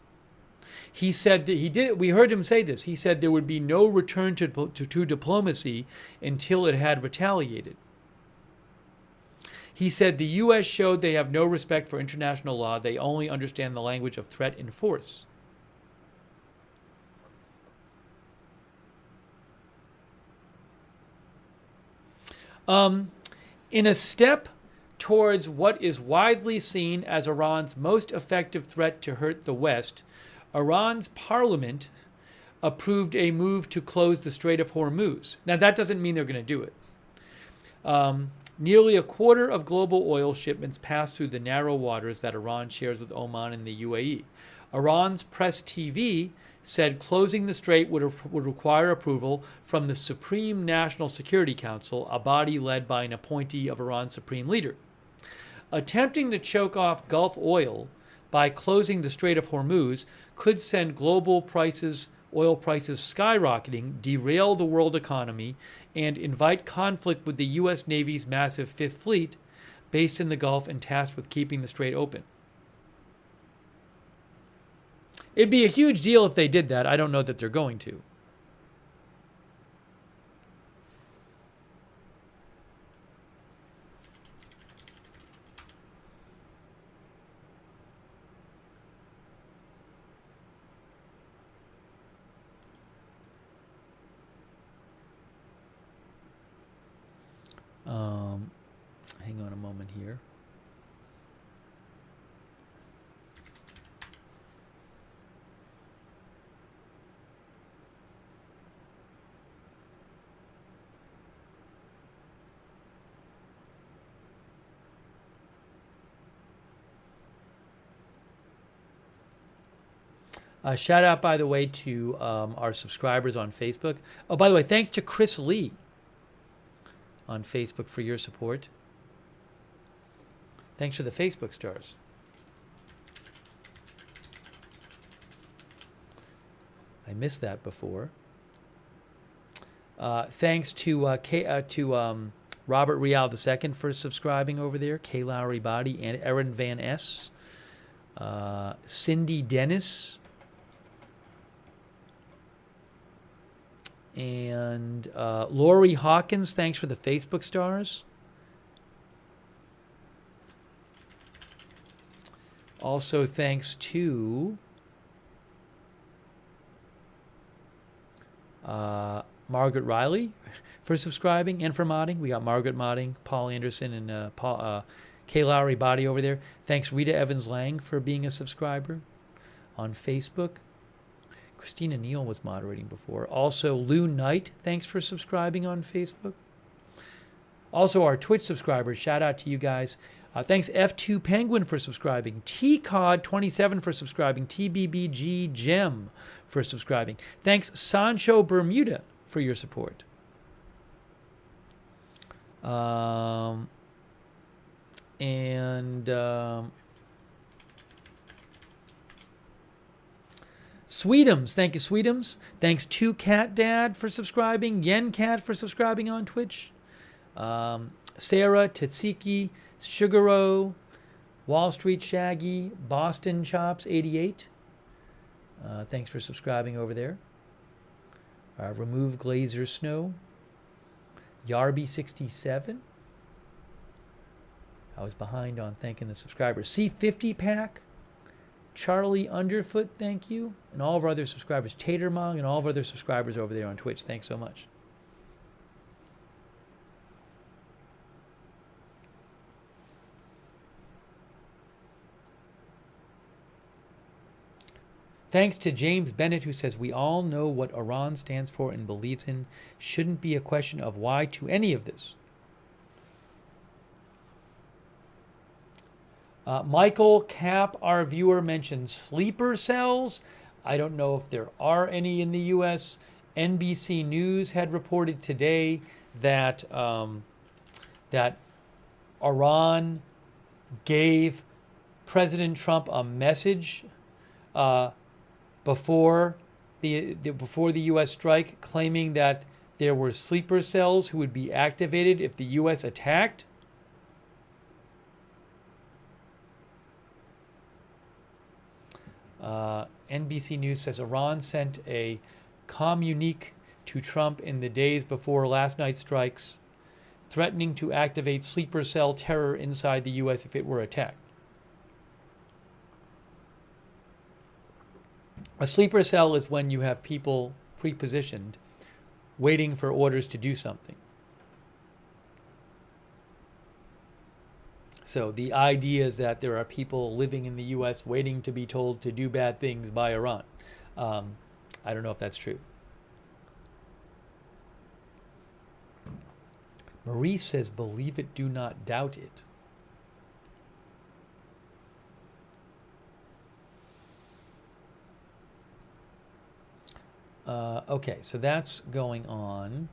He said that we heard him say this. He said there would be no return to diplomacy until it had retaliated. He said the U.S. showed they have no respect for international law. They only understand the language of threat and force. In a step towards what is widely seen as Iran's most effective threat to hurt the West, Iran's parliament approved a move to close the Strait of Hormuz. Now, that doesn't mean they're going to do it. Nearly a quarter of global oil shipments pass through the narrow waters that Iran shares with Oman and the UAE. Iran's Press TV said closing the strait would require approval from the Supreme National Security Council, a body led by an appointee of Iran's supreme leader. Attempting to choke off Gulf oil by closing the Strait of Hormuz could send global oil prices skyrocketing, derail the world economy, and invite conflict with the U.S. Navy's massive Fifth Fleet, based in the Gulf and tasked with keeping the strait open. It'd be a huge deal if they did that. I don't know that they're going to. Hang on a moment here. Shout out, by the way, to our subscribers on Facebook. Oh, by the way, thanks to Chris Lee on Facebook for your support. Thanks for the Facebook stars. I missed that before. Thanks to Robert Rial II for subscribing over there. K. Lowry Body and Erin Van S. Cindy Dennis. And Lori Hawkins, thanks for the Facebook stars. Also, thanks to Margaret Riley for subscribing and for modding. We got Margaret modding, Paul Anderson, and K. Lowry Body over there. Thanks, Rita Evans-Lang, for being a subscriber on Facebook. Christina Neal was moderating before. Also, Lou Knight, thanks for subscribing on Facebook. Also, our Twitch subscribers, shout out to you guys. Thanks F2 Penguin for subscribing. TCOD27 for subscribing. TBBG Gem for subscribing. Thanks Sancho Bermuda for your support. Sweetums, thank you, Sweetums. Thanks to Cat Dad for subscribing. Yen Cat for subscribing on Twitch. Sarah, Tatsiki, Sugaro, Wall Street Shaggy, Boston Chops 88. Thanks for subscribing over there. Remove Glazer Snow. Yarby 67. I was behind on thanking the subscribers. C50 Pack. Charlie Underfoot, thank you. And all of our other subscribers. Tatermong and all of our other subscribers over there on Twitch. Thanks so much. Thanks to James Bennett, who says, we all know what Iran stands for and believes in. Shouldn't be a question of why to any of this. Michael Cap, our viewer, mentions sleeper cells. I don't know if there are any in the U.S. NBC News had reported today that that Iran gave President Trump a message before the U.S. strike, claiming that there were sleeper cells who would be activated if the U.S. attacked. NBC News says Iran sent a communique to Trump in the days before last night's strikes, threatening to activate sleeper cell terror inside the U.S. if it were attacked. A sleeper cell is when you have people pre-positioned waiting for orders to do something. So the idea is that there are people living in the U.S. waiting to be told to do bad things by Iran. I don't know if that's true. Marie says, believe it, do not doubt it. Okay, so that's going on.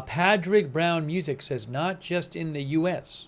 Patrick Brown Music says, not just in the U.S.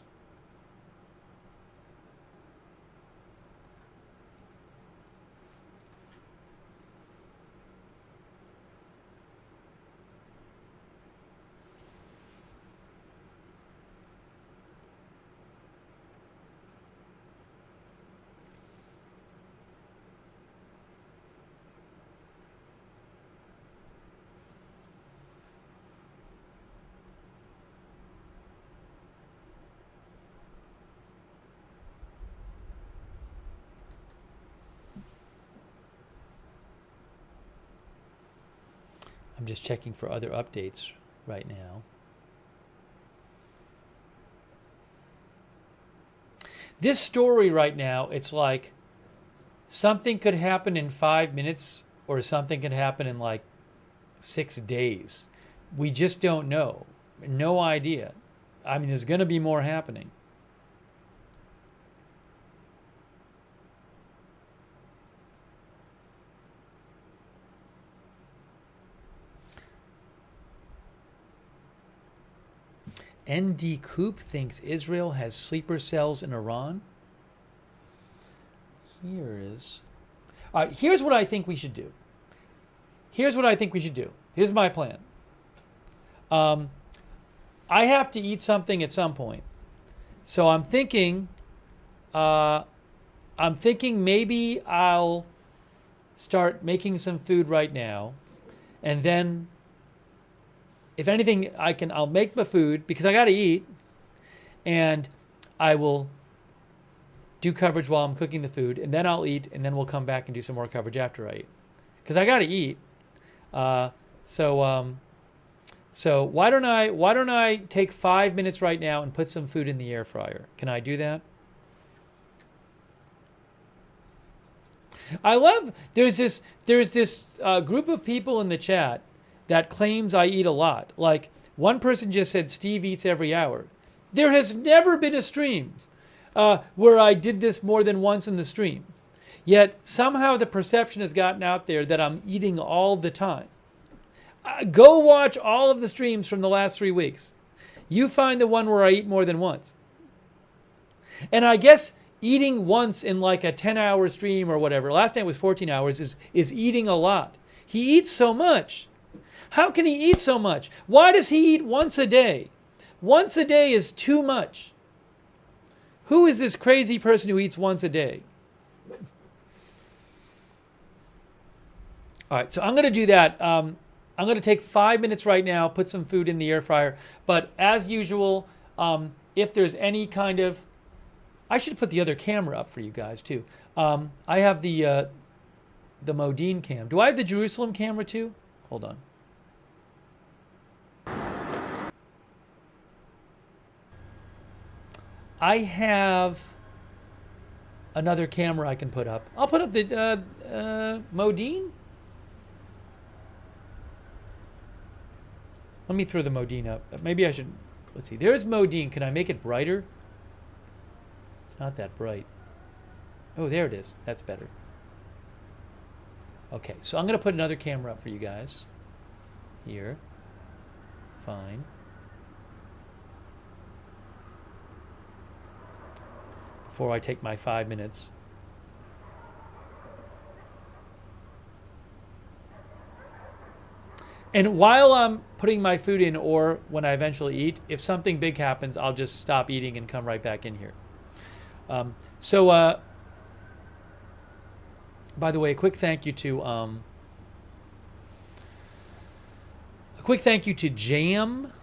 I'm just checking for other updates right now. This story right now, it's like something could happen in 5 minutes or something could happen in like 6 days. We just don't know. No idea. I mean, there's going to be more happening. ND Coop thinks Israel has sleeper cells in Iran. Here's what I think we should do. Here's my plan. I have to eat something at some point. So I'm thinking maybe I'll start making some food right now, and then if anything, I'll make my food because I got to eat, and I will do coverage while I'm cooking the food, and then I'll eat, and then we'll come back and do some more coverage after I eat, because I got to eat. So why don't I take 5 minutes right now and put some food in the air fryer? Can I do that? I love, there's this group of people in the chat that claims I eat a lot. Like, one person just said Steve eats every hour. There has never been a stream where I did this more than once in the stream. Yet somehow the perception has gotten out there that I'm eating all the time. Go watch all of the streams from the last 3 weeks. You find the one where I eat more than once. And I guess eating once in like a 10-hour stream or whatever, last night was 14 hours, is eating a lot. He eats so much. How can he eat so much? Why does he eat once a day? Once a day is too much. Who is this crazy person who eats once a day? All right, so I'm going to do that. I'm going to take 5 minutes right now, put some food in the air fryer. But as usual, if there's any kind of... I should put the other camera up for you guys, too. I have the Modine cam. Do I have the Jerusalem camera, too? Hold on. I have another camera I can put up. I'll put up the Modine. Let me throw the Modine up. Maybe I should... Let's see. There's Modine. Can I make it brighter? It's not that bright. Oh, there it is. That's better. Okay, so I'm going to put another camera up for you guys. Here. Fine. Before I take my 5 minutes. And while I'm putting my food in, or when I eventually eat, if something big happens, I'll just stop eating and come right back in here. By the way, a quick thank you to Jam.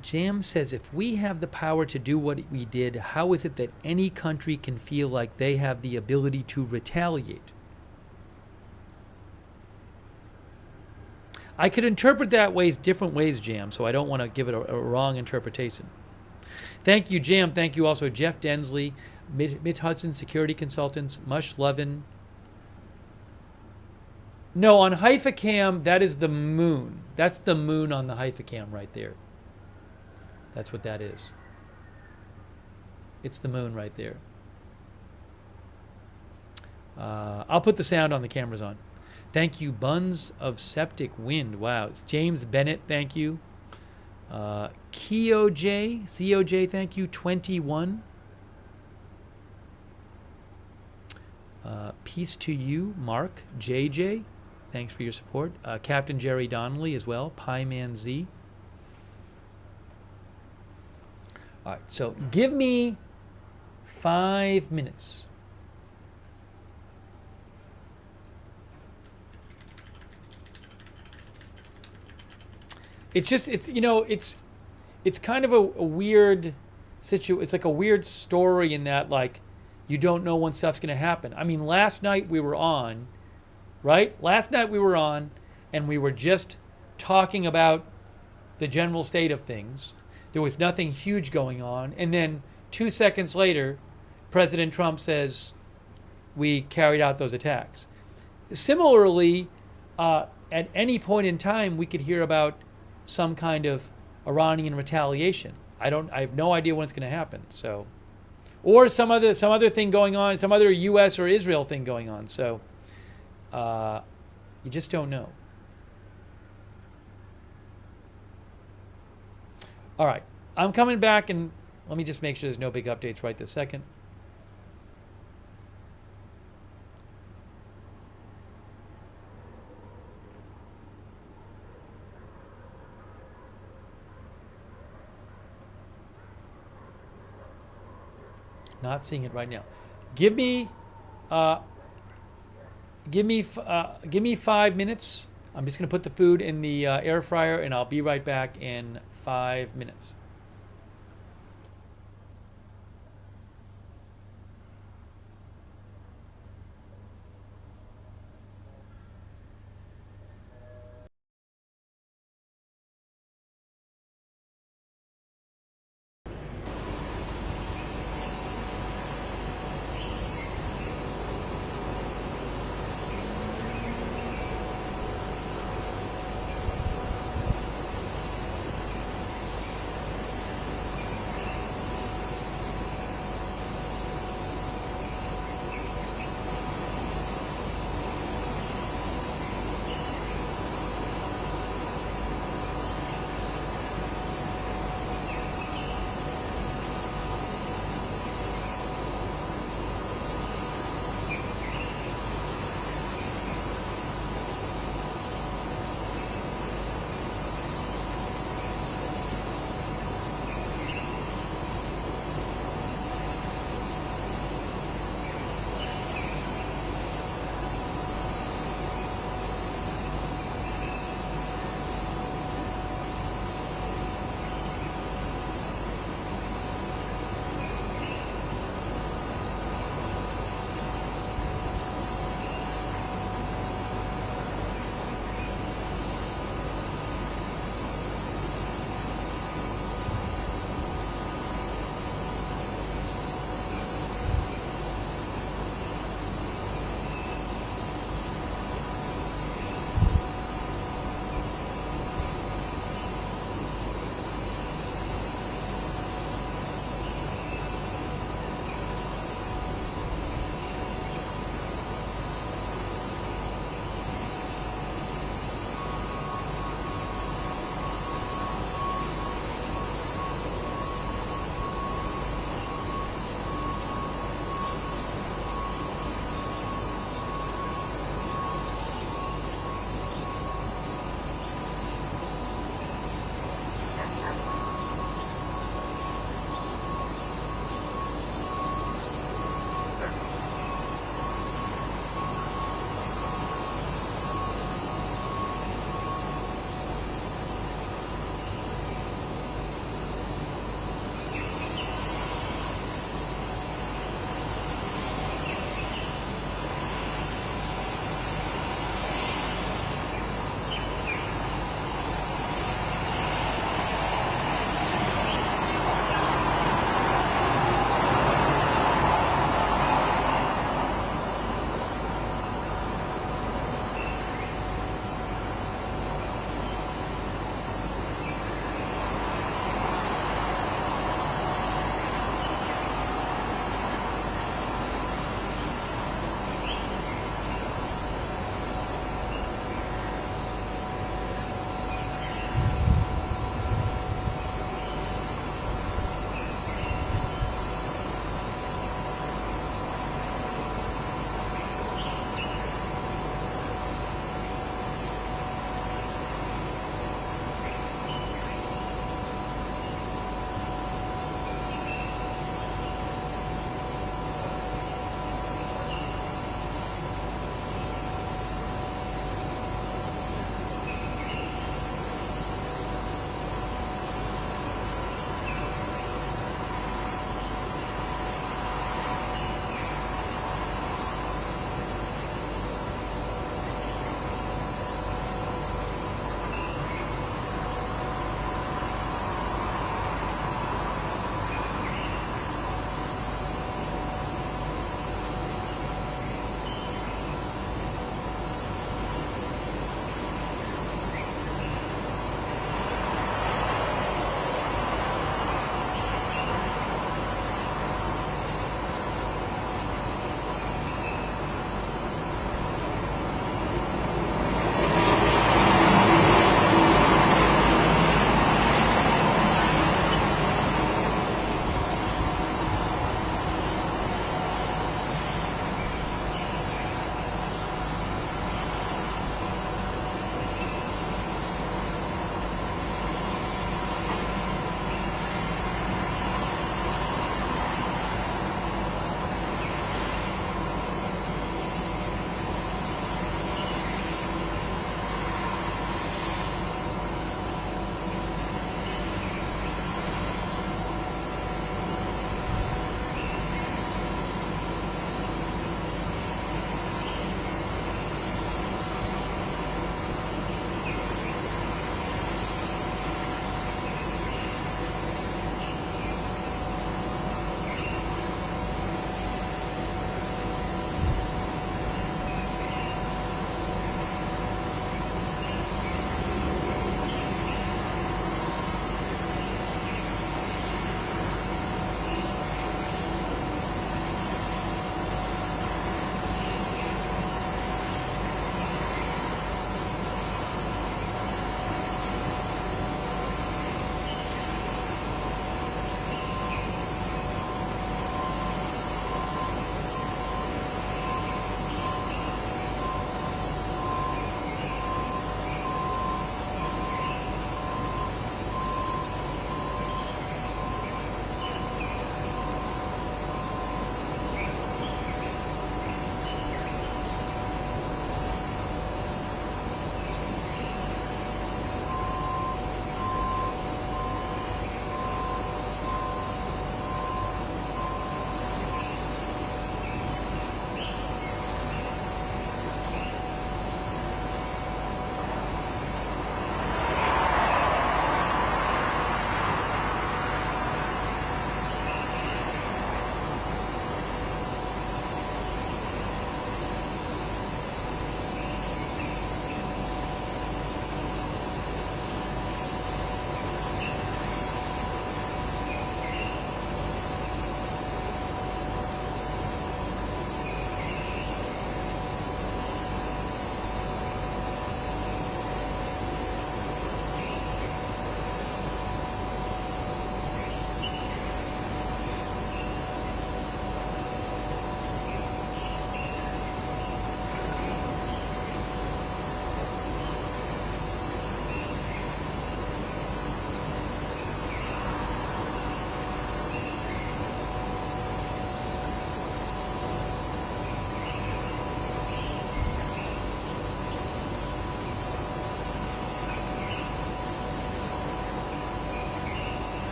Jam says, if we have the power to do what we did, how is it that any country can feel like they have the ability to retaliate? I could interpret that different ways, Jam, so I don't want to give it a wrong interpretation. Thank you, Jam. Thank you also, Jeff Densley, Mitt Hudson, Security Consultants, Mush Levin. No, on Haifa Cam, that is the moon. That's the moon on the Haifa Cam right there. That's what that is. It's the moon right there. I'll put the sound on the cameras on. Thank you, Buns of Septic Wind. Wow. It's James Bennett, thank you. COJ, thank you, 21. Peace to you, Mark, JJ. Thanks for your support. Captain Jerry Donnelly as well. Pieman Z. All right, so give me 5 minutes. It's just, it's kind of a weird situation. It's like a weird story in that, like, you don't know when stuff's going to happen. I mean, last night we were on, right? Last night we were on, and we were just talking about the general state of things. There was nothing huge going on. And then 2 seconds later, President Trump says, we carried out those attacks. Similarly, at any point in time, we could hear about some kind of Iranian retaliation. I have no idea when it's going to happen. So, or some other thing going on, some other U.S. or Israel thing going on. So, you just don't know. All right, I'm coming back, and let me just make sure there's no big updates right this second. Not seeing it right now. Give me 5 minutes. I'm just going to put the food in the air fryer, and I'll be right back in 5 minutes.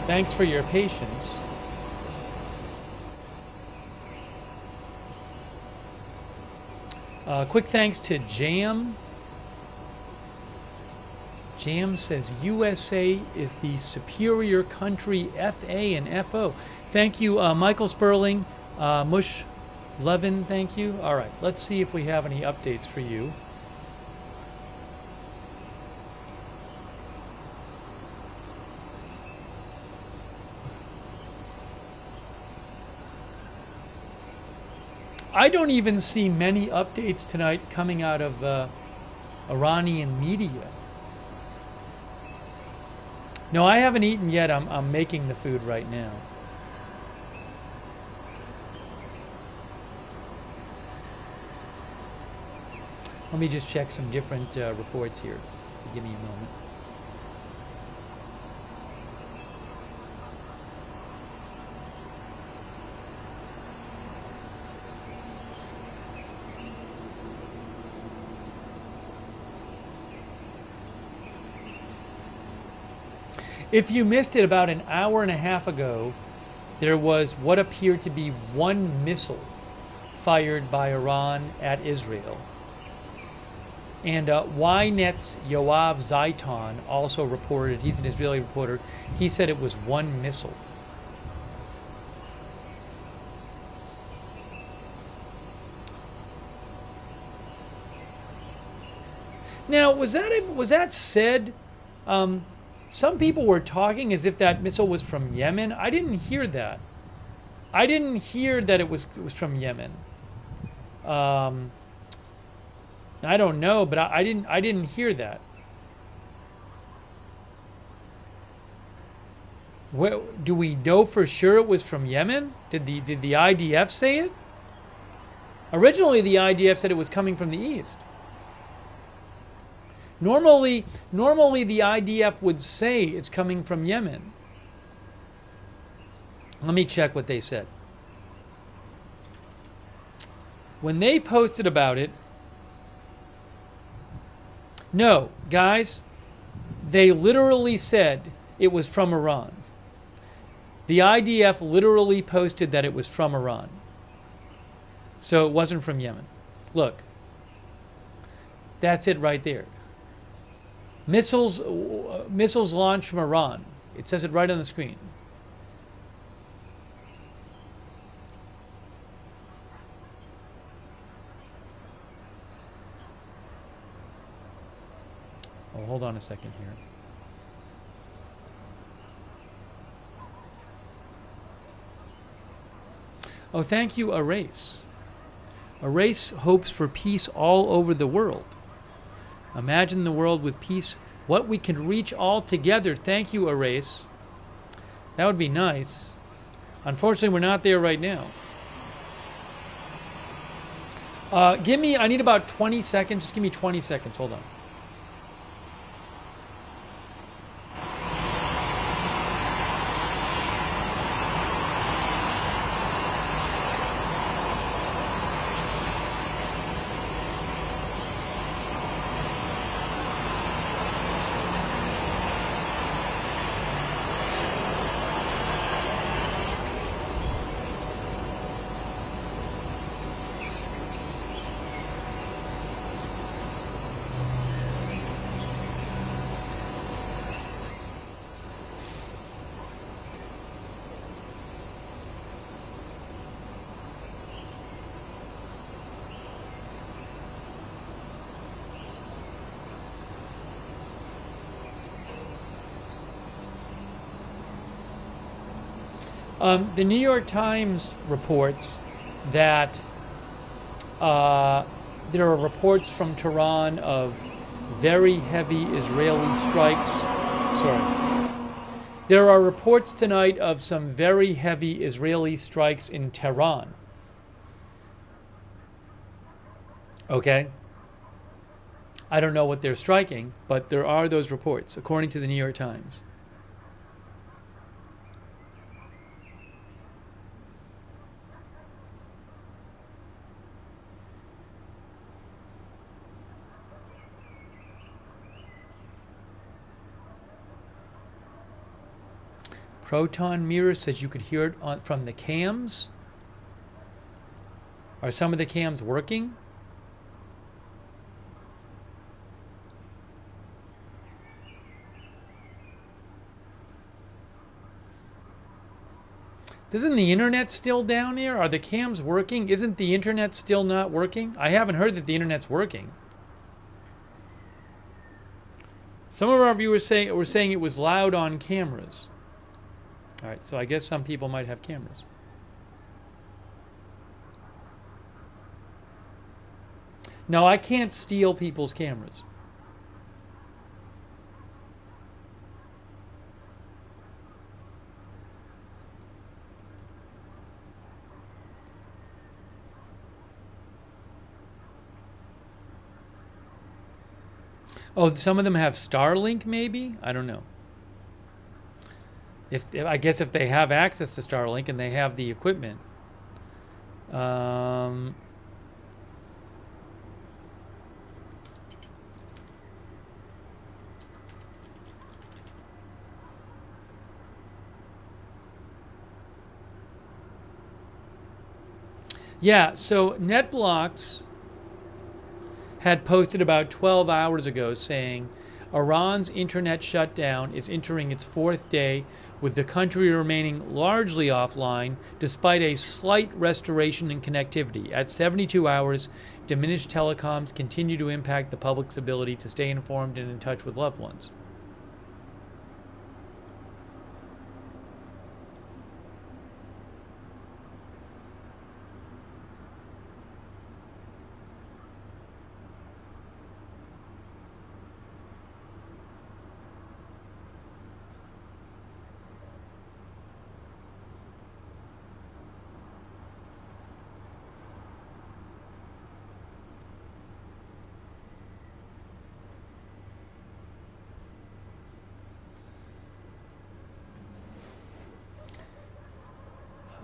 Thanks for your patience. Quick thanks to Jam. Jam says USA is the superior country, FA and FO. Thank you, Michael Sperling. Mush Levin, thank you. All right, let's see if we have any updates for you. I don't even see many updates tonight coming out of Iranian media. No, I haven't eaten yet. I'm making the food right now. Let me just check some different reports here. So give me a moment. If you missed it, about an hour and a half ago, there was what appeared to be one missile fired by Iran at Israel. And Ynet's Yoav Zaitan also reported, he's an Israeli reporter, he said it was one missile. Now, was that said? Some people were talking as if that missile was from Yemen. I didn't hear that. I didn't hear that it was from Yemen. I don't know, but I didn't hear that. Do we know for sure it was from Yemen? Did the IDF say it? Originally, the IDF said it was coming from the east. Normally the IDF would say it's coming from Yemen. Let me check what they said. When they posted about it, no, guys, they literally said it was from Iran. The IDF literally posted that it was from Iran. So it wasn't from Yemen. Look, that's it right there. Missiles launched from Iran. It says it right on the screen. Oh, hold on a second here. Oh, thank you, Erase. Erase hopes for peace all over the world. Imagine the world with peace, what we can reach all together. Thank you, Erase. That would be nice. Unfortunately, we're not there right now. I need about 20 seconds. Just give me 20 seconds. Hold on. The New York Times reports that there are reports from Tehran of very heavy Israeli strikes. There are reports tonight of some very heavy Israeli strikes in Tehran. Okay? I don't know what they're striking, but there are those reports, according to the New York Times. Proton Mirror says you could hear it from the cams. Are some of the cams working? Isn't the internet still down there? Are the cams working? Isn't the internet still not working? I haven't heard that the internet's working. Some of our viewers were saying it was loud on cameras. All right, so I guess some people might have cameras. No, I can't steal people's cameras. Oh, some of them have Starlink, maybe? I don't know. I guess if they have access to Starlink and they have the equipment. Yeah, so NetBlocks had posted about 12 hours ago saying Iran's internet shutdown is entering its 4th day, with the country remaining largely offline despite a slight restoration in connectivity. At 72 hours, diminished telecoms continue to impact the public's ability to stay informed and in touch with loved ones.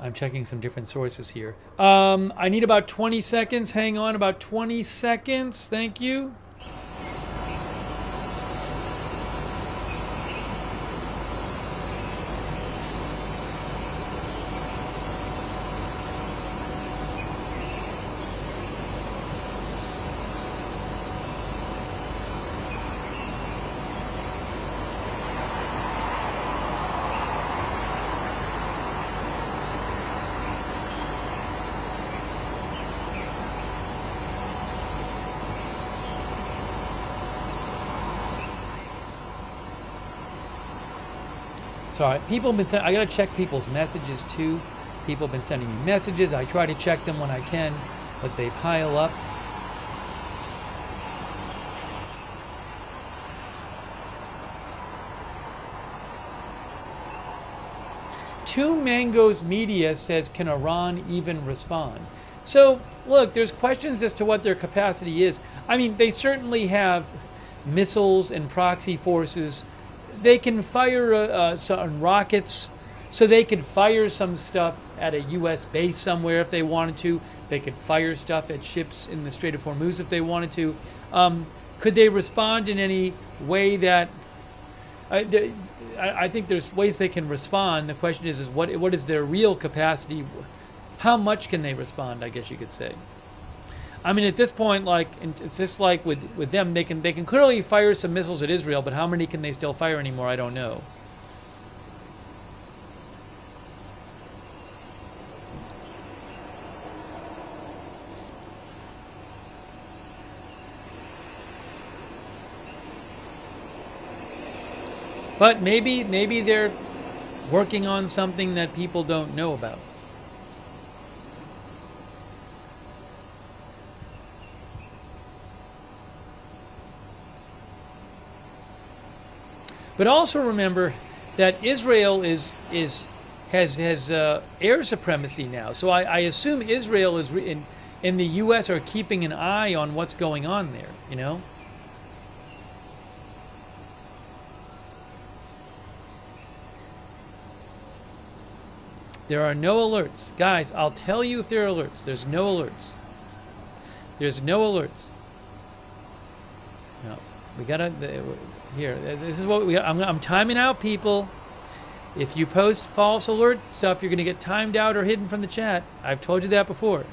I'm checking some different sources here. I need about 20 seconds. Hang on, about 20 seconds. Thank you. Sorry, people have been sending, I gotta check people's messages too. People have been sending me messages. I try to check them when I can, but they pile up. Two Mangoes Media says, can Iran even respond? So, look, there's questions as to what their capacity is. I mean, they certainly have missiles and proxy forces. They can fire some rockets, so they could fire some stuff at a U.S. base somewhere if they wanted to. They could fire stuff at ships in the Strait of Hormuz if they wanted to. Could they respond in any way that... I think there's ways they can respond. The question is what is their real capacity? How much can they respond, I guess you could say. I mean, at this point, like, it's just like with them, they can clearly fire some missiles at Israel, but how many can they still fire anymore? I don't know. But maybe they're working on something that people don't know about. But also remember that Israel has air supremacy now. So I assume Israel is in the U.S. are keeping an eye on what's going on there. You know. There are no alerts, guys. I'll tell you if there are alerts. There's no alerts. There's no alerts. No, we gotta. Here, this is what we got. I'm timing out people. If you post false alert stuff, you're going to get timed out or hidden from the chat. I've told you that before.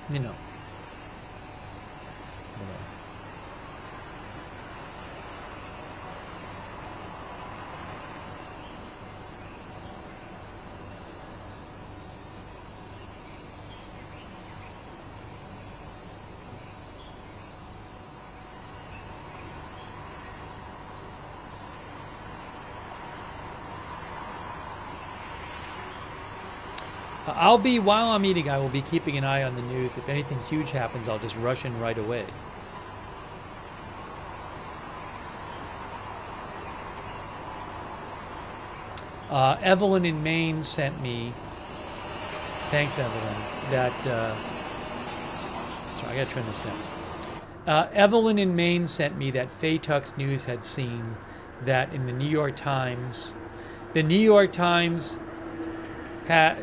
You know. While I'm eating, I will be keeping an eye on the news. If anything huge happens, I'll just rush in right away. Evelyn in Maine sent me, thanks Evelyn, that, sorry, I gotta turn this down. Evelyn in Maine sent me that Faye Tuck's News had seen that in the New York Times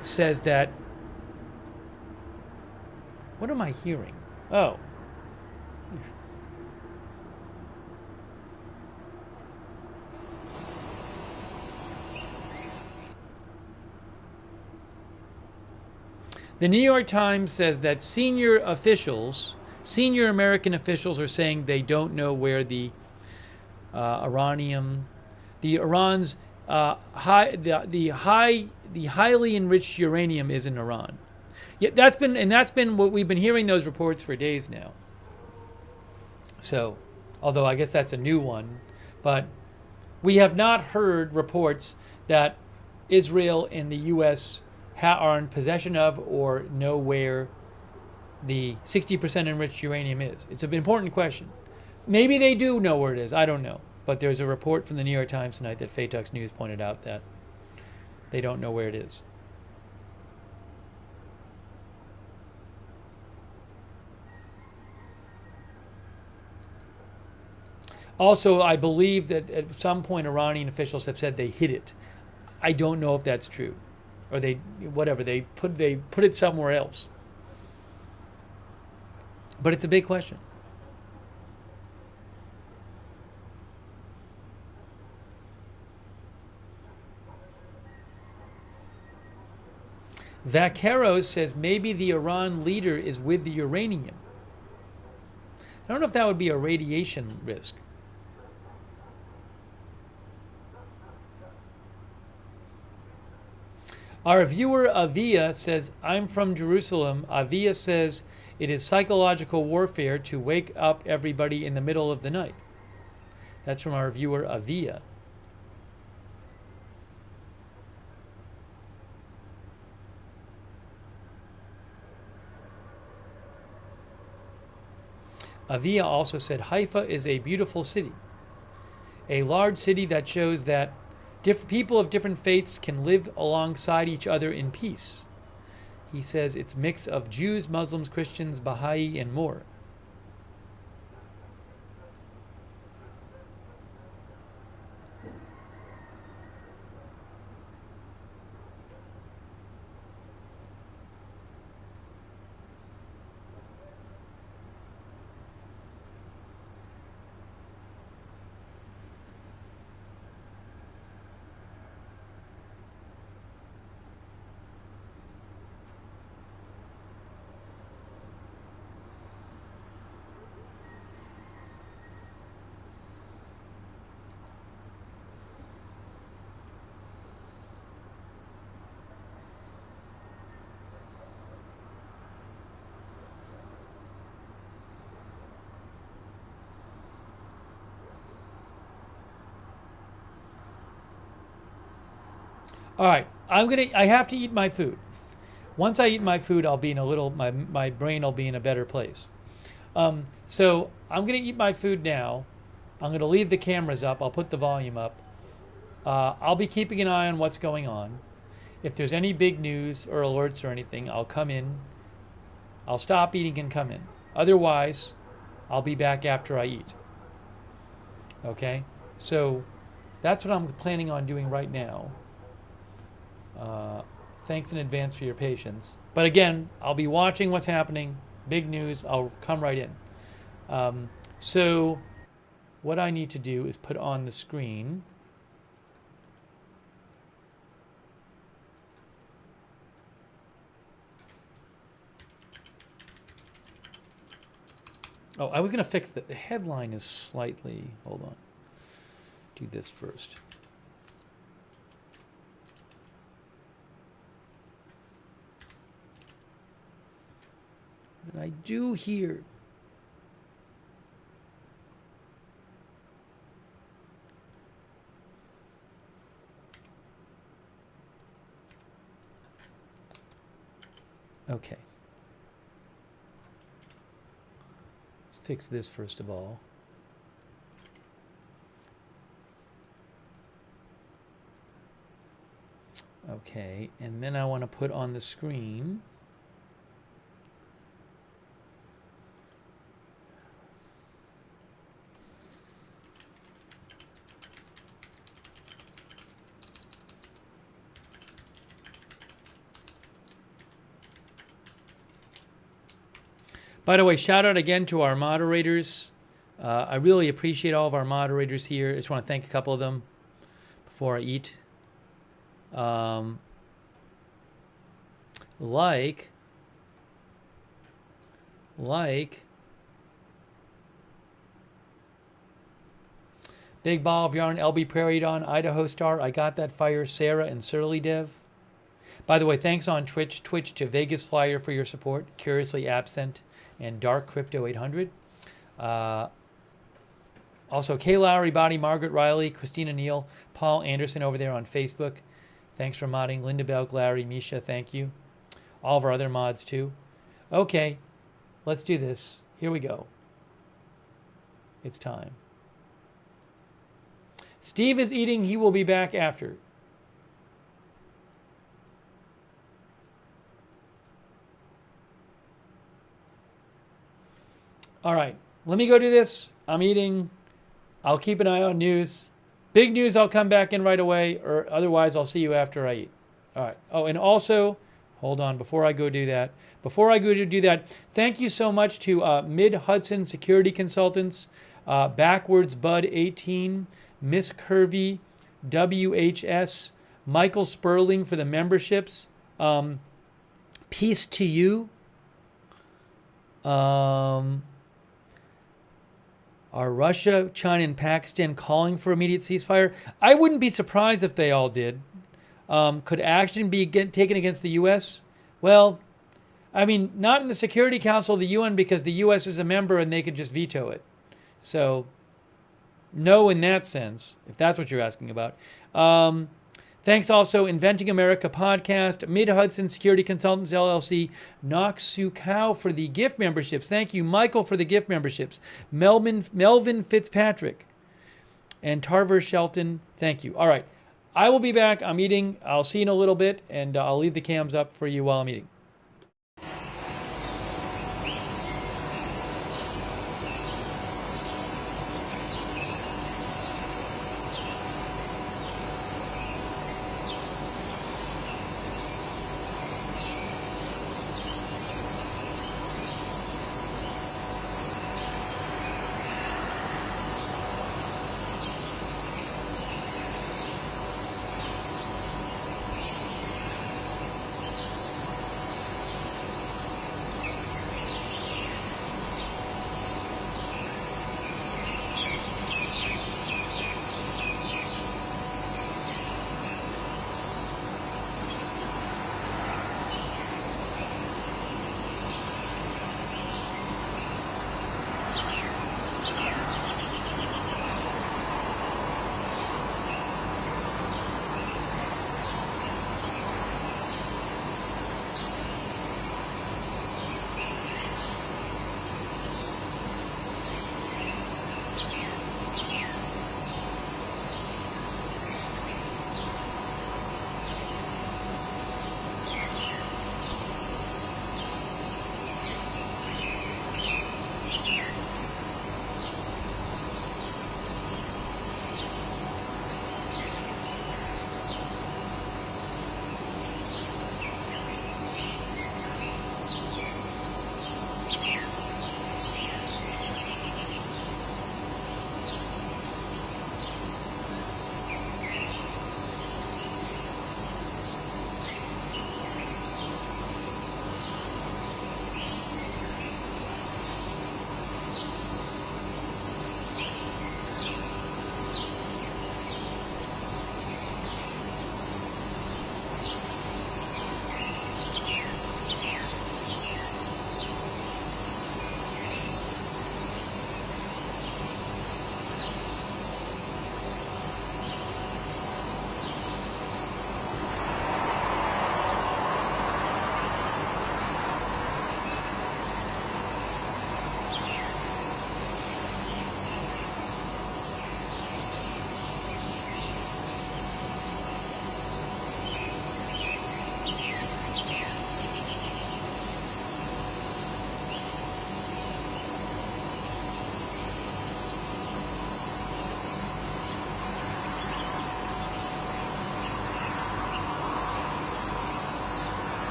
says that, what am I hearing? Oh. The New York Times says that senior American officials are saying they don't know where the Iran's highly enriched uranium is in Iran. Yeah, that's been what we've been hearing, those reports for days now. So, although I guess that's a new one, but we have not heard reports that Israel and the U.S. are in possession of or know where the 60% enriched uranium is. It's an important question. Maybe they do know where it is. I don't know. But there's a report from the New York Times tonight that Faye Tuck's News pointed out that they don't know where it is. Also, I believe that at some point Iranian officials have said they hid it. I don't know if that's true, or they put it somewhere else. But it's a big question. Vaquero says maybe the Iran leader is with the uranium. I don't know if that would be a radiation risk. Our viewer Avia says, I'm from Jerusalem. Avia says it is psychological warfare to wake up everybody in the middle of the night. That's from our viewer Avia. Avia also said Haifa is a beautiful city, a large city that shows that people of different faiths can live alongside each other in peace. He says it's a mix of Jews, Muslims, Christians, Baha'i, and more. All right, I have to eat my food. Once I eat my food, I'll be in my brain will be in a better place. So I'm gonna eat my food now. I'm gonna leave the cameras up. I'll put the volume up. I'll be keeping an eye on what's going on. if there's any big news or alerts or anything, I'll come in. I'll stop eating and come in. Otherwise, I'll be back after I eat. Okay? So that's what I'm planning on doing right now. Thanks in advance for your patience. But again, I'll be watching what's happening. Big news, I'll come right in. So what I need to do is put on the screen oh, I was going to fix that. The headline is slightly, hold on. Do this first. What did I do here? Okay. Let's fix this first of all. Okay, and then I want to put on the screen By the way, shout out again to our moderators. I really appreciate all of our moderators here. I just want to thank a couple of them before I eat. Like Big Ball of Yarn, LB Prairie Dawn, Idaho Star, I Got That Fire, Sarah, and Surly Dev. By the way, thanks on Twitch to Vegas Flyer for your support, Curiously Absent, and Dark Crypto 800. Also, Kay Lowry, Body, Margaret Riley, Christina Neal, Paul Anderson over there on Facebook. Thanks for modding. Linda Belk, Larry, Misha, thank you. All of our other mods too. Okay, let's do this. Here we go. It's time. Steve is eating. He will be back after. All right, let me go do this. I'm eating. I'll keep an eye on news. Big news, I'll come back in right away, or otherwise I'll see you after I eat. All right. Oh, and also, hold on, before I go do that, thank you so much to Mid-Hudson Security Consultants, Backwards Bud 18, Miss Curvy, WHS, Michael Sperling for the memberships. Peace to you. Are Russia, China, and Pakistan calling for immediate ceasefire? I wouldn't be surprised if they all did. Could action be taken against the U.S.? Well, I mean, not in the Security Council of the UN because the U.S. is a member and they could just veto it. So, no in that sense, if that's what you're asking about. Thanks also, Inventing America Podcast, Mid-Hudson Security Consultants, LLC, Noxu Cow for the gift memberships. Thank you, Michael, for the gift memberships. Melvin Fitzpatrick and Tarver Shelton, thank you. All right, I will be back. I'm eating. I'll see you in a little bit, and I'll leave the cams up for you while I'm eating.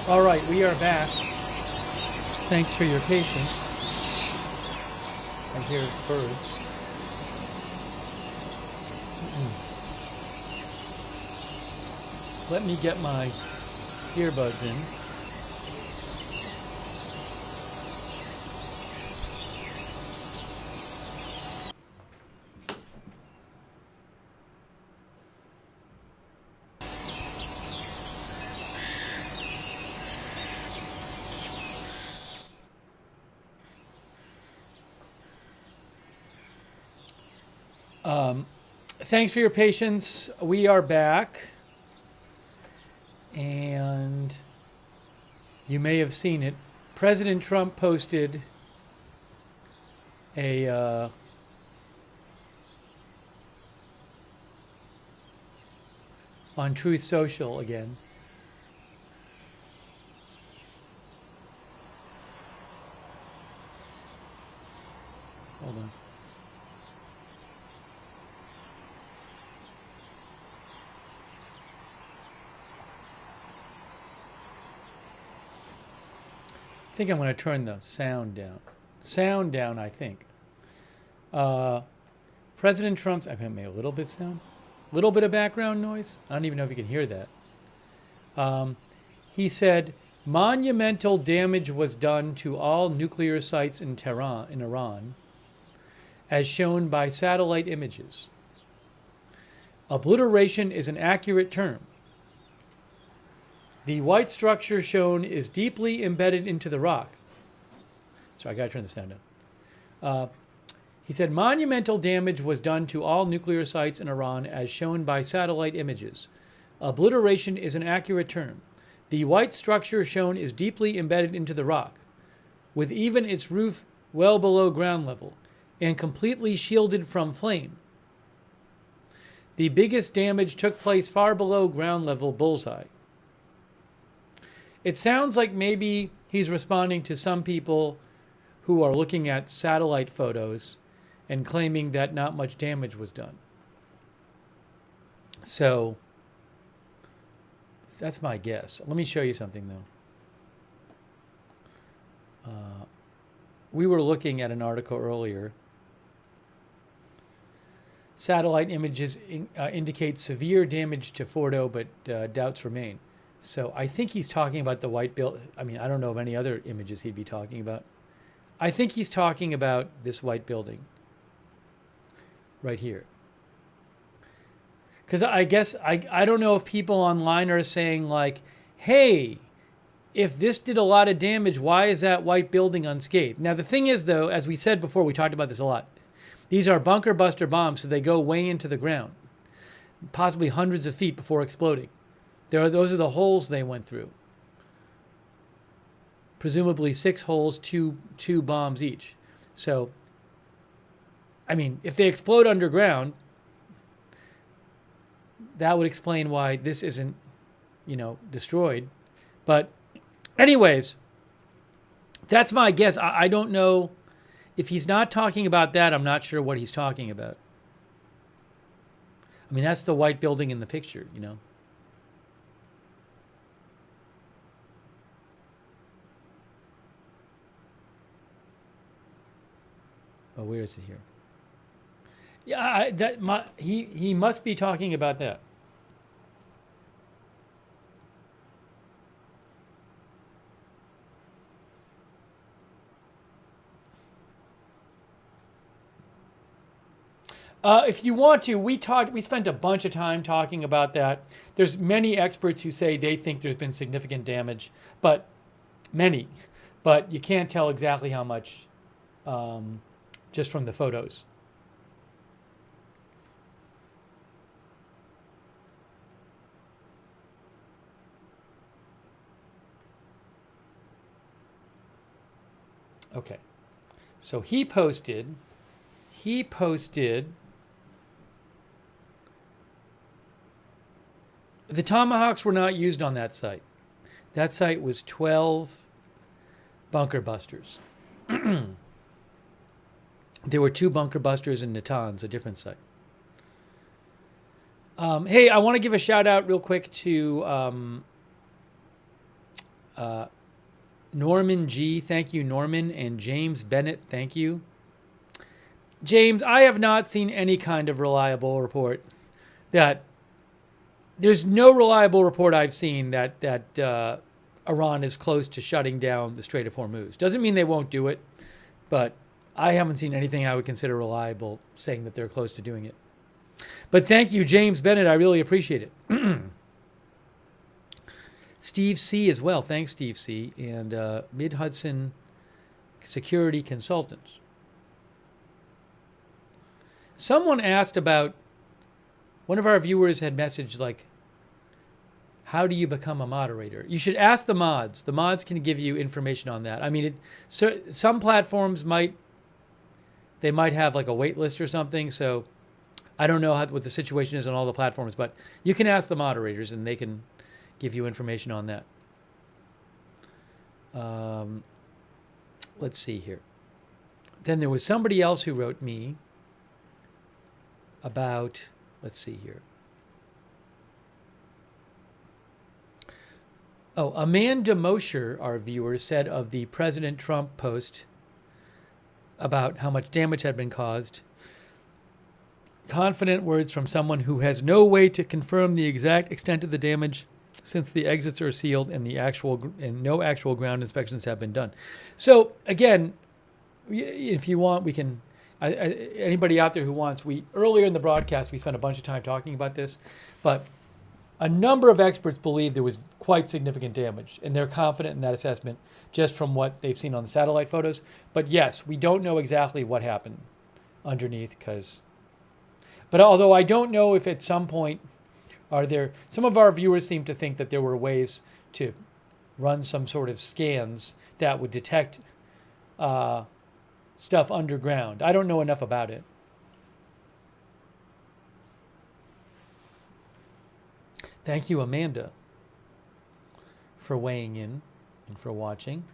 All right, we are back. Thanks for your patience. I hear birds. Let me get my earbuds in. Thanks for your patience. We are back. And you may have seen it. President Trump posted a on Truth Social again. Hold on. I think I'm going to turn the sound down. Sound down, I think. President Trump's, I made a little bit sound. A little bit of background noise. I don't even know if you can hear that. He said, monumental damage was done to all nuclear sites in Iran, as shown by satellite images. Obliteration is an accurate term. The white structure shown is deeply embedded into the rock. Sorry, I gotta turn the sound down. He said, monumental damage was done to all nuclear sites in Iran as shown by satellite images. Obliteration is an accurate term. The white structure shown is deeply embedded into the rock, with even its roof well below ground level and completely shielded from flame. The biggest damage took place far below ground level bullseye. It sounds like maybe he's responding to some people who are looking at satellite photos and claiming that not much damage was done. So that's my guess. Let me show you something, though. We were looking at an article earlier. Satellite images indicate severe damage to Fordow, but doubts remain. So I think he's talking about the white building. I mean, I don't know of any other images he'd be talking about. I think he's talking about this white building right here. Because I guess, I don't know if people online are saying like, hey, if this did a lot of damage, why is that white building unscathed? Now, the thing is, though, as we said before, we talked about this a lot. These are bunker buster bombs, so they go way into the ground, possibly hundreds of feet before exploding. Those are the holes they went through. Presumably 6 holes, two bombs each. So, I mean, if they explode underground, that would explain why this isn't, destroyed. But anyways, that's my guess. I don't know. If he's not talking about that, I'm not sure what he's talking about. I mean, that's the white building in the picture, Oh, where is it here? Yeah, he must be talking about that. If you want to, we spent a bunch of time talking about that. There's many experts who say they think there's been significant damage, but you can't tell exactly how much just from the photos. Okay, so he posted the Tomahawks were not used on that site. That site was 12 bunker busters. There were 2 bunker busters in Natanz, a different site. Hey, I want to give a shout out real quick to Norman G, thank you, Norman. And James Bennett, thank you. James, I have not seen any kind of reliable report there's no reliable report I've seen that Iran is close to shutting down the Strait of Hormuz. Doesn't mean they won't do it, but I haven't seen anything I would consider reliable saying that they're close to doing it. But thank you, James Bennett. I really appreciate it. Steve C as well. Thanks, Steve C. And Mid-Hudson Security Consultants. Someone asked about, one of our viewers had messaged like, how do you become a moderator? You should ask the mods. The mods can give you information on that. I mean, some platforms might have like a wait list or something. So I don't know what the situation is on all the platforms, but you can ask the moderators and they can give you information on that. Let's see here. Then there was somebody else who wrote me about, let's see here. Oh, Amanda Mosher, our viewer, said of the President Trump post about how much damage had been caused, confident words from someone who has no way to confirm the exact extent of the damage since the exits are sealed and no actual ground inspections have been done. So again, if you want, we can. Anybody out there who wants, earlier in the broadcast we spent a bunch of time talking about this, but a number of experts believe there was quite significant damage, and they're confident in that assessment just from what they've seen on the satellite photos. But yes, we don't know exactly what happened underneath, but although I don't know if at some point some of our viewers seem to think that there were ways to run some sort of scans that would detect stuff underground. I don't know enough about it. Thank you, Amanda, for weighing in and for watching.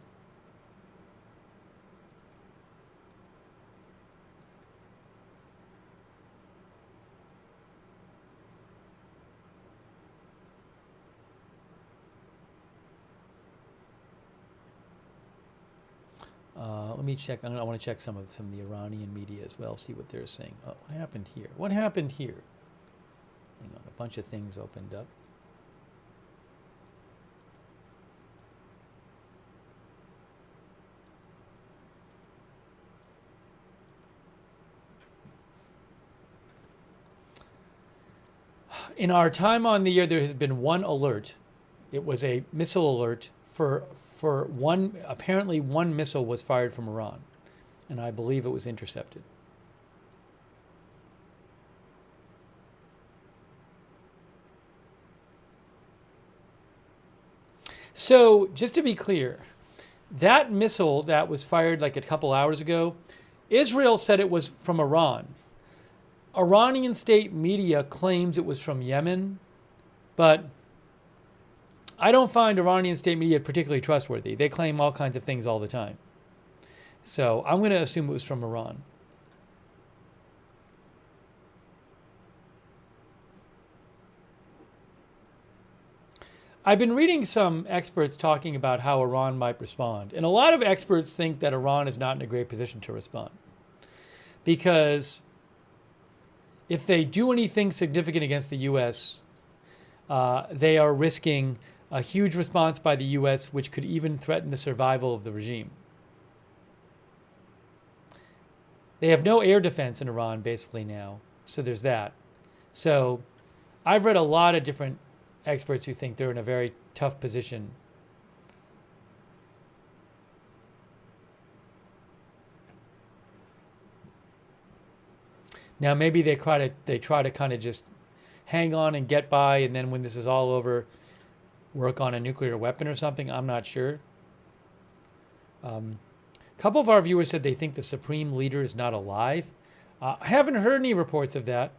Let me check. I want to check some of the Iranian media as well, see what they're saying. Oh, what happened here? What happened here? Hang on, a bunch of things opened up. In our time on the air, there has been one alert. It was a missile alert for apparently one missile was fired from Iran, and I believe it was intercepted. So just to be clear, that missile that was fired like a couple hours ago, Israel said it was from Iran. Iranian state media claims it was from Yemen, but I don't find Iranian state media particularly trustworthy. They claim all kinds of things all the time. So I'm going to assume it was from Iran. I've been reading some experts talking about how Iran might respond. And a lot of experts think that Iran is not in a great position to respond. Because if they do anything significant against the U.S., they are risking a huge response by the U.S., which could even threaten the survival of the regime. They have no air defense in Iran basically now, so there's that. So I've read a lot of different experts who think they're in a very tough position. Now maybe they try to kind of just hang on and get by, and then when this is all over, work on a nuclear weapon or something. I'm not sure. A couple of our viewers said they think the supreme leader is not alive. I haven't heard any reports of that.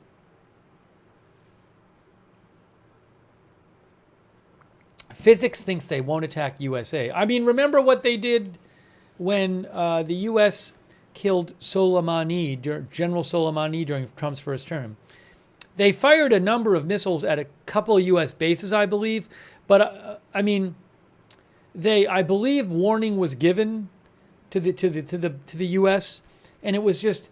Physics thinks they won't attack USA. I mean, remember what they did when the U.S. killed Soleimani, General Soleimani, during Trump's first term. They fired a number of missiles at a couple of U.S. bases, I believe. But, I mean, I believe warning was given to the U.S. and it was just,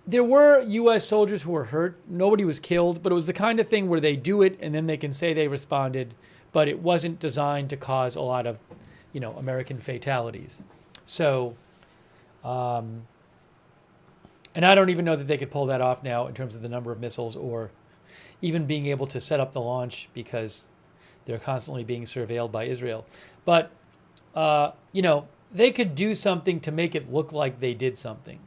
there were U.S. soldiers who were hurt. Nobody was killed, but it was the kind of thing where they do it and then they can say they responded, but it wasn't designed to cause a lot of, American fatalities. So, and I don't even know that they could pull that off now in terms of the number of missiles or even being able to set up the launch because they're constantly being surveilled by Israel. But, they could do something to make it look like they did something.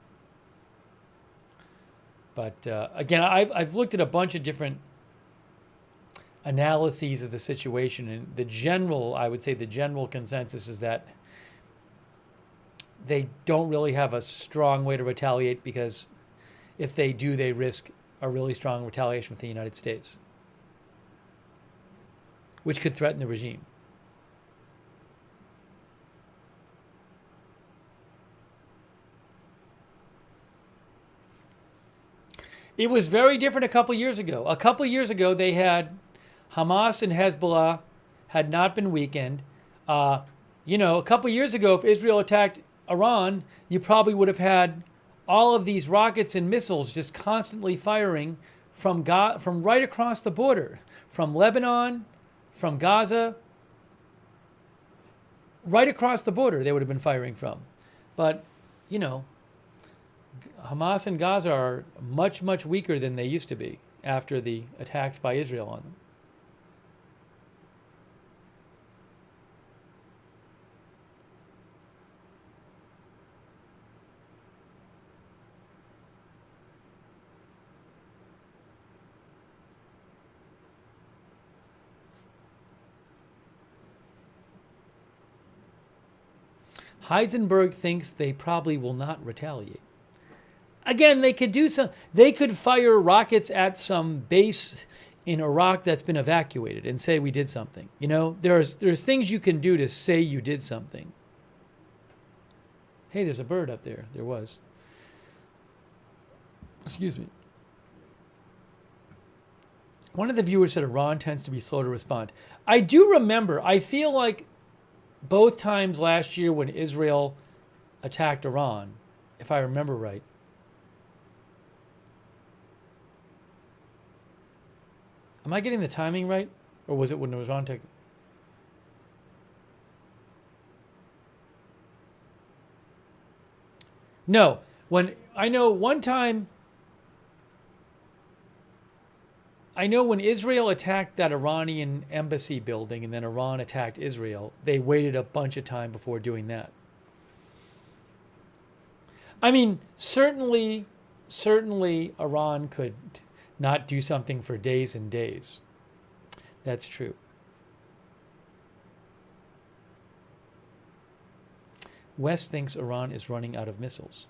But again, I've looked at a bunch of different analyses of the situation, and I would say the general consensus is that they don't really have a strong way to retaliate because if they do, they risk a really strong retaliation with the United States, which could threaten the regime. It was very different a couple years ago. A couple years ago, they had Hamas and Hezbollah had not been weakened. A couple years ago, if Israel attacked Iran, you probably would have had all of these rockets and missiles just constantly firing from right across the border, from Lebanon, from Gaza, right across the border they would have been firing from. But, Hamas and Gaza are much, much weaker than they used to be after the attacks by Israel on them. Heisenberg thinks they probably will not retaliate. Again, they could fire rockets at some base in Iraq that's been evacuated and say we did something. There's things you can do to say you did something. Hey, there's a bird up there. There was. Excuse me. One of the viewers said Iran tends to be slow to respond. I do remember, I feel like both times last year when Israel attacked Iran, if I remember right, am I getting the timing right? Or was it when it was Iran attacked? No. When Israel attacked that Iranian embassy building and then Iran attacked Israel, they waited a bunch of time before doing that. I mean, certainly Iran could not do something for days and days. That's true. West thinks Iran is running out of missiles.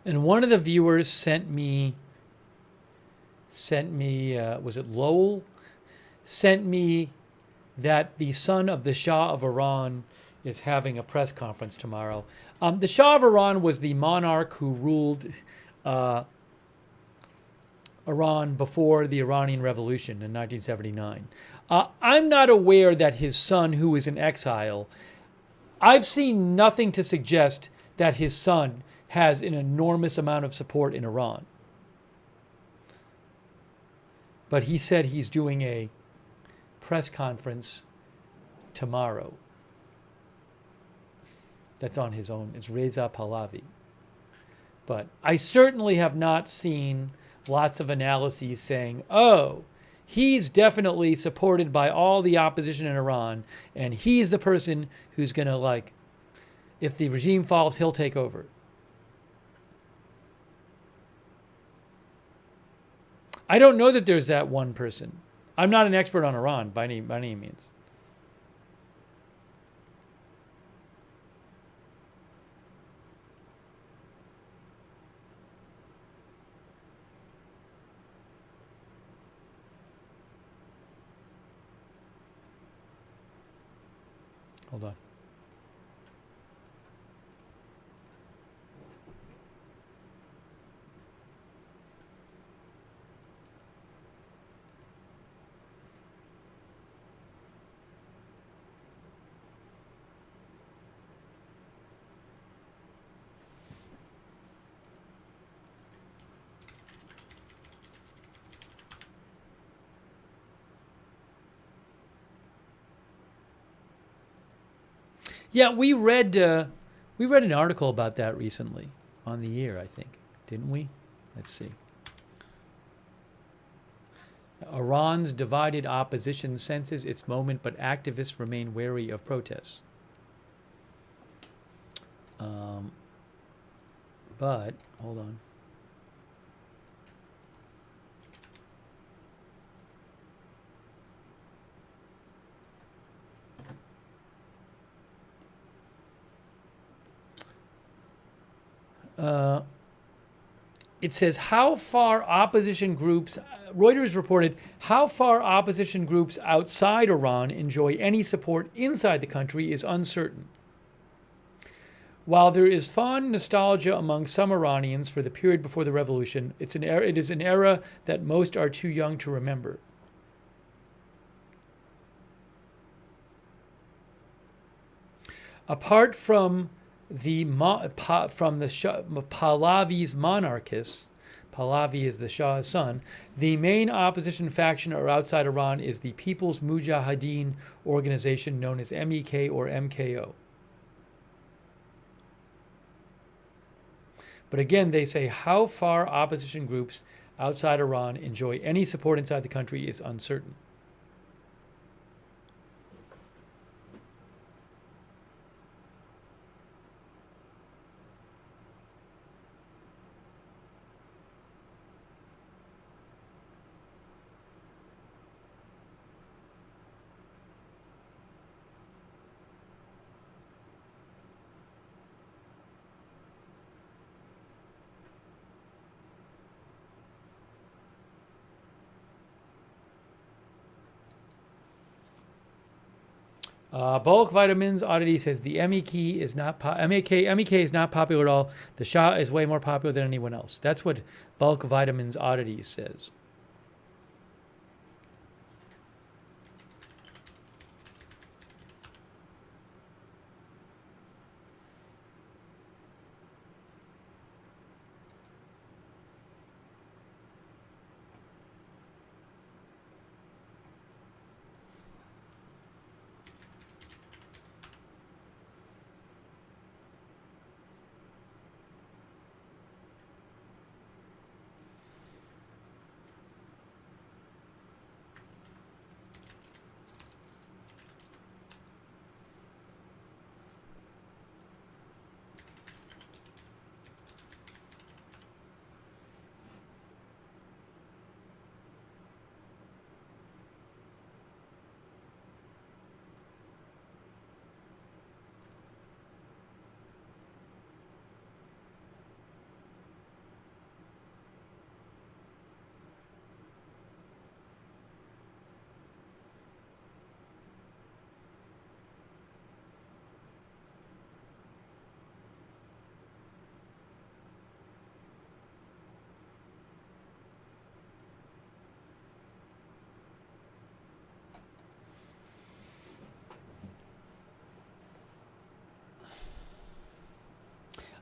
And one of the viewers sent me, was it Lowell? Sent me that the son of the Shah of Iran is having a press conference tomorrow. The Shah of Iran was the monarch who ruled Iran before the Iranian Revolution in 1979. I'm not aware that his son, who is in exile, I've seen nothing to suggest that his son has an enormous amount of support in Iran. But he said he's doing a press conference tomorrow. That's on his own. It's Reza Pahlavi. But I certainly have not seen lots of analyses saying, oh, he's definitely supported by all the opposition in Iran, and he's the person who's going to, if the regime falls, he'll take over. I don't know that there's that one person. I'm not an expert on Iran by any means. Hold on. Yeah, we read an article about that recently on the air, I think, didn't we? Let's see. Iran's divided opposition senses its moment, but activists remain wary of protests. But hold on. It says how far opposition groups, Reuters reported, how far opposition groups outside Iran enjoy any support inside the country is uncertain. While there is fond nostalgia among some Iranians for the period before the revolution, it is an era that most are too young to remember. Apart from the Pahlavi's monarchists, Pahlavi is the Shah's son, the main opposition faction outside Iran is the People's Mujahideen organization known as MEK or MKO. But again, they say how far opposition groups outside Iran enjoy any support inside the country is uncertain. Bulk vitamins oddity says the MEK is not MEK is not popular at all. The Shah is way more popular than anyone else. That's what Bulk vitamins oddity says.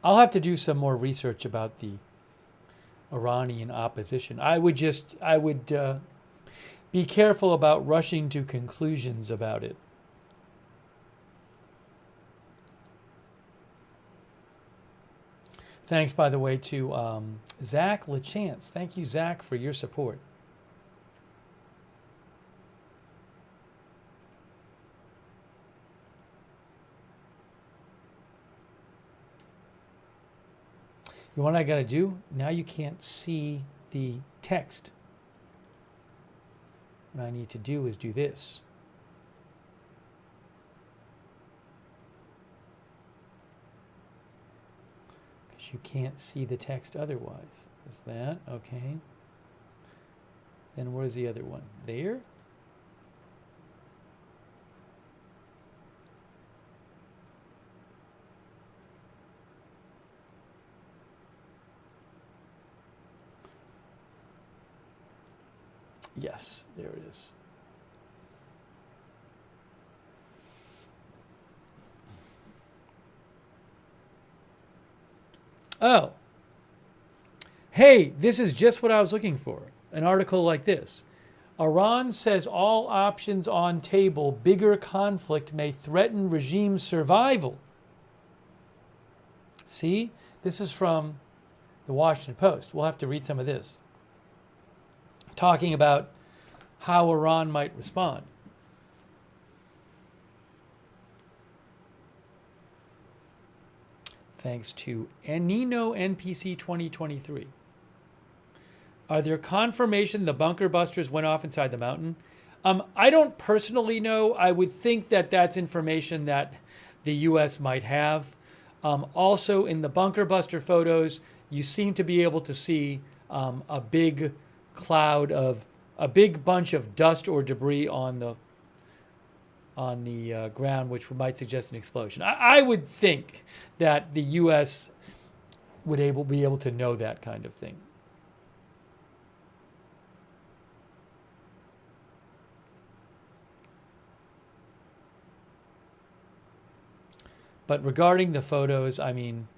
I'll have to do some more research about the Iranian opposition. I would be careful about rushing to conclusions about it. Thanks, by the way, to Zach LaChance. Thank you, Zach, for your support. You know what I got to do? Now you can't see the text. what I need to do is do this. Because you can't see the text otherwise. Is that okay? Then where's the other one? There? Yes, there it is. Oh. Hey, this is just what I was looking for. An article like this. Iran says all options on table, bigger conflict may threaten regime survival. See? This is from the Washington Post. We'll have to read some of this, talking about how Iran might respond. Thanks to Enino NPC 2023. Are there confirmation the bunker busters went off inside the mountain? I don't personally know. I would think that that's information that the U.S. might have. Also, in the bunker buster photos, you seem to be able to see a big cloud of a big bunch of dust or debris on the ground, which might suggest an explosion. I would think that the U.S. would be able to know that kind of thing. But regarding the photos, I mean,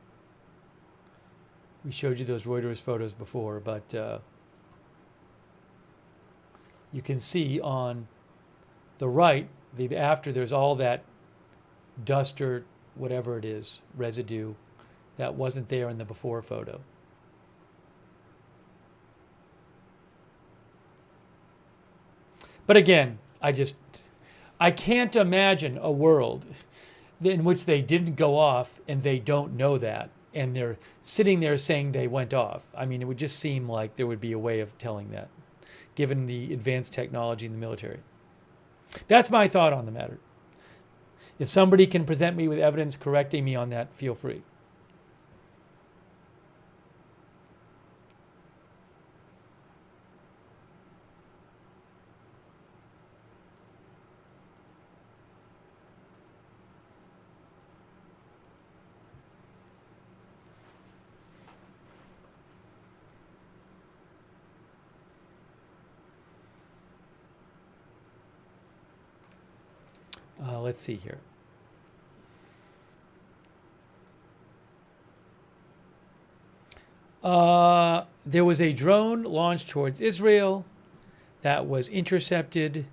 we showed you those Reuters photos before, but you can see on the right, after there's all that dust or whatever it is, residue, that wasn't there in the before photo. But again, I can't imagine a world in which they didn't go off and they don't know that, and they're sitting there saying they went off. I mean, it would just seem like there would be a way of telling that, given the advanced technology in the military. That's my thought on the matter. If somebody can present me with evidence correcting me on that, feel free. Let's see here. There was a drone launched towards Israel that was intercepted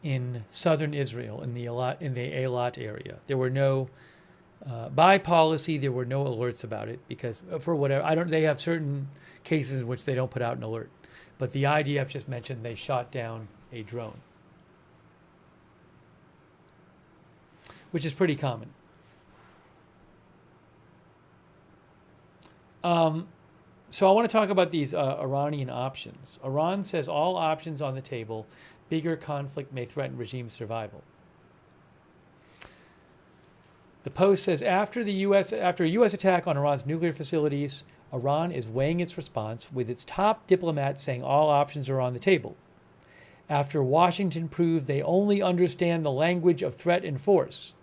in southern Israel, in the Eilat area. There were no, by policy, there were no alerts about it because for whatever, they have certain cases in which they don't put out an alert. But the IDF just mentioned they shot down a drone, which is pretty common. So I want to talk about these Iranian options. Iran says all options on the table, bigger conflict may threaten regime survival. The Post says after a U.S. attack on Iran's nuclear facilities, Iran is weighing its response, with its top diplomat saying all options are on the table. After Washington proved they only understand the language of threat and force.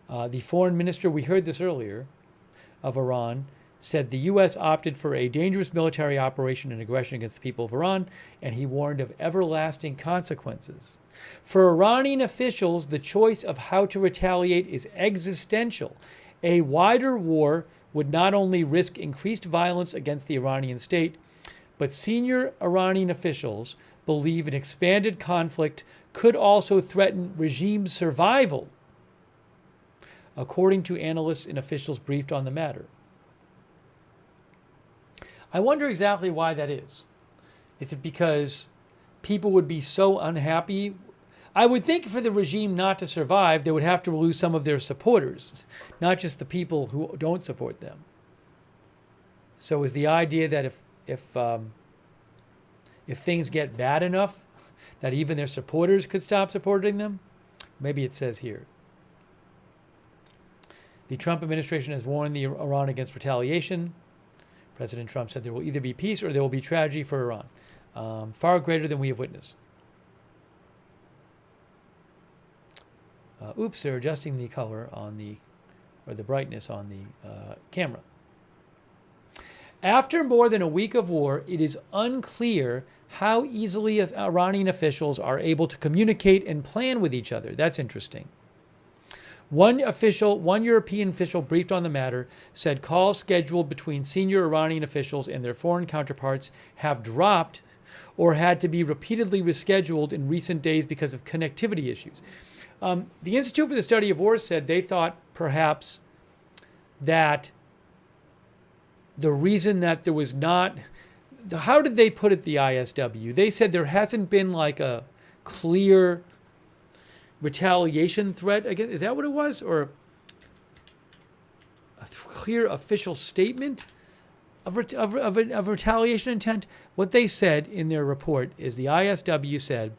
The foreign minister, we heard this earlier, of Iran, said the U.S. opted for a dangerous military operation and aggression against the people of Iran, and he warned of everlasting consequences. For Iranian officials, the choice of how to retaliate is existential. A wider war would not only risk increased violence against the Iranian state, but senior Iranian officials believe an expanded conflict could also threaten regime survival, according to analysts and officials briefed on the matter. I wonder exactly why that is. Is it because people would be so unhappy? I would think for the regime not to survive, they would have to lose some of their supporters, not just the people who don't support them. So is the idea that if if things get bad enough that even their supporters could stop supporting them. Maybe it says here. The Trump administration has warned Iran against retaliation. President Trump said there will either be peace or there will be tragedy for Iran, far greater than we have witnessed. Oops, they're adjusting the color on or the brightness on the camera. After more than a week of war, it is unclear how easily Iranian officials are able to communicate and plan with each other. That's interesting. One European official briefed on the matter said calls scheduled between senior Iranian officials and their foreign counterparts have dropped or had to be repeatedly rescheduled in recent days because of connectivity issues. The Institute for the Study of War said they thought perhaps that the reason that there was not, how did they put it, the ISW? They said there hasn't been like a clear retaliation threat again. Is that what it was? Or a clear official statement of retaliation intent? What they said in their report is the ISW said,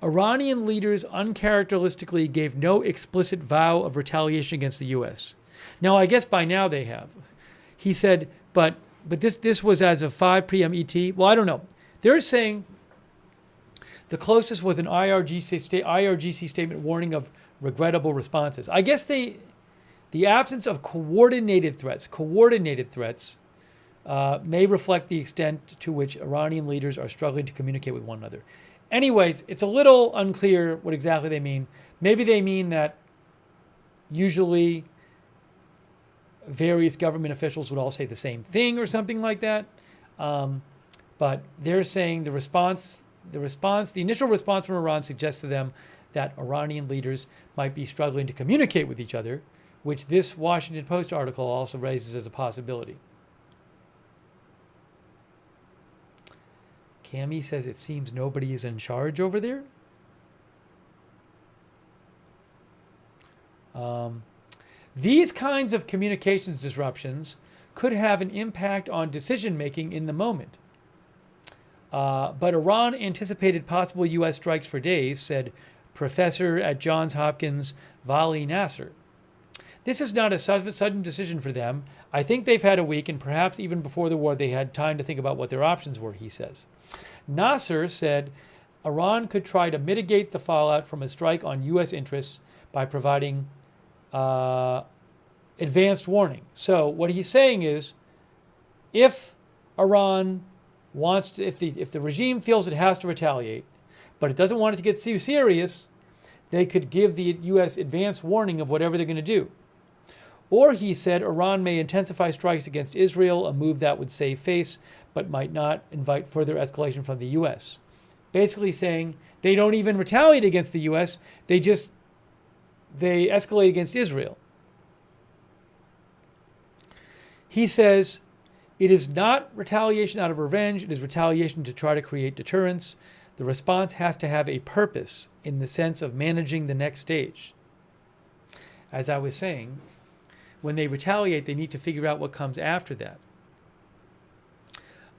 Iranian leaders uncharacteristically gave no explicit vow of retaliation against the U.S. Now, I guess by now they have. He said, but this was as of 5 p.m. ET. Well, I don't know. They're saying the closest was an IRGC statement warning of regrettable responses. I guess the absence of coordinated threats may reflect the extent to which Iranian leaders are struggling to communicate with one another. Anyways, it's a little unclear what exactly they mean. Maybe they mean that usually various government officials would all say the same thing or something like that. But they're saying the initial response from Iran suggests to them that Iranian leaders might be struggling to communicate with each other, which this Washington Post article also raises as a possibility. Cami says it seems nobody is in charge over there. These kinds of communications disruptions could have an impact on decision-making in the moment. But Iran anticipated possible U.S. strikes for days, said professor at Johns Hopkins, Vali Nasser. This is not a sudden decision for them. I think they've had a week, and perhaps even before the war, they had time to think about what their options were, he says. Nasser said Iran could try to mitigate the fallout from a strike on U.S. interests by providing advanced warning. So what he's saying is, if Iran wants to, if the regime feels it has to retaliate, but it doesn't want it to get too serious, they could give the U.S. advance warning of whatever they're going to do. Or he said Iran may intensify strikes against Israel, a move that would save face, but might not invite further escalation from the U.S. Basically saying they don't even retaliate against the U.S., they escalate against Israel. He says it is not retaliation out of revenge, it is retaliation to try to create deterrence. The response has to have a purpose in the sense of managing the next stage. As I was saying, when they retaliate, they need to figure out what comes after that.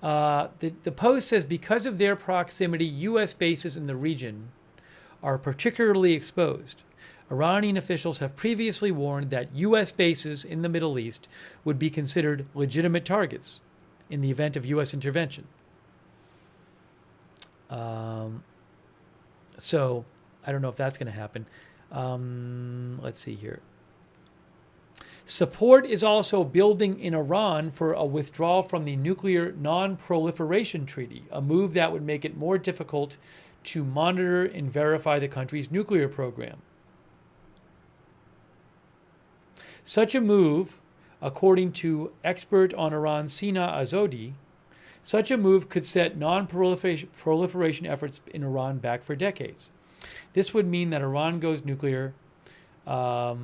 The Post says because of their proximity, U.S. bases in the region are particularly exposed. Iranian officials have previously warned that U.S. bases in the Middle East would be considered legitimate targets in the event of U.S. intervention. So I don't know if that's going to happen. Let's see here. Support is also building in Iran for a withdrawal from the Nuclear Non-Proliferation Treaty, a move that would make it more difficult to monitor and verify the country's nuclear program. Such a move, according to expert on Iran Sina Azodi, such a move could set non-proliferation efforts in Iran back for decades. This would mean that Iran goes nuclear. This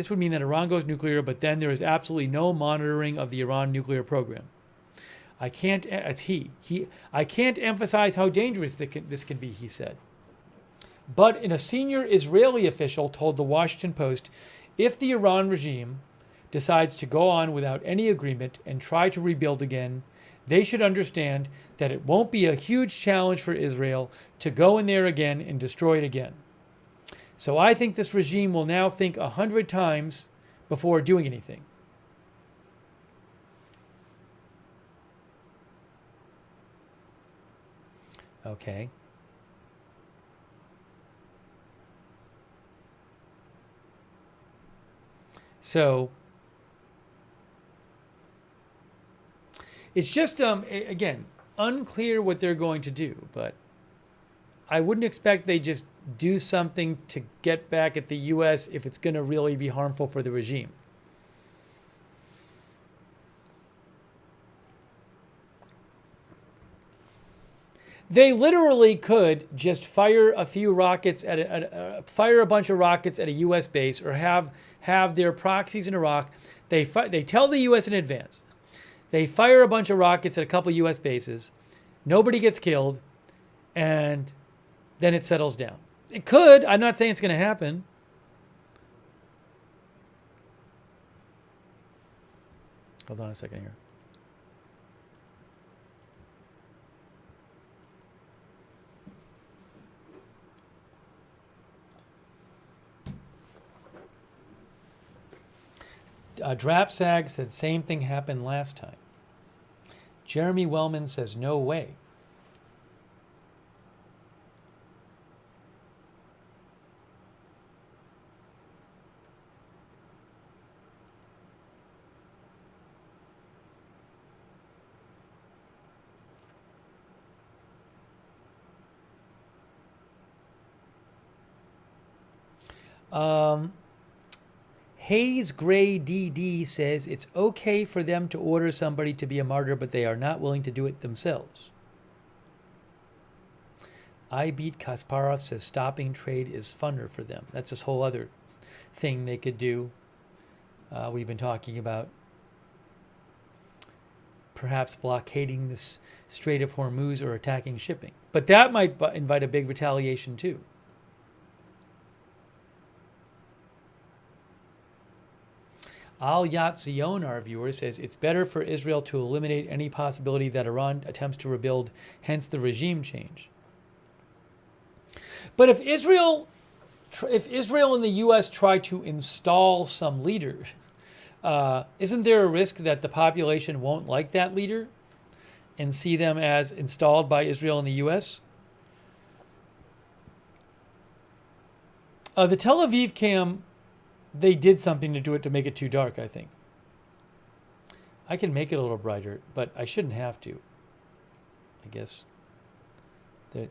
would mean that Iran goes nuclear, but then there is absolutely no monitoring of the Iran nuclear program. I can't emphasize how dangerous this can be, he said. But a senior Israeli official told the Washington Post, if the Iran regime decides to go on without any agreement and try to rebuild again, they should understand that it won't be a huge challenge for Israel to go in there again and destroy it again. So I think this regime will now think 100 times before doing anything. Okay. So it's just, again, unclear what they're going to do, but I wouldn't expect they just do something to get back at the U.S. if it's going to really be harmful for the regime. They literally could just fire a few rockets at fire a bunch of rockets at a U.S. base, or have their proxies in Iraq. They tell the U.S. in advance. They fire a bunch of rockets at a couple U.S. bases. Nobody gets killed, and then it settles down. It could. I'm not saying it's going to happen. Hold on a second here. Drapsag said same thing happened last time. Jeremy Wellman says no way. Hayes Gray DD says it's okay for them to order somebody to be a martyr, but they are not willing to do it themselves. I Beat Kasparov says stopping trade is funner for them. That's this whole other thing they could do. We've been talking about perhaps blockading this Strait of Hormuz or attacking shipping. But that might invite a big retaliation too. Al Yat Zion, our viewer, says it's better for Israel to eliminate any possibility that Iran attempts to rebuild, hence the regime change. But if Israel and the U.S. try to install some leader, isn't there a risk that the population won't like that leader and see them as installed by Israel and the U.S.? The Tel Aviv cam, they did something to do it to make it too dark, I think. I can make it a little brighter, but I shouldn't have to. I guess that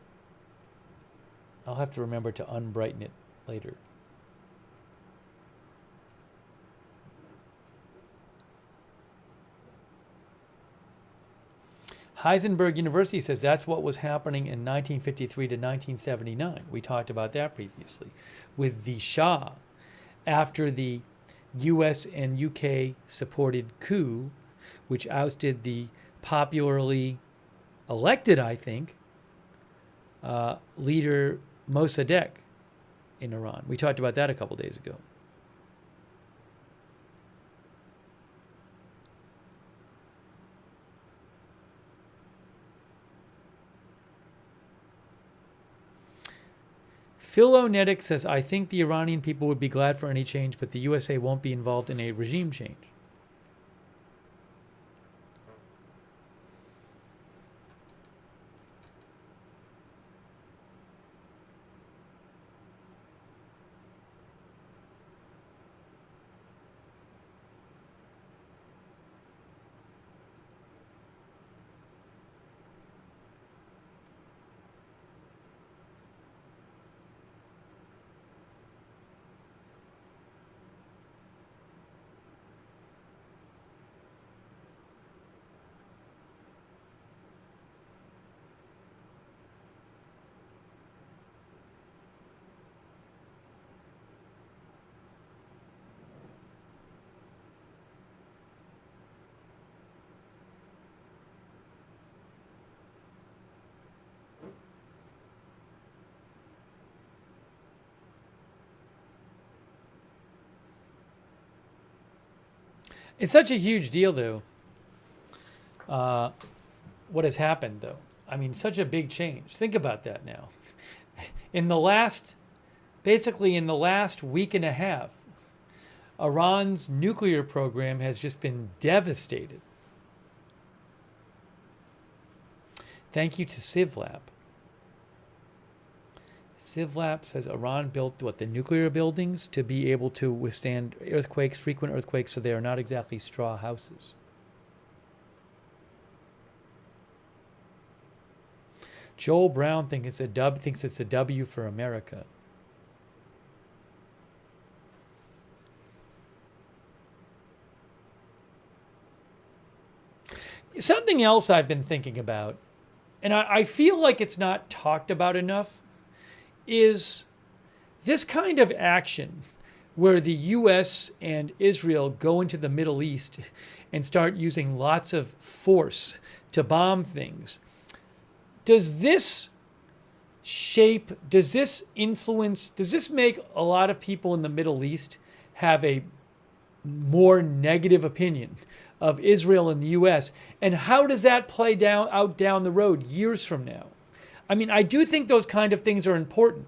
I'll have to remember to unbrighten it later. Heisenberg University says that's what was happening in 1953 to 1979. We talked about that previously with the Shah. After the U.S. and U.K. supported coup, which ousted the popularly elected, I think, leader Mossadegh in Iran. We talked about that a couple days ago. Philonetic says, I think the Iranian people would be glad for any change, but the USA won't be involved in a regime change. It's such a huge deal, though. what has happened, though. I mean, such a big change. Think about that now. Basically in the last week and a half, Iran's nuclear program has just been devastated. Thank you to CivLab. CivLab says Iran built, the nuclear buildings to be able to withstand earthquakes, frequent earthquakes, so they are not exactly straw houses. Joel Brown thinks it's a W for America. Something else I've been thinking about, and I feel like it's not talked about enough, is this kind of action where the U.S. and Israel go into the Middle East and start using lots of force to bomb things. Does this influence, does this make a lot of people in the Middle East have a more negative opinion of Israel and the U.S.? And how does that play out down the road years from now? I mean, I do think those kind of things are important.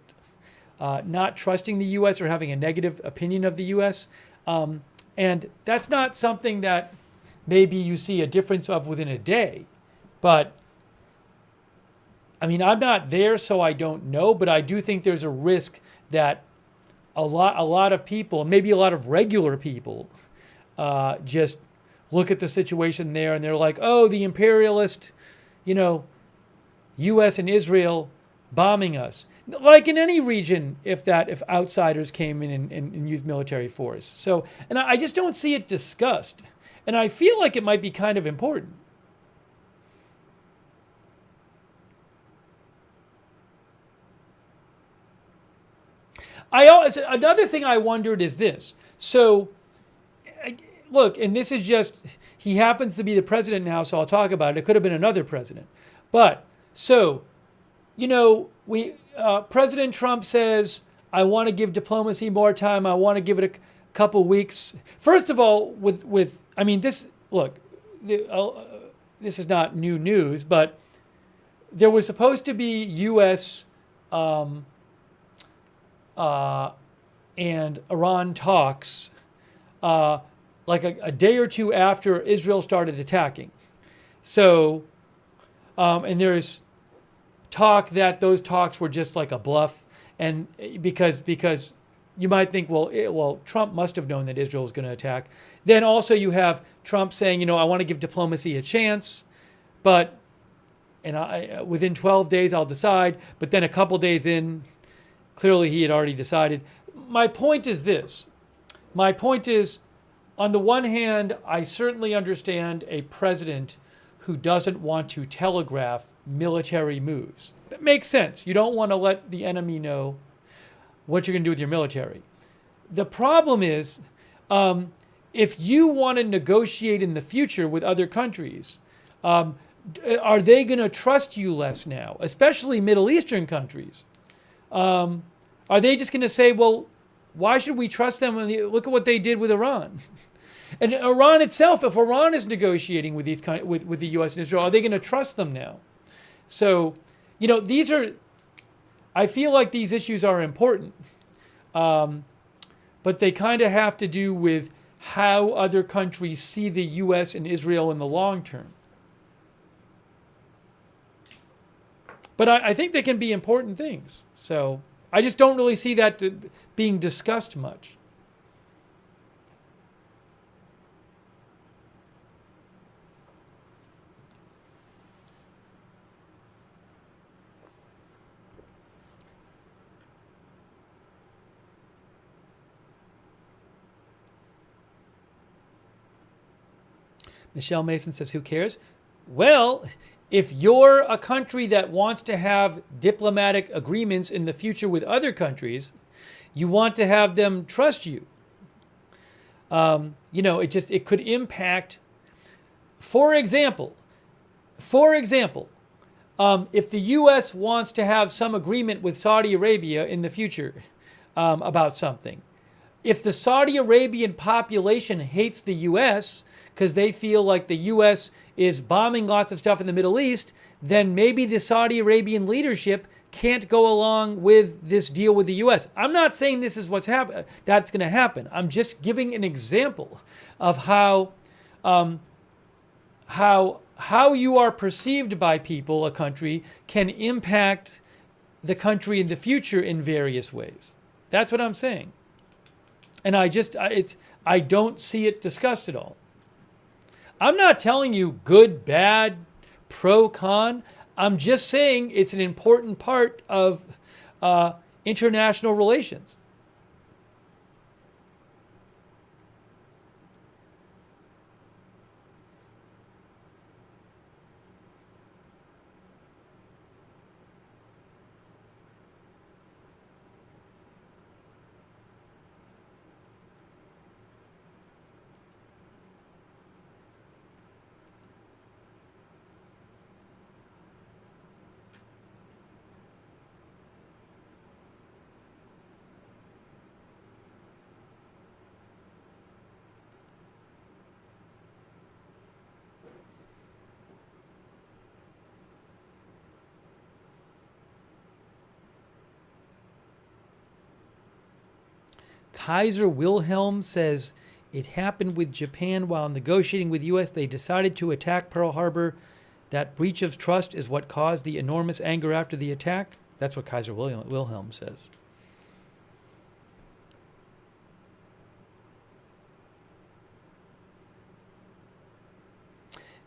Not trusting the U.S. or having a negative opinion of the U.S. And that's not something that maybe you see a difference of within a day. But, I mean, I'm not there, so I don't know. But I do think there's a risk that a lot of people, maybe a lot of regular people, just look at the situation there and they're like, oh, the imperialist, U.S. and Israel bombing us. Like in any region, if outsiders came in and used military force. So, and I just don't see it discussed. And I feel like it might be kind of important. Another thing I wondered is this. So, look, and this is just, he happens to be the president now, so I'll talk about it. It could have been another president. But, so, President Trump says, I want to give diplomacy more time. I want to give it a couple weeks. First of all, this is not new news, but there was supposed to be U.S. And Iran talks like a day or two after Israel started attacking. So, and there's talk that those talks were just like a bluff, and because you might think, well, Trump must have known that Israel was going to attack. Then also you have Trump saying, I want to give diplomacy a chance, but within 12 days I'll decide. But then a couple days in, clearly he had already decided. My point is this. My point is, on the one hand, I certainly understand a president who doesn't want to telegraph military moves. That makes sense. You don't want to let the enemy know what you're going to do with your military. The problem is, if you want to negotiate in the future with other countries, are they going to trust you less now, especially Middle Eastern countries? Are they just going to say, well, why should we trust them? Look at what they did with Iran. And Iran itself, if Iran is negotiating with with the U.S. and Israel, are they going to trust them now? So, I feel like these issues are important, but they kind of have to do with how other countries see the U.S. and Israel in the long term. But I think they can be important things. So I just don't really see that being discussed much. Michelle Mason says, who cares? Well, if you're a country that wants to have diplomatic agreements in the future with other countries, you want to have them trust you. It could impact, for example, if the U.S. wants to have some agreement with Saudi Arabia in the future about something, If the Saudi Arabian population hates the U.S. because they feel like the U.S. is bombing lots of stuff in the Middle East, then maybe the Saudi Arabian leadership can't go along with this deal with the U.S. I'm not saying this is that's going to happen. I'm just giving an example of how you are perceived by people, a country, can impact the country in the future in various ways. That's what I'm saying. And I don't see it discussed at all. I'm not telling you good, bad, pro, con. I'm just saying it's an important part of international relations. Kaiser Wilhelm says it happened with Japan while negotiating with U.S. They decided to attack Pearl Harbor. That breach of trust is what caused the enormous anger after the attack. That's what Kaiser Wilhelm says.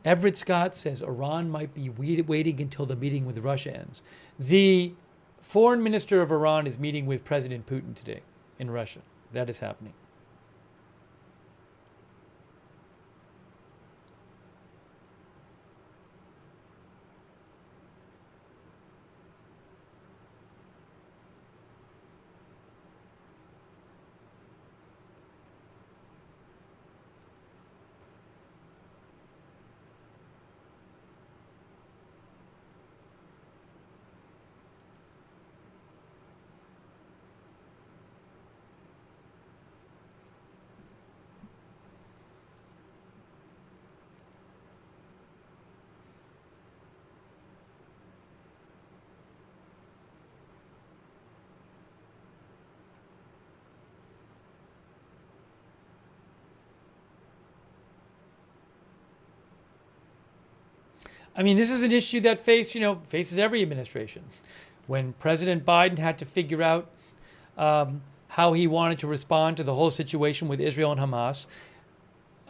Everett Scott says Iran might be waiting until the meeting with Russia ends. The foreign minister of Iran is meeting with President Putin today in Russia. That is happening. I mean, this is an issue that faces every administration. When President Biden had to figure out how he wanted to respond to the whole situation with Israel and Hamas,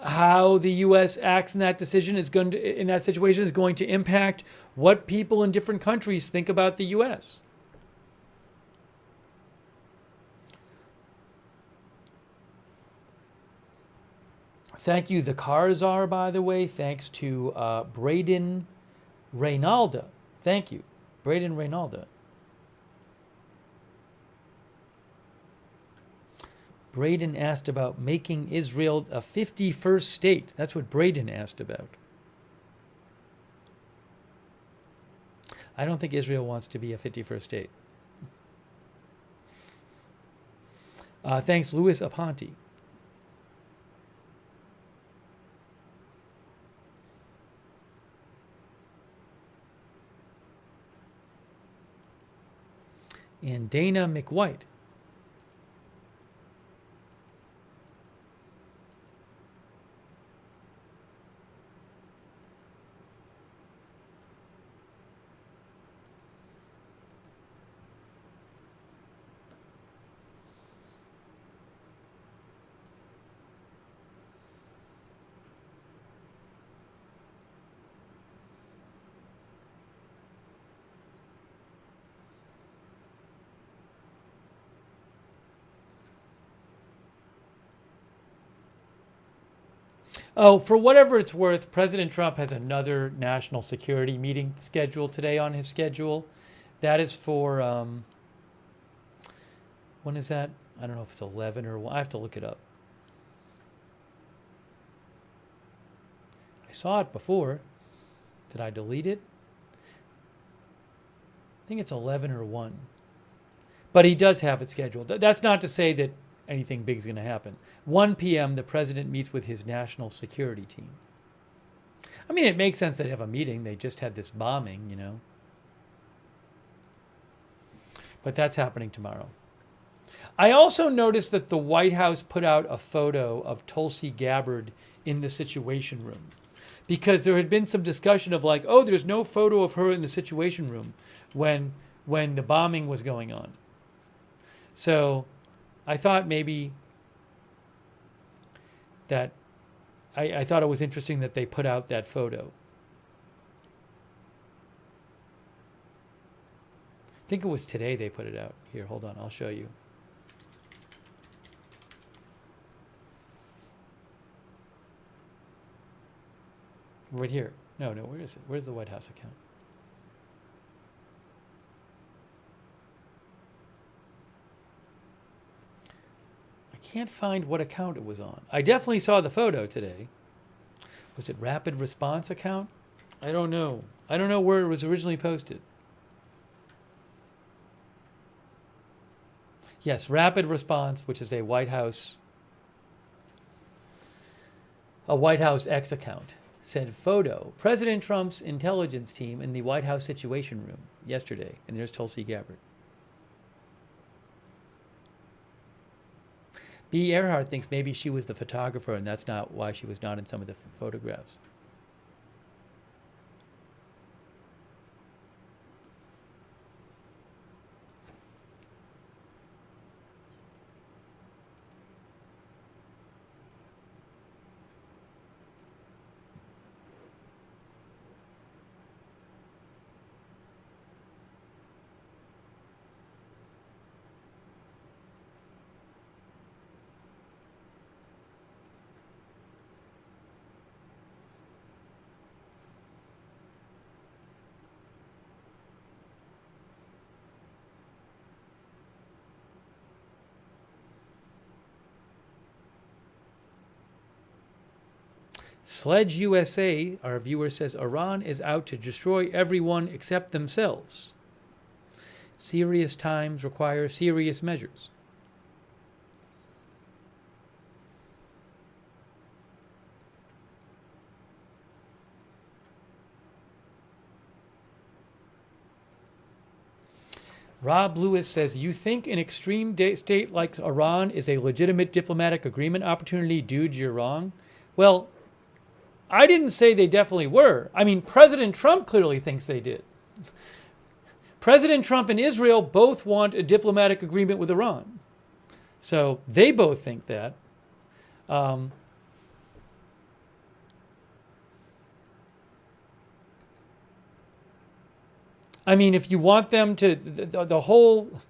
how the U.S. acts in that situation is going to impact what people in different countries think about the U.S. Thank you, the Karzar, by the way. Thanks to Braden Reynalda. Thank you, Braden Reynalda. Braden asked about making Israel a 51st state. That's what Braden asked about. I don't think Israel wants to be a 51st state. Thanks, Louis Aponte. And Dana McWhite. Oh, for whatever it's worth, President Trump has another national security meeting scheduled today on his schedule. That is for, when is that? I don't know if it's 11 or 1. I have to look it up. I saw it before. Did I delete it? I think it's 11 or 1. But he does have it scheduled. That's not to say that anything big is going to happen. 1 p.m., the president meets with his national security team. I mean, it makes sense they'd have a meeting. They just had this bombing, you know. But that's happening tomorrow. I also noticed that the White House put out a photo of Tulsi Gabbard in the Situation Room, because there had been some discussion of like, oh, there's no photo of her in the Situation Room when the bombing was going on. So I thought maybe that I thought it was interesting that they put out that photo. I think it was today they put it out. Here, hold on, I'll show you. Right here. No, where is it? Where's the White House account? I can't find what account it was on. I definitely saw the photo today. Was it Rapid Response account? I don't know. I don't know where it was originally posted. Yes, Rapid Response, which is a White House X account, said photo, President Trump's intelligence team in the White House Situation Room yesterday. And there's Tulsi Gabbard. B. Earhart thinks maybe she was the photographer and that's not why she was not in some of the photographs. Sledge USA, our viewer says, Iran is out to destroy everyone except themselves. Serious times require serious measures. Rob Lewis says, you think an extreme state like Iran is a legitimate diplomatic agreement opportunity? Dude, you're wrong. Well, I didn't say they definitely were. I mean, President Trump clearly thinks they did. President Trump and Israel both want a diplomatic agreement with Iran. So they both think that. I mean, if you want them to, the whole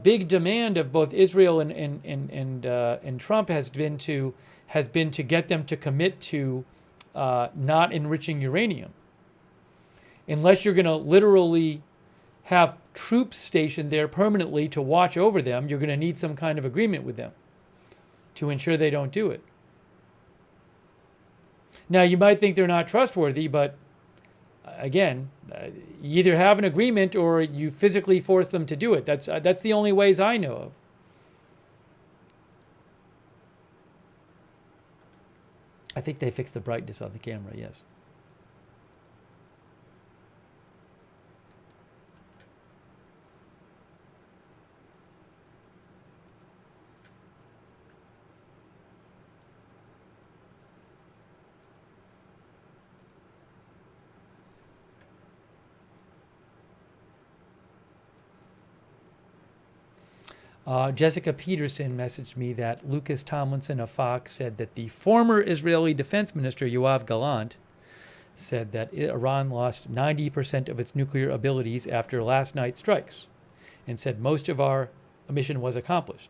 big demand of both Israel and Trump has been to get them to commit to not enriching uranium. Unless you're going to literally have troops stationed there permanently to watch over them, you're going to need some kind of agreement with them to ensure they don't do it. Now, you might think they're not trustworthy, but again, you either have an agreement or you physically force them to do it. That's the only ways I know of. I think they fixed the brightness on the camera, yes. Jessica Peterson messaged me that Lucas Tomlinson of Fox said that the former Israeli Defense Minister, Yoav Gallant, said that Iran lost 90% of its nuclear abilities after last night's strikes and said most of our mission was accomplished.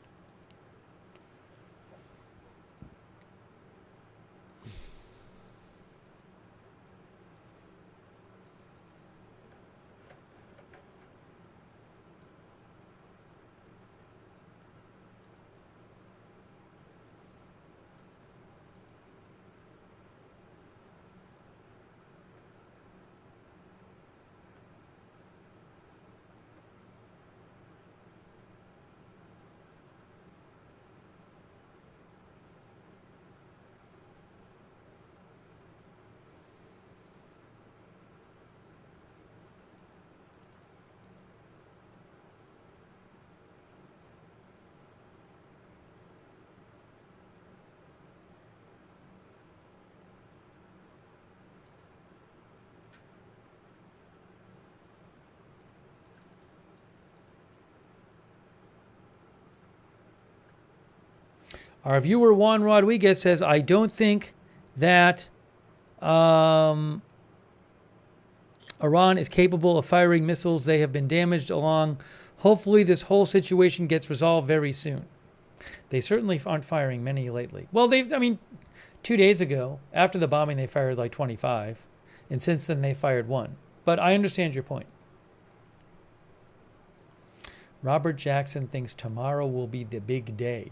Our viewer Juan Rodriguez says, I don't think that Iran is capable of firing missiles. They have been damaged along. Hopefully this whole situation gets resolved very soon. They certainly aren't firing many lately. Well, 2 days ago, after the bombing, they fired like 25. And since then, they fired 1. But I understand your point. Robert Jackson thinks tomorrow will be the big day.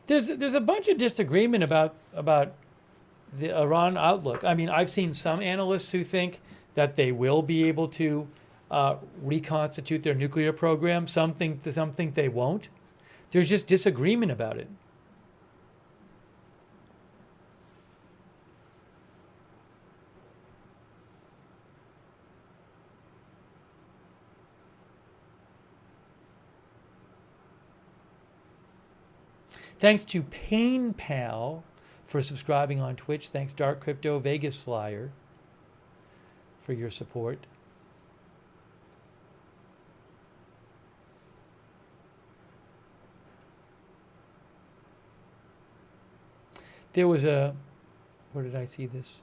There's a bunch of disagreement about the Iran outlook. I mean, I've seen some analysts who think that they will be able to reconstitute their nuclear program. Some think they won't. There's just disagreement about it. Thanks to PainPal for subscribing on Twitch. Thanks Dark Crypto Vegas Flyer for your support. There was a, where did I see this?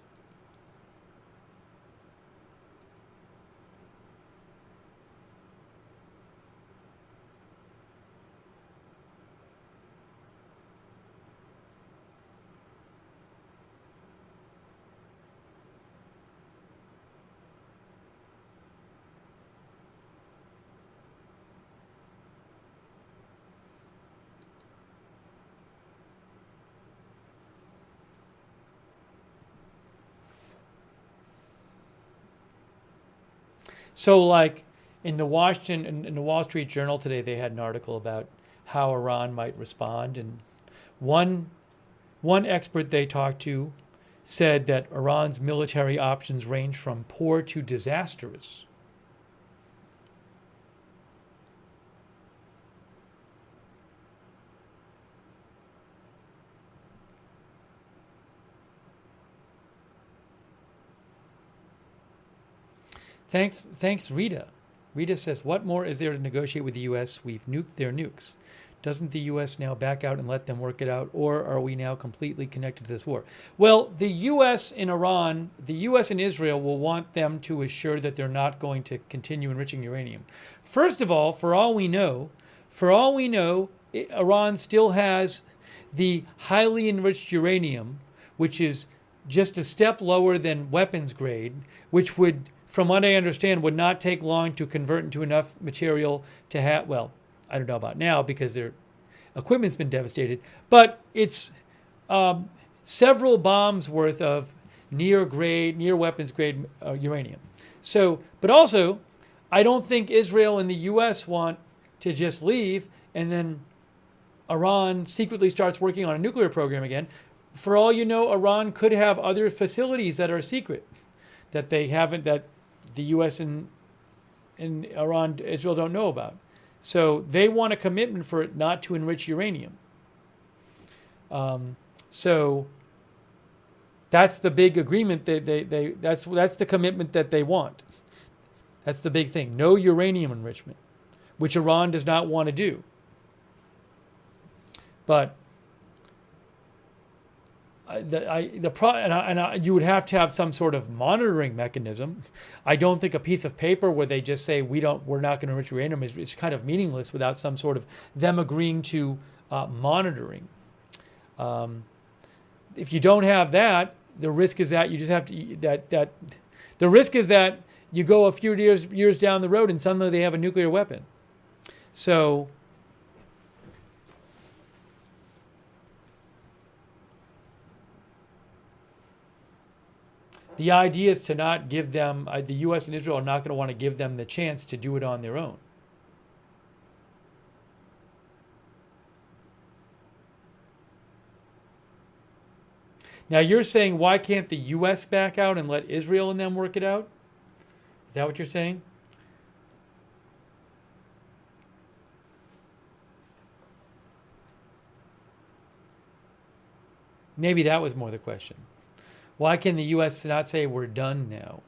So, like in the Wall Street Journal today, they had an article about how Iran might respond, and one expert they talked to said that Iran's military options range from poor to disastrous. Thanks, Rita. Rita says, what more is there to negotiate with the U.S.? We've nuked their nukes. Doesn't the U.S. now back out and let them work it out, or are we now completely connected to this war? Well, the U.S. and Iran, the U.S. and Israel will want them to assure that they're not going to continue enriching uranium. First of all, for all we know, Iran still has the highly enriched uranium, which is just a step lower than weapons grade, which would, from what I understand, would not take long to convert into enough material to have, well, I don't know about now because their equipment's been devastated, but it's several bombs worth of near weapons grade uranium. So, but also, I don't think Israel and the U.S. want to just leave and then Iran secretly starts working on a nuclear program again. For all you know, Iran could have other facilities that are secret that they haven't, that the U.S. and Iran, Israel don't know about. So they want a commitment for it not to enrich uranium. So that's the big agreement. That's the commitment that they want. That's the big thing. No uranium enrichment, which Iran does not want to do. But you would have to have some sort of monitoring mechanism. I don't think a piece of paper where they just say we're not going to enrich uranium is kind of meaningless without some sort of them agreeing to monitoring. If you don't have that, the risk is that you just have to the risk is that you go a few years down the road and suddenly they have a nuclear weapon. So. The idea is to not give them, the U.S. and Israel are not going to want to give them the chance to do it on their own. Now you're saying, why can't the U.S. back out and let Israel and them work it out? Is that what you're saying? Maybe that was more the question. Why can the U.S. not say we're done now?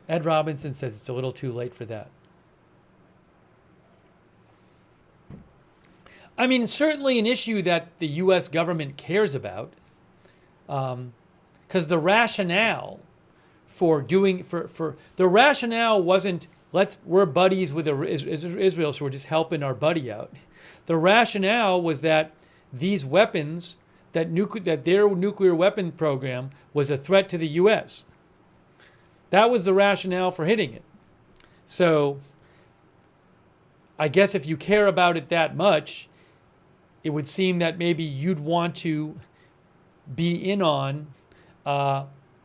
Ed Robinson says it's a little too late for that. I mean, it's certainly an issue that the U.S. government cares about, because the rationale for the rationale wasn't we're buddies with Israel, so we're just helping our buddy out. The rationale was that these weapons, that their nuclear weapon program was a threat to the U.S. That was the rationale for hitting it. So I guess if you care about it that much, it would seem that maybe you'd want to be in on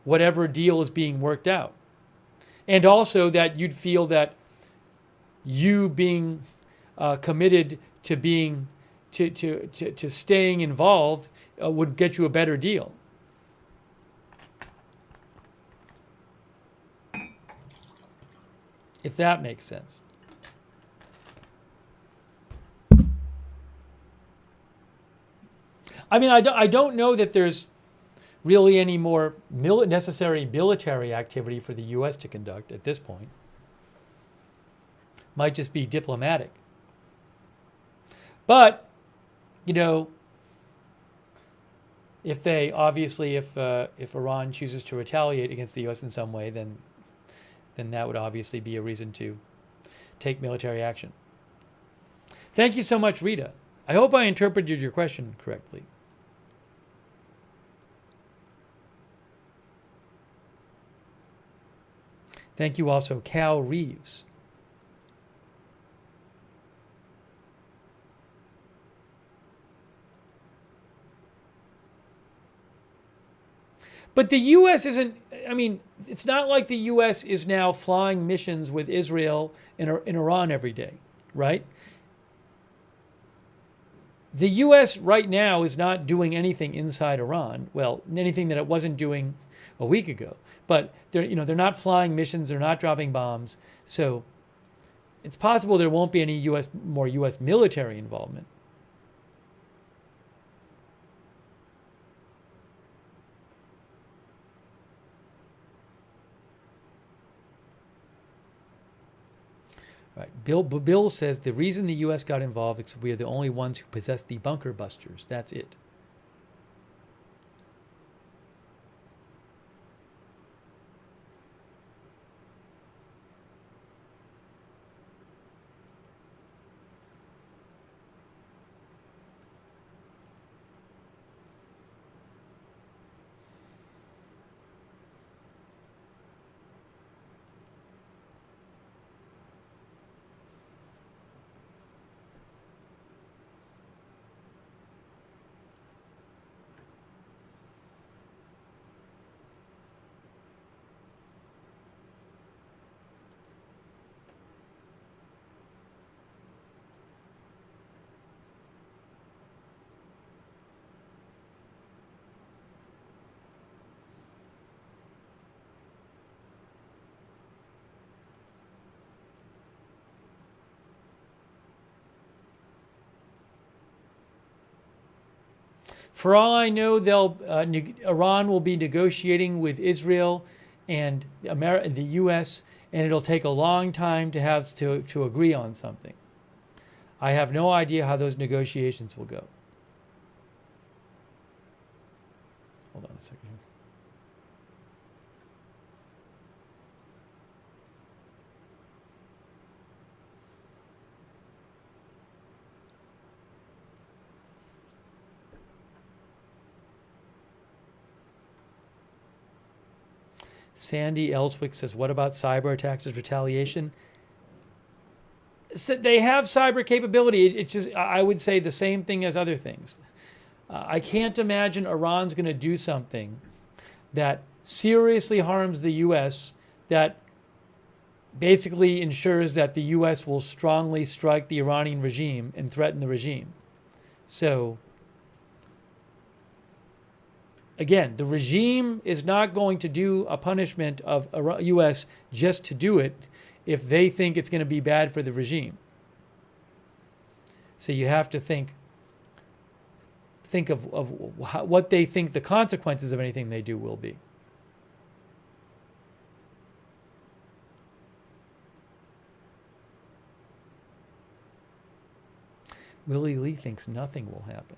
whatever deal is being worked out. And also that you'd feel that you being committed to being to staying involved would get you a better deal. If that makes sense. I mean, I don't know that there's really any more necessary military activity for the U.S. to conduct at this point. Might just be diplomatic. But, you know, if Iran chooses to retaliate against the U.S. in some way, then that would obviously be a reason to take military action. Thank you so much, Rita. I hope I interpreted your question correctly. Thank you also, Cal Reeves. But the U.S. isn't, I mean, it's not like the U.S. is now flying missions with Israel in Iran every day, right? The U.S. right now is not doing anything inside Iran, well, anything that it wasn't doing a week ago. But they're not flying missions, they're not dropping bombs. So it's possible there won't be any more U.S. military involvement. Right. Bill says the reason the U.S. got involved is we are the only ones who possess the bunker busters. That's it. For all I know, Iran will be negotiating with Israel and the U.S., and it'll take a long time to agree on something. I have no idea how those negotiations will go. Hold on a second. Sandy Ellswick says, what about cyber attacks as retaliation? So they have cyber capability. It's just, I would say the same thing as other things. I can't imagine Iran's going to do something that seriously harms the U.S., that basically ensures that the U.S. will strongly strike the Iranian regime and threaten the regime. So, again, the regime is not going to do a punishment of U.S. just to do it if they think it's going to be bad for the regime. So you have to think of what they think the consequences of anything they do will be. Willie Lee thinks nothing will happen.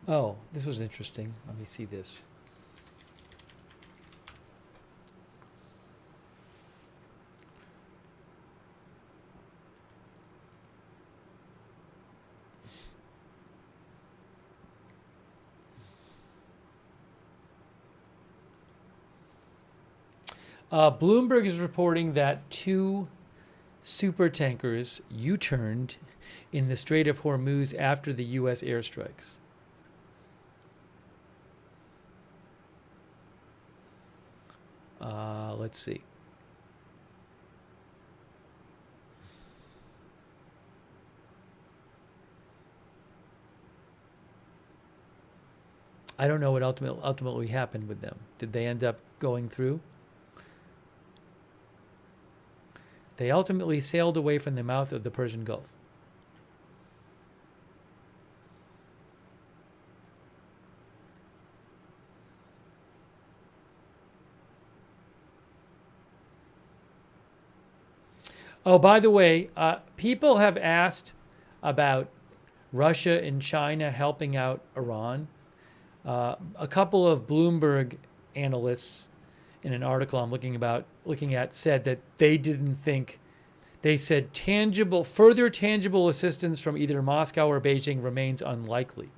Oh, this was interesting. Let me see this. Bloomberg is reporting that 2 supertankers U-turned in the Strait of Hormuz after the U.S. airstrikes. Let's see. I don't know what ultimately happened with them. Did they end up going through? They ultimately sailed away from the mouth of the Persian Gulf. Oh, by the way, people have asked about Russia and China helping out Iran. A couple of Bloomberg analysts in an article I'm looking at said that they didn't think, they said further tangible assistance from either Moscow or Beijing remains unlikely.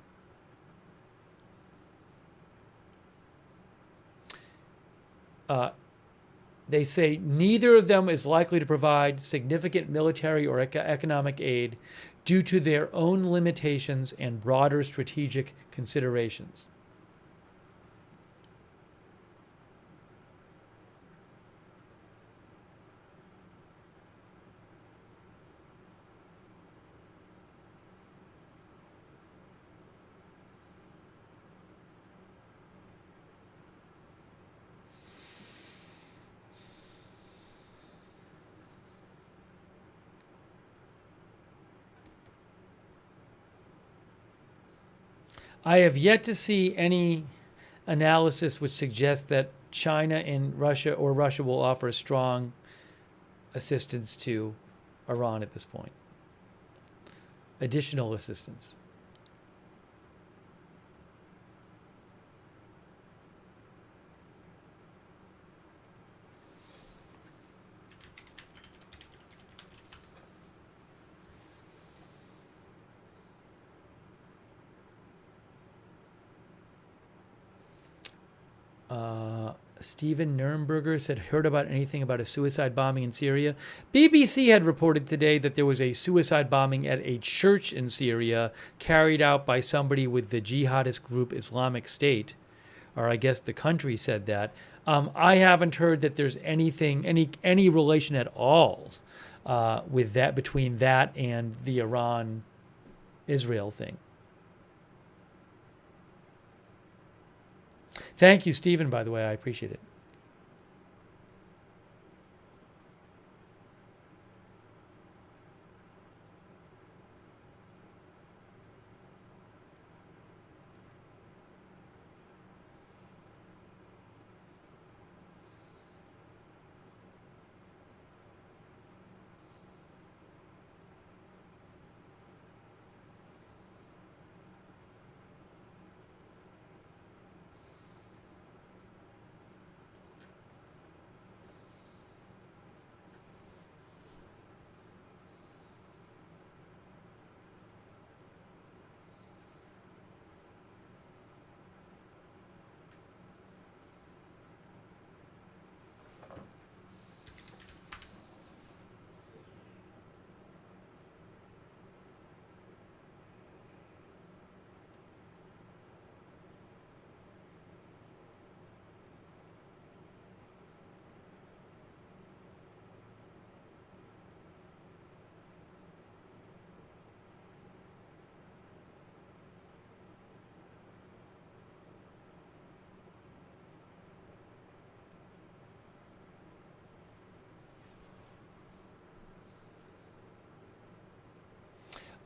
They say neither of them is likely to provide significant military or economic aid due to their own limitations and broader strategic considerations. I have yet to see any analysis which suggests that China and Russia or Russia will offer strong assistance to Iran at this point. Additional assistance. Steven Nurnberger said, heard about anything about a suicide bombing in Syria? BBC had reported today that there was a suicide bombing at a church in Syria carried out by somebody with the jihadist group Islamic State, or I guess the country said that. I haven't heard that there's any relation at all with that, between that and the Iran-Israel thing. Thank you, Stephen, by the way. I appreciate it.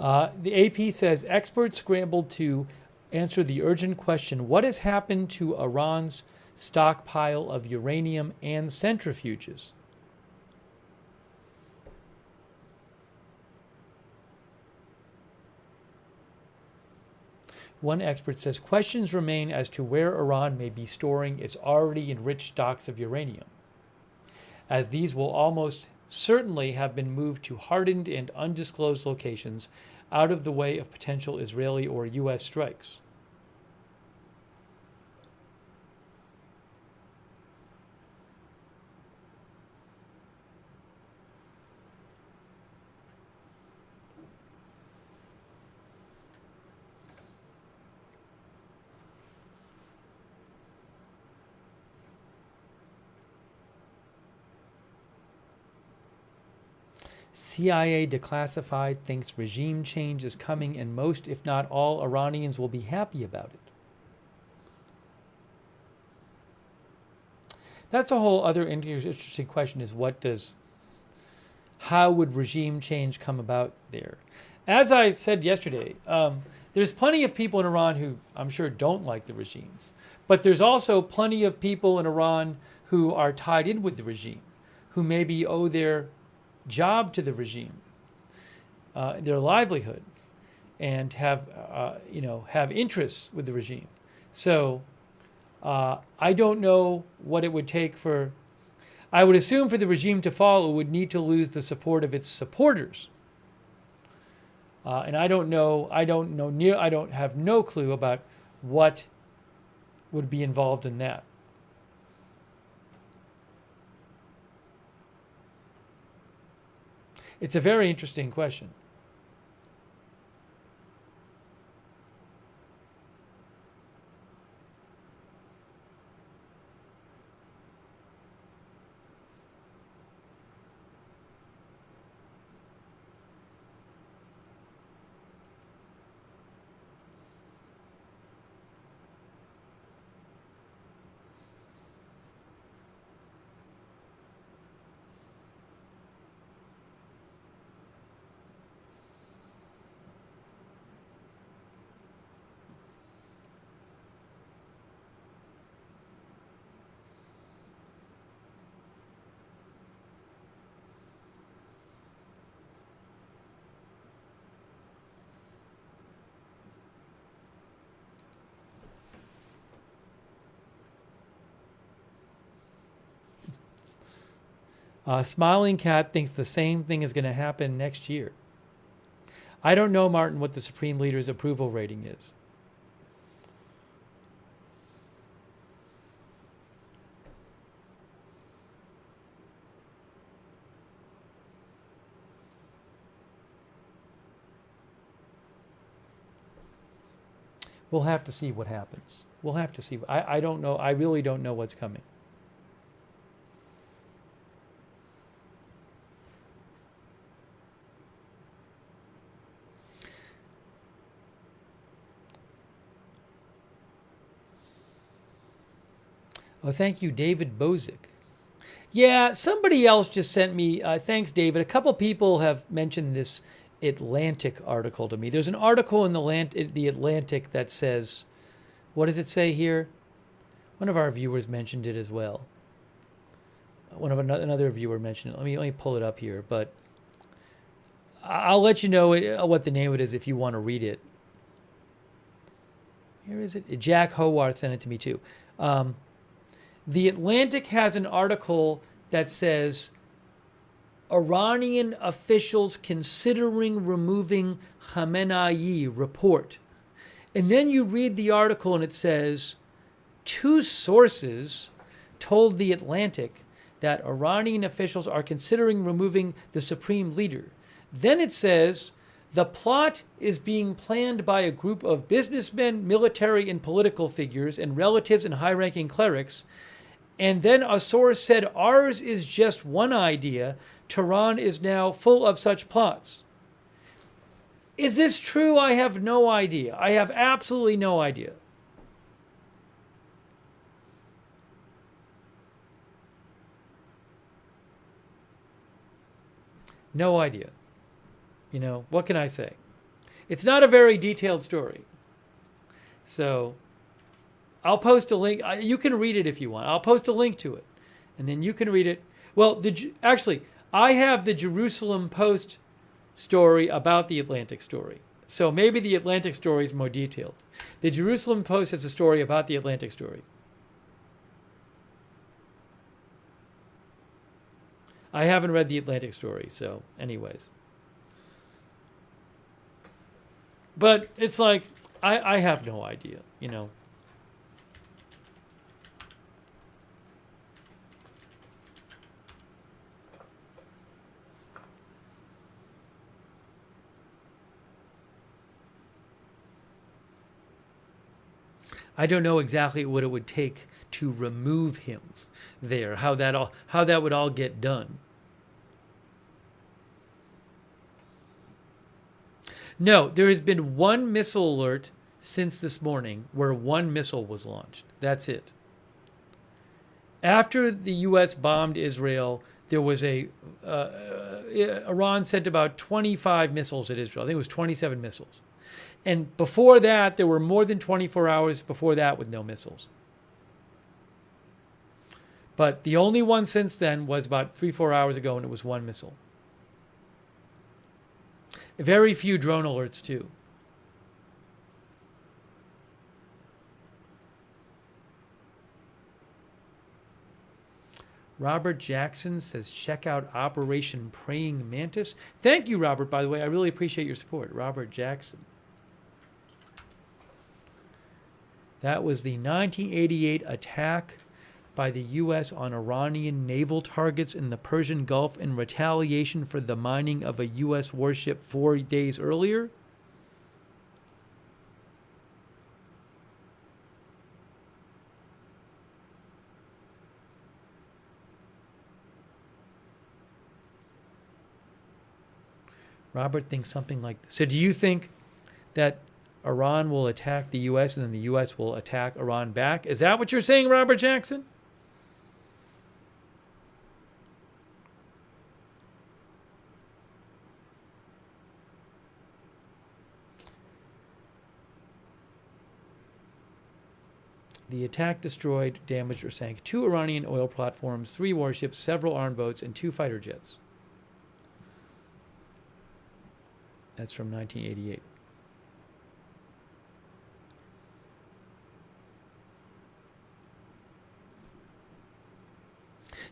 The AP says experts scrambled to answer the urgent question, what has happened to Iran's stockpile of uranium and centrifuges? One expert says questions remain as to where Iran may be storing its already enriched stocks of uranium, as these will almost certainly have been moved to hardened and undisclosed locations out of the way of potential Israeli or U.S. strikes. CIA declassified, thinks regime change is coming and most, if not all, Iranians will be happy about it. That's a whole other interesting question, is how would regime change come about there? As I said yesterday, there's plenty of people in Iran who I'm sure don't like the regime, but there's also plenty of people in Iran who are tied in with the regime, who maybe owe their job to the regime, their livelihood, and have interests with the regime. So I don't know what it would take for. I would assume for the regime to fall, it would need to lose the support of its supporters. And I have no clue about what would be involved in that. It's a very interesting question. Smiling Cat thinks the same thing is going to happen next year. I don't know, Martin, what the Supreme Leader's approval rating is. We'll have to see what happens. We'll have to see. I don't know. I really don't know what's coming. Oh, thank you, David Bozick. Yeah, somebody else just sent me, thanks, David. A couple people have mentioned this Atlantic article to me. There's an article in the Atlantic that says, what does it say here? One of our viewers mentioned it as well. Another viewer mentioned it. Let me pull it up here, but I'll let you know what the name of it is if you want to read it. Here is it. Jack Howarth sent it to me too. The Atlantic has an article that says Iranian officials considering removing Khamenei report. And then you read the article and it says, two sources told the Atlantic that Iranian officials are considering removing the supreme leader. Then it says, the plot is being planned by a group of businessmen, military and political figures, and relatives and high-ranking clerics. And then a source said, ours is just one idea. Tehran is now full of such plots. Is this true? I have no idea. I have absolutely no idea. No idea. You know, what can I say? It's not a very detailed story. So I'll post a link. You can read it if you want. I'll post a link to it, and then you can read it. Well, actually, I have the Jerusalem Post story about the Atlantic story. So maybe the Atlantic story is more detailed. The Jerusalem Post has a story about the Atlantic story. I haven't read the Atlantic story, so anyways. But it's like, I have no idea, you know. I don't know exactly what it would take to remove him there, how that would all get done. No, there has been one missile alert since this morning where one missile was launched. That's it. After the U.S. bombed Israel, there was Iran sent about 25 missiles at Israel. I think it was 27 missiles. And before that, there were more than 24 hours before that with no missiles. But the only one since then was about 3-4 hours ago, and it was one missile. Very few drone alerts, too. Robert Jackson says, check out Operation Praying Mantis. Thank you, Robert, by the way. I really appreciate your support. Robert Jackson. That was the 1988 attack by the U.S. on Iranian naval targets in the Persian Gulf in retaliation for the mining of a U.S. warship 4 days earlier. Robert thinks something like this. So do you think that Iran will attack the U.S. and then the U.S. will attack Iran back? Is that what you're saying, Robert Jackson? The attack destroyed, damaged, or sank 2 Iranian oil platforms, 3 warships, several armed boats, and 2 fighter jets. That's from 1988.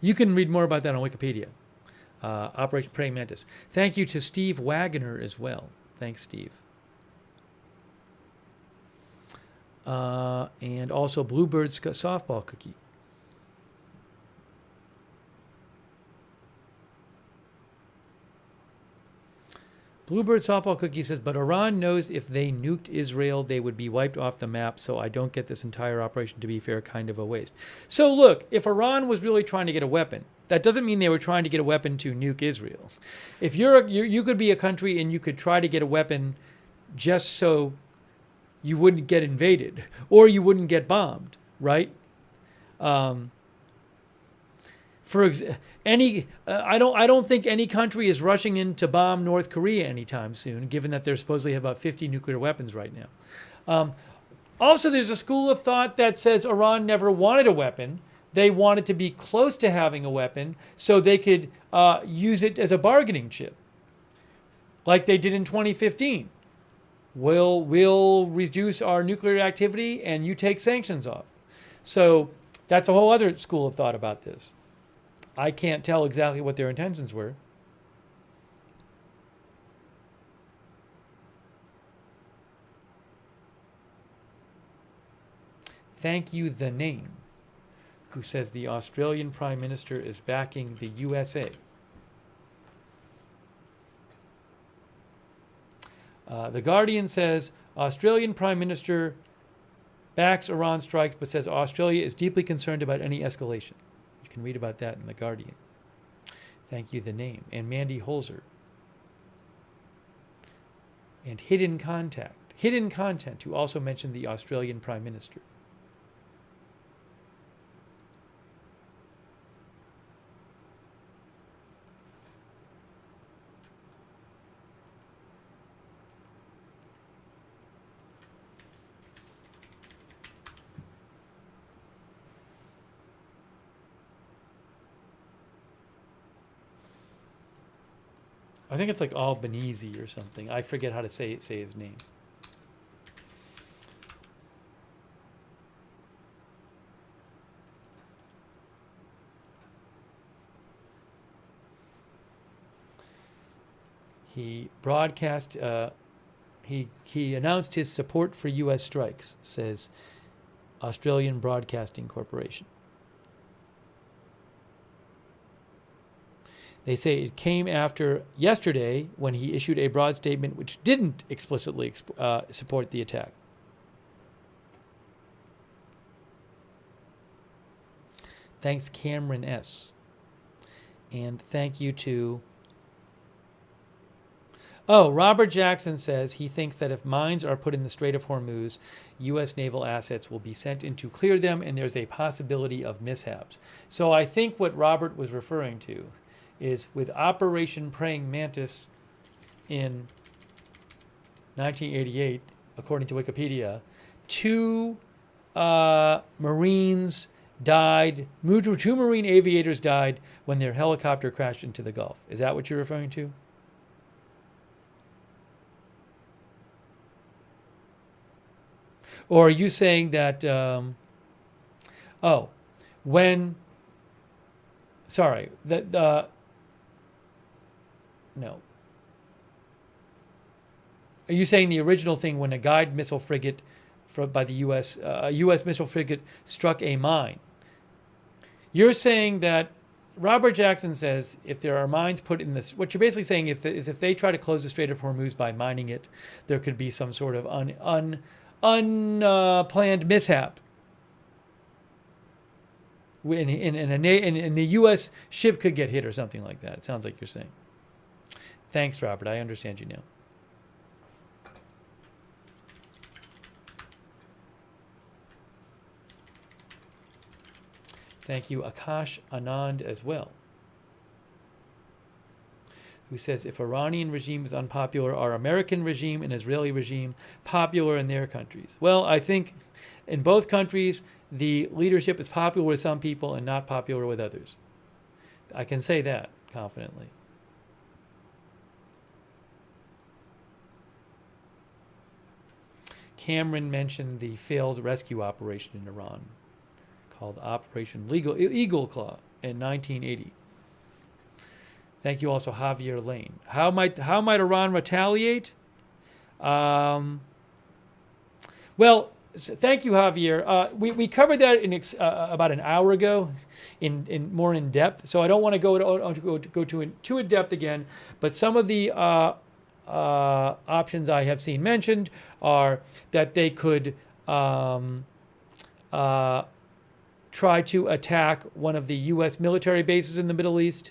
You can read more about that on Wikipedia. Operation Praying Mantis. Thank you to Steve Wagner as well. Thanks, Steve. And also Bluebird's softball cookie. Bluebird softball cookie says, but Iran knows if they nuked Israel, they would be wiped off the map, so I don't get this entire operation, to be fair, kind of a waste. So look, if Iran was really trying to get a weapon, that doesn't mean they were trying to get a weapon to nuke Israel. If you could be a country and you could try to get a weapon just so you wouldn't get invaded or you wouldn't get bombed, right? I don't think any country is rushing in to bomb North Korea anytime soon, given that they supposedly have about 50 nuclear weapons right now. Also, there's a school of thought that says Iran never wanted a weapon. They wanted to be close to having a weapon so they could use it as a bargaining chip, like they did in 2015. We'll reduce our nuclear activity and you take sanctions off. So that's a whole other school of thought about this. I can't tell exactly what their intentions were. Thank you, The Name, who says the Australian Prime Minister is backing the USA. The Guardian says Australian Prime Minister backs Iran strikes, but says Australia is deeply concerned about any escalation. You can read about that in The Guardian. Thank you, The Name. And Mandy Holzer. And Hidden Content, who also mentioned the Australian Prime Minister. I think it's like Albanese or something. I forget how to say his name. He broadcast. He announced his support for U.S. strikes, says Australian Broadcasting Corporation. They say it came after yesterday when he issued a broad statement which didn't explicitly support the attack. Thanks, Cameron S. And thank you to... Oh, Robert Jackson says he thinks that if mines are put in the Strait of Hormuz, U.S. naval assets will be sent in to clear them, and there's a possibility of mishaps. So I think what Robert was referring to is with Operation Praying Mantis in 1988, according to Wikipedia, 2 Marines died, 2 Marine aviators died when their helicopter crashed into the Gulf. Is that what you're referring to? Or are you saying that, no. Are you saying the original thing when a guided missile frigate by the U.S., a U.S. missile frigate struck a mine? You're saying that Robert Jackson says if there are mines put in this, what you're basically saying is if they try to close the Strait of Hormuz by mining it, there could be some sort of unplanned mishap. And the U.S. ship could get hit or something like that. It sounds like you're saying. Thanks, Robert. I understand you now. Thank you, Akash Anand, as well, who says, if Iranian regime is unpopular, are American regime and Israeli regime popular in their countries? Well, I think in both countries, the leadership is popular with some people and not popular with others. I can say that confidently. Cameron mentioned the failed rescue operation in Iran called Operation Eagle Claw in 1980. Thank you also, Javier Lane. How might Iran retaliate? Well, thank you, Javier. We covered that in about an hour ago, in more in depth. So I don't want to go too in depth again. But some of the options I have seen mentioned are that they could try to attack one of the U.S. military bases in the Middle East.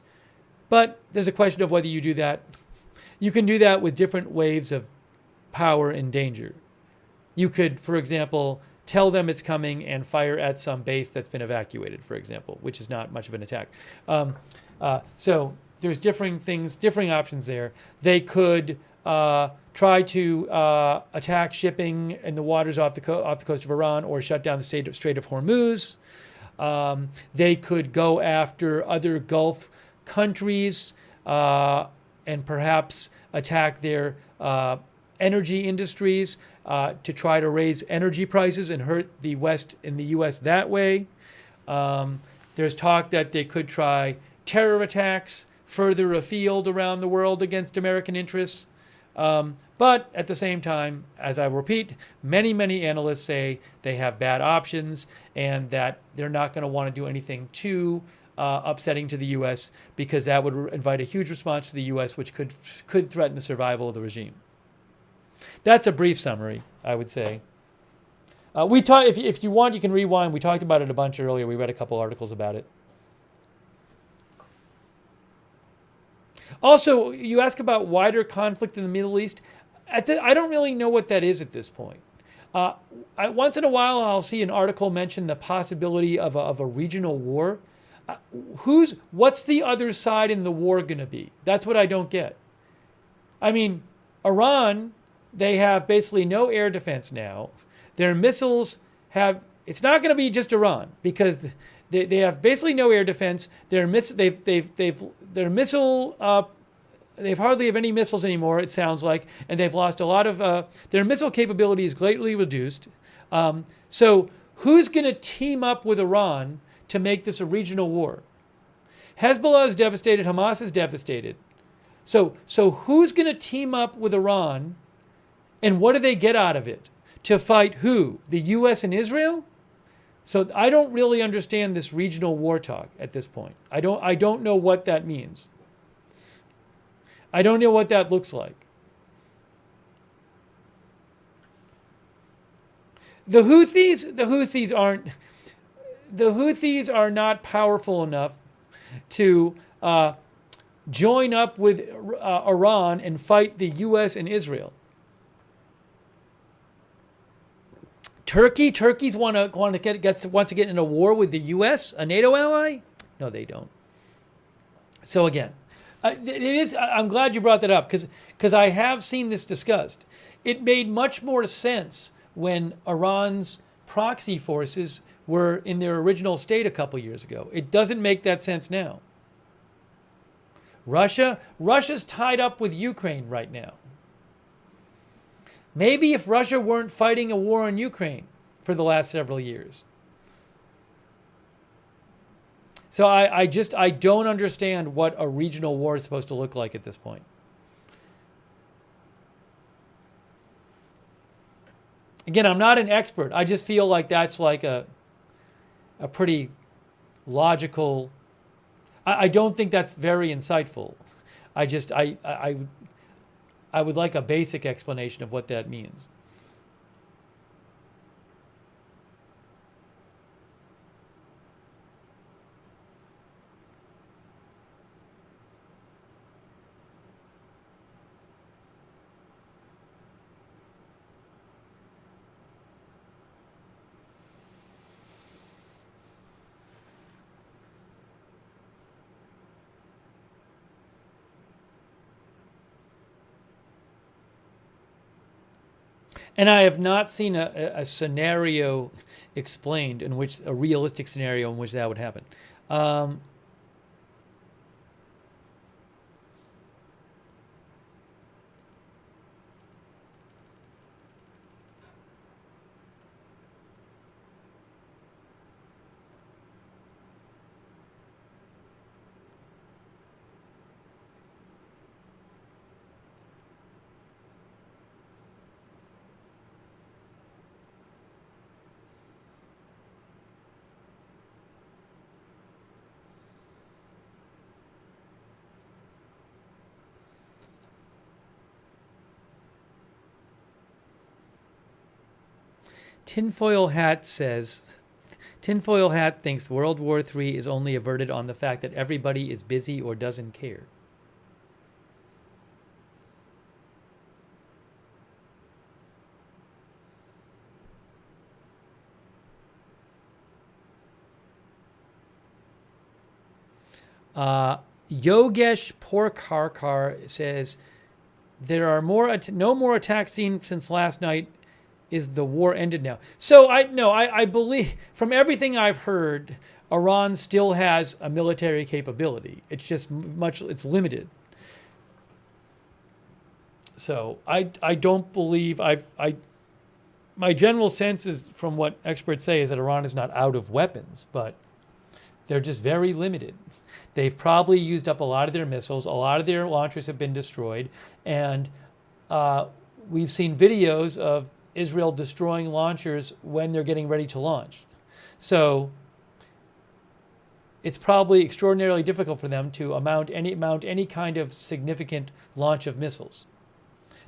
But there's a question of whether you do that. You can do that with different waves of power and danger. You could, for example, tell them it's coming and fire at some base that's been evacuated, for example, which is not much of an attack. So there's differing options there. They could try to attack shipping in the waters off the coast of Iran or shut down the Strait of Hormuz. They could go after other Gulf countries and perhaps attack their energy industries to try to raise energy prices and hurt the West in the U.S. that way. There's talk that they could try terror attacks further afield around the world against American interests. But at the same time, as I repeat, many analysts say they have bad options and that they're not going to want to do anything too upsetting to the U.S. because that would invite a huge response to the U.S., which could threaten the survival of the regime. That's a brief summary, I would say. If you want, you can rewind. We talked about it a bunch earlier. We read a couple articles about it. Also, you ask about wider conflict in the Middle East. I don't really know what that is at this point. Once in a while, I'll see an article mention the possibility of a regional war. What's the other side in the war going to be? That's what I don't get. I mean, Iran, they have basically no air defense now. Their missiles have, it's not going to be just Iran because they have basically no air defense. Their missile They hardly have any missiles anymore, it sounds like, and they've lost a lot of their missile capability is greatly reduced. So who's going to team up with Iran to make this a regional war? Hezbollah is devastated. Hamas is devastated. So who's going to team up with Iran, and what do they get out of it? To fight who? The U.S. and Israel? So I don't really understand this regional war talk at this point. I don't know what that means. I don't know what that looks like. The Houthis are not powerful enough to join up with Iran and fight the U.S. and Israel. Turkey's wants to get in a war with the U.S., a NATO ally? No, they don't. So again, I'm glad you brought that up because I have seen this discussed. It made much more sense when Iran's proxy forces were in their original state a couple years ago. It doesn't make that sense now. Russia's tied up with Ukraine right now. Maybe if Russia weren't fighting a war in Ukraine for the last several years. So I don't understand what a regional war is supposed to look like at this point. Again, I'm not an expert. I just feel like that's like a pretty logical. I don't think that's very insightful. I would like a basic explanation of what that means. And I have not seen a scenario explained in which, a realistic scenario in which that would happen. Tinfoil Hat thinks World War III is only averted on the fact that everybody is busy or doesn't care. Yogesh Porkarkar says, there are no more attacks seen since last night. Is the war ended now? So I believe from everything I've heard, Iran still has a military capability. It's just it's limited. So I don't believe my general sense is, from what experts say, is that Iran is not out of weapons, but they're just very limited. They've probably used up a lot of their missiles. A lot of their launchers have been destroyed, and we've seen videos of Israel destroying launchers when they're getting ready to launch. So it's probably extraordinarily difficult for them to mount any kind of significant launch of missiles.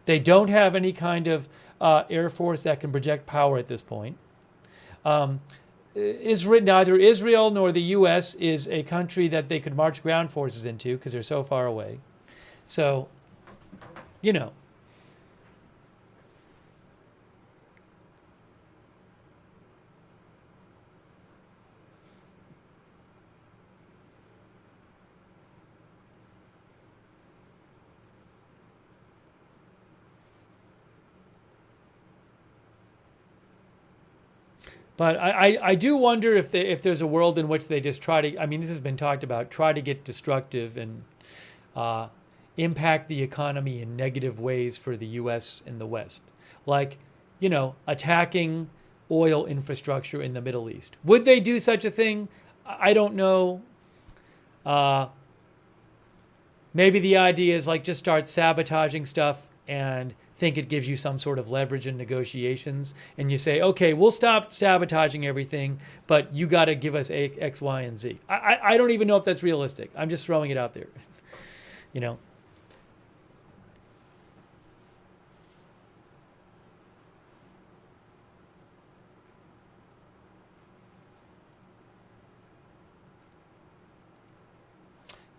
They don't have any kind of air force that can project power at this point. Neither Israel nor the U.S. is a country that they could march ground forces into because they're so far away. So, you know. But I do wonder if there's a world in which they just try to, I mean, this has been talked about, try to get destructive and impact the economy in negative ways for the U.S. and the West, like, attacking oil infrastructure in the Middle East. Would they do such a thing? I don't know. Maybe the idea is like just start sabotaging stuff and think it gives you some sort of leverage in negotiations. And you say, okay, we'll stop sabotaging everything, but you got to give us X, Y, and Z. I don't even know if that's realistic. I'm just throwing it out there.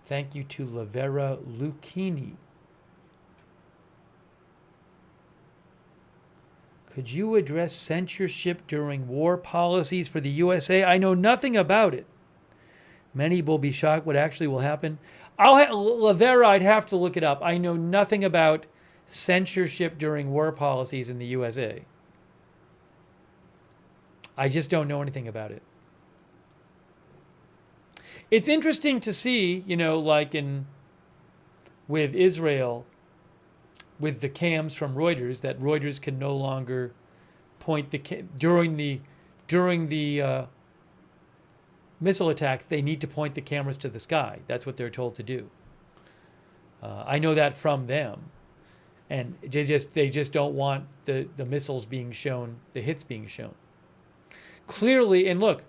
Thank you to Lavera Lucchini. Could you address censorship during war policies for the USA? I know nothing about it. Many will be shocked what actually will happen. Lavera, I'd have to look it up. I know nothing about censorship during war policies in the USA. I just don't know anything about it. It's interesting to see, like with Israel, with the cams from Reuters, that Reuters can no longer point during the missile attacks. They need to point the cameras to the sky. That's what they're told to do. I know that from them, and they just don't want the missiles being shown, the hits being shown. Clearly, and look.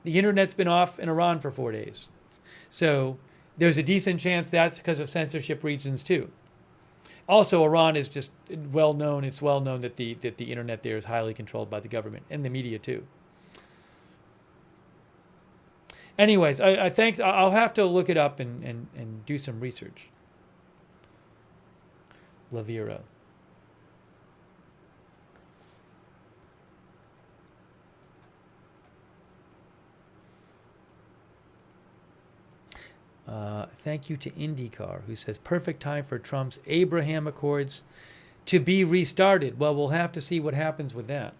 The internet's been off in Iran for 4 days. So there's a decent chance that's because of censorship reasons too. Also, Iran is just well known. It's well known that the internet there is highly controlled by the government and the media too. Anyways, thanks. I'll have to look it up and do some research. Lavera. Thank you to IndyCar, who says, perfect time for Trump's Abraham Accords to be restarted. Well, we'll have to see what happens with that.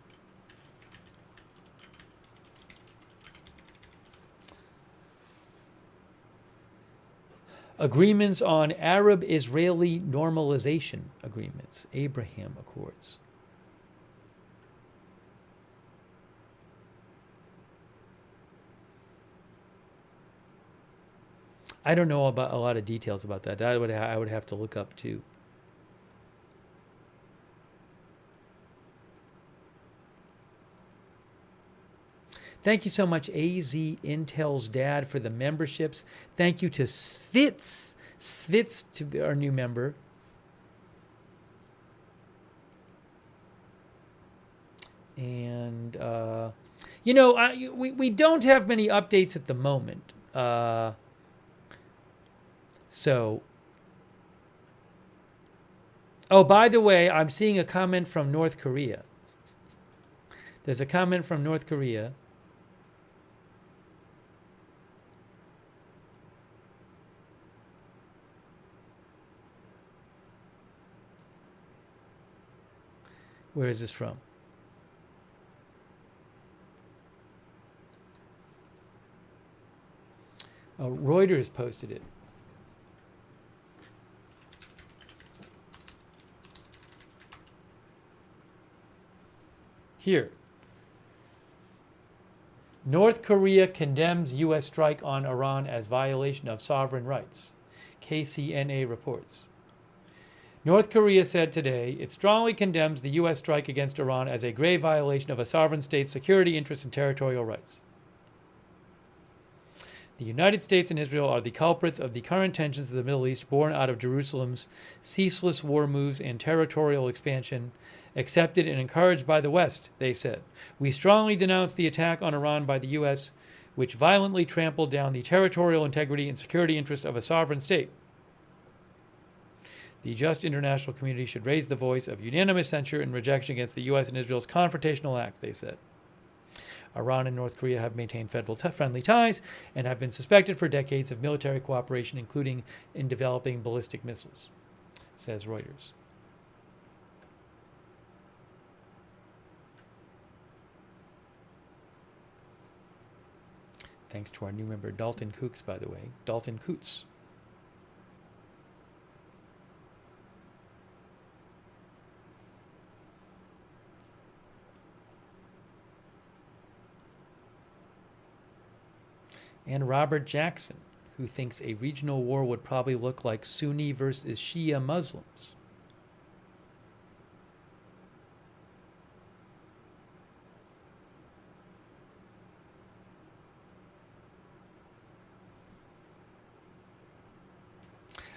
Agreements on Arab-Israeli normalization agreements, Abraham Accords. I don't know about a lot of details about that. I would have to look up too. Thank you so much, AZ Intel's dad, for the memberships. Thank you to Svitz to be our new member. And we don't have many updates at the moment. Oh, by the way, I'm seeing a comment from North Korea. There's a comment from North Korea. Where is this from? Oh, Reuters posted it. Here. North Korea condemns U.S. strike on Iran as violation of sovereign rights. KCNA reports. North Korea said today it strongly condemns the U.S. strike against Iran as a grave violation of a sovereign state's security interests and territorial rights. The United States and Israel are the culprits of the current tensions in the Middle East born out of Jerusalem's ceaseless war moves and territorial expansion, accepted and encouraged by the West, they said. We strongly denounce the attack on Iran by the U.S., which violently trampled down the territorial integrity and security interests of a sovereign state. The just international community should raise the voice of unanimous censure and rejection against the U.S. and Israel's confrontational act, they said. Iran and North Korea have maintained friendly ties and have been suspected for decades of military cooperation, including in developing ballistic missiles, says Reuters. Thanks to our new member, Dalton Cooks, by the way. Dalton Coots. And Robert Jackson, who thinks a regional war would probably look like Sunni versus Shia Muslims.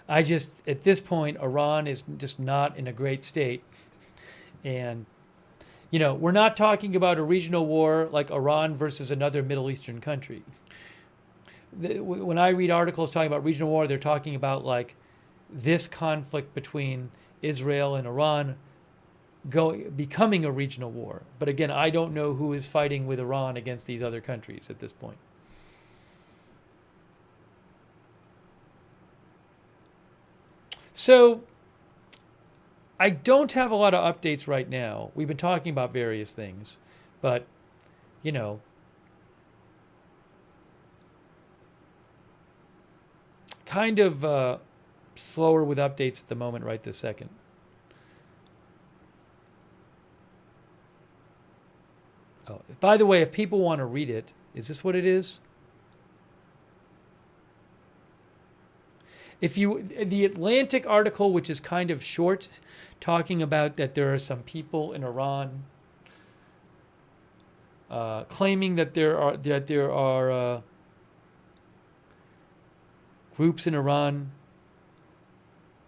At this point, Iran is just not in a great state. And, we're not talking about a regional war like Iran versus another Middle Eastern country. When I read articles talking about regional war, they're talking about like this conflict between Israel and Iran becoming a regional war. But again, I don't know who is fighting with Iran against these other countries at this point. So I don't have a lot of updates right now. We've been talking about various things, but, kind of slower with updates at the moment right this second. Oh, by the way, if people want to read it, is this what it is? The Atlantic article, which is kind of short, talking about that there are some people in Iran claiming that there are groups in Iran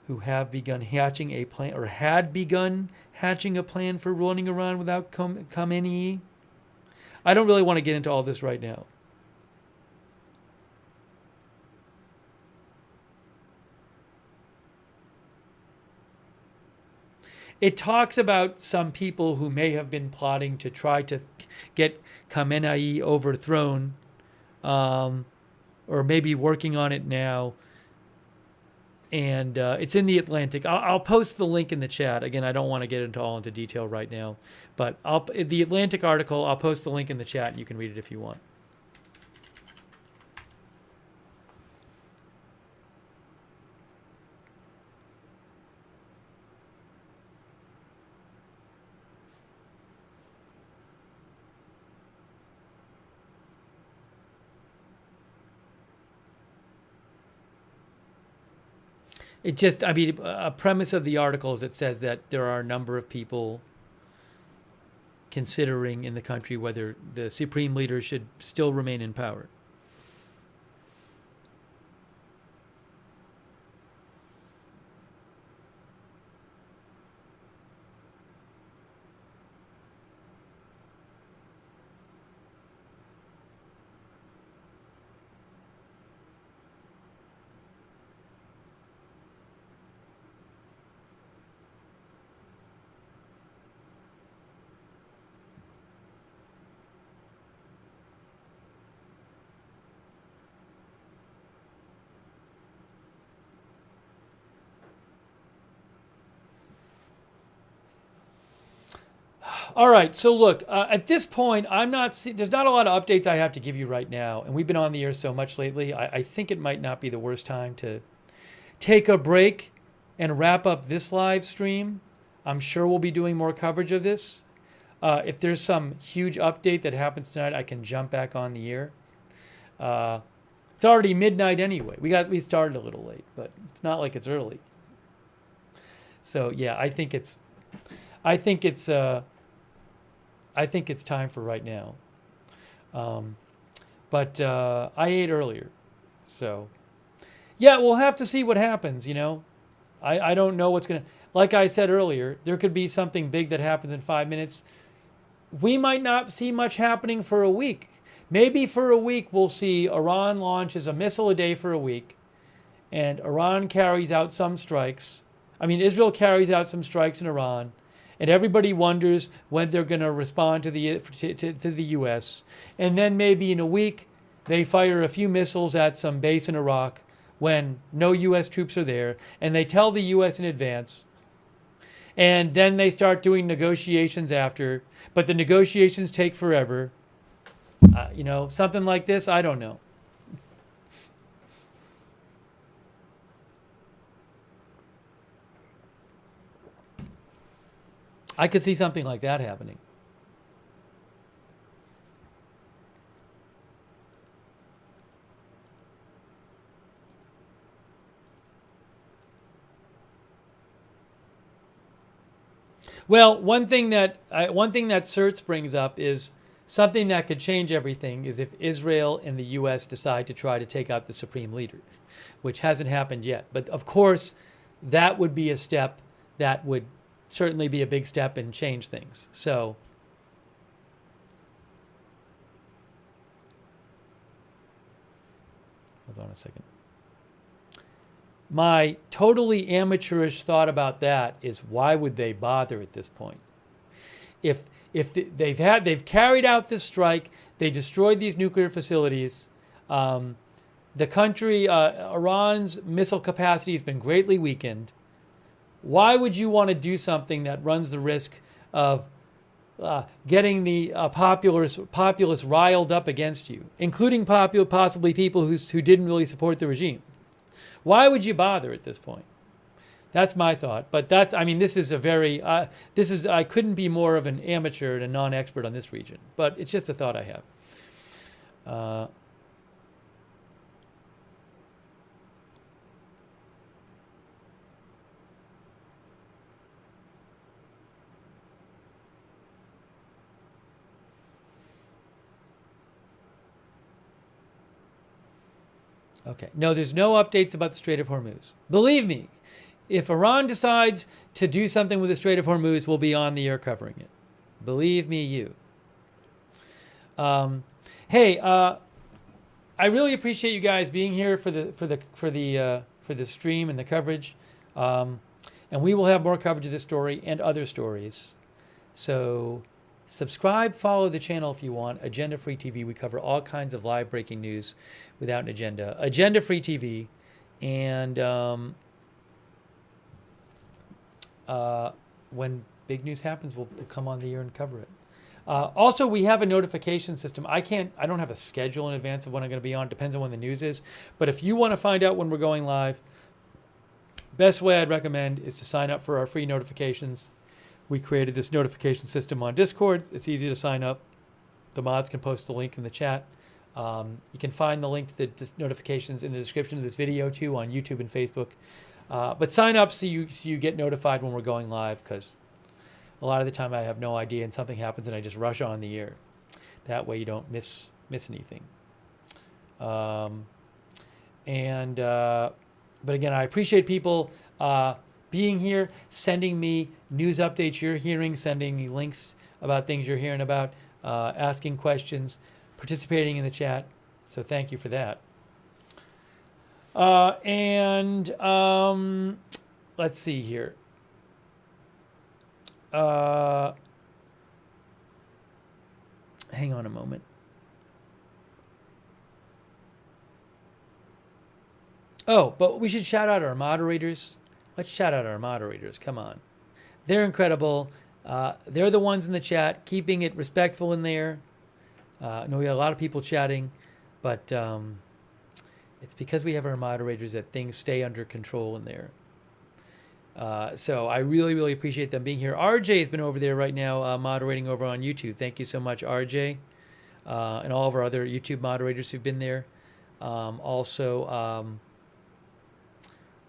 who have begun hatching a plan, or had begun hatching a plan for running Iran without Khamenei. I don't really want to get into all this right now. It talks about some people who may have been plotting to try to get Khamenei overthrown, or maybe working on it now. And it's in the Atlantic. I'll post the link in the chat. Again, I don't want to get into detail right now. But the Atlantic article, I'll post the link in the chat, and you can read it if you want. A premise of the article is it says that there are a number of people considering in the country whether the supreme leader should still remain in power. All right, so look, at this point, there's not a lot of updates I have to give you right now, and we've been on the air so much lately, I think it might not be the worst time to take a break and wrap up this live stream. I'm sure we'll be doing more coverage of this. If there's some huge update that happens tonight, I can jump back on the air. It's already midnight anyway. We started a little late, but it's not like it's early. So yeah, I think it's time for right now. But I ate earlier. So, yeah, we'll have to see what happens, I don't know what's going to... Like I said earlier, there could be something big that happens in 5 minutes. We might not see much happening for a week. Maybe for a week we'll see Iran launches a missile a day for a week, and Iran carries out some strikes. Israel carries out some strikes in Iran. And everybody wonders when they're going to respond to the U.S. And then maybe in a week, they fire a few missiles at some base in Iraq when no U.S. troops are there. And they tell the U.S. in advance. And then they start doing negotiations after. But the negotiations take forever. Something like this, I don't know. I could see something like that happening. Well, one thing that Sertz brings up is something that could change everything is if Israel and the U.S. decide to try to take out the supreme leader, which hasn't happened yet. But of course, that would be a step that would certainly be a big step and change things. So, hold on a second. My totally amateurish thought about that is, why would they bother at this point? If they've carried out this strike, they destroyed these nuclear facilities. The country, Iran's missile capacity has been greatly weakened. Why would you want to do something that runs the risk of getting the populace riled up against you, including possibly people who didn't really support the regime? Why would you bother at this point? That's my thought. But this is a very, I couldn't be more of an amateur and a non-expert on this region, but it's just a thought I have. Okay. No, there's no updates about the Strait of Hormuz. Believe me, if Iran decides to do something with the Strait of Hormuz, we'll be on the air covering it. Believe me, you. Hey, I really appreciate you guys being here for the stream and the coverage, and we will have more coverage of this story and other stories. So, subscribe, follow the channel if you want. Agenda Free TV. We cover all kinds of live breaking news without an agenda. Agenda Free TV, and when big news happens, we'll come on the air and cover it. Also, we have a notification system. I don't have a schedule in advance of when I'm going to be on. It depends on when the news is. But if you want to find out when we're going live, best way I'd recommend is to sign up for our free notifications. We created this notification system on Discord. It's easy to sign up. The mods can post the link in the chat. You can find the link to the notifications in the description of this video too on YouTube and Facebook. But sign up so you get notified when we're going live, because a lot of the time I have no idea and something happens and I just rush on the air. That way you don't miss anything. But again, I appreciate people being here, sending me news updates you're hearing, sending me links about things you're hearing about, asking questions, participating in the chat. So thank you for that. Let's see here. Hang on a moment. Oh, but we should shout out our moderators. Let's shout out our moderators. Come on. They're incredible. They're the ones in the chat, keeping it respectful in there. I know we have a lot of people chatting, but it's because we have our moderators that things stay under control in there. So I really, really appreciate them being here. RJ has been over there right now moderating over on YouTube. Thank you so much, RJ, and all of our other YouTube moderators who've been there. Also,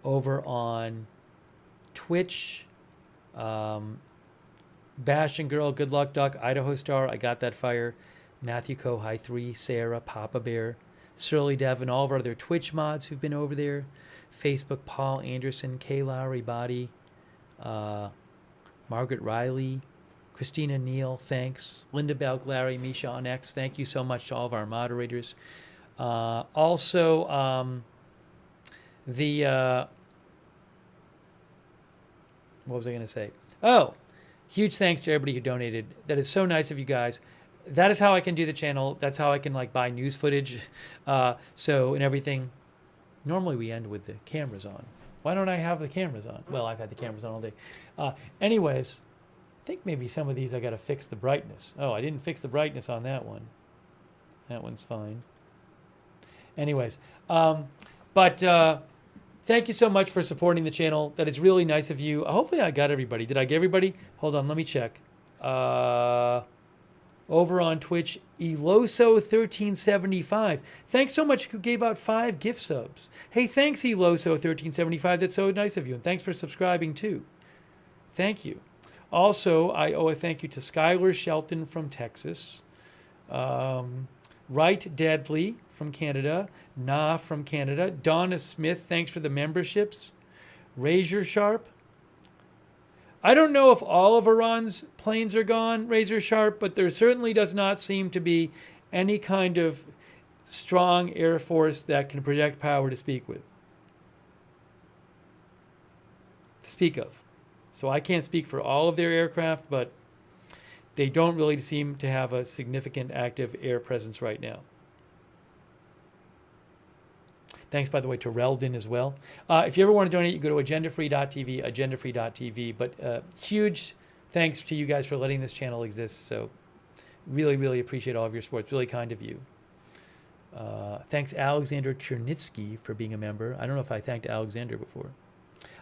over on Twitch, Bash and Girl, Good Luck Duck, Idaho Star, I Got That Fire, Matthew Co, High 3, Sarah, Papa Bear, Surly Dev, and all of our other Twitch mods who've been over there. Facebook, Paul Anderson, Kay Lowry Body, Margaret Riley, Christina Neal, thanks. Linda Belk, Larry, Misha on X, thank you so much to all of our moderators. Also, what was I going to say? Oh, huge thanks to everybody who donated. That is so nice of you guys. That is how I can do the channel. That's how I can buy news footage. And everything. Normally we end with the cameras on. Why don't I have the cameras on? Well, I've had the cameras on all day. Anyways, I think maybe some of these I got to fix the brightness. Oh, I didn't fix the brightness on that one. That one's fine. Anyways, thank you so much for supporting the channel. That is really nice of you. Hopefully I got everybody. Did I get everybody? Hold on, let me check. Over on Twitch, Eloso1375. Thanks so much, who gave out 5 gift subs. Hey, thanks, Eloso1375. That's so nice of you. And thanks for subscribing, too. Thank you. Also, I owe a thank you to Skylar Shelton from Texas, Wright Deadly from Canada, Na from Canada, Donna Smith, thanks for the memberships, Razor Sharp. I don't know if all of Iran's planes are gone, Razor Sharp, but there certainly does not seem to be any kind of strong air force that can project power to speak of. So I can't speak for all of their aircraft, but they don't really seem to have a significant active air presence right now. Thanks, by the way, to Reldon as well. If you ever want to donate, you go to agendafree.tv, agendafree.tv. But huge thanks to you guys for letting this channel exist. So really, really appreciate all of your support. It's really kind of you. Thanks, Alexander Chernitsky, for being a member. I don't know if I thanked Alexander before.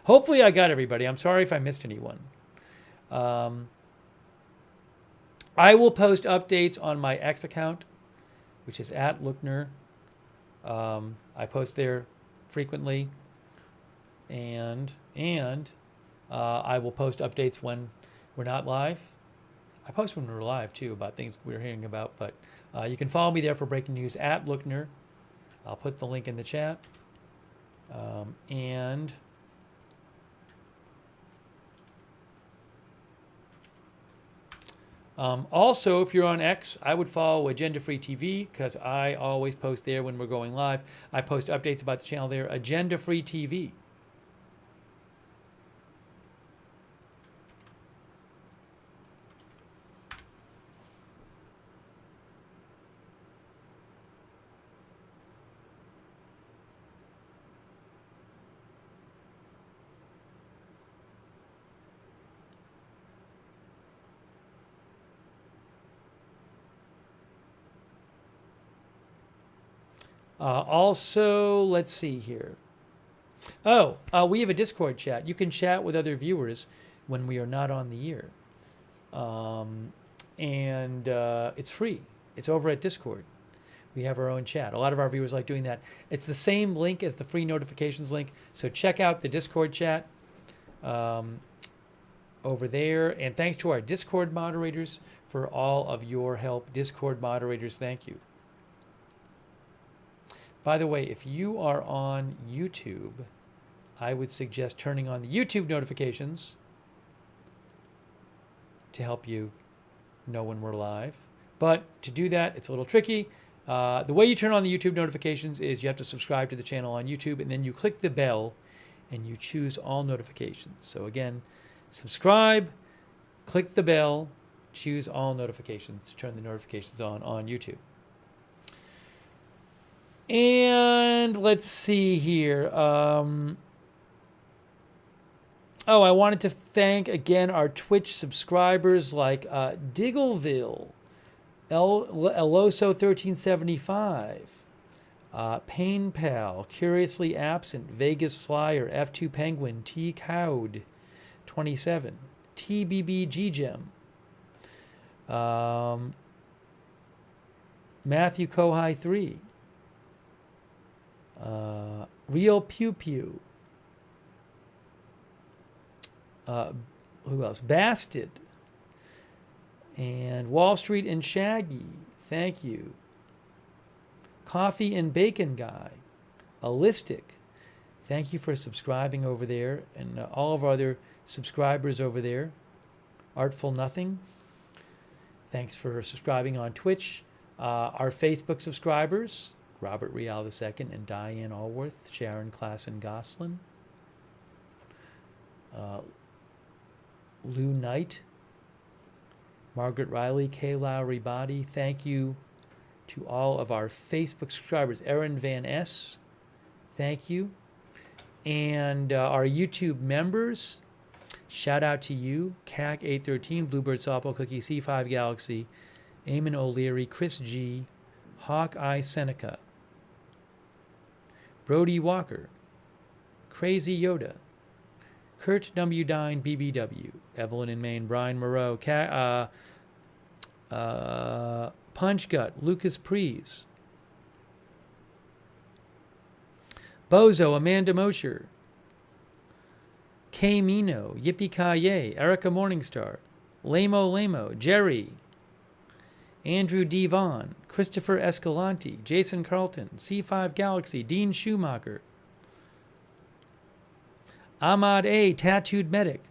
Hopefully I got everybody. I'm sorry if I missed anyone. I will post updates on my X account, which is @Lookner. I post there frequently, and I will post updates when we're not live. I post when we're live too about things we're hearing about, but you can follow me there for breaking news @Lookner. I'll put the link in the chat. Also, if you're on X, I would follow Agenda Free TV because I always post there when we're going live. I post updates about the channel there, Agenda Free TV. Also, let's see here. We have a Discord chat. You can chat with other viewers when we are not on the air. It's free. It's over at Discord. We have our own chat. A lot of our viewers like doing that. It's the same link as the free notifications link. So check out the Discord chat over there. And thanks to our Discord moderators for all of your help. Discord moderators, thank you. By the way, if you are on YouTube, I would suggest turning on the YouTube notifications to help you know when we're live. But to do that, it's a little tricky. The way you turn on the YouTube notifications is you have to subscribe to the channel on YouTube, and then you click the bell and you choose all notifications. So again, subscribe, click the bell, choose all notifications to turn the notifications on YouTube. And let's see here. I wanted to thank again our Twitch subscribers like Diggleville, Eloso1375, Pain Pal, Curiously Absent, Vegas Flyer, F2 Penguin, T Cowd 27, TBB Gem, Matthew Kohai 3. Real Pew Pew. Who else? Bastard. And Wall Street and Shaggy. Thank you. Coffee and Bacon Guy. Allistic. Thank you for subscribing over there. And all of our other subscribers over there. Artful Nothing. Thanks for subscribing on Twitch. Our Facebook subscribers. Robert Real II and Diane Allworth, Sharon Klassen Goslin, Lou Knight, Margaret Riley, Kay Lowry Body. Thank you to all of our Facebook subscribers. Erin Van S, thank you. And our YouTube members, shout out to you. CAC813, Bluebird Softball Cookie, C5 Galaxy, Eamon O'Leary, Chris G, Hawkeye Seneca, Brody Walker, Crazy Yoda, Kurt W. Dine, BBW, Evelyn in Maine, Brian Moreau, Punch Gut, Lucas Prees, Bozo, Amanda Mosher, K Mino, Yippee Kaye, Erica Morningstar, Lamo, Jerry, Andrew D. Vaughn, Christopher Escalante, Jason Carlton, C5 Galaxy, Dean Schumacher, Ahmad A. Tattooed Medic.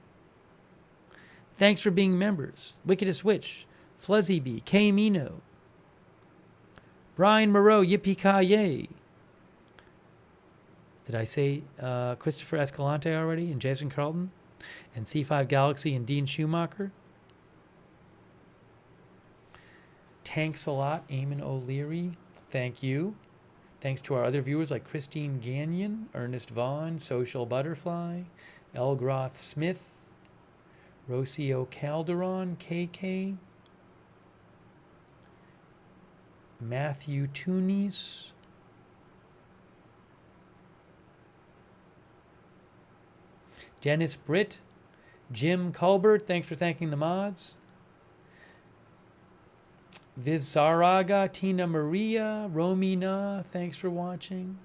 Thanks for being members. Wickedest Witch, Fluzzy B, K Mino, Brian Moreau, Yippee Kaye. Did I say Christopher Escalante already and Jason Carlton and C5 Galaxy and Dean Schumacher? Tanks a lot, Eamon O'Leary. Thank you. Thanks to our other viewers like Christine Gagnon, Ernest Vaughn, Social Butterfly, Elgroth Smith, Rocio Calderon, KK, Matthew Tunis, Dennis Britt, Jim Culbert, thanks for thanking the mods. Viz Zaraga, Tina Maria, Romina, thanks for watching.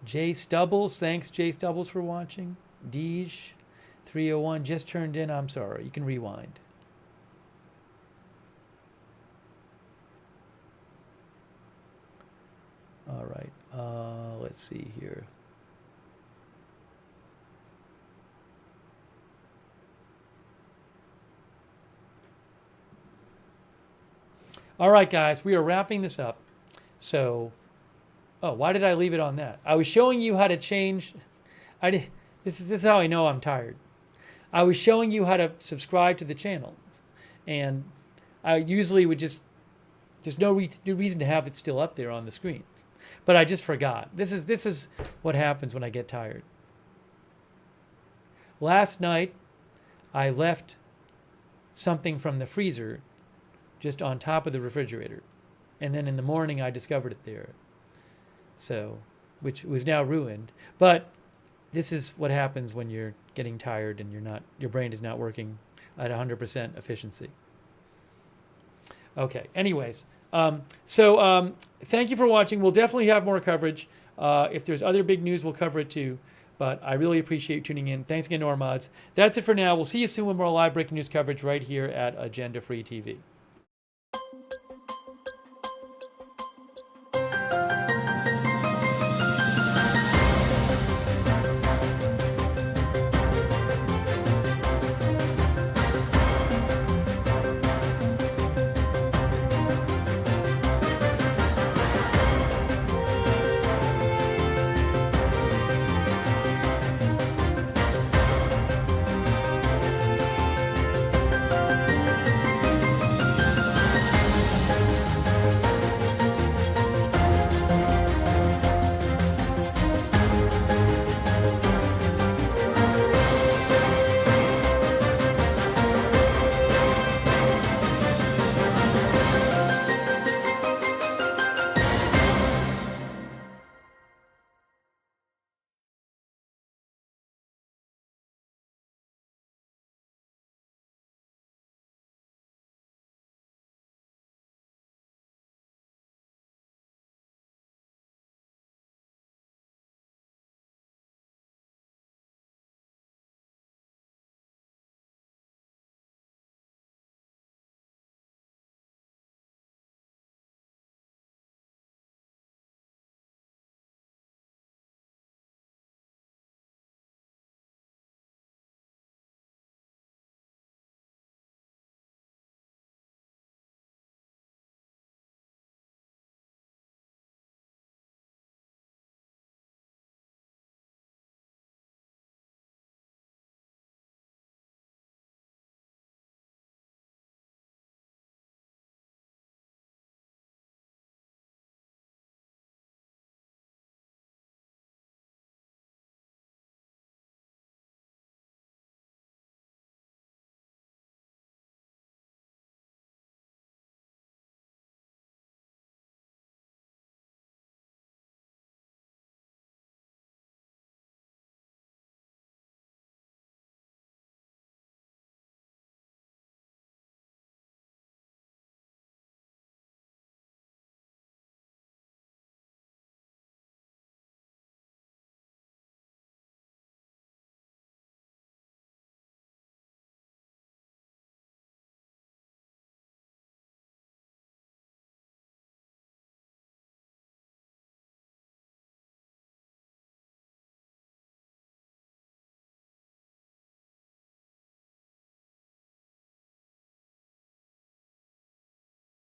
Jay Stubbles, thanks Jay Stubbles for watching. Deej, 301, just turned in, I'm sorry, you can rewind. All right, let's see here. All right, guys, we are wrapping this up. So, oh, why did I leave it on that? I was showing you how to change. This is how I know I'm tired. I was showing you how to subscribe to the channel, and I usually would there's no reason to have it still up there on the screen, but I just forgot. This is what happens when I get tired. Last night, I left something from the freezer just on top of the refrigerator. And then in the morning, I discovered it there. So, which was now ruined. But this is what happens when you're getting tired and your brain is not working at 100% efficiency. Okay, anyways. Thank you for watching. We'll definitely have more coverage. If there's other big news, we'll cover it too. But I really appreciate you tuning in. Thanks again to our mods. That's it for now. We'll see you soon with more live breaking news coverage right here at Agenda Free TV.